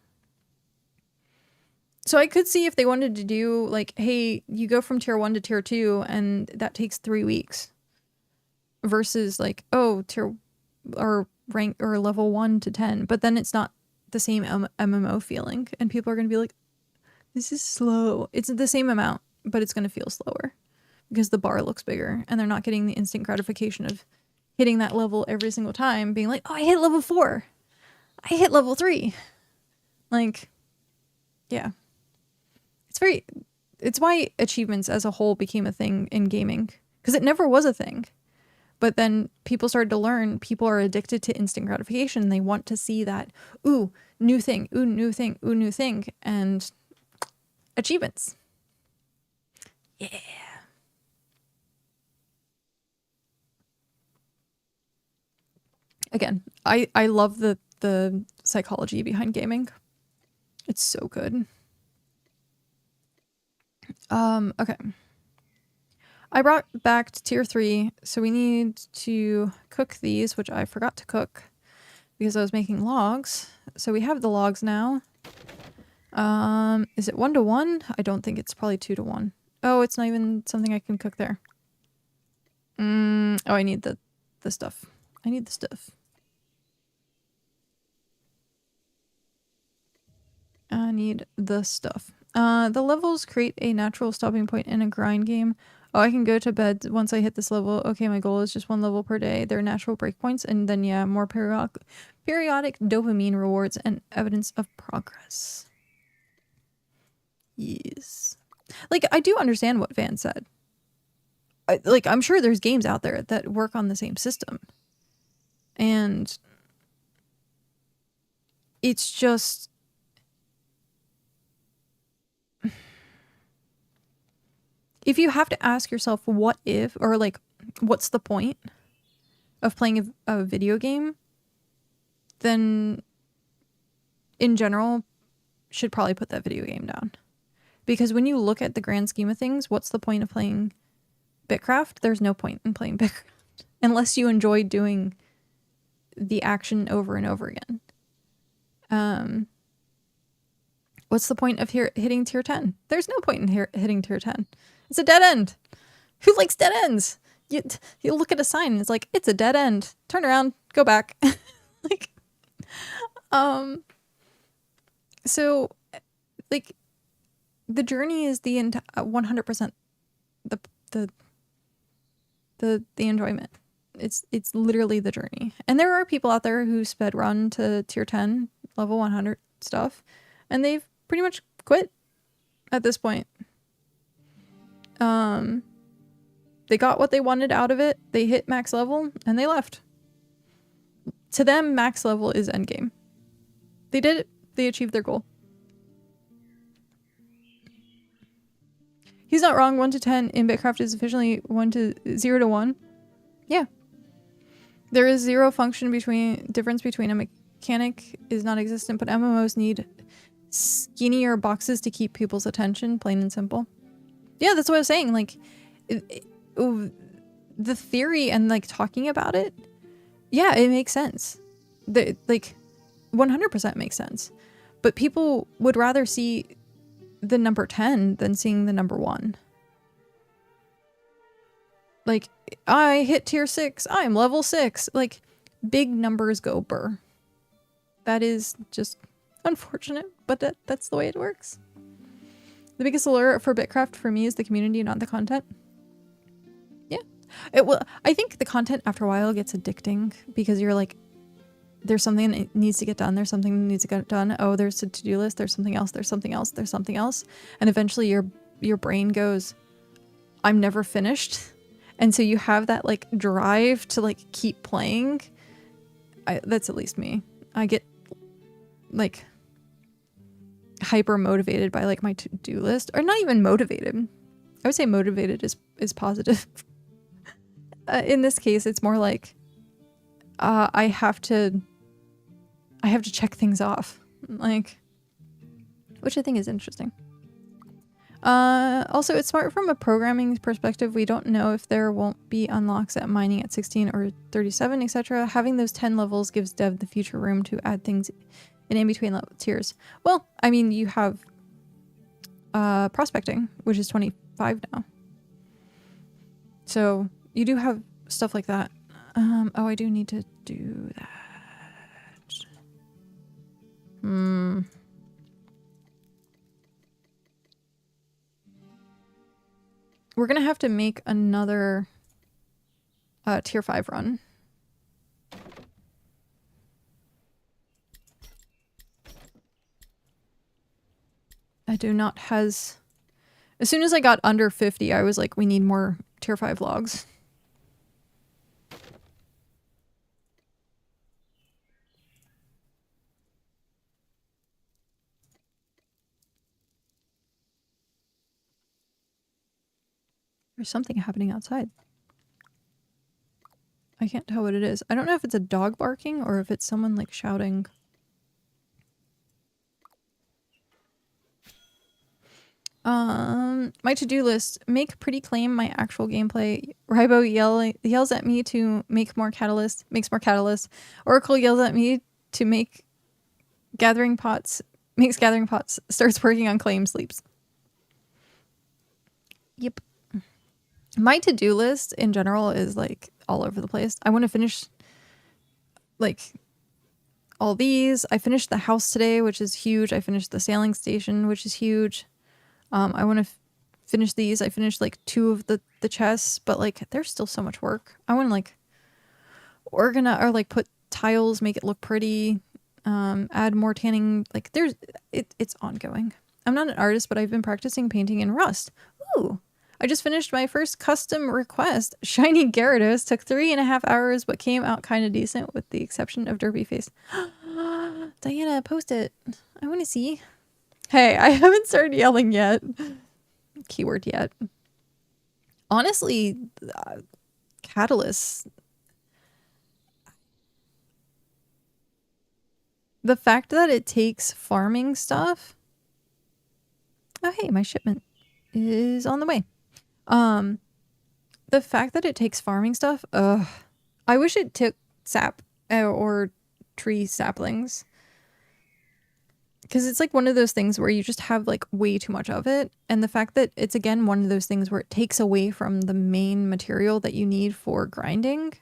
So I could see if they wanted to do like, hey, you go from tier 1 to tier 2 and that takes 3 weeks versus like, oh, tier or rank or level 1 to 10, but then it's not the same MMO feeling and people are going to be like, this is slow. It's the same amount, but it's going to feel slower because the bar looks bigger and they're not getting the instant gratification of hitting that level every single time, being like, oh, I hit level 4. I hit level 3. Like, yeah. It's why achievements as a whole became a thing in gaming because it never was a thing. But then people started to learn people are addicted to instant gratification. They want to see that, ooh, new thing, ooh, new thing, ooh, new thing. And achievements. Yeah. Again, I love the psychology behind gaming. It's so good. Okay. I brought back to tier 3, so we need to cook these, which I forgot to cook because I was making logs. So we have the logs now. Is it 1 to 1? I don't think it's probably 2 to 1. Oh, it's not even something I can cook there. Oh, I need the stuff. I need the stuff. I need the stuff. The levels create a natural stopping point in a grind game. Oh, I can go to bed once I hit this level. Okay, my goal is just 1 level per day. They're natural breakpoints, and then yeah, more periodic dopamine rewards and evidence of progress. Yes. Like, I do understand what Van said. I'm sure there's games out there that work on the same system. And it's just... if you have to ask yourself what if, or like, what's the point of playing a video game, then in general, should probably put that video game down. Because when you look at the grand scheme of things, what's the point of playing BitCraft? There's no point in playing BitCraft unless you enjoy doing the action over and over again. What's the point of hitting tier 10? There's no point in hitting tier 10. It's a dead end. Who likes dead ends? You look at a sign and it's like, it's a dead end. Turn around, go back. Like, so, like, the journey is the 100% the enjoyment. It's literally the journey. And there are people out there who sped run to tier 10, level 100 stuff, and they've pretty much quit at this point. They got what they wanted out of it. They hit max level and they left. To them, max level is endgame. They did it. They achieved their goal. He's not wrong. 1 to 10 in BitCraft is officially 0 to 1. Yeah. There is zero difference between a mechanic is non-existent, but MMOs need skinnier boxes to keep people's attention, plain and simple. Yeah, that's what I was saying. Like, the theory and like talking about it, yeah, it makes sense. Like, 100% makes sense. But people would rather see the number 10 than seeing the number 1. Like, I hit tier 6. I'm level 6. Like, big numbers go burr. That is just unfortunate, but that's the way it works. The biggest allure for BitCraft for me is the community, not the content. Yeah. I think the content after a while gets addicting because you're like, there's something that needs to get done. There's something that needs to get done. Oh, there's a to-do list. There's something else. There's something else. There's something else. And eventually your brain goes, I'm never finished. And so you have that like drive to like keep playing. That's at least me. I get like hyper motivated by like my to-do list, or not even motivated. I would say motivated is positive. In this case, it's more like I have to check things off, like, which I think is interesting. Also, it's smart from a programming perspective. We don't know if there won't be unlocks at mining at 16 or 37, etc. Having those 10 levels gives dev the future room to add things in between level tiers. Well, I mean, you have prospecting, which is 25 now. So you do have stuff like that. Oh, I do need to do that. We're gonna have to make another tier 5 run. I do not has... As soon as I got under 50, I was like, we need more tier 5 logs. There's something happening outside. I can't tell what it is. I don't know if it's a dog barking or if it's someone like shouting. My to-do list. Make pretty claim my actual gameplay. Ribo yells at me to make more catalyst. Makes more catalyst. Oracle yells at me to make gathering pots. Makes gathering pots. Starts working on claim. Sleeps. Yep. My to-do list in general is like all over the place. I want to finish like all these. I finished the house today, which is huge. I finished the sailing station, which is huge. I want to finish these. I finished like 2 of the chests, but like there's still so much work. I want to like organize or like put tiles, make it look pretty, add more tanning. Like it's ongoing. I'm not an artist, but I've been practicing painting in Rust. Ooh. I just finished my first custom request. Shiny Gyarados took 3.5 hours, but came out kind of decent with the exception of Derpy Face. Diana, post it. I want to see. Hey, I haven't started yelling yet. Keyword yet. Honestly, Catalyst. The fact that it takes farming stuff. Oh, hey, my shipment is on the way. The fact that it takes farming stuff, I wish it took sap or tree saplings. Because it's like one of those things where you just have like way too much of it. And the fact that it's again one of those things where it takes away from the main material that you need for grinding.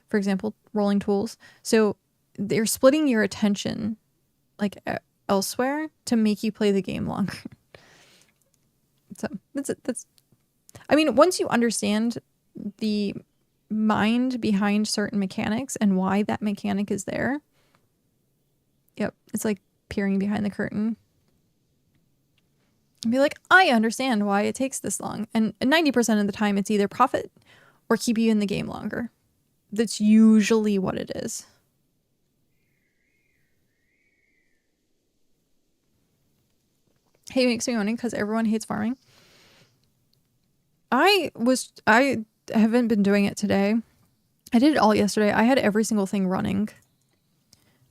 For example, rolling tools. So they're splitting your attention like elsewhere to make you play the game longer. So that's I mean, once you understand the mind behind certain mechanics and why that mechanic is there. Yep, it's like peering behind the curtain. And be like, I understand why it takes this long. And 90% of the time it's either profit or keep you in the game longer. That's usually what it is. Hey, it makes me wondering because everyone hates farming. I haven't been doing it today. I did it all yesterday. I had every single thing running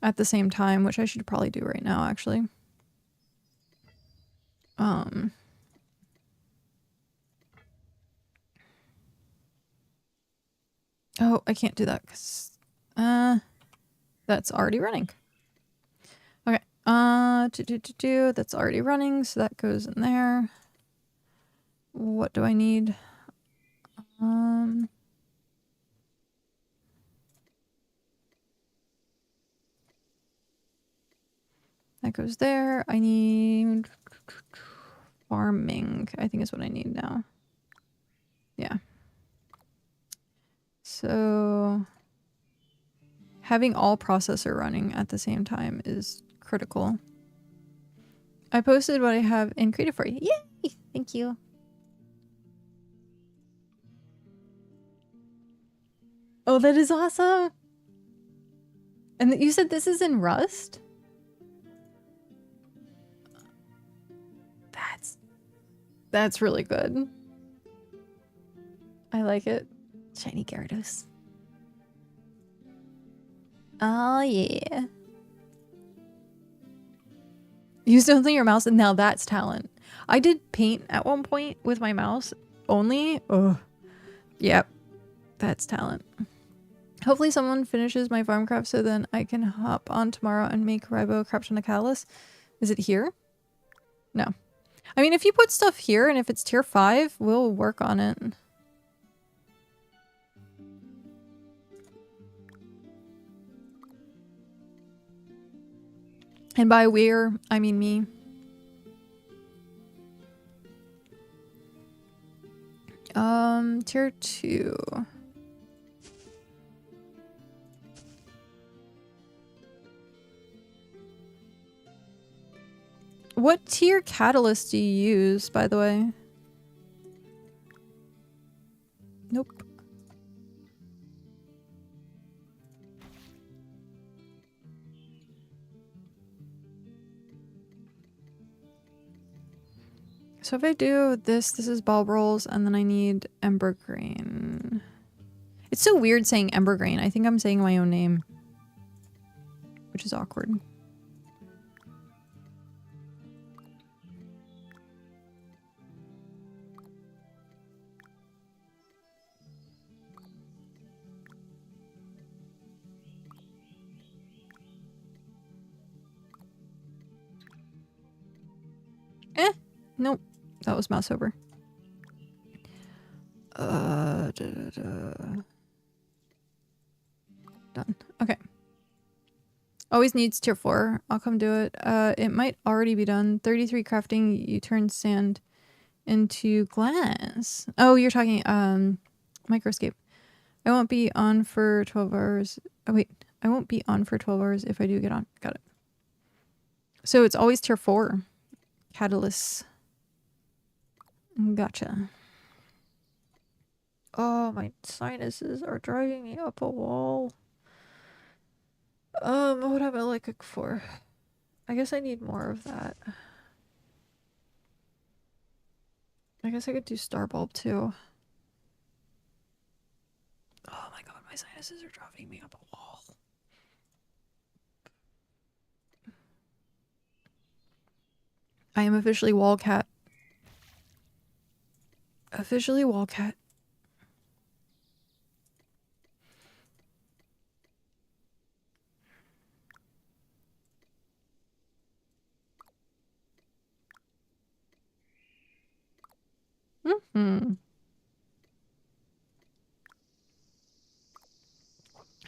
at the same time, which I should probably do right now, actually. Oh, I can't do that because that's already running. Okay. That's already running, so that goes in there. What do I need? That goes there. I need farming, I think is what I need now. Yeah. So having all processor running at the same time is critical. I posted what I have in Creative for you. Yay! Thank you. Oh, that is awesome. And you said this is in Rust? That's really good. I like it. Shiny Gyarados. Oh, yeah. Use only your mouse, and now that's talent. I did paint at one point with my mouse only. Oh, yep. That's talent. Hopefully someone finishes my farmcraft so then I can hop on tomorrow and make Ribo Craft on a Catalyst. Is it here? No. I mean, if you put stuff here and if it's tier 5, we'll work on it. And by we're, I mean me. Tier 2. What tier catalyst do you use, by the way? Nope. So if I do this is bulb rolls, and then I need ember grain. It's so weird saying ember grain. I think I'm saying my own name, which is awkward. Nope. That was mouse over. Done. Okay. Always needs tier 4. I'll come do it. It might already be done. 33 crafting, you turn sand into glass. Oh, you're talking Microscape. I won't be on for 12 hours. Oh wait, I won't be on for 12 hours if I do get on. Got it. So it's always tier 4. Catalysts. Gotcha. Oh, my sinuses are driving me up a wall. What have I like for? I guess I need more of that. I guess I could do Star Bulb too. Oh my god, my sinuses are driving me up a wall. I am officially Wallcat. Officially Wallcat. Mm-hmm.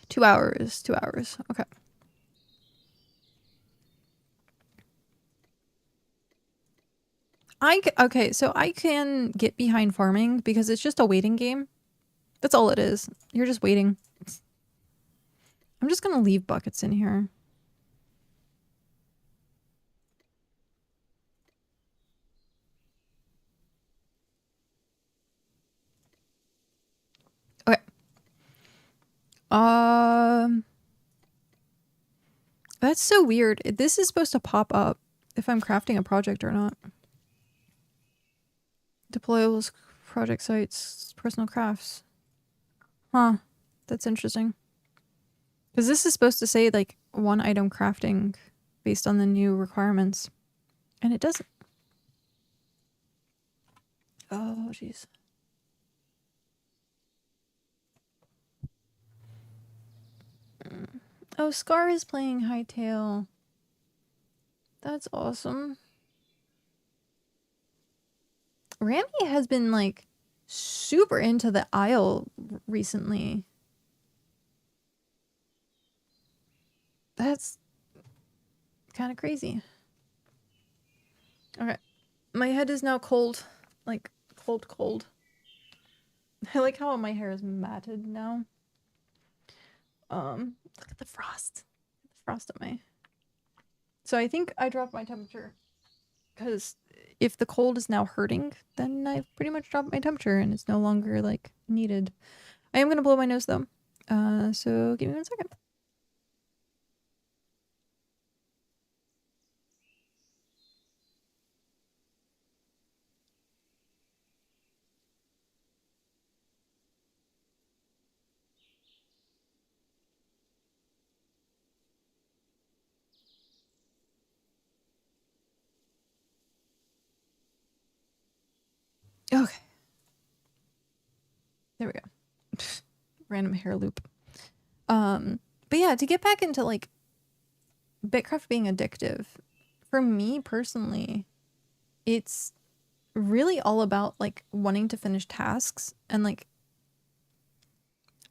2 hours. 2 hours. Okay. Okay, so I can get behind farming because it's just a waiting game. That's all it is. You're just waiting. I'm just gonna leave buckets in here. Okay. That's so weird. This is supposed to pop up if I'm crafting a project or not. Deployables, project sites, personal crafts. Huh. That's interesting. Because this is supposed to say like one item crafting based on the new requirements. And it doesn't. Oh, jeez. Oh, Scar is playing Hightail. That's awesome. Rami has been like super into the Isle recently. That's kind of crazy. Okay. My head is now cold. Like, cold. I like how my hair is matted now. Look at the frost. The frost on my... So I think I dropped my temperature. Because if the cold is now hurting, then I've pretty much dropped my temperature and it's no longer, like, needed. I am going to blow my nose, though. So give me 1 second. Okay. There we go. Random hair loop. But yeah, to get back into like BitCraft being addictive, for me personally, it's really all about like wanting to finish tasks, and like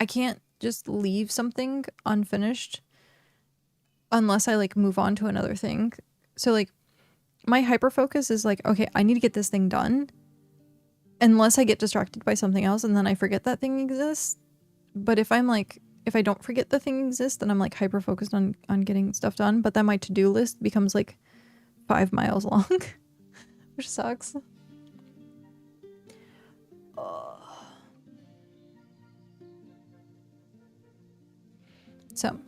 I can't just leave something unfinished unless I like move on to another thing. So like my hyper focus is like, okay, I need to get this thing done unless I get distracted by something else and then I forget that thing exists. But if I'm like, if I don't forget the thing exists, then I'm like hyper focused on getting stuff done. But then my to-do list becomes like 5 miles long, which sucks. So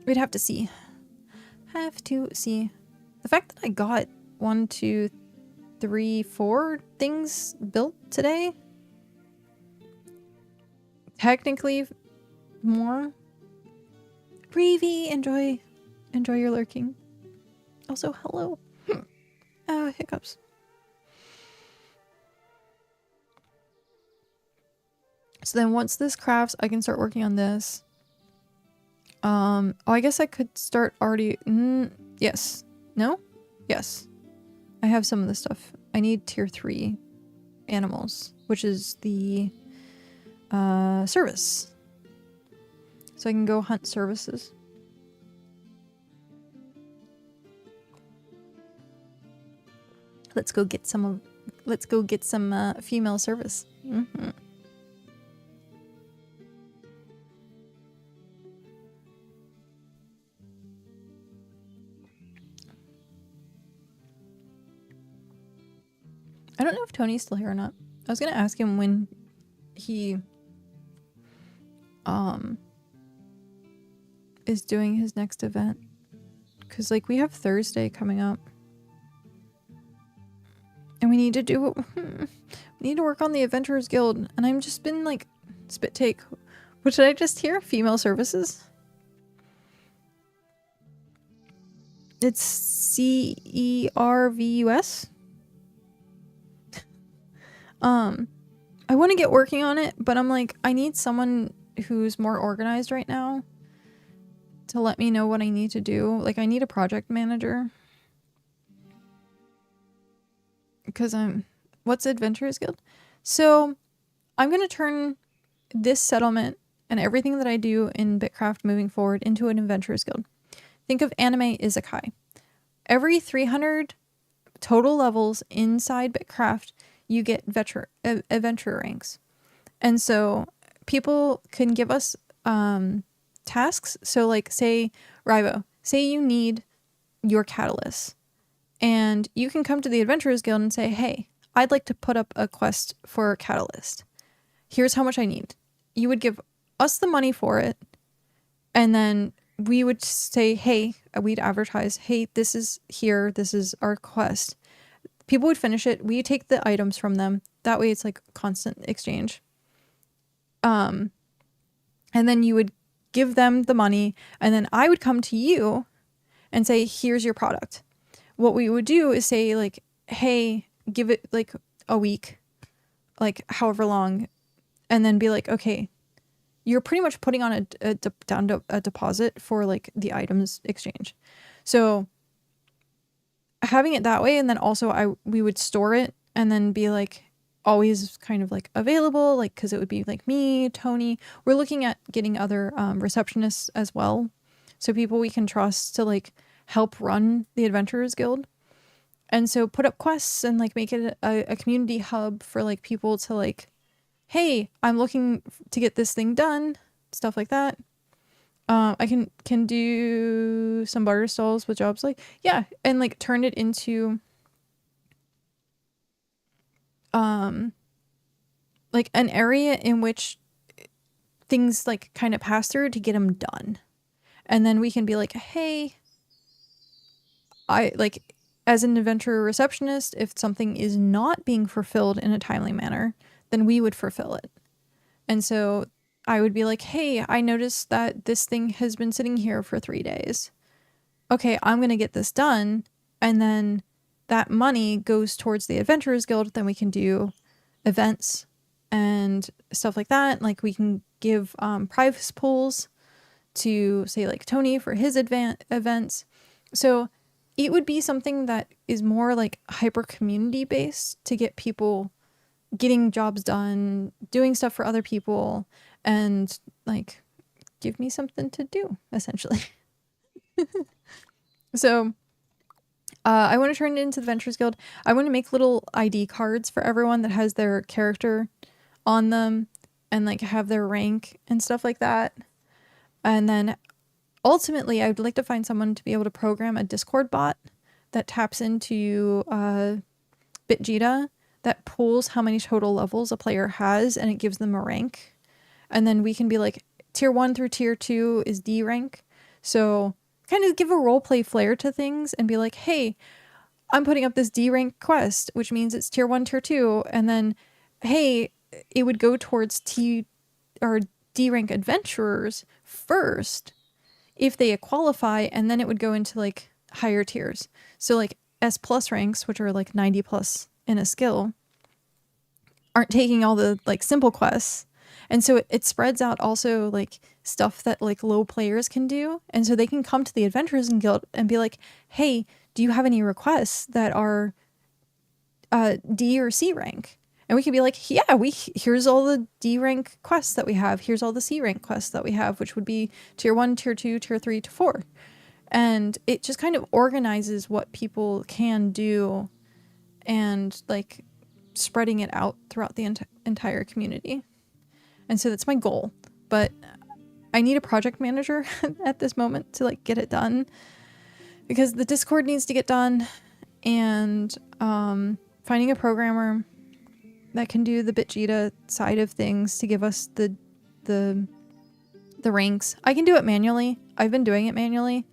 we'd have to see. The fact that I got 1, 2, 3, 4 things built today. Technically more. Breevy, enjoy your lurking. Also, hello. Hiccups. So then once this crafts, I can start working on this. Oh, I guess I could start already. Yes. No? Yes. I have some of the stuff. I need tier 3 animals, which is the service. So I can go hunt services. Let's go get some female service. I don't know if Tony's still here or not. I was gonna ask him when he is doing his next event, because like we have Thursday coming up and we need to work on the Adventurers Guild, and I'm just been like spit take. What did I just hear? Female services? It's CERVUS. I want to get working on it, but I'm like, I need someone who's more organized right now to let me know what I need to do. Like, I need a project manager. Because what's Adventurers Guild? So, I'm going to turn this settlement and everything that I do in BitCraft moving forward into an Adventurers Guild. Think of anime isekai. Every 300 total levels inside BitCraft, you get adventurer ranks. And so people can give us tasks. So like say, Rivo, say you need your catalyst, and you can come to the Adventurers Guild and say, hey, I'd like to put up a quest for a catalyst. Here's how much I need. You would give us the money for it, and then we would say, hey, we'd advertise, hey, this is our quest. People would finish it. We take the items from them. That way it's like constant exchange. And then you would give them the money, and then I would come to you and say, here's your product. What we would do is say like, hey, give it like a week, like however long, and then be like, okay, you're pretty much putting on a deposit for like the items exchange. So having it that way, and then also we would store it and then be like always kind of like available, like because it would be like me, Tony. We're looking at getting other receptionists as well, so people we can trust to like help run the Adventurers Guild. And so put up quests and like make it a community hub for like people to like, hey, I'm looking to get this thing done, stuff like that. I can do some barter stalls with jobs, like, yeah, and like turn it into like an area in which things like kind of pass through to get them done. And then we can be like, hey, I like, as an adventurer receptionist, if something is not being fulfilled in a timely manner, then we would fulfill it. And so I would be like, hey, I noticed that this thing has been sitting here for 3 days. Okay, I'm going to get this done. And then that money goes towards the Adventurers Guild. Then we can do events and stuff like that. Like we can give prize pools to, say, like Tony for his events. So it would be something that is more like hyper community based to get people getting jobs done, doing stuff for other people, and like give me something to do, essentially. So I want to turn it into the Adventurers Guild. I want to make little ID cards for everyone that has their character on them and like have their rank and stuff like that. And then ultimately, I would like to find someone to be able to program a Discord bot that taps into BitCraftonline that pulls how many total levels a player has, and it gives them a rank. And then we can be like, tier 1 through tier 2 is D rank. So kind of give a roleplay flair to things and be like, hey, I'm putting up this D rank quest, which means it's tier 1, tier 2. And then, hey, it would go towards D rank adventurers first if they qualify, and then it would go into like higher tiers. So like S plus ranks, which are like 90 plus in a skill, aren't taking all the like simple quests. And so it spreads out also like stuff that like low players can do. And so they can come to the Adventurers Guild and be like, hey, do you have any requests that are D or C rank? And we can be like, yeah, here's all the D rank quests that we have. Here's all the C rank quests that we have, which would be tier 1, tier 2, tier 3 to 4. And it just kind of organizes what people can do and like spreading it out throughout the entire community. And so that's my goal. But I need a project manager at this moment to like get it done, because the Discord needs to get done, and finding a programmer that can do the BitCraftonline side of things to give us the ranks. I can do it manually. I've been doing it manually.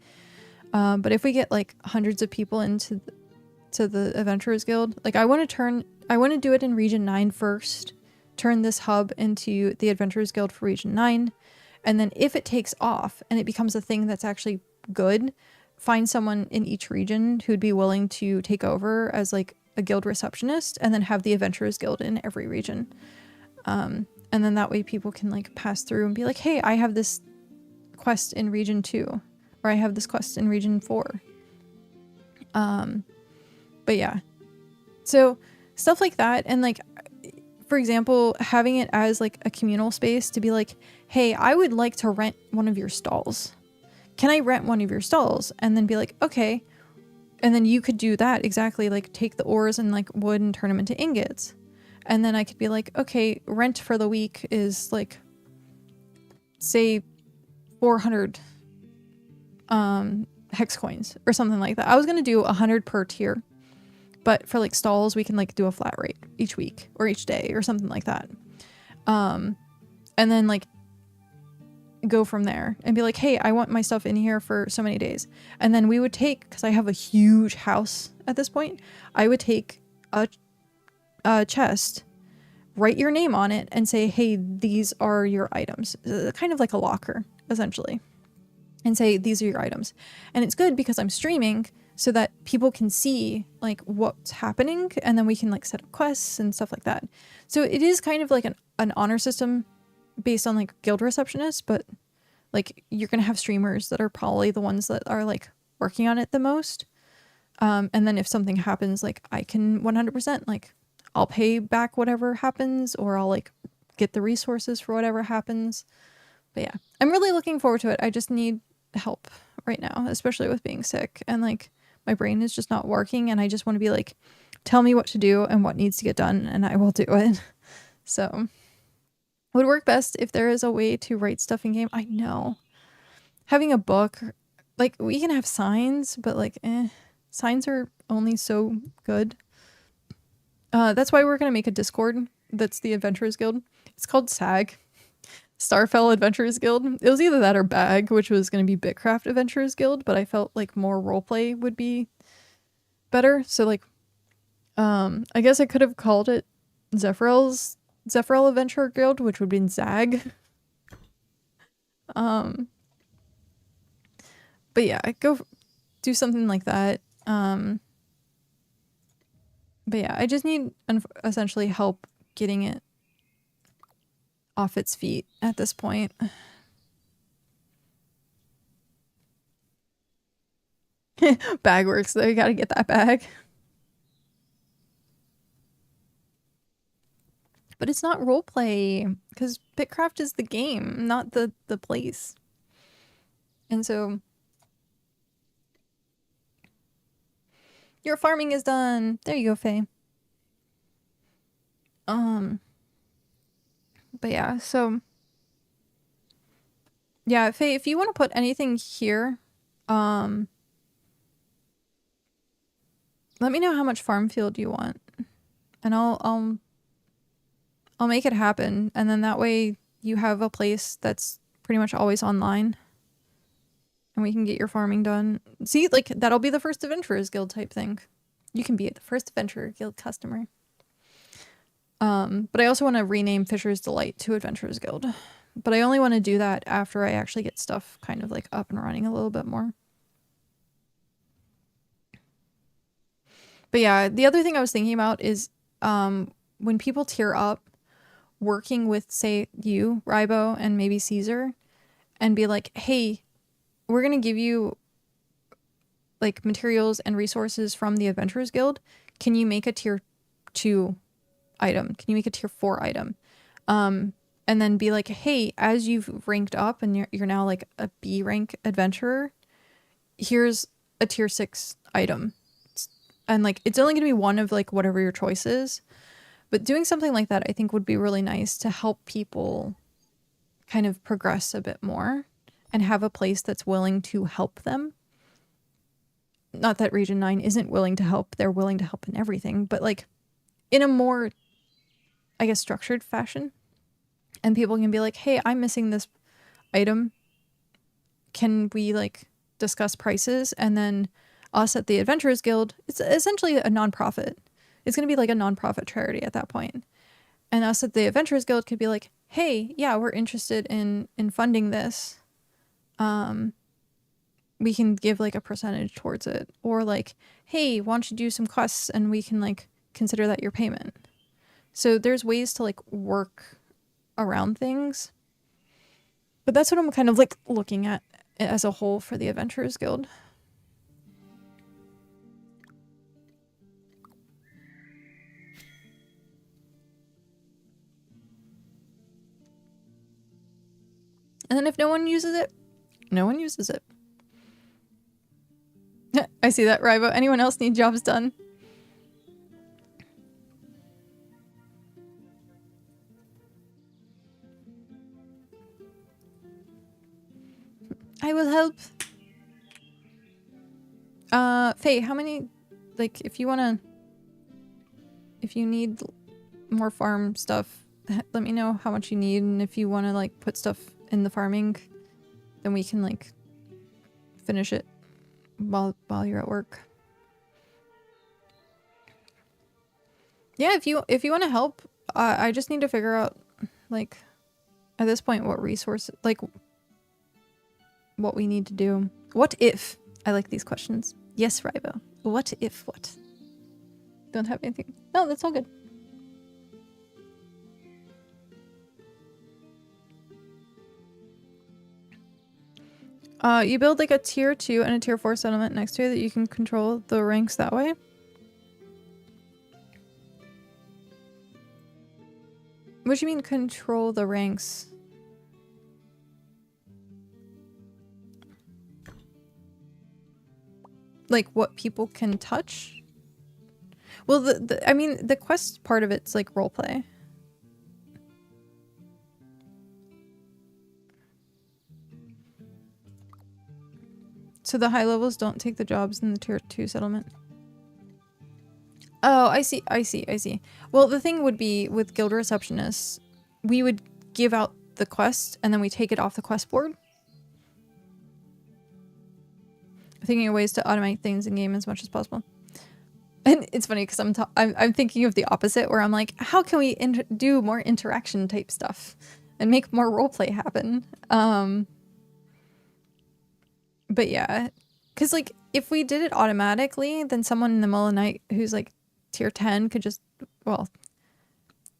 But if we get like hundreds of people into the Adventurers Guild, like I want to do it in Region 9 first, turn this hub into the Adventurers Guild for Region 9, and then if it takes off and it becomes a thing that's actually good, find someone in each region who'd be willing to take over as like a guild receptionist, and then have the Adventurers Guild in every region. And then that way people can like pass through and be like, hey, I have this quest in Region 2, or I have this quest in Region 4. But yeah, so stuff like that. And like, for example, having it as like a communal space to be like, hey, I would like to rent one of your stalls. Can I rent one of your stalls? And then be like, okay. And then you could do that exactly, like take the ores and like wood and turn them into ingots. And then I could be like, okay, rent for the week is like, say 400 hex coins or something like that. I was gonna do 100 per tier, but for like stalls we can like do a flat rate each week or each day or something like that. And then like go from there and be like, hey, I want my stuff in here for so many days. And then we would take, because I have a huge house at this point, I would take a chest, write your name on it, and say, hey, these are your items. Kind of like a locker, essentially. And say, these are your items. And it's good because I'm streaming so that people can see like what's happening, and then we can like set up quests and stuff like that. So it is kind of like an honor system based on like guild receptionists, but like you're gonna have streamers that are probably the ones that are like working on it the most. And then if something happens, like I can 100% like I'll pay back whatever happens, or I'll like get the resources for whatever happens. But yeah, I'm really looking forward to it. I just need help right now, especially with being sick, and like my brain is just not working, and I just want to be like, tell me what to do and what needs to get done, and I will do it. So would work best if there is a way to write stuff in game. I know having a book, like we can have signs, but like signs are only so good. That's why we're gonna make a Discord that's the Adventurers Guild. It's called SAG, Starfell Adventurers Guild. It was either that or BAG, which was gonna be BitCraft Adventurers Guild, but I felt like more roleplay would be better. So like I guess I could have called it Zephrel Adventurer Guild, which would be ZAG. But yeah, go do something like that. But yeah, I just need essentially help getting it off its feet at this point. Bag works though, you gotta get that bag. But it's not roleplay, because BitCraft is the game, not the place. And so your farming is done. There you go, Faye. But yeah, so yeah, Faye, if you want to put anything here, let me know how much farm field you want, and I'll make it happen. And then that way you have a place that's pretty much always online, and we can get your farming done. See, like that'll be the first Adventurers Guild type thing. You can be the first Adventurer Guild customer. But I also want to rename Fisher's Delight to Adventurers Guild. But I only want to do that after I actually get stuff kind of like up and running a little bit more. But yeah, the other thing I was thinking about is when people tier up, working with, say, you, Rybo, and maybe Caesar, and be like, hey, we're going to give you like materials and resources from the Adventurers Guild. Can you make a tier 2 item? Can you make a tier 4 item? And then be like, hey, as you've ranked up and you're now like a B rank adventurer, here's a tier 6 item. And like it's only going to be one of like whatever your choice is. But doing something like that I think would be really nice to help people kind of progress a bit more and have a place that's willing to help them. Not that Region 9 isn't willing to help. They're willing to help in everything, but like in a more, I guess, structured fashion. And people can be like, hey, I'm missing this item. Can we like discuss prices? And then us at the Adventurers Guild, it's essentially a nonprofit. It's going to be like a nonprofit charity at that point. And us at the Adventurers Guild could be like, hey, yeah, we're interested in funding this. We can give like a percentage towards it. Or like, hey, why don't you do some quests and we can like consider that your payment. So there's ways to like work around things. But that's what I'm kind of like looking at as a whole for the Adventurers Guild. And then if no one uses it, no one uses it. I see that, Rybo. Anyone else need jobs done? I will help. Faye, how many, like, if you need more farm stuff, let me know how much you need, and if you want to, like, put stuff in the farming, then we can, like, finish it while you're at work. Yeah, if you want to help, I just need to figure out, like, at this point, what resources, like, what we need to do. What if? I like these questions. Yes, Rybo. What if what? Don't have anything. No, that's all good. You build like a tier 2 and a tier 4 settlement next to it that you can control the ranks that way. What do you mean control the ranks? Like what people can touch? Well, I mean, the quest part of it's like roleplay. So the high levels don't take the jobs in the tier 2 settlement. Oh, I see. Well, the thing would be with guild receptionists, we would give out the quest and then we take it off the quest board. Thinking of ways to automate things in game as much as possible. And it's funny because I'm thinking of the opposite, where I'm like, how can we do more interaction type stuff and make more roleplay happen? But yeah, because like if we did it automatically, then someone in the middle of the night who's like tier 10 could just, well,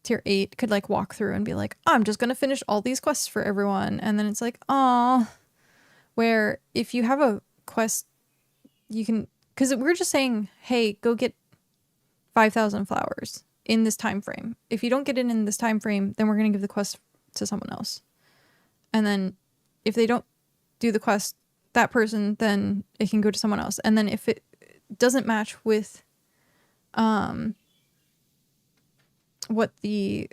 tier 8 could like walk through and be like, I'm just gonna finish all these quests for everyone, and then it's like, oh, where if you have a quest, you can, because we're just saying, hey, go get 5,000 flowers in this time frame. If you don't get it in this time frame, then we're going to give the quest to someone else. And then if they don't do the quest, that person, then it can go to someone else. And then if it doesn't match with what the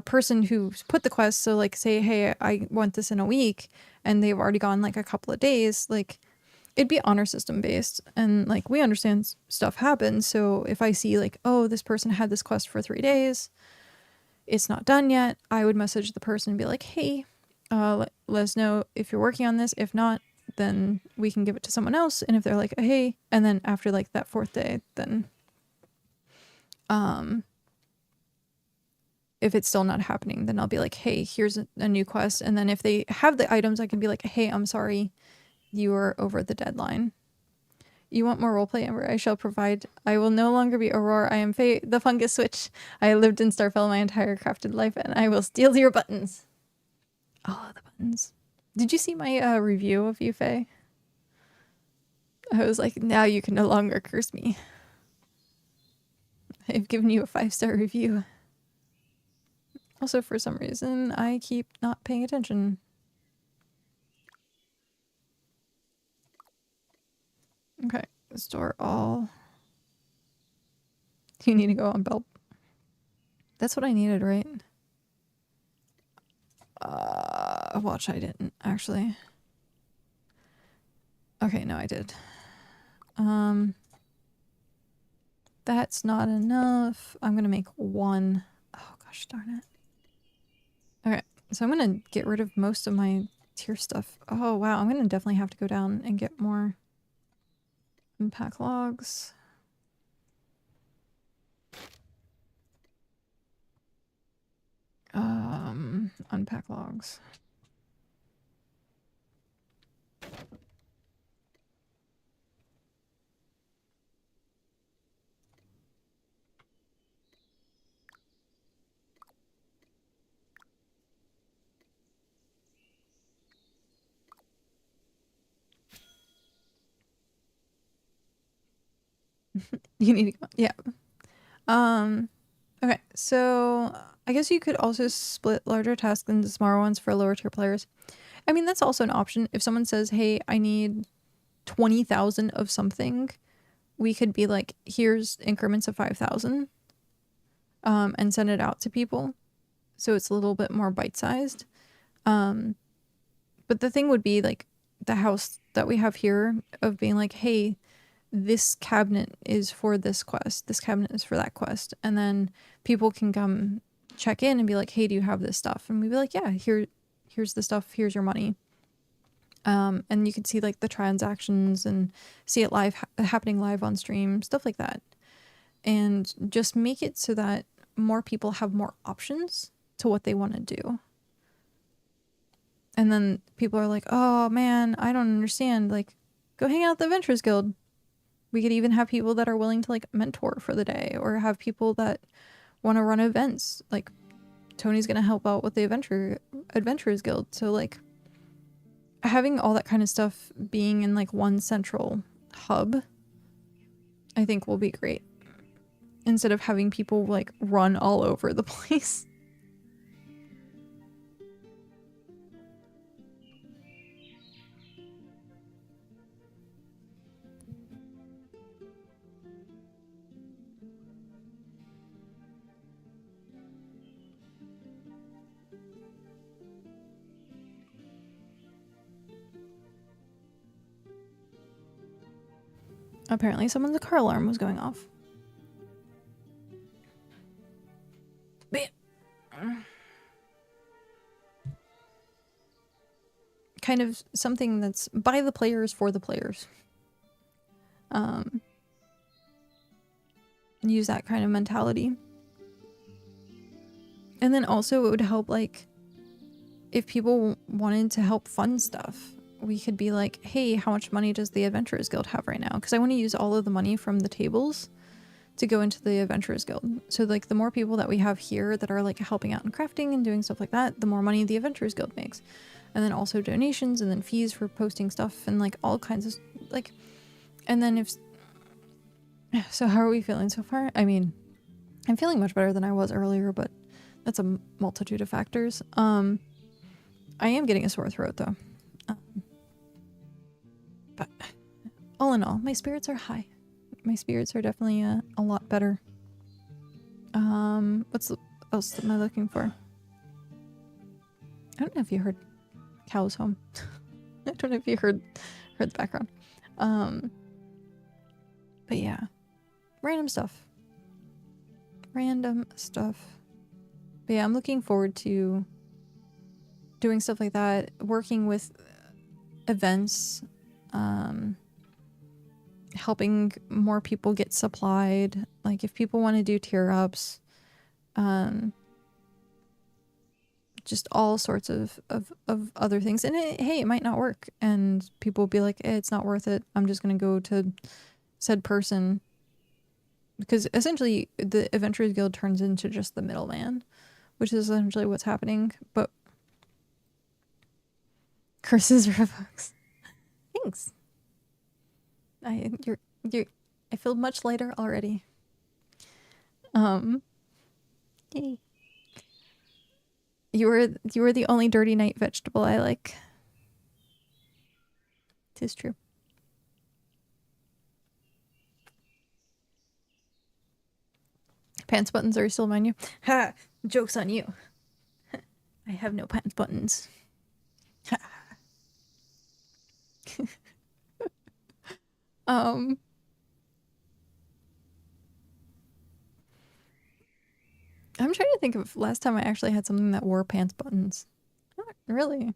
person who's put the quest, so like say, hey, I want this in a week, and they've already gone like a couple of days, like it'd be honor system based, and like we understand stuff happens. So if I see like, oh, this person had this quest for 3 days, it's not done yet, I would message the person and be like, hey, let us know if you're working on this. If not, then we can give it to someone else. And if they're like, hey, and then after like that 4th day, then if it's still not happening, then I'll be like, hey, here's a new quest. And then if they have the items, I can be like, hey, I'm sorry, you are over the deadline. You want more roleplay, Ember? I shall provide. I will no longer be Aurora. I am Faye, the fungus switch. I lived in Starfell my entire crafted life, and I will steal your buttons. Oh, the buttons. Did you see my review of you, Faye? I was like, now you can no longer curse me. I've given you a 5-star review. Also, for some reason, I keep not paying attention. Okay, store all. You need to go on Belp. That's what I needed, right? Watch, I didn't, actually. Okay, no, I did. That's not enough. I'm gonna make 1. Oh, gosh darn it. Okay, so I'm gonna get rid of most of my tier stuff. Oh, wow, I'm gonna definitely have to go down and get more unpack logs. Unpack logs. You need to go. Yeah. Okay, so I guess you could also split larger tasks into smaller ones for lower tier players. I mean, that's also an option. If someone says, hey, I need 20,000 of something, we could be like, here's increments of 5,000, and send it out to people. So it's a little bit more bite-sized. But the thing would be like, the house that we have here of being like, hey, this cabinet is for this quest, this cabinet is for that quest, and then people can come check in and be like, hey, do you have this stuff? And we'd be like, yeah, here's the stuff, here's your money. And you can see like the transactions and see it live happening live on stream, stuff like that, and just make it so that more people have more options to what they want to do. And then people are like, oh man, I don't understand, like, go hang out at the Adventurers Guild. We could even have people that are willing to like mentor for the day, or have people that want to run events. Like Tony's going to help out with the Adventurers Guild. So like having all that kind of stuff being in like one central hub, I think will be great. Instead of having people like run all over the place. Apparently someone's car alarm was going off. But yeah. Kind of something that's by the players for the players. Use that kind of mentality. And then also it would help, like, if people wanted to help fund stuff, we could be like, hey, how much money does the Adventurers Guild have right now? Because I want to use all of the money from the tables to go into the Adventurers Guild. So like the more people that we have here that are like helping out in crafting and doing stuff like that, the more money the Adventurers Guild makes. And then also donations, and then fees for posting stuff, and like all kinds of like, and then if, so how are we feeling so far? I mean, I'm feeling much better than I was earlier, but that's a multitude of factors. I am getting a sore throat though. But all in all, my spirits are high. My spirits are definitely a lot better. What's else am I looking for? I don't know if you heard cows home. I don't know if you heard the background. But yeah, random stuff. Random stuff. But yeah, I'm looking forward to doing stuff like that, working with events, helping more people get supplied. Like if people want to do tier ups, just all sorts of other things. And hey, it might not work, and people will be like, hey, it's not worth it. I'm just gonna go to said person, because essentially the Adventurers Guild turns into just the middleman, which is essentially what's happening. But curses revokes. Thanks. I feel much lighter already. Yay. You were the only dirty night vegetable I like. 'Tis true. Pants buttons are still menu. Ha! Joke's on you. I have no pants buttons. Ha! I'm trying to think of last time I actually had something that wore pants buttons. Not really.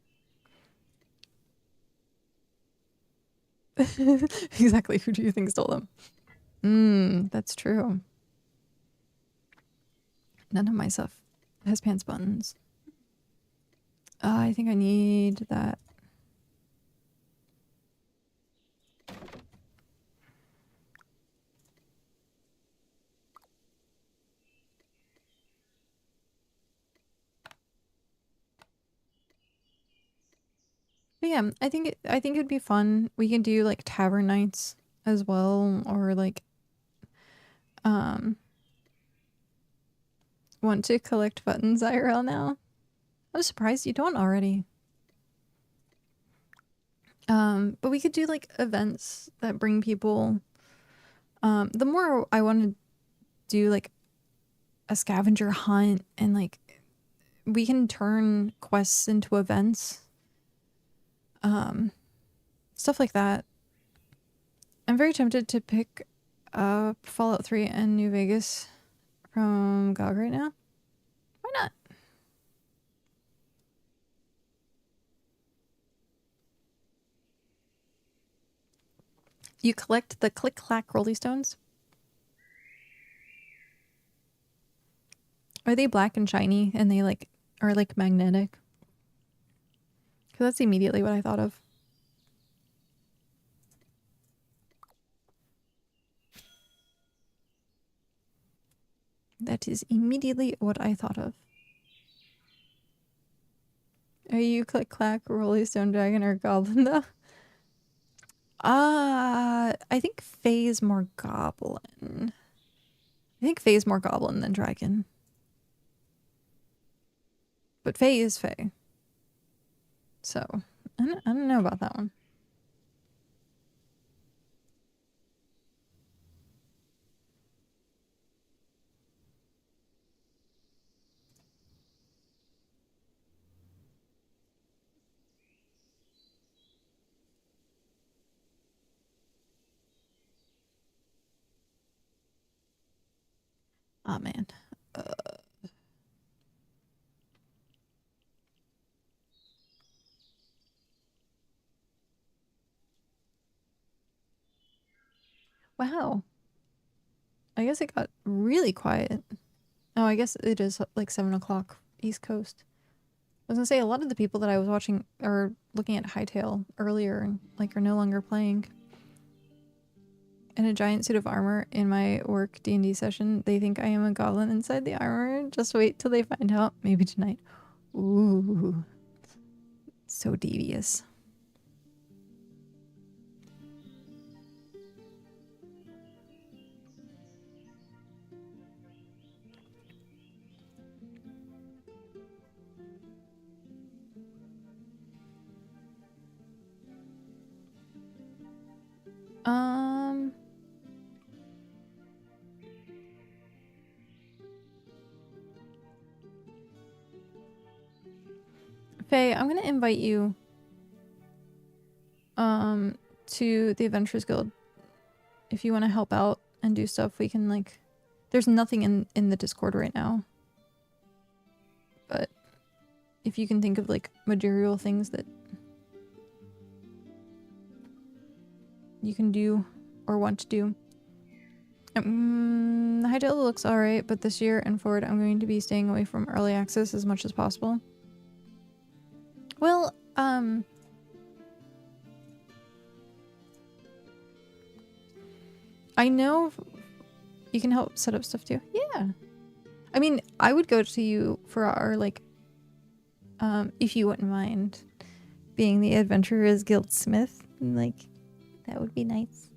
Exactly. Who do you think stole them? That's true. None of my stuff has pants buttons. I think I need that. But yeah, I think it'd be fun. We can do like tavern nights as well, or like want to collect buttons IRL now. I was surprised you don't already. But we could do like events that bring people. The more I want to do like a scavenger hunt, and like we can turn quests into events. Stuff like that. I'm very tempted to pick up Fallout 3 and New Vegas from GOG right now. Why not? You collect the click-clack rolly stones? Are they black and shiny and they like are like magnetic? Because that's immediately what I thought of. That is immediately what I thought of. Are you click-clack rolly stone dragon or goblin though? I think Faye's more goblin. I think Faye's more goblin than dragon. But Faye is Faye. So, I don't know about that one. Oh man. Wow. I guess it got really quiet. Oh, I guess it is like 7 o'clock East Coast. I was gonna say a lot of the people that I was watching or looking at Hightail earlier like are no longer playing. In a giant suit of armor in my work D&D session, they think I am a goblin inside the armor. Just wait till they find out. Maybe tonight. Ooh. So devious. Faye, I'm gonna invite you to the Adventurers Guild. If you want to help out and do stuff, we can like there's nothing in the Discord right now. But if you can think of like material things that you can do or want to do. Hytale looks alright, but this year and forward I'm going to be staying away from early access as much as possible. Well, I know you can help set up stuff too. Yeah. I mean, I would go to you for our, like, if you wouldn't mind being the Adventurers Guild Smith. Like, that would be nice.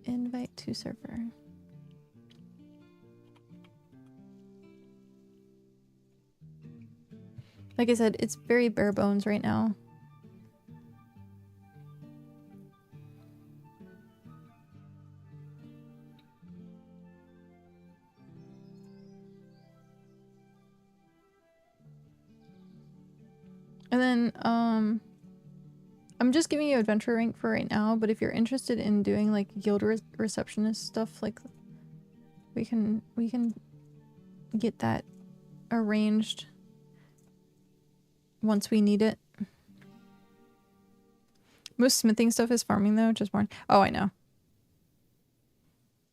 Invite to server. Like I said, it's very bare bones right now. And then, I'm just giving you adventure rank for right now, but if you're interested in doing like guild receptionist stuff, like we can get that arranged once we need it. Most smithing stuff is farming though, just more. Oh, I know.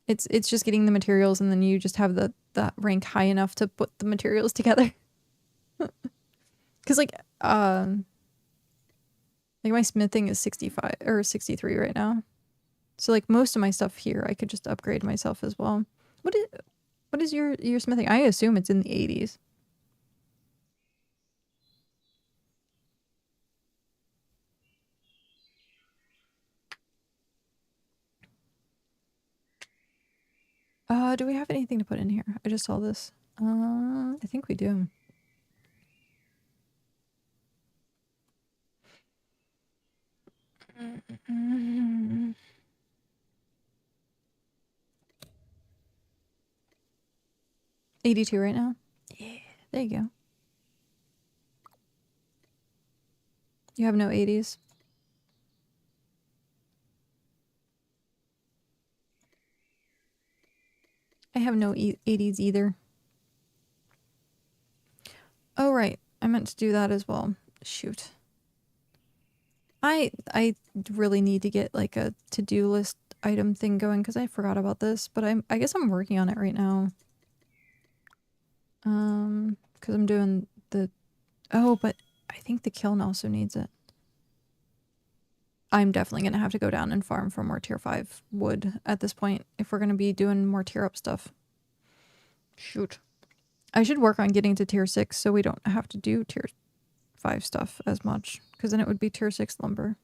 It's just getting the materials and then you just have the rank high enough to put the materials together. Cause like my smithing is 65 or 63 right now. So like most of my stuff here I could just upgrade myself as well. What is your smithing? I assume it's in the 80s. Do we have anything to put in here? I just saw this. I think we do. Mm-hmm. 82 right now? Yeah, there you go. You have no 80s? I have no 80s either. Oh, right. I meant to do that as well. Shoot. I really need to get like a to-do list item thing going because I forgot about this, but I guess I'm working on it right now. Because I'm doing the... Oh, but I think the kiln also needs it. I'm definitely going to have to go down and farm for more tier 5 wood at this point if we're going to be doing more tier up stuff. Shoot. I should work on getting to tier 6 so we don't have to do tier 5 stuff as much, because then it would be tier 6 lumber.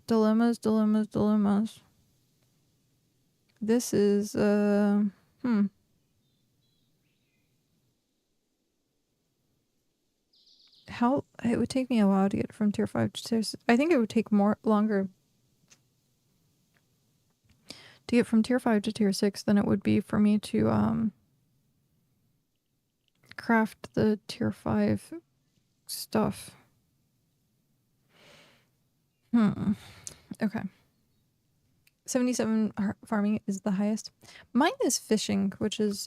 Dilemmas, dilemmas, dilemmas. This is, How, it would take me a while to get from tier 5 to tier 6. I think it would take longer to get from tier 5 to tier 6 than it would be for me to, craft the tier 5 stuff. Okay. 77 farming is the highest. Mine is fishing, which is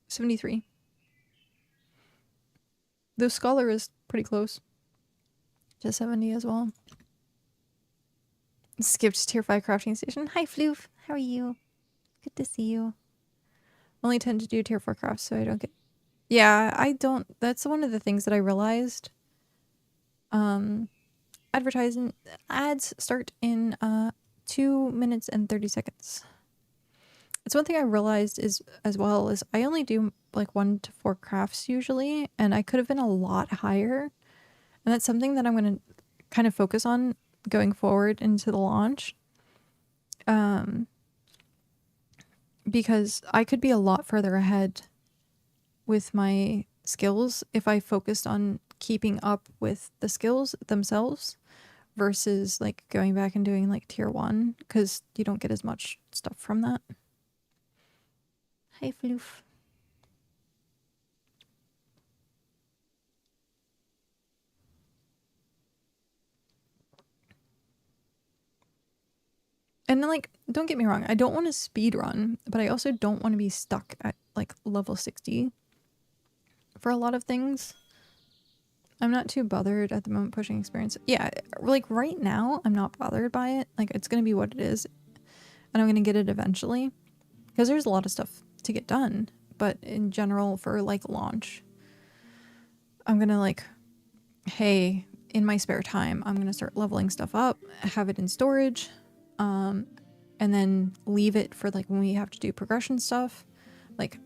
73. The scholar is pretty close to 70 as well. Skipped tier 5 crafting station. Hi Floof, how are you? Good to see you. Only tend to do tier 4 crafts so I don't get... Yeah, I don't... That's one of the things that I realized. Advertising ads start in 2 minutes and 30 seconds. It's one thing I realized is as well is I only do like 1 to 4 crafts usually, and I could have been a lot higher. And that's something that I'm going to kind of focus on going forward into the launch. Because I could be a lot further ahead with my skills if I focused on keeping up with the skills themselves versus like going back and doing like tier 1, because you don't get as much stuff from that. Hi Floof. And then, like, don't get me wrong, I don't want to speed run, but I also don't want to be stuck at like level 60 for a lot of things. I'm not too bothered at the moment pushing experience. Yeah, like right now, I'm not bothered by it. Like, it's going to be what it is, and I'm going to get it eventually, because there's a lot of stuff to get done. But in general, for like launch, I'm going to like, hey, in my spare time, I'm going to start leveling stuff up, have it in storage, and then leave it for like when we have to do progression stuff, like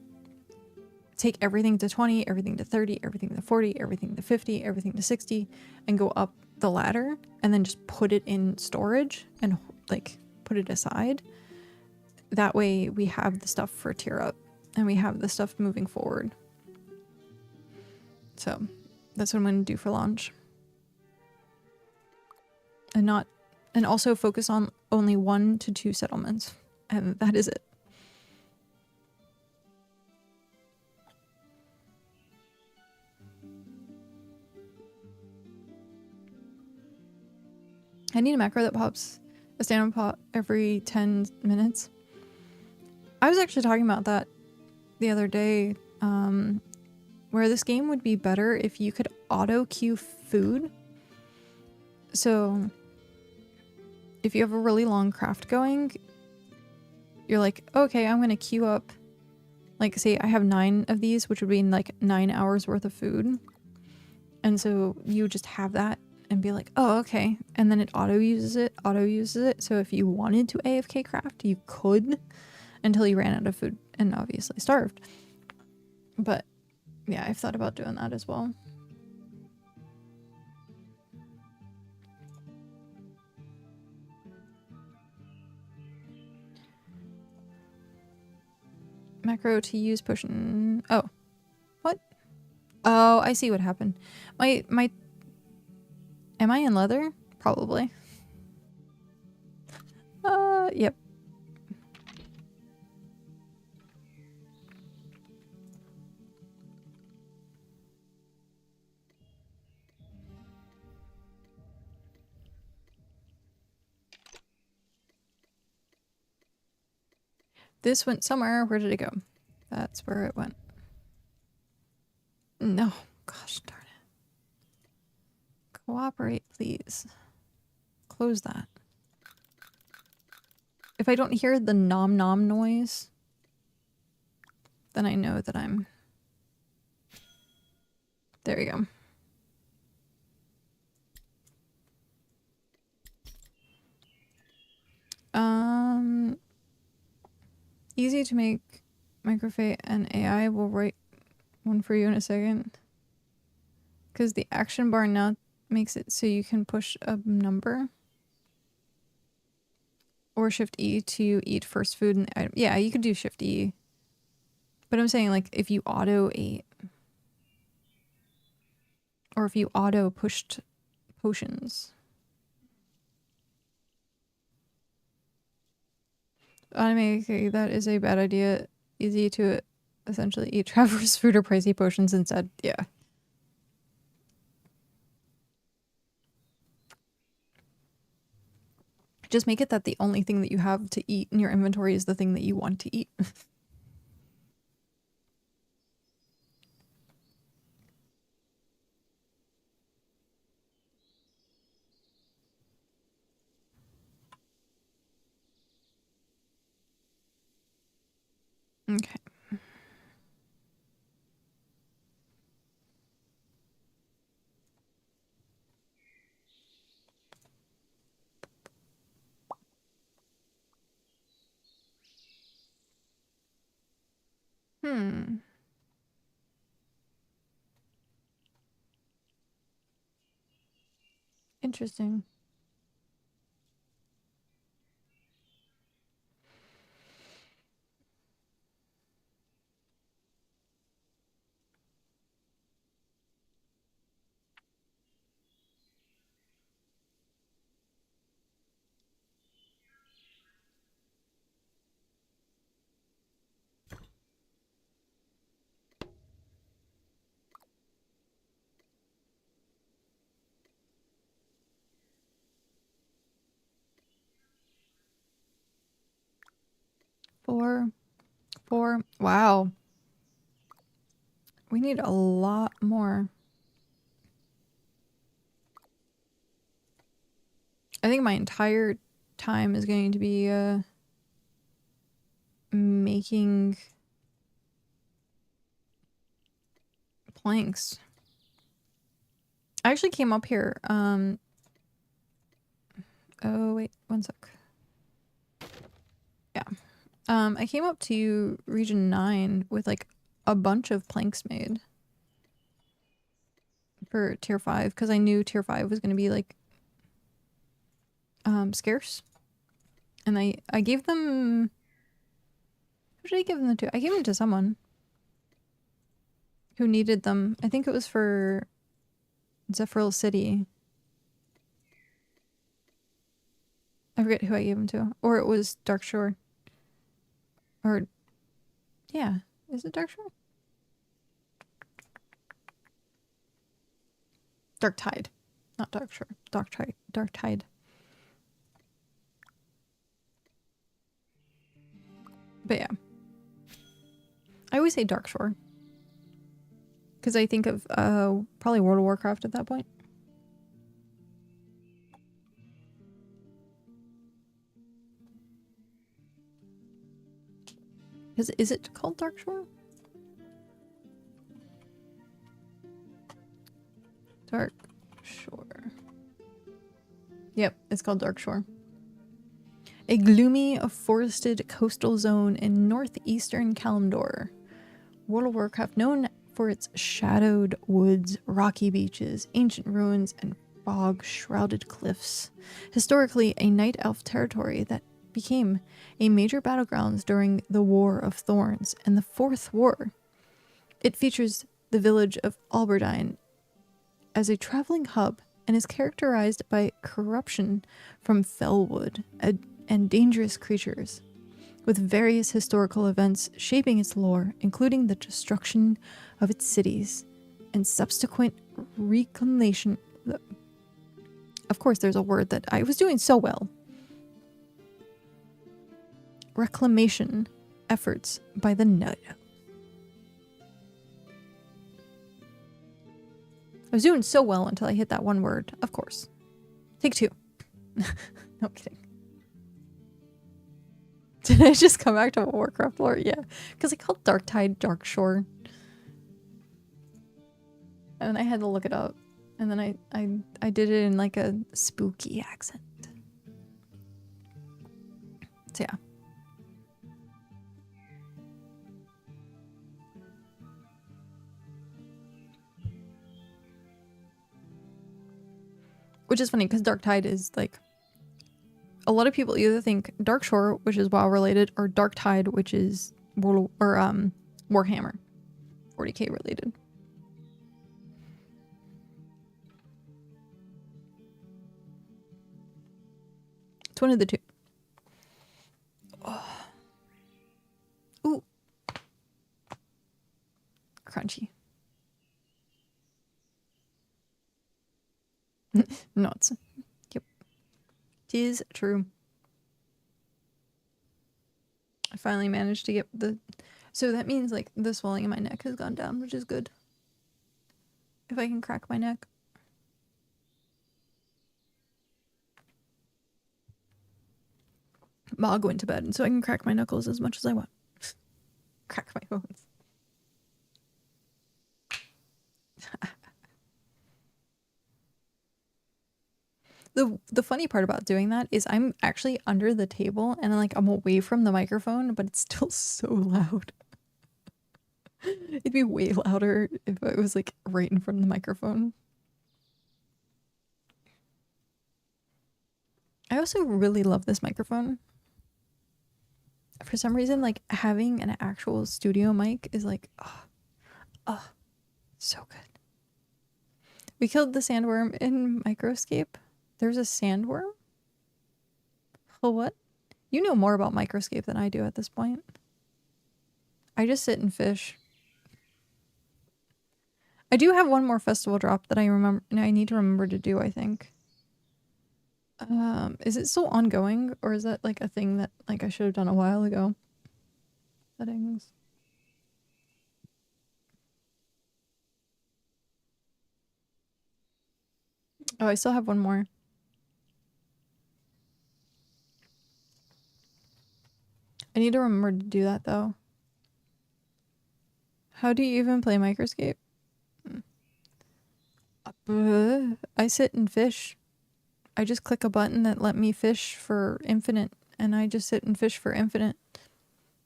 take everything to 20, everything to 30, everything to 40, everything to 50, everything to 60, and go up the ladder, and then just put it in storage and like put it aside. That way we have the stuff for tier up and we have the stuff moving forward. So that's what I'm going to do for launch. And also focus on only 1 to 2 settlements, and that is it. I need a macro that pops a stand-up pot every 10 minutes. I was actually talking about that the other day, where this game would be better if you could auto queue food. So if you have a really long craft going, you're like, okay, I'm going to queue up, like say I have 9 of these, which would be like 9 hours worth of food. And so you just have that and be like, oh, okay. And then it auto uses it. So if you wanted to AFK craft, you could until you ran out of food and obviously starved. But yeah, I've thought about doing that as well. Macro to use potion. Oh, what? Oh, I see what happened. Am I in leather? Probably. Yep. This went somewhere. Where did it go? That's where it went. No. Gosh darn it. Cooperate, please. Close that. If I don't hear the nom nom noise, then I know that I'm... There we go. Easy to make Microscape and AI will write one for you in a second. Because the action bar now makes it so you can push a number. Or Shift E to eat first food in the item. Yeah, you could do Shift E. But I'm saying like if you auto ate. Or if you auto pushed potions. Automatically, that is a bad idea. Easy to essentially eat traveler's food or pricey potions instead. Yeah. Just make it that the only thing that you have to eat in your inventory is the thing that you want to eat. Okay. Interesting. Four. Wow. We need a lot more. I think my entire time is going to be making planks. I actually came up here. Oh wait, one sec. Yeah. I came up to region 9 with like a bunch of planks made for tier 5 because I knew tier 5 was going to be like scarce. And I gave them... Who did I give them to? I gave them to someone who needed them. I think it was for Zephyr City. I forget who I gave them to. Or it was Dark Shore. Or... Yeah. Is it Dark Shore? Dark Tide. Not Dark Shore. Dark Tide. Dark Tide. But yeah. I always say Dark Shore. Because I think of probably World of Warcraft at that point. Is it called Dark Shore? Dark Shore. Yep, it's called Dark Shore. A gloomy, forested coastal zone in northeastern Kalimdor. World of Warcraft known for its shadowed woods, rocky beaches, ancient ruins, and fog-shrouded cliffs. Historically, a night elf territory that became a major battlegrounds during the War of Thorns and the Fourth War. It features the village of Alberdine as a traveling hub and is characterized by corruption from fellwood and dangerous creatures, with various historical events shaping its lore, including the destruction of its cities and subsequent reclamation. Of course, there's a word that I was doing so well. Reclamation efforts by the Nut. I was doing so well until I hit that one word, of course. Take two. No kidding. Did I just come back to Warcraft lore? Yeah. Because I called Darktide Darkshore. And I had to look it up. And then I did it in like a spooky accent. So yeah. Which is funny because Darktide is like, a lot of people either think Darkshore, which is WoW related, or Darktide, which is Warhammer 40k related. It's one of the two. Oh. Ooh. Crunchy. Nuts. Yep. Tis true. I finally managed to get the... So that means like the swelling in my neck has gone down, which is good. If I can crack my neck. But I'll go into bed and so I can crack my knuckles as much as I want. Crack my bones. The funny part about doing that is I'm actually under the table and like I'm away from the microphone, but it's still so loud. It'd be way louder if it was like right in front of the microphone. I also really love this microphone. For some reason, like having an actual studio mic is like, oh, so good. We killed the sandworm in Microscape. There's a sandworm? Oh, what? You know more about Microscape than I do at this point. I just sit and fish. I do have one more festival drop that I need to remember to do, I think. Is it still ongoing, or is that like a thing that like I should have done a while ago? Settings. Oh, I still have one more. I need to remember to do that though. How do you even play Microscape? I sit and fish. I just click a button that let me fish for infinite, and I just sit and fish for infinite.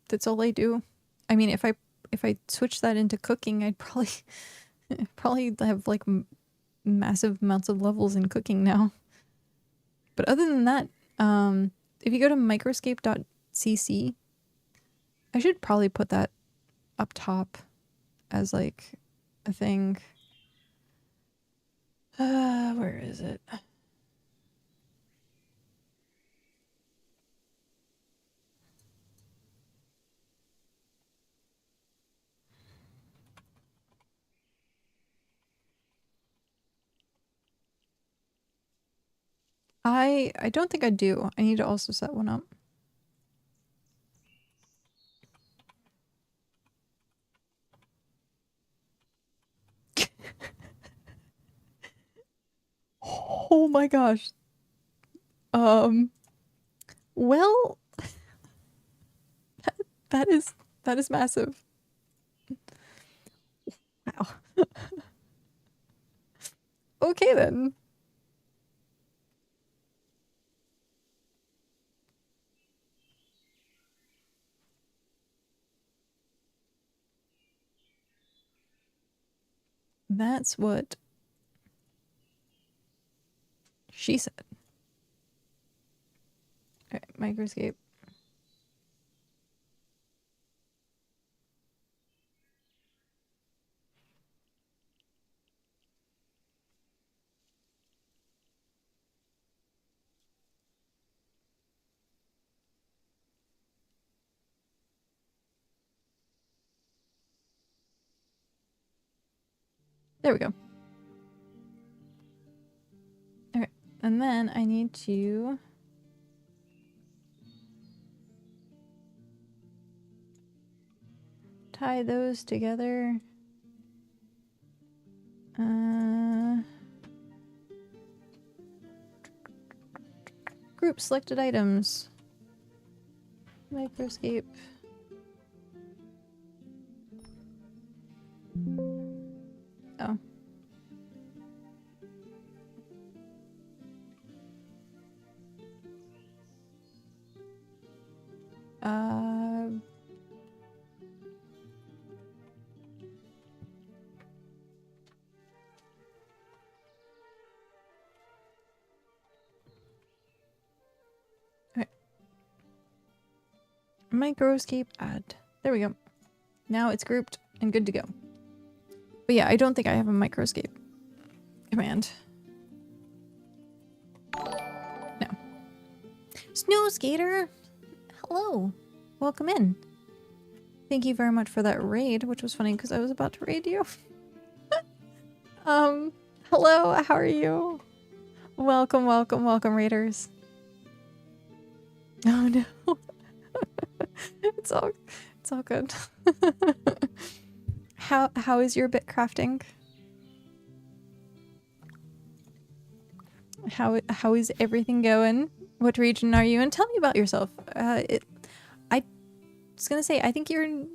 That's all I do. I mean, if I switch that into cooking, I'd probably have like massive amounts of levels in cooking now. But other than that, if you go to microscape.cc, I should probably put that up top as like a thing. Where is it? I don't think I do. I need to also set one up. Oh my gosh. Well, that is massive. Wow. Okay then. That's what she said. All right, Microscape. There we go. Okay, and then I need to tie those together. Group selected items. Microscape. Oh. Okay. Microscape add. There we go. Now it's grouped and good to go. But yeah, I don't think I have a microscape command. No. Snow Skater, hello. Welcome in. Thank you very much for that raid, which was funny because I was about to raid you. Hello, how are you? Welcome, welcome, welcome, raiders. Oh no. It's all good. How is your bitcrafting? How is everything going? What region are you in? Tell me about yourself. I was gonna say, I think you're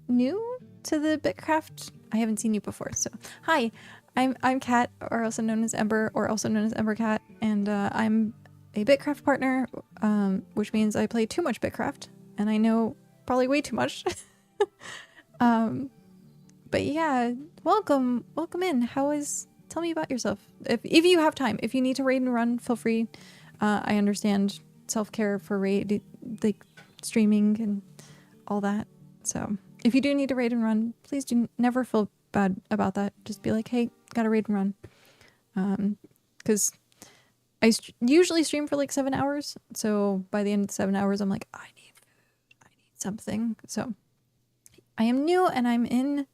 new to the BitCraft. I haven't seen you before, so hi. I'm Kat, or also known as Ember, or also known as emberKat, and I'm a BitCraft partner, which means I play too much BitCraft, and I know probably way too much. But yeah, welcome in. Tell me about yourself. If you have time, if you need to raid and run, feel free. I understand self-care for raid, like streaming and all that. So if you do need to raid and run, please do never feel bad about that. Just be like, hey, gotta raid and run. Because I usually stream for like 7 hours. So by the end of the 7 hours, I'm like, I need food. I need something. So I am new and I'm in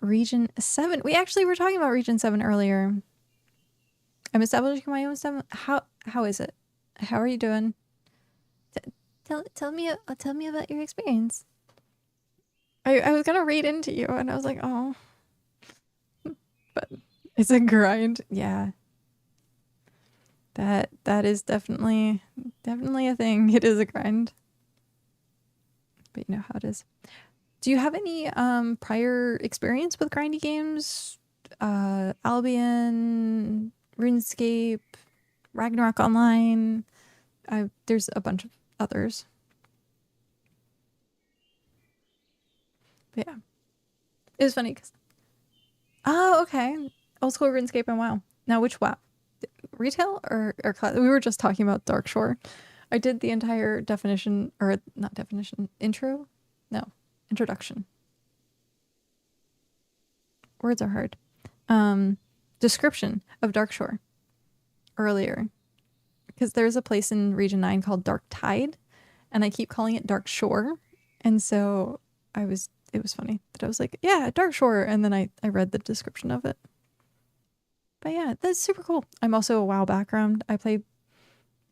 Region 7. We actually were talking about Region 7 earlier. I'm establishing my own 7. How is it? How are you doing? Tell me about your experience. I was gonna read into you and I was like, oh. But it's a grind. Yeah. That is definitely a thing. It is a grind. But you know how it is. Do you have any prior experience with grindy games? Albion, RuneScape, Ragnarok Online. There's a bunch of others. But yeah. It was funny because... Oh, okay. Old school RuneScape and WoW. Now which WoW? Retail or class? We were just talking about Darkshore. I did the entire definition, or not definition, intro? No, introduction. Words are hard. Description of Darkshore earlier. Because there's a place in Region 9 called Dark Tide, and I keep calling it Dark Shore. And so it was funny that I was like, yeah, Dark Shore, and then I read the description of it. But yeah, that's super cool. I'm also a WoW background. I played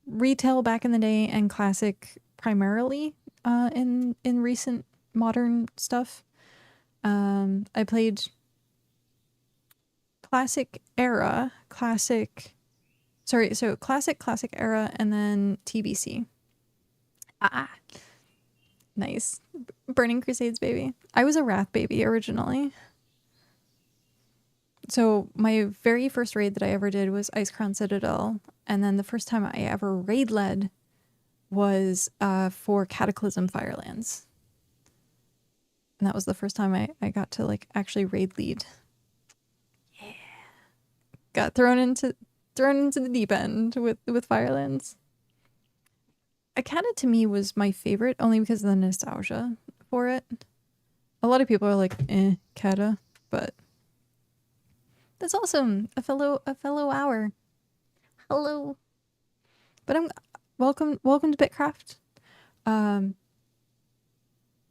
retail back in the day and classic primarily in recent modern stuff. I played classic era, classic era, and then TBC. Nice. Burning Crusades, baby. I was a Wrath baby originally. So my very first raid that I ever did was Ice Crown Citadel, and then the first time I ever raid led was for Cataclysm Firelands. And that was the first time I got to like actually raid lead. Yeah. Got thrown into the deep end with Firelands. Akata to me was my favorite only because of the nostalgia for it. A lot of people are like, Kata, but that's awesome. A fellow hour. Hello. But I'm welcome to BitCraft.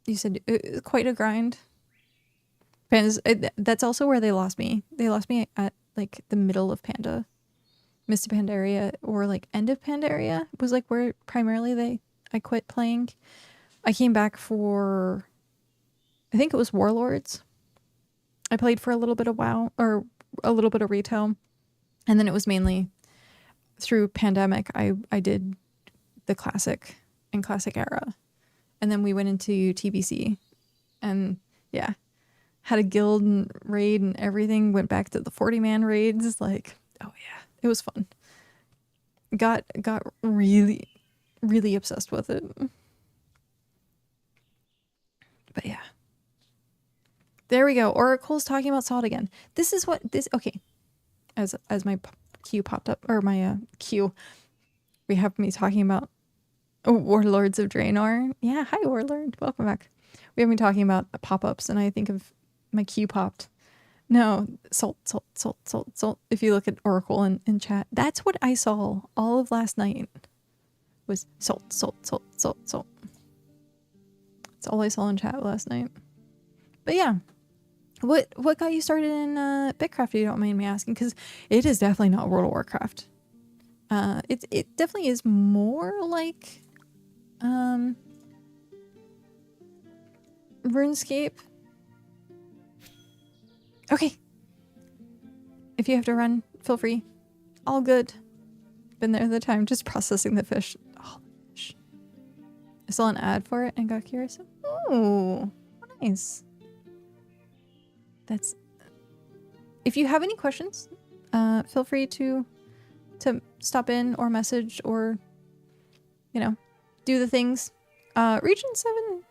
You said quite a grind. Pandas, that's also where they lost me. They lost me at like the middle of Panda. Mist of Pandaria, or like end of Pandaria was like where primarily I quit playing. I came back for, I I think it was Warlords. I played for a little bit of WoW, or a little bit of retail, and then it was mainly through pandemic. I did the classic and classic era, and then we went into TBC, and yeah, had a guild and raid and everything. Went back to the 40-man raids. Like, oh yeah, it was fun. Got really, really obsessed with it. But yeah. There we go. Oracle's talking about salt again. This is what this, okay. As my queue popped up, or my queue, we have me talking about Warlords of Draenor. Yeah, hi Warlord. Welcome back. We have me talking about pop-ups, and I think of my queue popped. No, salt. If you look at Oracle in chat, that's what I saw all of last night. Was salt. That's all I saw in chat last night. But yeah. What got you started in BitCraft, if you don't mind me asking? Because it is definitely not World of Warcraft. It definitely is more like RuneScape. Okay. If you have to run, feel free. All good. Been there the time, just processing the fish. Oh, fish. I saw an ad for it and got curious. Oh, nice. That's, if you have any questions, feel free to stop in or message, or, you know, do the things. Region 7,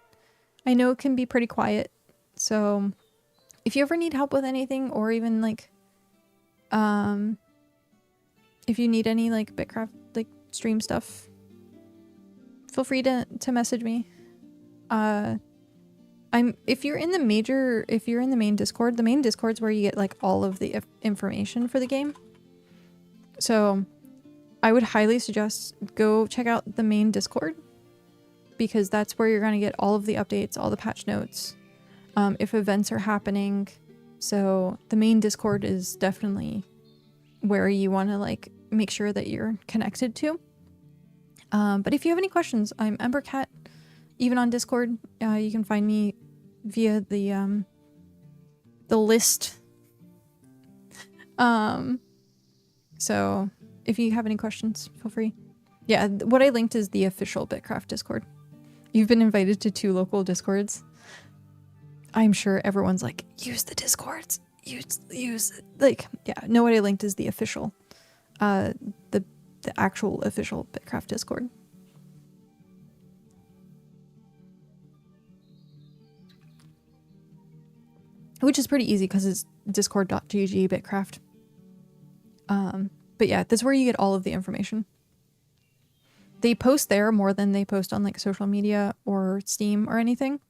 I know it can be pretty quiet, so if you ever need help with anything, or even like if you need any like BitCraft like stream stuff, feel free to message me. If you're in the main Discord, the main Discord's where you get like all of the information for the game. So I would highly suggest go check out the main Discord, because that's where you're going to get all of the updates, all the patch notes, if events are happening. So the main Discord is definitely where you want to like make sure that you're connected to. But if you have any questions, I'm emberKat. Even on Discord, you can find me via the list. So if you have any questions, feel free. Yeah, what I linked is the official BitCraft Discord. You've been invited to 2 local Discords. I'm sure everyone's like, use the Discords. Use like, yeah. No, what I linked is the official, the actual official BitCraft Discord. Which is pretty easy because it's discord.gg bitcraft. But yeah, that's where you get all of the information. They post there more than they post on like social media or Steam or anything.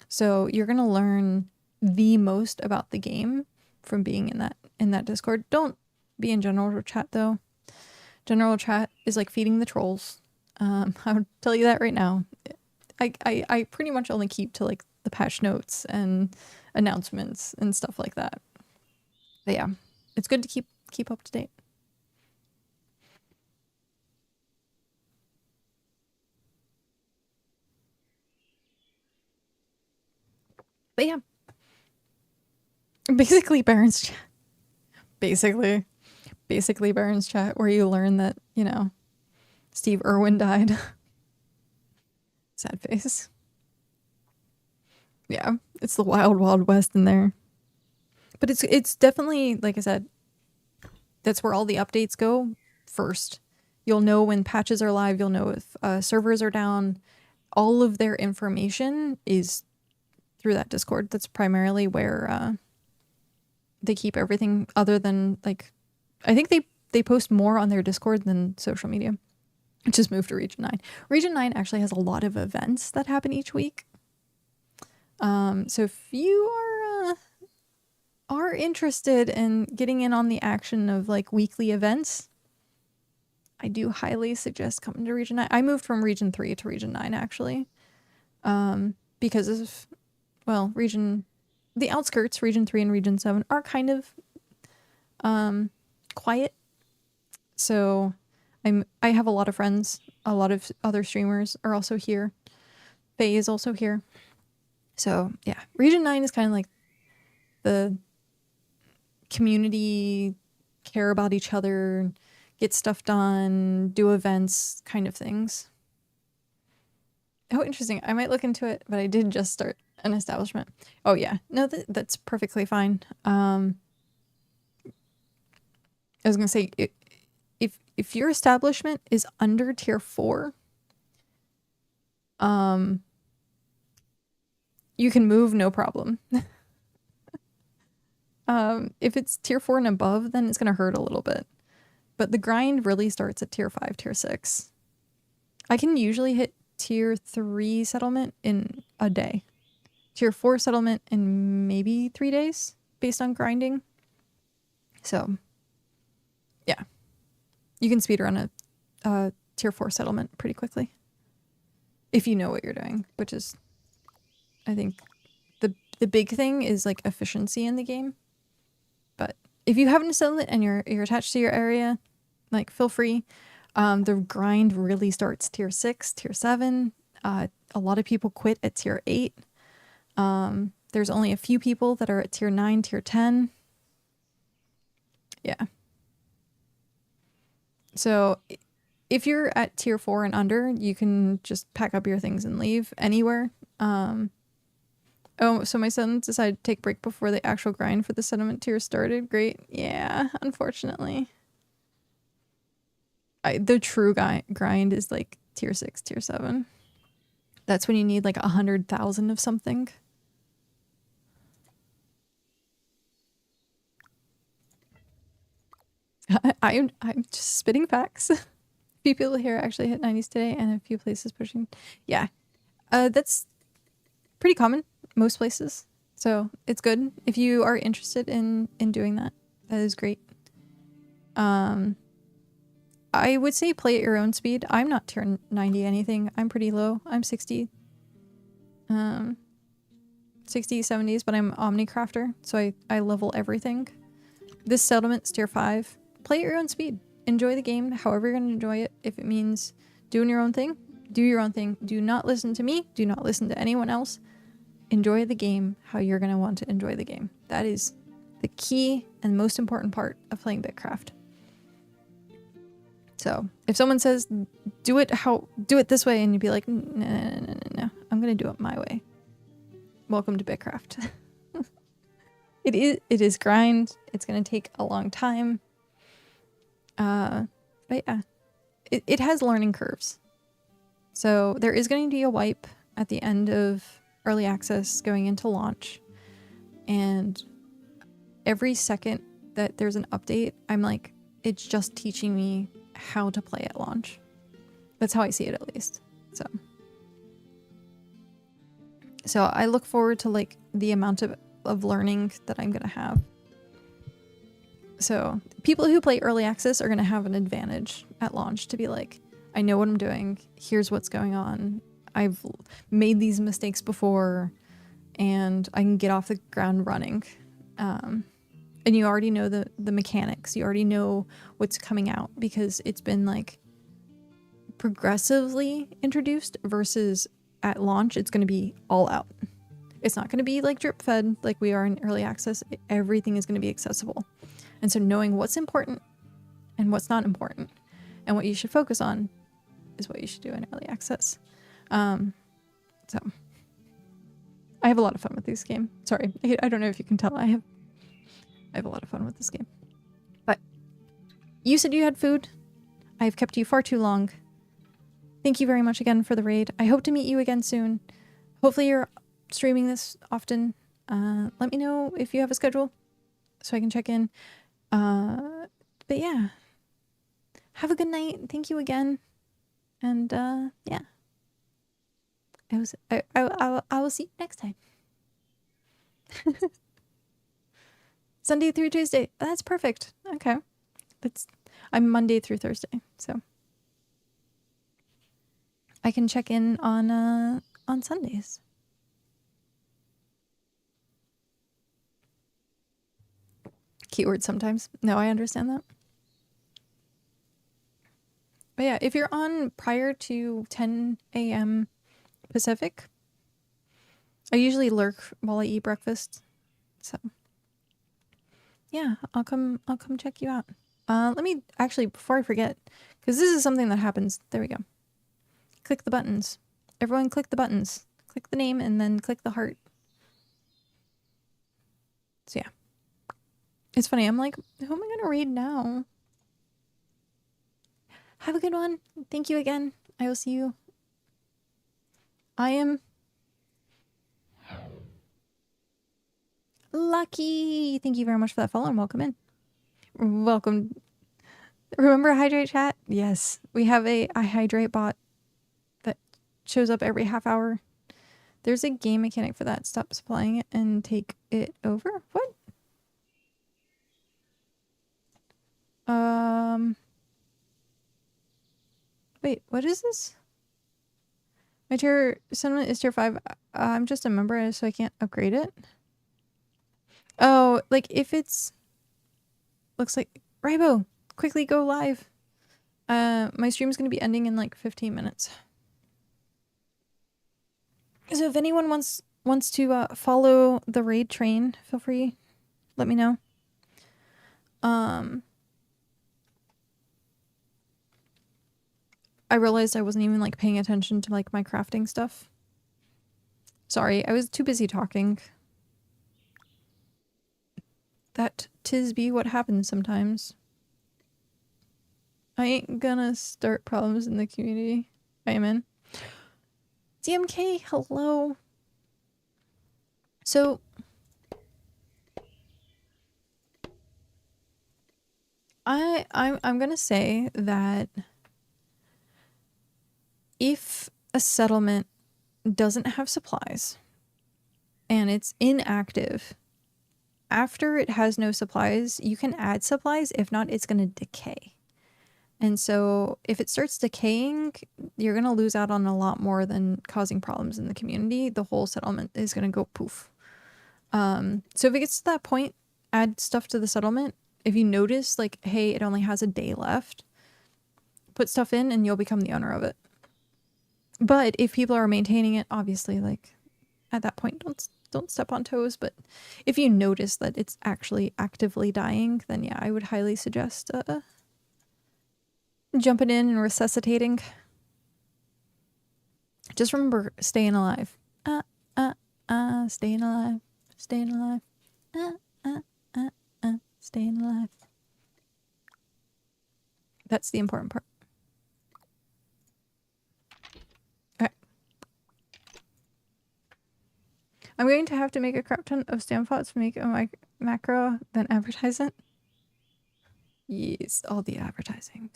So you're going to learn the most about the game from being in that Discord. Don't be in general chat though. General chat is like feeding the trolls. I would tell you that right now. I pretty much only keep to like the patch notes and announcements and stuff like that. But yeah, it's good to keep up to date. But yeah, basically Baron's chat. Basically Baron's chat, where you learn that, you know, Steve Irwin died. Sad face. Yeah, it's the wild, wild west in there. But it's definitely, like I said, that's where all the updates go first. You'll know when patches are live. You'll know if servers are down. All of their information is through that Discord. That's primarily where they keep everything, other than like, I think they post more on their Discord than social media. Just moved to Region 9. Region 9 actually has a lot of events that happen each week. So if you are interested in getting in on the action of like weekly events, I do highly suggest coming to Region 9. I moved from Region 3 to Region 9 actually. Because of, well, the outskirts, Region 3 and Region 7 are kind of quiet. So I have a lot of friends. A lot of other streamers are also here. Faye is also here. So yeah, Region 9 is kind of like the community, care about each other, get stuff done, do events kind of things. Oh, interesting. I might look into it, but I did just start an establishment. Oh yeah, no, that's perfectly fine. I was gonna say, if your establishment is under tier 4, you can move no problem. If it's tier 4 and above, then it's gonna hurt a little bit. But the grind really starts at tier 5, tier 6. I can usually hit tier 3 settlement in a day. Tier 4 settlement in maybe 3 days based on grinding. So, yeah. You can speedrun a tier 4 settlement pretty quickly. If you know what you're doing, which is, I think, the big thing is like efficiency in the game. But if you haven't settled it and you're attached to your area, like feel free. The grind really starts tier 6, tier 7. A lot of people quit at tier 8. There's only a few people that are at tier 9, tier 10. Yeah. So if you're at tier 4 and under, you can just pack up your things and leave anywhere. Oh, so my son decided to take a break before the actual grind for the settlement tier started. Great. Yeah, unfortunately. The true grind is like tier 6, tier 7. That's when you need like 100,000 of something. I'm just spitting facts. A few people here actually hit 90s today, and a few places pushing. Yeah, that's pretty common most places. So it's good if you are interested in doing that. That is great. I would say play at your own speed. I'm not tier 90 anything. I'm pretty low. I'm 60. 60, 70s, but I'm omnicrafter, so I level everything. This settlement's tier 5. Play at your own speed. Enjoy the game however you're going to enjoy it. If it means doing your own thing, do your own thing. Do not listen to me. Do not listen to anyone else. Enjoy the game how you're going to want to enjoy the game. That is the key and most important part of playing BitCraft. So if someone says do it this way, and you'd be like, no, I'm going to do it my way. Welcome to BitCraft. It is grind. It's going to take a long time. But yeah, it has learning curves. So there is going to be a wipe at the end of early access going into launch. And every second that there's an update, I'm like, it's just teaching me how to play at launch. That's how I see it, at least. So I look forward to like the amount of learning that I'm gonna have. So people who play early access are gonna have an advantage at launch to be like, I know what I'm doing. Here's what's going on. I've made these mistakes before, and I can get off the ground running. And you already know the mechanics. You already know what's coming out because it's been like progressively introduced versus at launch, it's going to be all out. It's not going to be like drip fed like we are in early access. Everything is going to be accessible. And so knowing what's important and what's not important and what you should focus on is what you should do in early access. So I have a lot of fun with this game. Sorry, I don't know if you can tell. I have a lot of fun with this game. But you said you had food. I've kept you far too long. Thank you very much again for the raid. I hope to meet you again soon. Hopefully you're streaming this often. Let me know if you have a schedule so I can check in. But yeah. Have a good night. Thank you again. And yeah. I will see you next time. Sunday through Tuesday. That's perfect. Okay. I'm Monday through Thursday, so I can check in on Sundays. Keyword sometimes. No, I understand that. But yeah, if you're on prior to 10 a.m. Pacific, I usually lurk while I eat breakfast. So yeah, I'll come check you out. Let me actually, before I forget, because this is something that happens. There we go. Click the buttons. Everyone click the buttons. Click the name and then click the heart. So yeah. It's funny, I'm like, who am I gonna raid now? Have a good one. Thank you again. I will see you. I am Lucky. Thank you very much for that follow and welcome in. Welcome. Remember Hydrate chat? Yes. We have a iHydrate bot that shows up every half hour. There's a game mechanic for that. Stop supplying it and take it over. What? Wait, what is this? My tier sentiment is tier 5. I'm just a member, so I can't upgrade it. Oh, like if it's... Looks like... Raibo, quickly go live. My stream's going to be ending in like 15 minutes. So if anyone wants to follow the raid train, feel free. Let me know. I realized I wasn't even like paying attention to like my crafting stuff. Sorry, I was too busy talking. That 'tis be what happens sometimes. I ain't gonna start problems in the community. I am in. DMK, hello. So I'm gonna say that if a settlement doesn't have supplies and it's inactive, after it has no supplies, you can add supplies. If not, it's going to decay. And so if it starts decaying, you're going to lose out on a lot more than causing problems in the community. The whole settlement is going to go poof. So if it gets to that point, add stuff to the settlement. If you notice, like, hey, it only has a day left, put stuff in and you'll become the owner of it. But if people are maintaining it, obviously, like, at that point, don't step on toes. But if you notice that it's actually actively dying, then yeah, I would highly suggest jumping in and resuscitating. Just remember staying alive. Staying alive. Staying alive. Staying alive. That's the important part. I'm going to have to make a crap ton of stem pots to make a macro, then advertise it. Yes, all the advertising.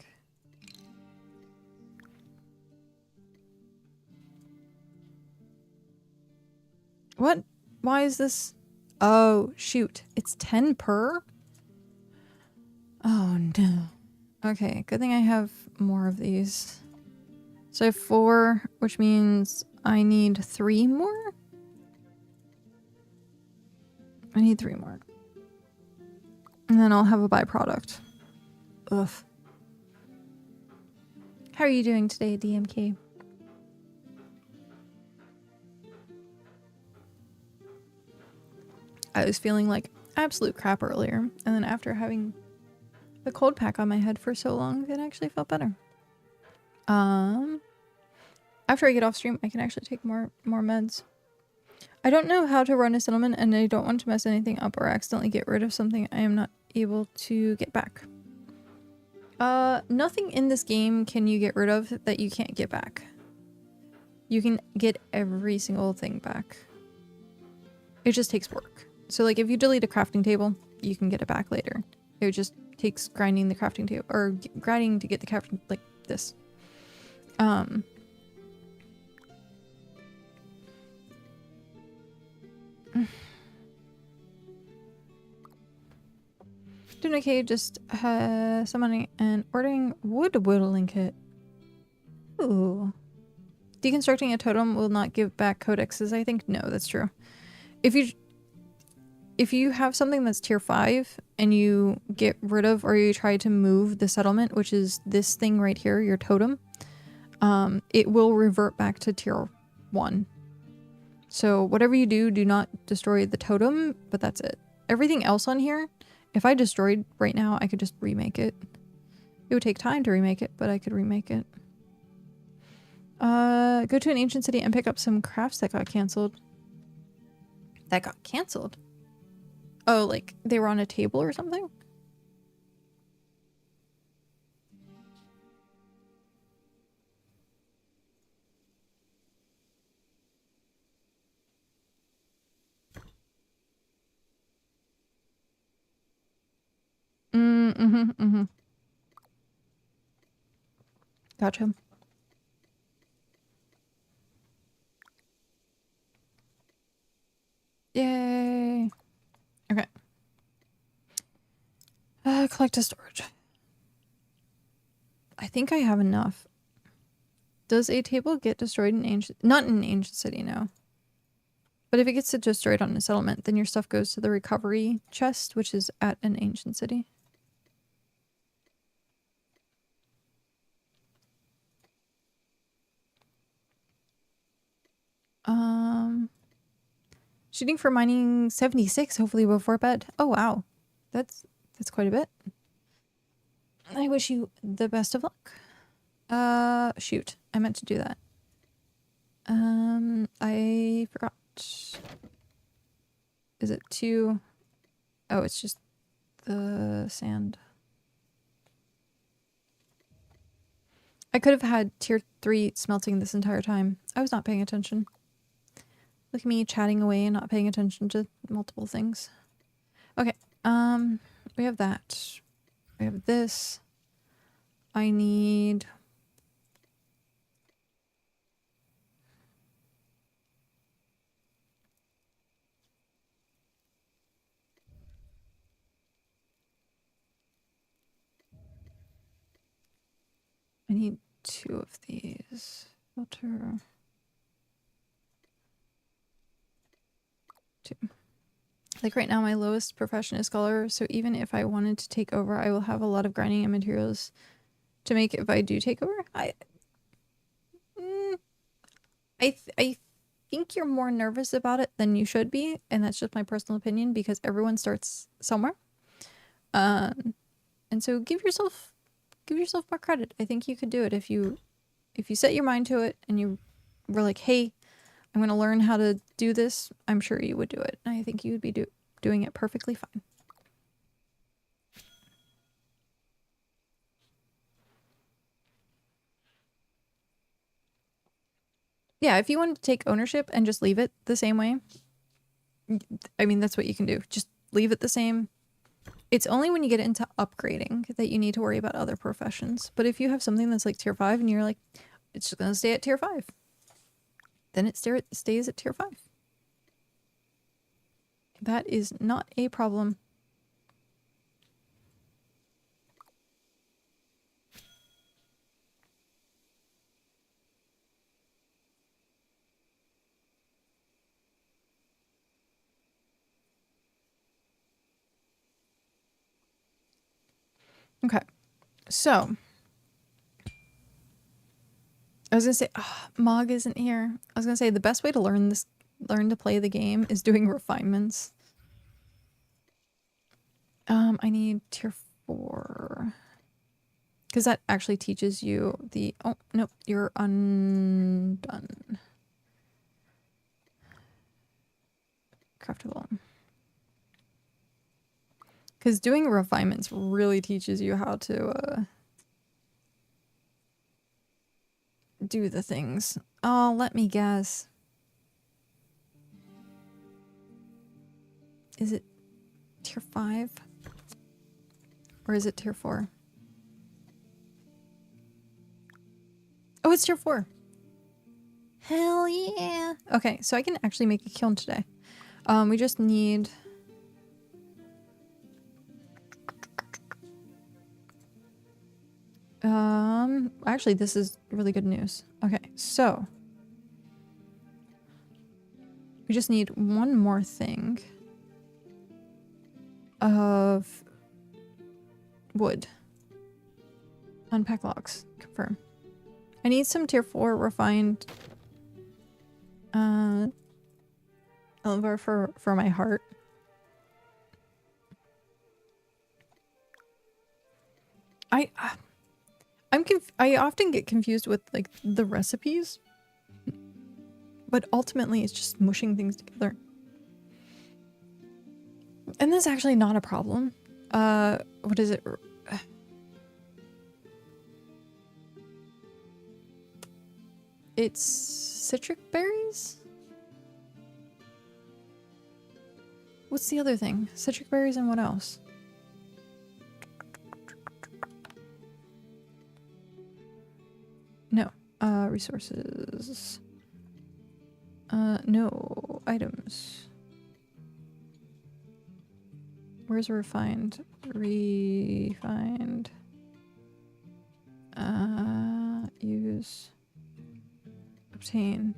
What? Why is this? Oh, shoot. It's 10 per? Oh, no. Okay, good thing I have more of these. So I have 4, which means I need 3 more? I need 3 more. And then I'll have a byproduct. Ugh. How are you doing today, DMK? I was feeling like absolute crap earlier, and then after having the cold pack on my head for so long, it actually felt better. After I get off stream, I can actually take more meds. I don't know how to run a settlement, and I don't want to mess anything up or accidentally get rid of something I am not able to get back. Nothing in this game can you get rid of that you can't get back. You can get every single thing back. It just takes work. So like if you delete a crafting table, you can get it back later. It just takes grinding the crafting table, or grinding to get the crafting, like this. Doing okay, just summoning and ordering wood whittling kit. Ooh. Deconstructing a totem will not give back codexes. I think no, that's true. If you have something that's tier 5 and you get rid of or you try to move the settlement, which is this thing right here, your totem, it will revert back to tier 1. So whatever you do, do not destroy the totem, but that's it. Everything else on here, if I destroyed right now, I could just remake it. It would take time to remake it, but I could remake it. Go to an ancient city and pick up some crafts that got canceled. That got canceled? Oh, like they were on a table or something? Mm-hmm. Gotcha. Yay. Okay. Collect a storage. I think I have enough. Does a table get destroyed in ancient... Not in ancient city, no. But if it gets destroyed on a settlement, then your stuff goes to the recovery chest, which is at an ancient city. Shooting for mining 76, hopefully before bed. Oh, wow. That's quite a bit. I wish you the best of luck. Shoot. I meant to do that. I forgot. Is it 2? Oh, it's just the sand. I could have had tier 3 smelting this entire time. I was not paying attention. Look at me chatting away and not paying attention to multiple things. Okay, we have that. We have this. I need... I need 2 of these. Filter. 2. Like right now, my lowest profession is scholar, so even if I wanted to take over, I will have a lot of grinding and materials to make if I do take over. I think you're more nervous about it than you should be, and that's just my personal opinion because everyone starts somewhere. And so give yourself more credit. I think you could do it if you set your mind to it and you were like, hey, I'm going to learn how to do this. I'm sure you would do it. And I think you would be doing it perfectly fine. Yeah, if you want to take ownership and just leave it the same way, I mean, that's what you can do. Just leave it the same. It's only when you get into upgrading that you need to worry about other professions. But if you have something that's like tier 5 and you're like, it's just going to stay at tier 5, then it stays at tier 5. That is not a problem. Okay, so I was gonna say, Mog isn't here. I was gonna say the best way to learn to play the game is doing refinements. I need tier 4 because that actually teaches you the. Oh no, you're undone. Craftable. Because doing refinements really teaches you how to do the things. Oh, let me guess. Is it tier 5? Or is it tier 4? Oh, it's tier 4. Hell yeah. Okay, so I can actually make a kiln today. We just need... actually, this is really good news. Okay, so we just need one more thing of wood. Unpack logs. Confirm. I need some tier 4 refined Elevar for my heart. I often get confused with like the recipes, but ultimately it's just mushing things together. And that's actually not a problem. What is it? It's citric berries? What's the other thing? Citric berries and what else? No. Resources. No. Items. Where's refined? Refined. Use. Obtain.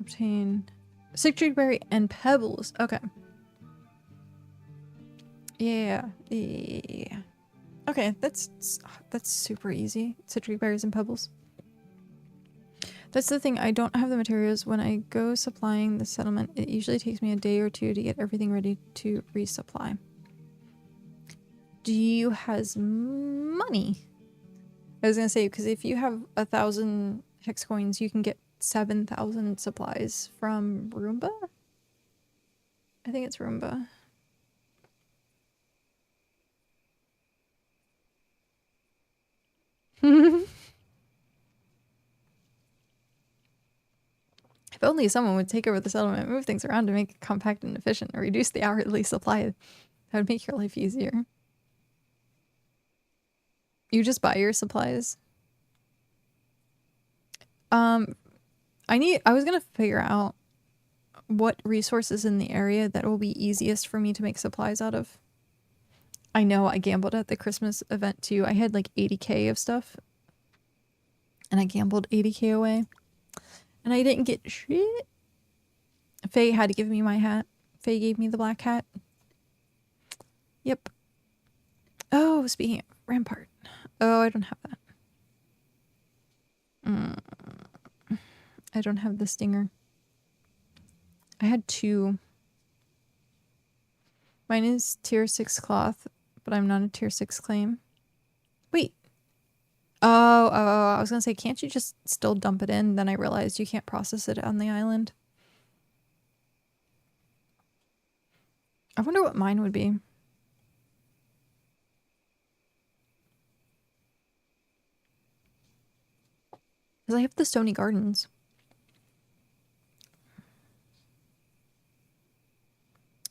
Obtain. Citric berry and pebbles. Okay. Yeah. Yeah. Okay, that's super easy. Citric berries and pebbles. That's the thing, I don't have the materials. When I go supplying the settlement, it usually takes me a day or two to get everything ready to resupply. Do you has money? I was gonna say, because if you have 1,000 hex coins, you can get 7,000 supplies from Roomba? I think it's Roomba. If only someone would take over the settlement, move things around to make it compact and efficient, and reduce the hourly supply. That would make your life easier. You just buy your supplies. I was gonna figure out what resources in the area that will be easiest for me to make supplies out of. I know I gambled at the Christmas event too. I had like 80k of stuff. And I gambled 80k away. And I didn't get shit. Faye had to give me my hat. Faye gave me the black hat. Yep. Oh, speaking of Rampart. Oh, I don't have that. I don't have the stinger. I had 2. Mine is tier 6 cloth, but I'm not a tier 6 claim. Wait. Oh, I was gonna say, can't you just still dump it in? Then I realized you can't process it on the island. I wonder what mine would be. Because I have the Stony Gardens.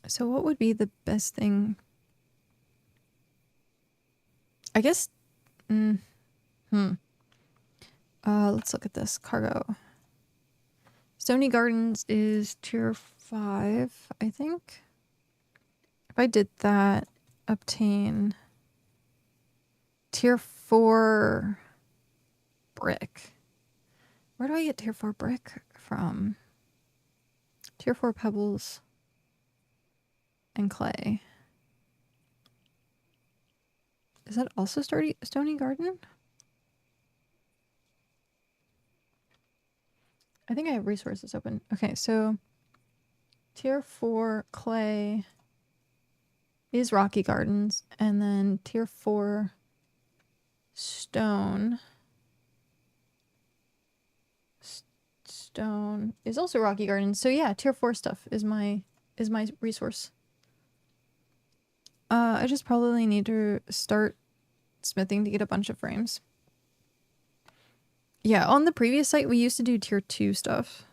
So what would be the best thing? I guess... let's look at this. Cargo. Stony Gardens is tier 5, I think. If I did that, obtain tier 4 brick. Where do I get tier 4 brick from? Tier 4 pebbles and clay. Is that also Stony Garden? I think I have resources open. Okay, so tier 4 clay is Rocky Gardens, and then tier 4 stone is also Rocky Gardens. So yeah, tier 4 stuff is my resource. I just probably need to start smithing to get a bunch of frames. Yeah, on the previous site we used to do tier 2 stuff.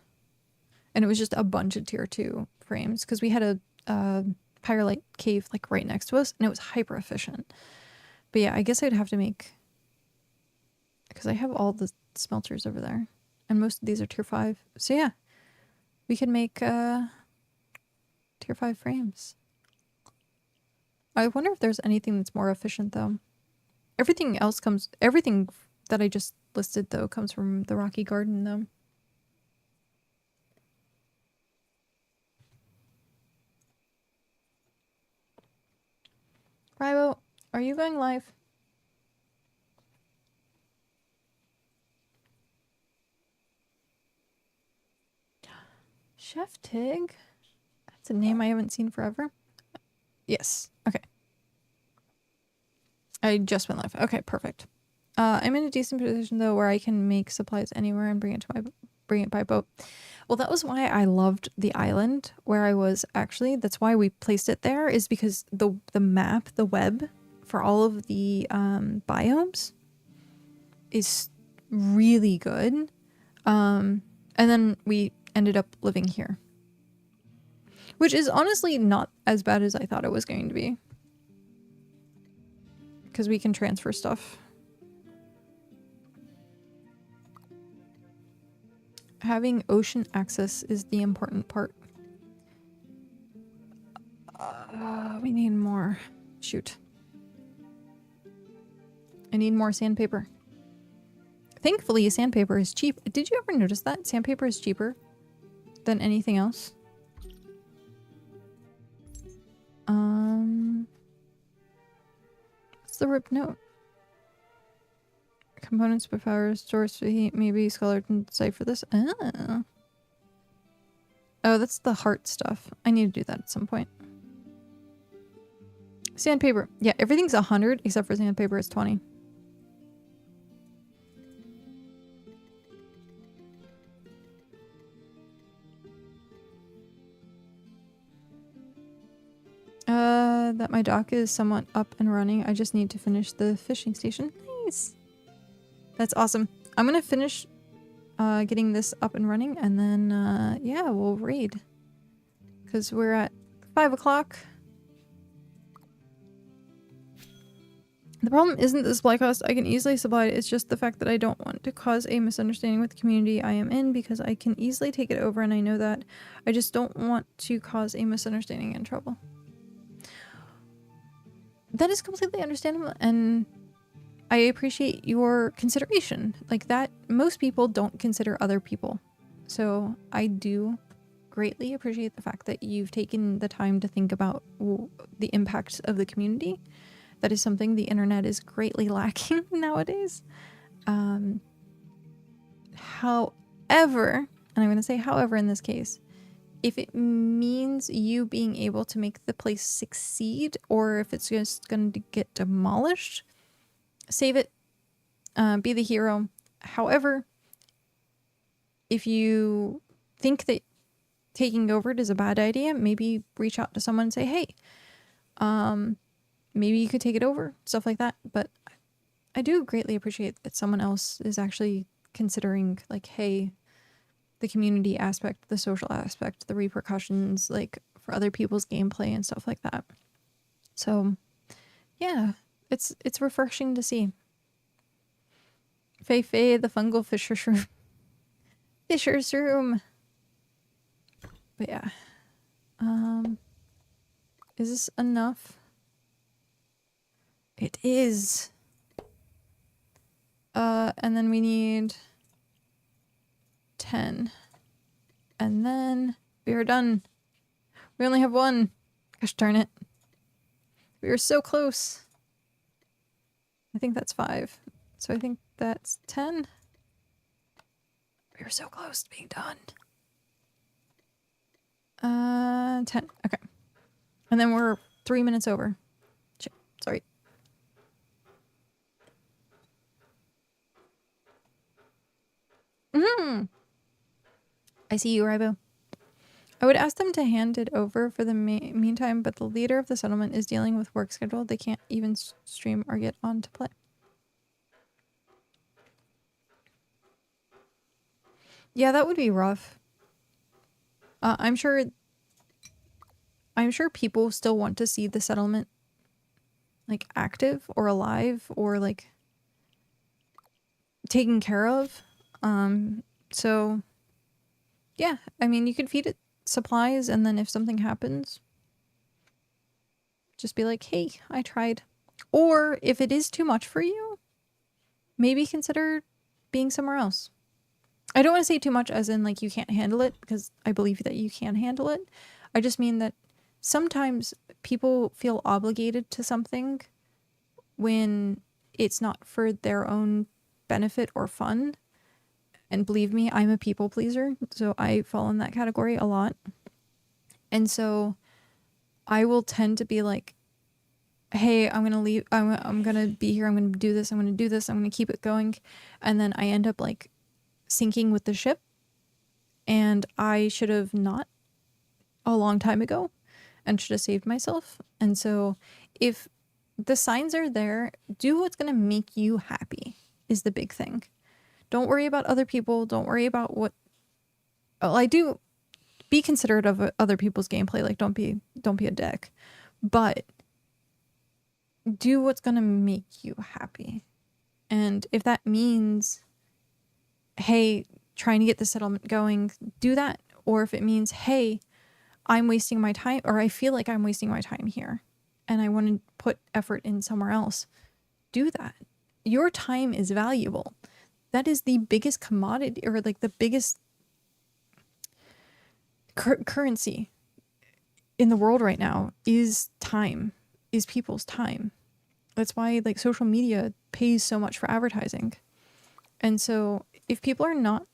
And it was just a bunch of tier 2 frames because we had a pyrolite cave like right next to us and it was hyper efficient. But yeah, I guess I'd have to make, because I have all the smelters over there and most of these are tier 5. So yeah, we could make tier 5 frames. I wonder if there's anything that's more efficient though. Everything that I just listed though comes from the Rocky Garden though. Ribo, are you going live? Chef Tig? That's a name I haven't seen forever. Yes. Okay. I just went live. Okay, perfect. I'm in a decent position though where I can make supplies anywhere and bring it by boat. Well, that was why I loved the island where I was actually. That's why we placed it there, is because the map, the web for all of the biomes is really good. And then we ended up living here, which is honestly not as bad as I thought it was going to be, because we can transfer stuff. Having ocean access is the important part. We need more. Shoot. I need more sandpaper. Thankfully, sandpaper is cheap. Did you ever notice that? Sandpaper is cheaper than anything else. What's the rip note? Components by power, source for heat, maybe scholar can decipher this. Oh, that's the heart stuff. I need to do that at some point. Sandpaper. Yeah, everything's 100 except for sandpaper, it's 20. That my dock is somewhat up and running. I just need to finish the fishing station. Nice. That's awesome. I'm gonna finish getting this up and running, and then yeah, we'll raid. Because we're at 5 o'clock. The problem isn't the supply cost. I can easily supply it. It's just the fact that I don't want to cause a misunderstanding with the community I am in, because I can easily take it over and I know that. I just don't want to cause a misunderstanding and trouble. That is completely understandable, and I appreciate your consideration. Like that, most people don't consider other people. So I do greatly appreciate the fact that you've taken the time to think about the impact of the community. That is something the internet is greatly lacking nowadays. However, and I'm going to say however in this case, if it means you being able to make the place succeed, or if it's just going to get demolished, save it. Be the hero. However, if you think that taking over it is a bad idea, maybe reach out to someone and say, hey, maybe you could take it over, stuff like that. But I do greatly appreciate that someone else is actually considering, like, hey, the community aspect, the social aspect, the repercussions, like, for other people's gameplay and stuff like that. So, yeah, it's refreshing to see. Fei Fei, the fungal fisher's room. Fisher's room. But yeah. Is this enough? It is. And then we need 10. And then we are done. We only have one. Gosh darn it. We are so close. I think that's 5. So I think that's 10. We are so close to being done. 10. Okay. And then we're 3 minutes over. Shit. Sorry. I see you, Ribo. I would ask them to hand it over for the meantime, but the leader of the settlement is dealing with work schedule. They can't even stream or get on to play. Yeah, that would be rough. I'm sure people still want to see the settlement, like, active or alive or, like, taken care of. So yeah, I mean, you could feed it supplies, and then if something happens, just be like, hey, I tried. Or if it is too much for you, maybe consider being somewhere else. I don't want to say too much as in, like, you can't handle it, because I believe that you can handle it. I just mean that sometimes people feel obligated to something when it's not for their own benefit or fun. And believe me, I'm a people pleaser, so I fall in that category a lot. And so I will tend to be like, hey, I'm gonna leave, I'm gonna be here, I'm gonna do this, I'm gonna do this, I'm gonna keep it going. And then I end up like sinking with the ship. And I should have not a long time ago and should have saved myself. And so if the signs are there, do what's gonna make you happy is the big thing. Don't worry about other people. Don't worry about what. Well, I do be considerate of other people's gameplay. Like, don't be a dick, but do what's gonna make you happy. And if that means, hey, trying to get the settlement going, do that. Or if it means, hey, I'm wasting my time, or I feel like I'm wasting my time here, and I want to put effort in somewhere else, do that. Your time is valuable. That is the biggest commodity, or like the biggest currency in the world right now is time, is people's time. That's why like social media pays so much for advertising. And so if people are not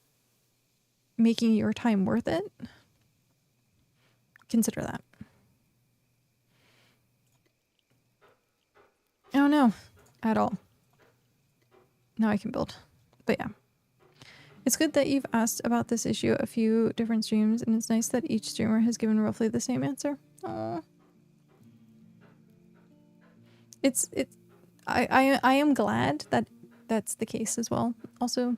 making your time worth it, consider that. Oh no, at all. Now I can build. But yeah. It's good that you've asked about this issue a few different streams, and it's nice that each streamer has given roughly the same answer. Aww. I am glad that that's the case as well. Also,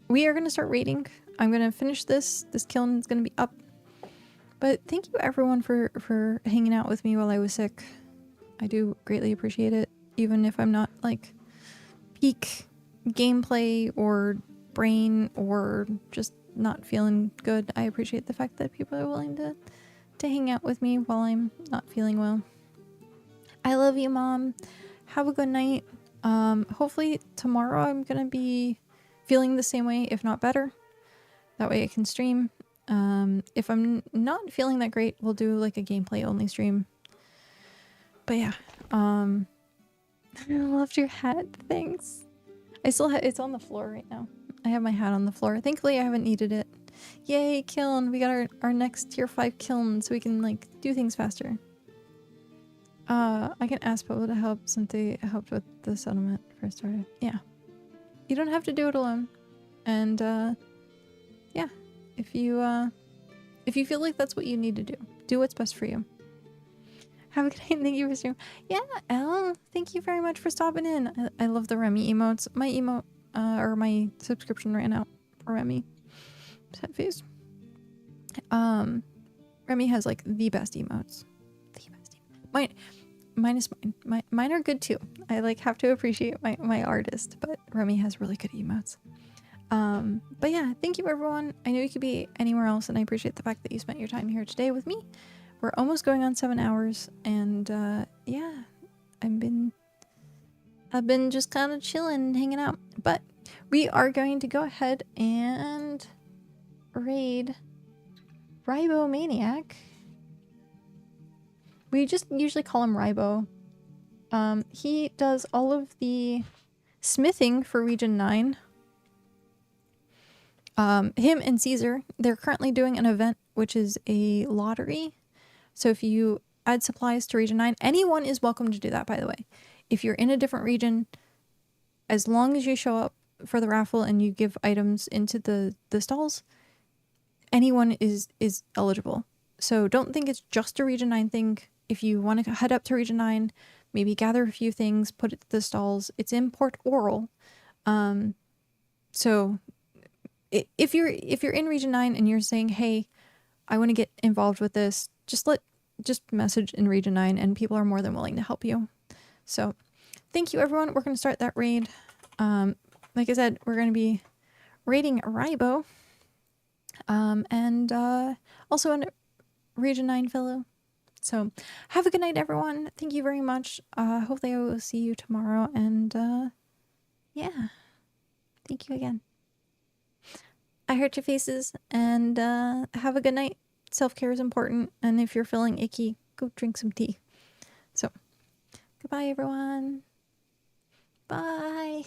we are gonna start raiding. I'm gonna finish this. This kiln is gonna be up. But thank you everyone for hanging out with me while I was sick. I do greatly appreciate it, even if I'm not like peak gameplay or brain or just not feeling good. I appreciate the fact that people are willing to hang out with me while I'm not feeling well. I love you, Mom. Have a good night. Hopefully tomorrow I'm gonna be feeling the same way, if not better. That way I can stream. If I'm not feeling that great, we'll do like a gameplay only stream. But yeah, I loved your hat. Thanks. I still have it's on the floor right now. I have my hat on the floor. Thankfully, I haven't needed it. Yay, kiln! We got our next tier 5 kiln, so we can like do things faster. I can ask people to help since they helped with the settlement first started. Yeah, you don't have to do it alone. And yeah, if you feel like that's what you need to do what's best for you. Have a good night. Thank you for streaming. Yeah, Elle, thank you very much for stopping in. I love the Remy emotes. My emote, or my subscription ran out for Remy. Sad face. Remy has like the best emotes. The best emotes. Mine is mine. Mine are good too. I like have to appreciate my artist, but Remy has really good emotes. But yeah, thank you everyone. I know you could be anywhere else, and I appreciate the fact that you spent your time here today with me. We're almost going on 7 hours, and yeah, I've been just kind of chilling, hanging out. But we are going to go ahead and raid Ribomaniac. We just usually call him Ribo. He does all of the smithing for Region 9. Him and Caesar, they're currently doing an event, which is a lottery. So if you add supplies to Region 9, anyone is welcome to do that, by the way. If you're in a different region, as long as you show up for the raffle and you give items into the stalls, anyone is eligible. So don't think it's just a Region 9 thing. If you want to head up to Region 9, maybe gather a few things, put it to the stalls. It's in Port Oral. So if you're in Region 9 and you're saying, hey, I want to get involved with this, just message in Region 9 and people are more than willing to help you. So thank you everyone. We're going to start that raid. Like I said, we're going to be raiding Ribo. And also a Region 9 fellow. So have a good night everyone. Thank you very much. Hopefully I will see you tomorrow, and yeah. Thank you again. I hurt your faces, and have a good night. Self-care is important, and if you're feeling icky, go drink some tea. So, goodbye everyone. Bye.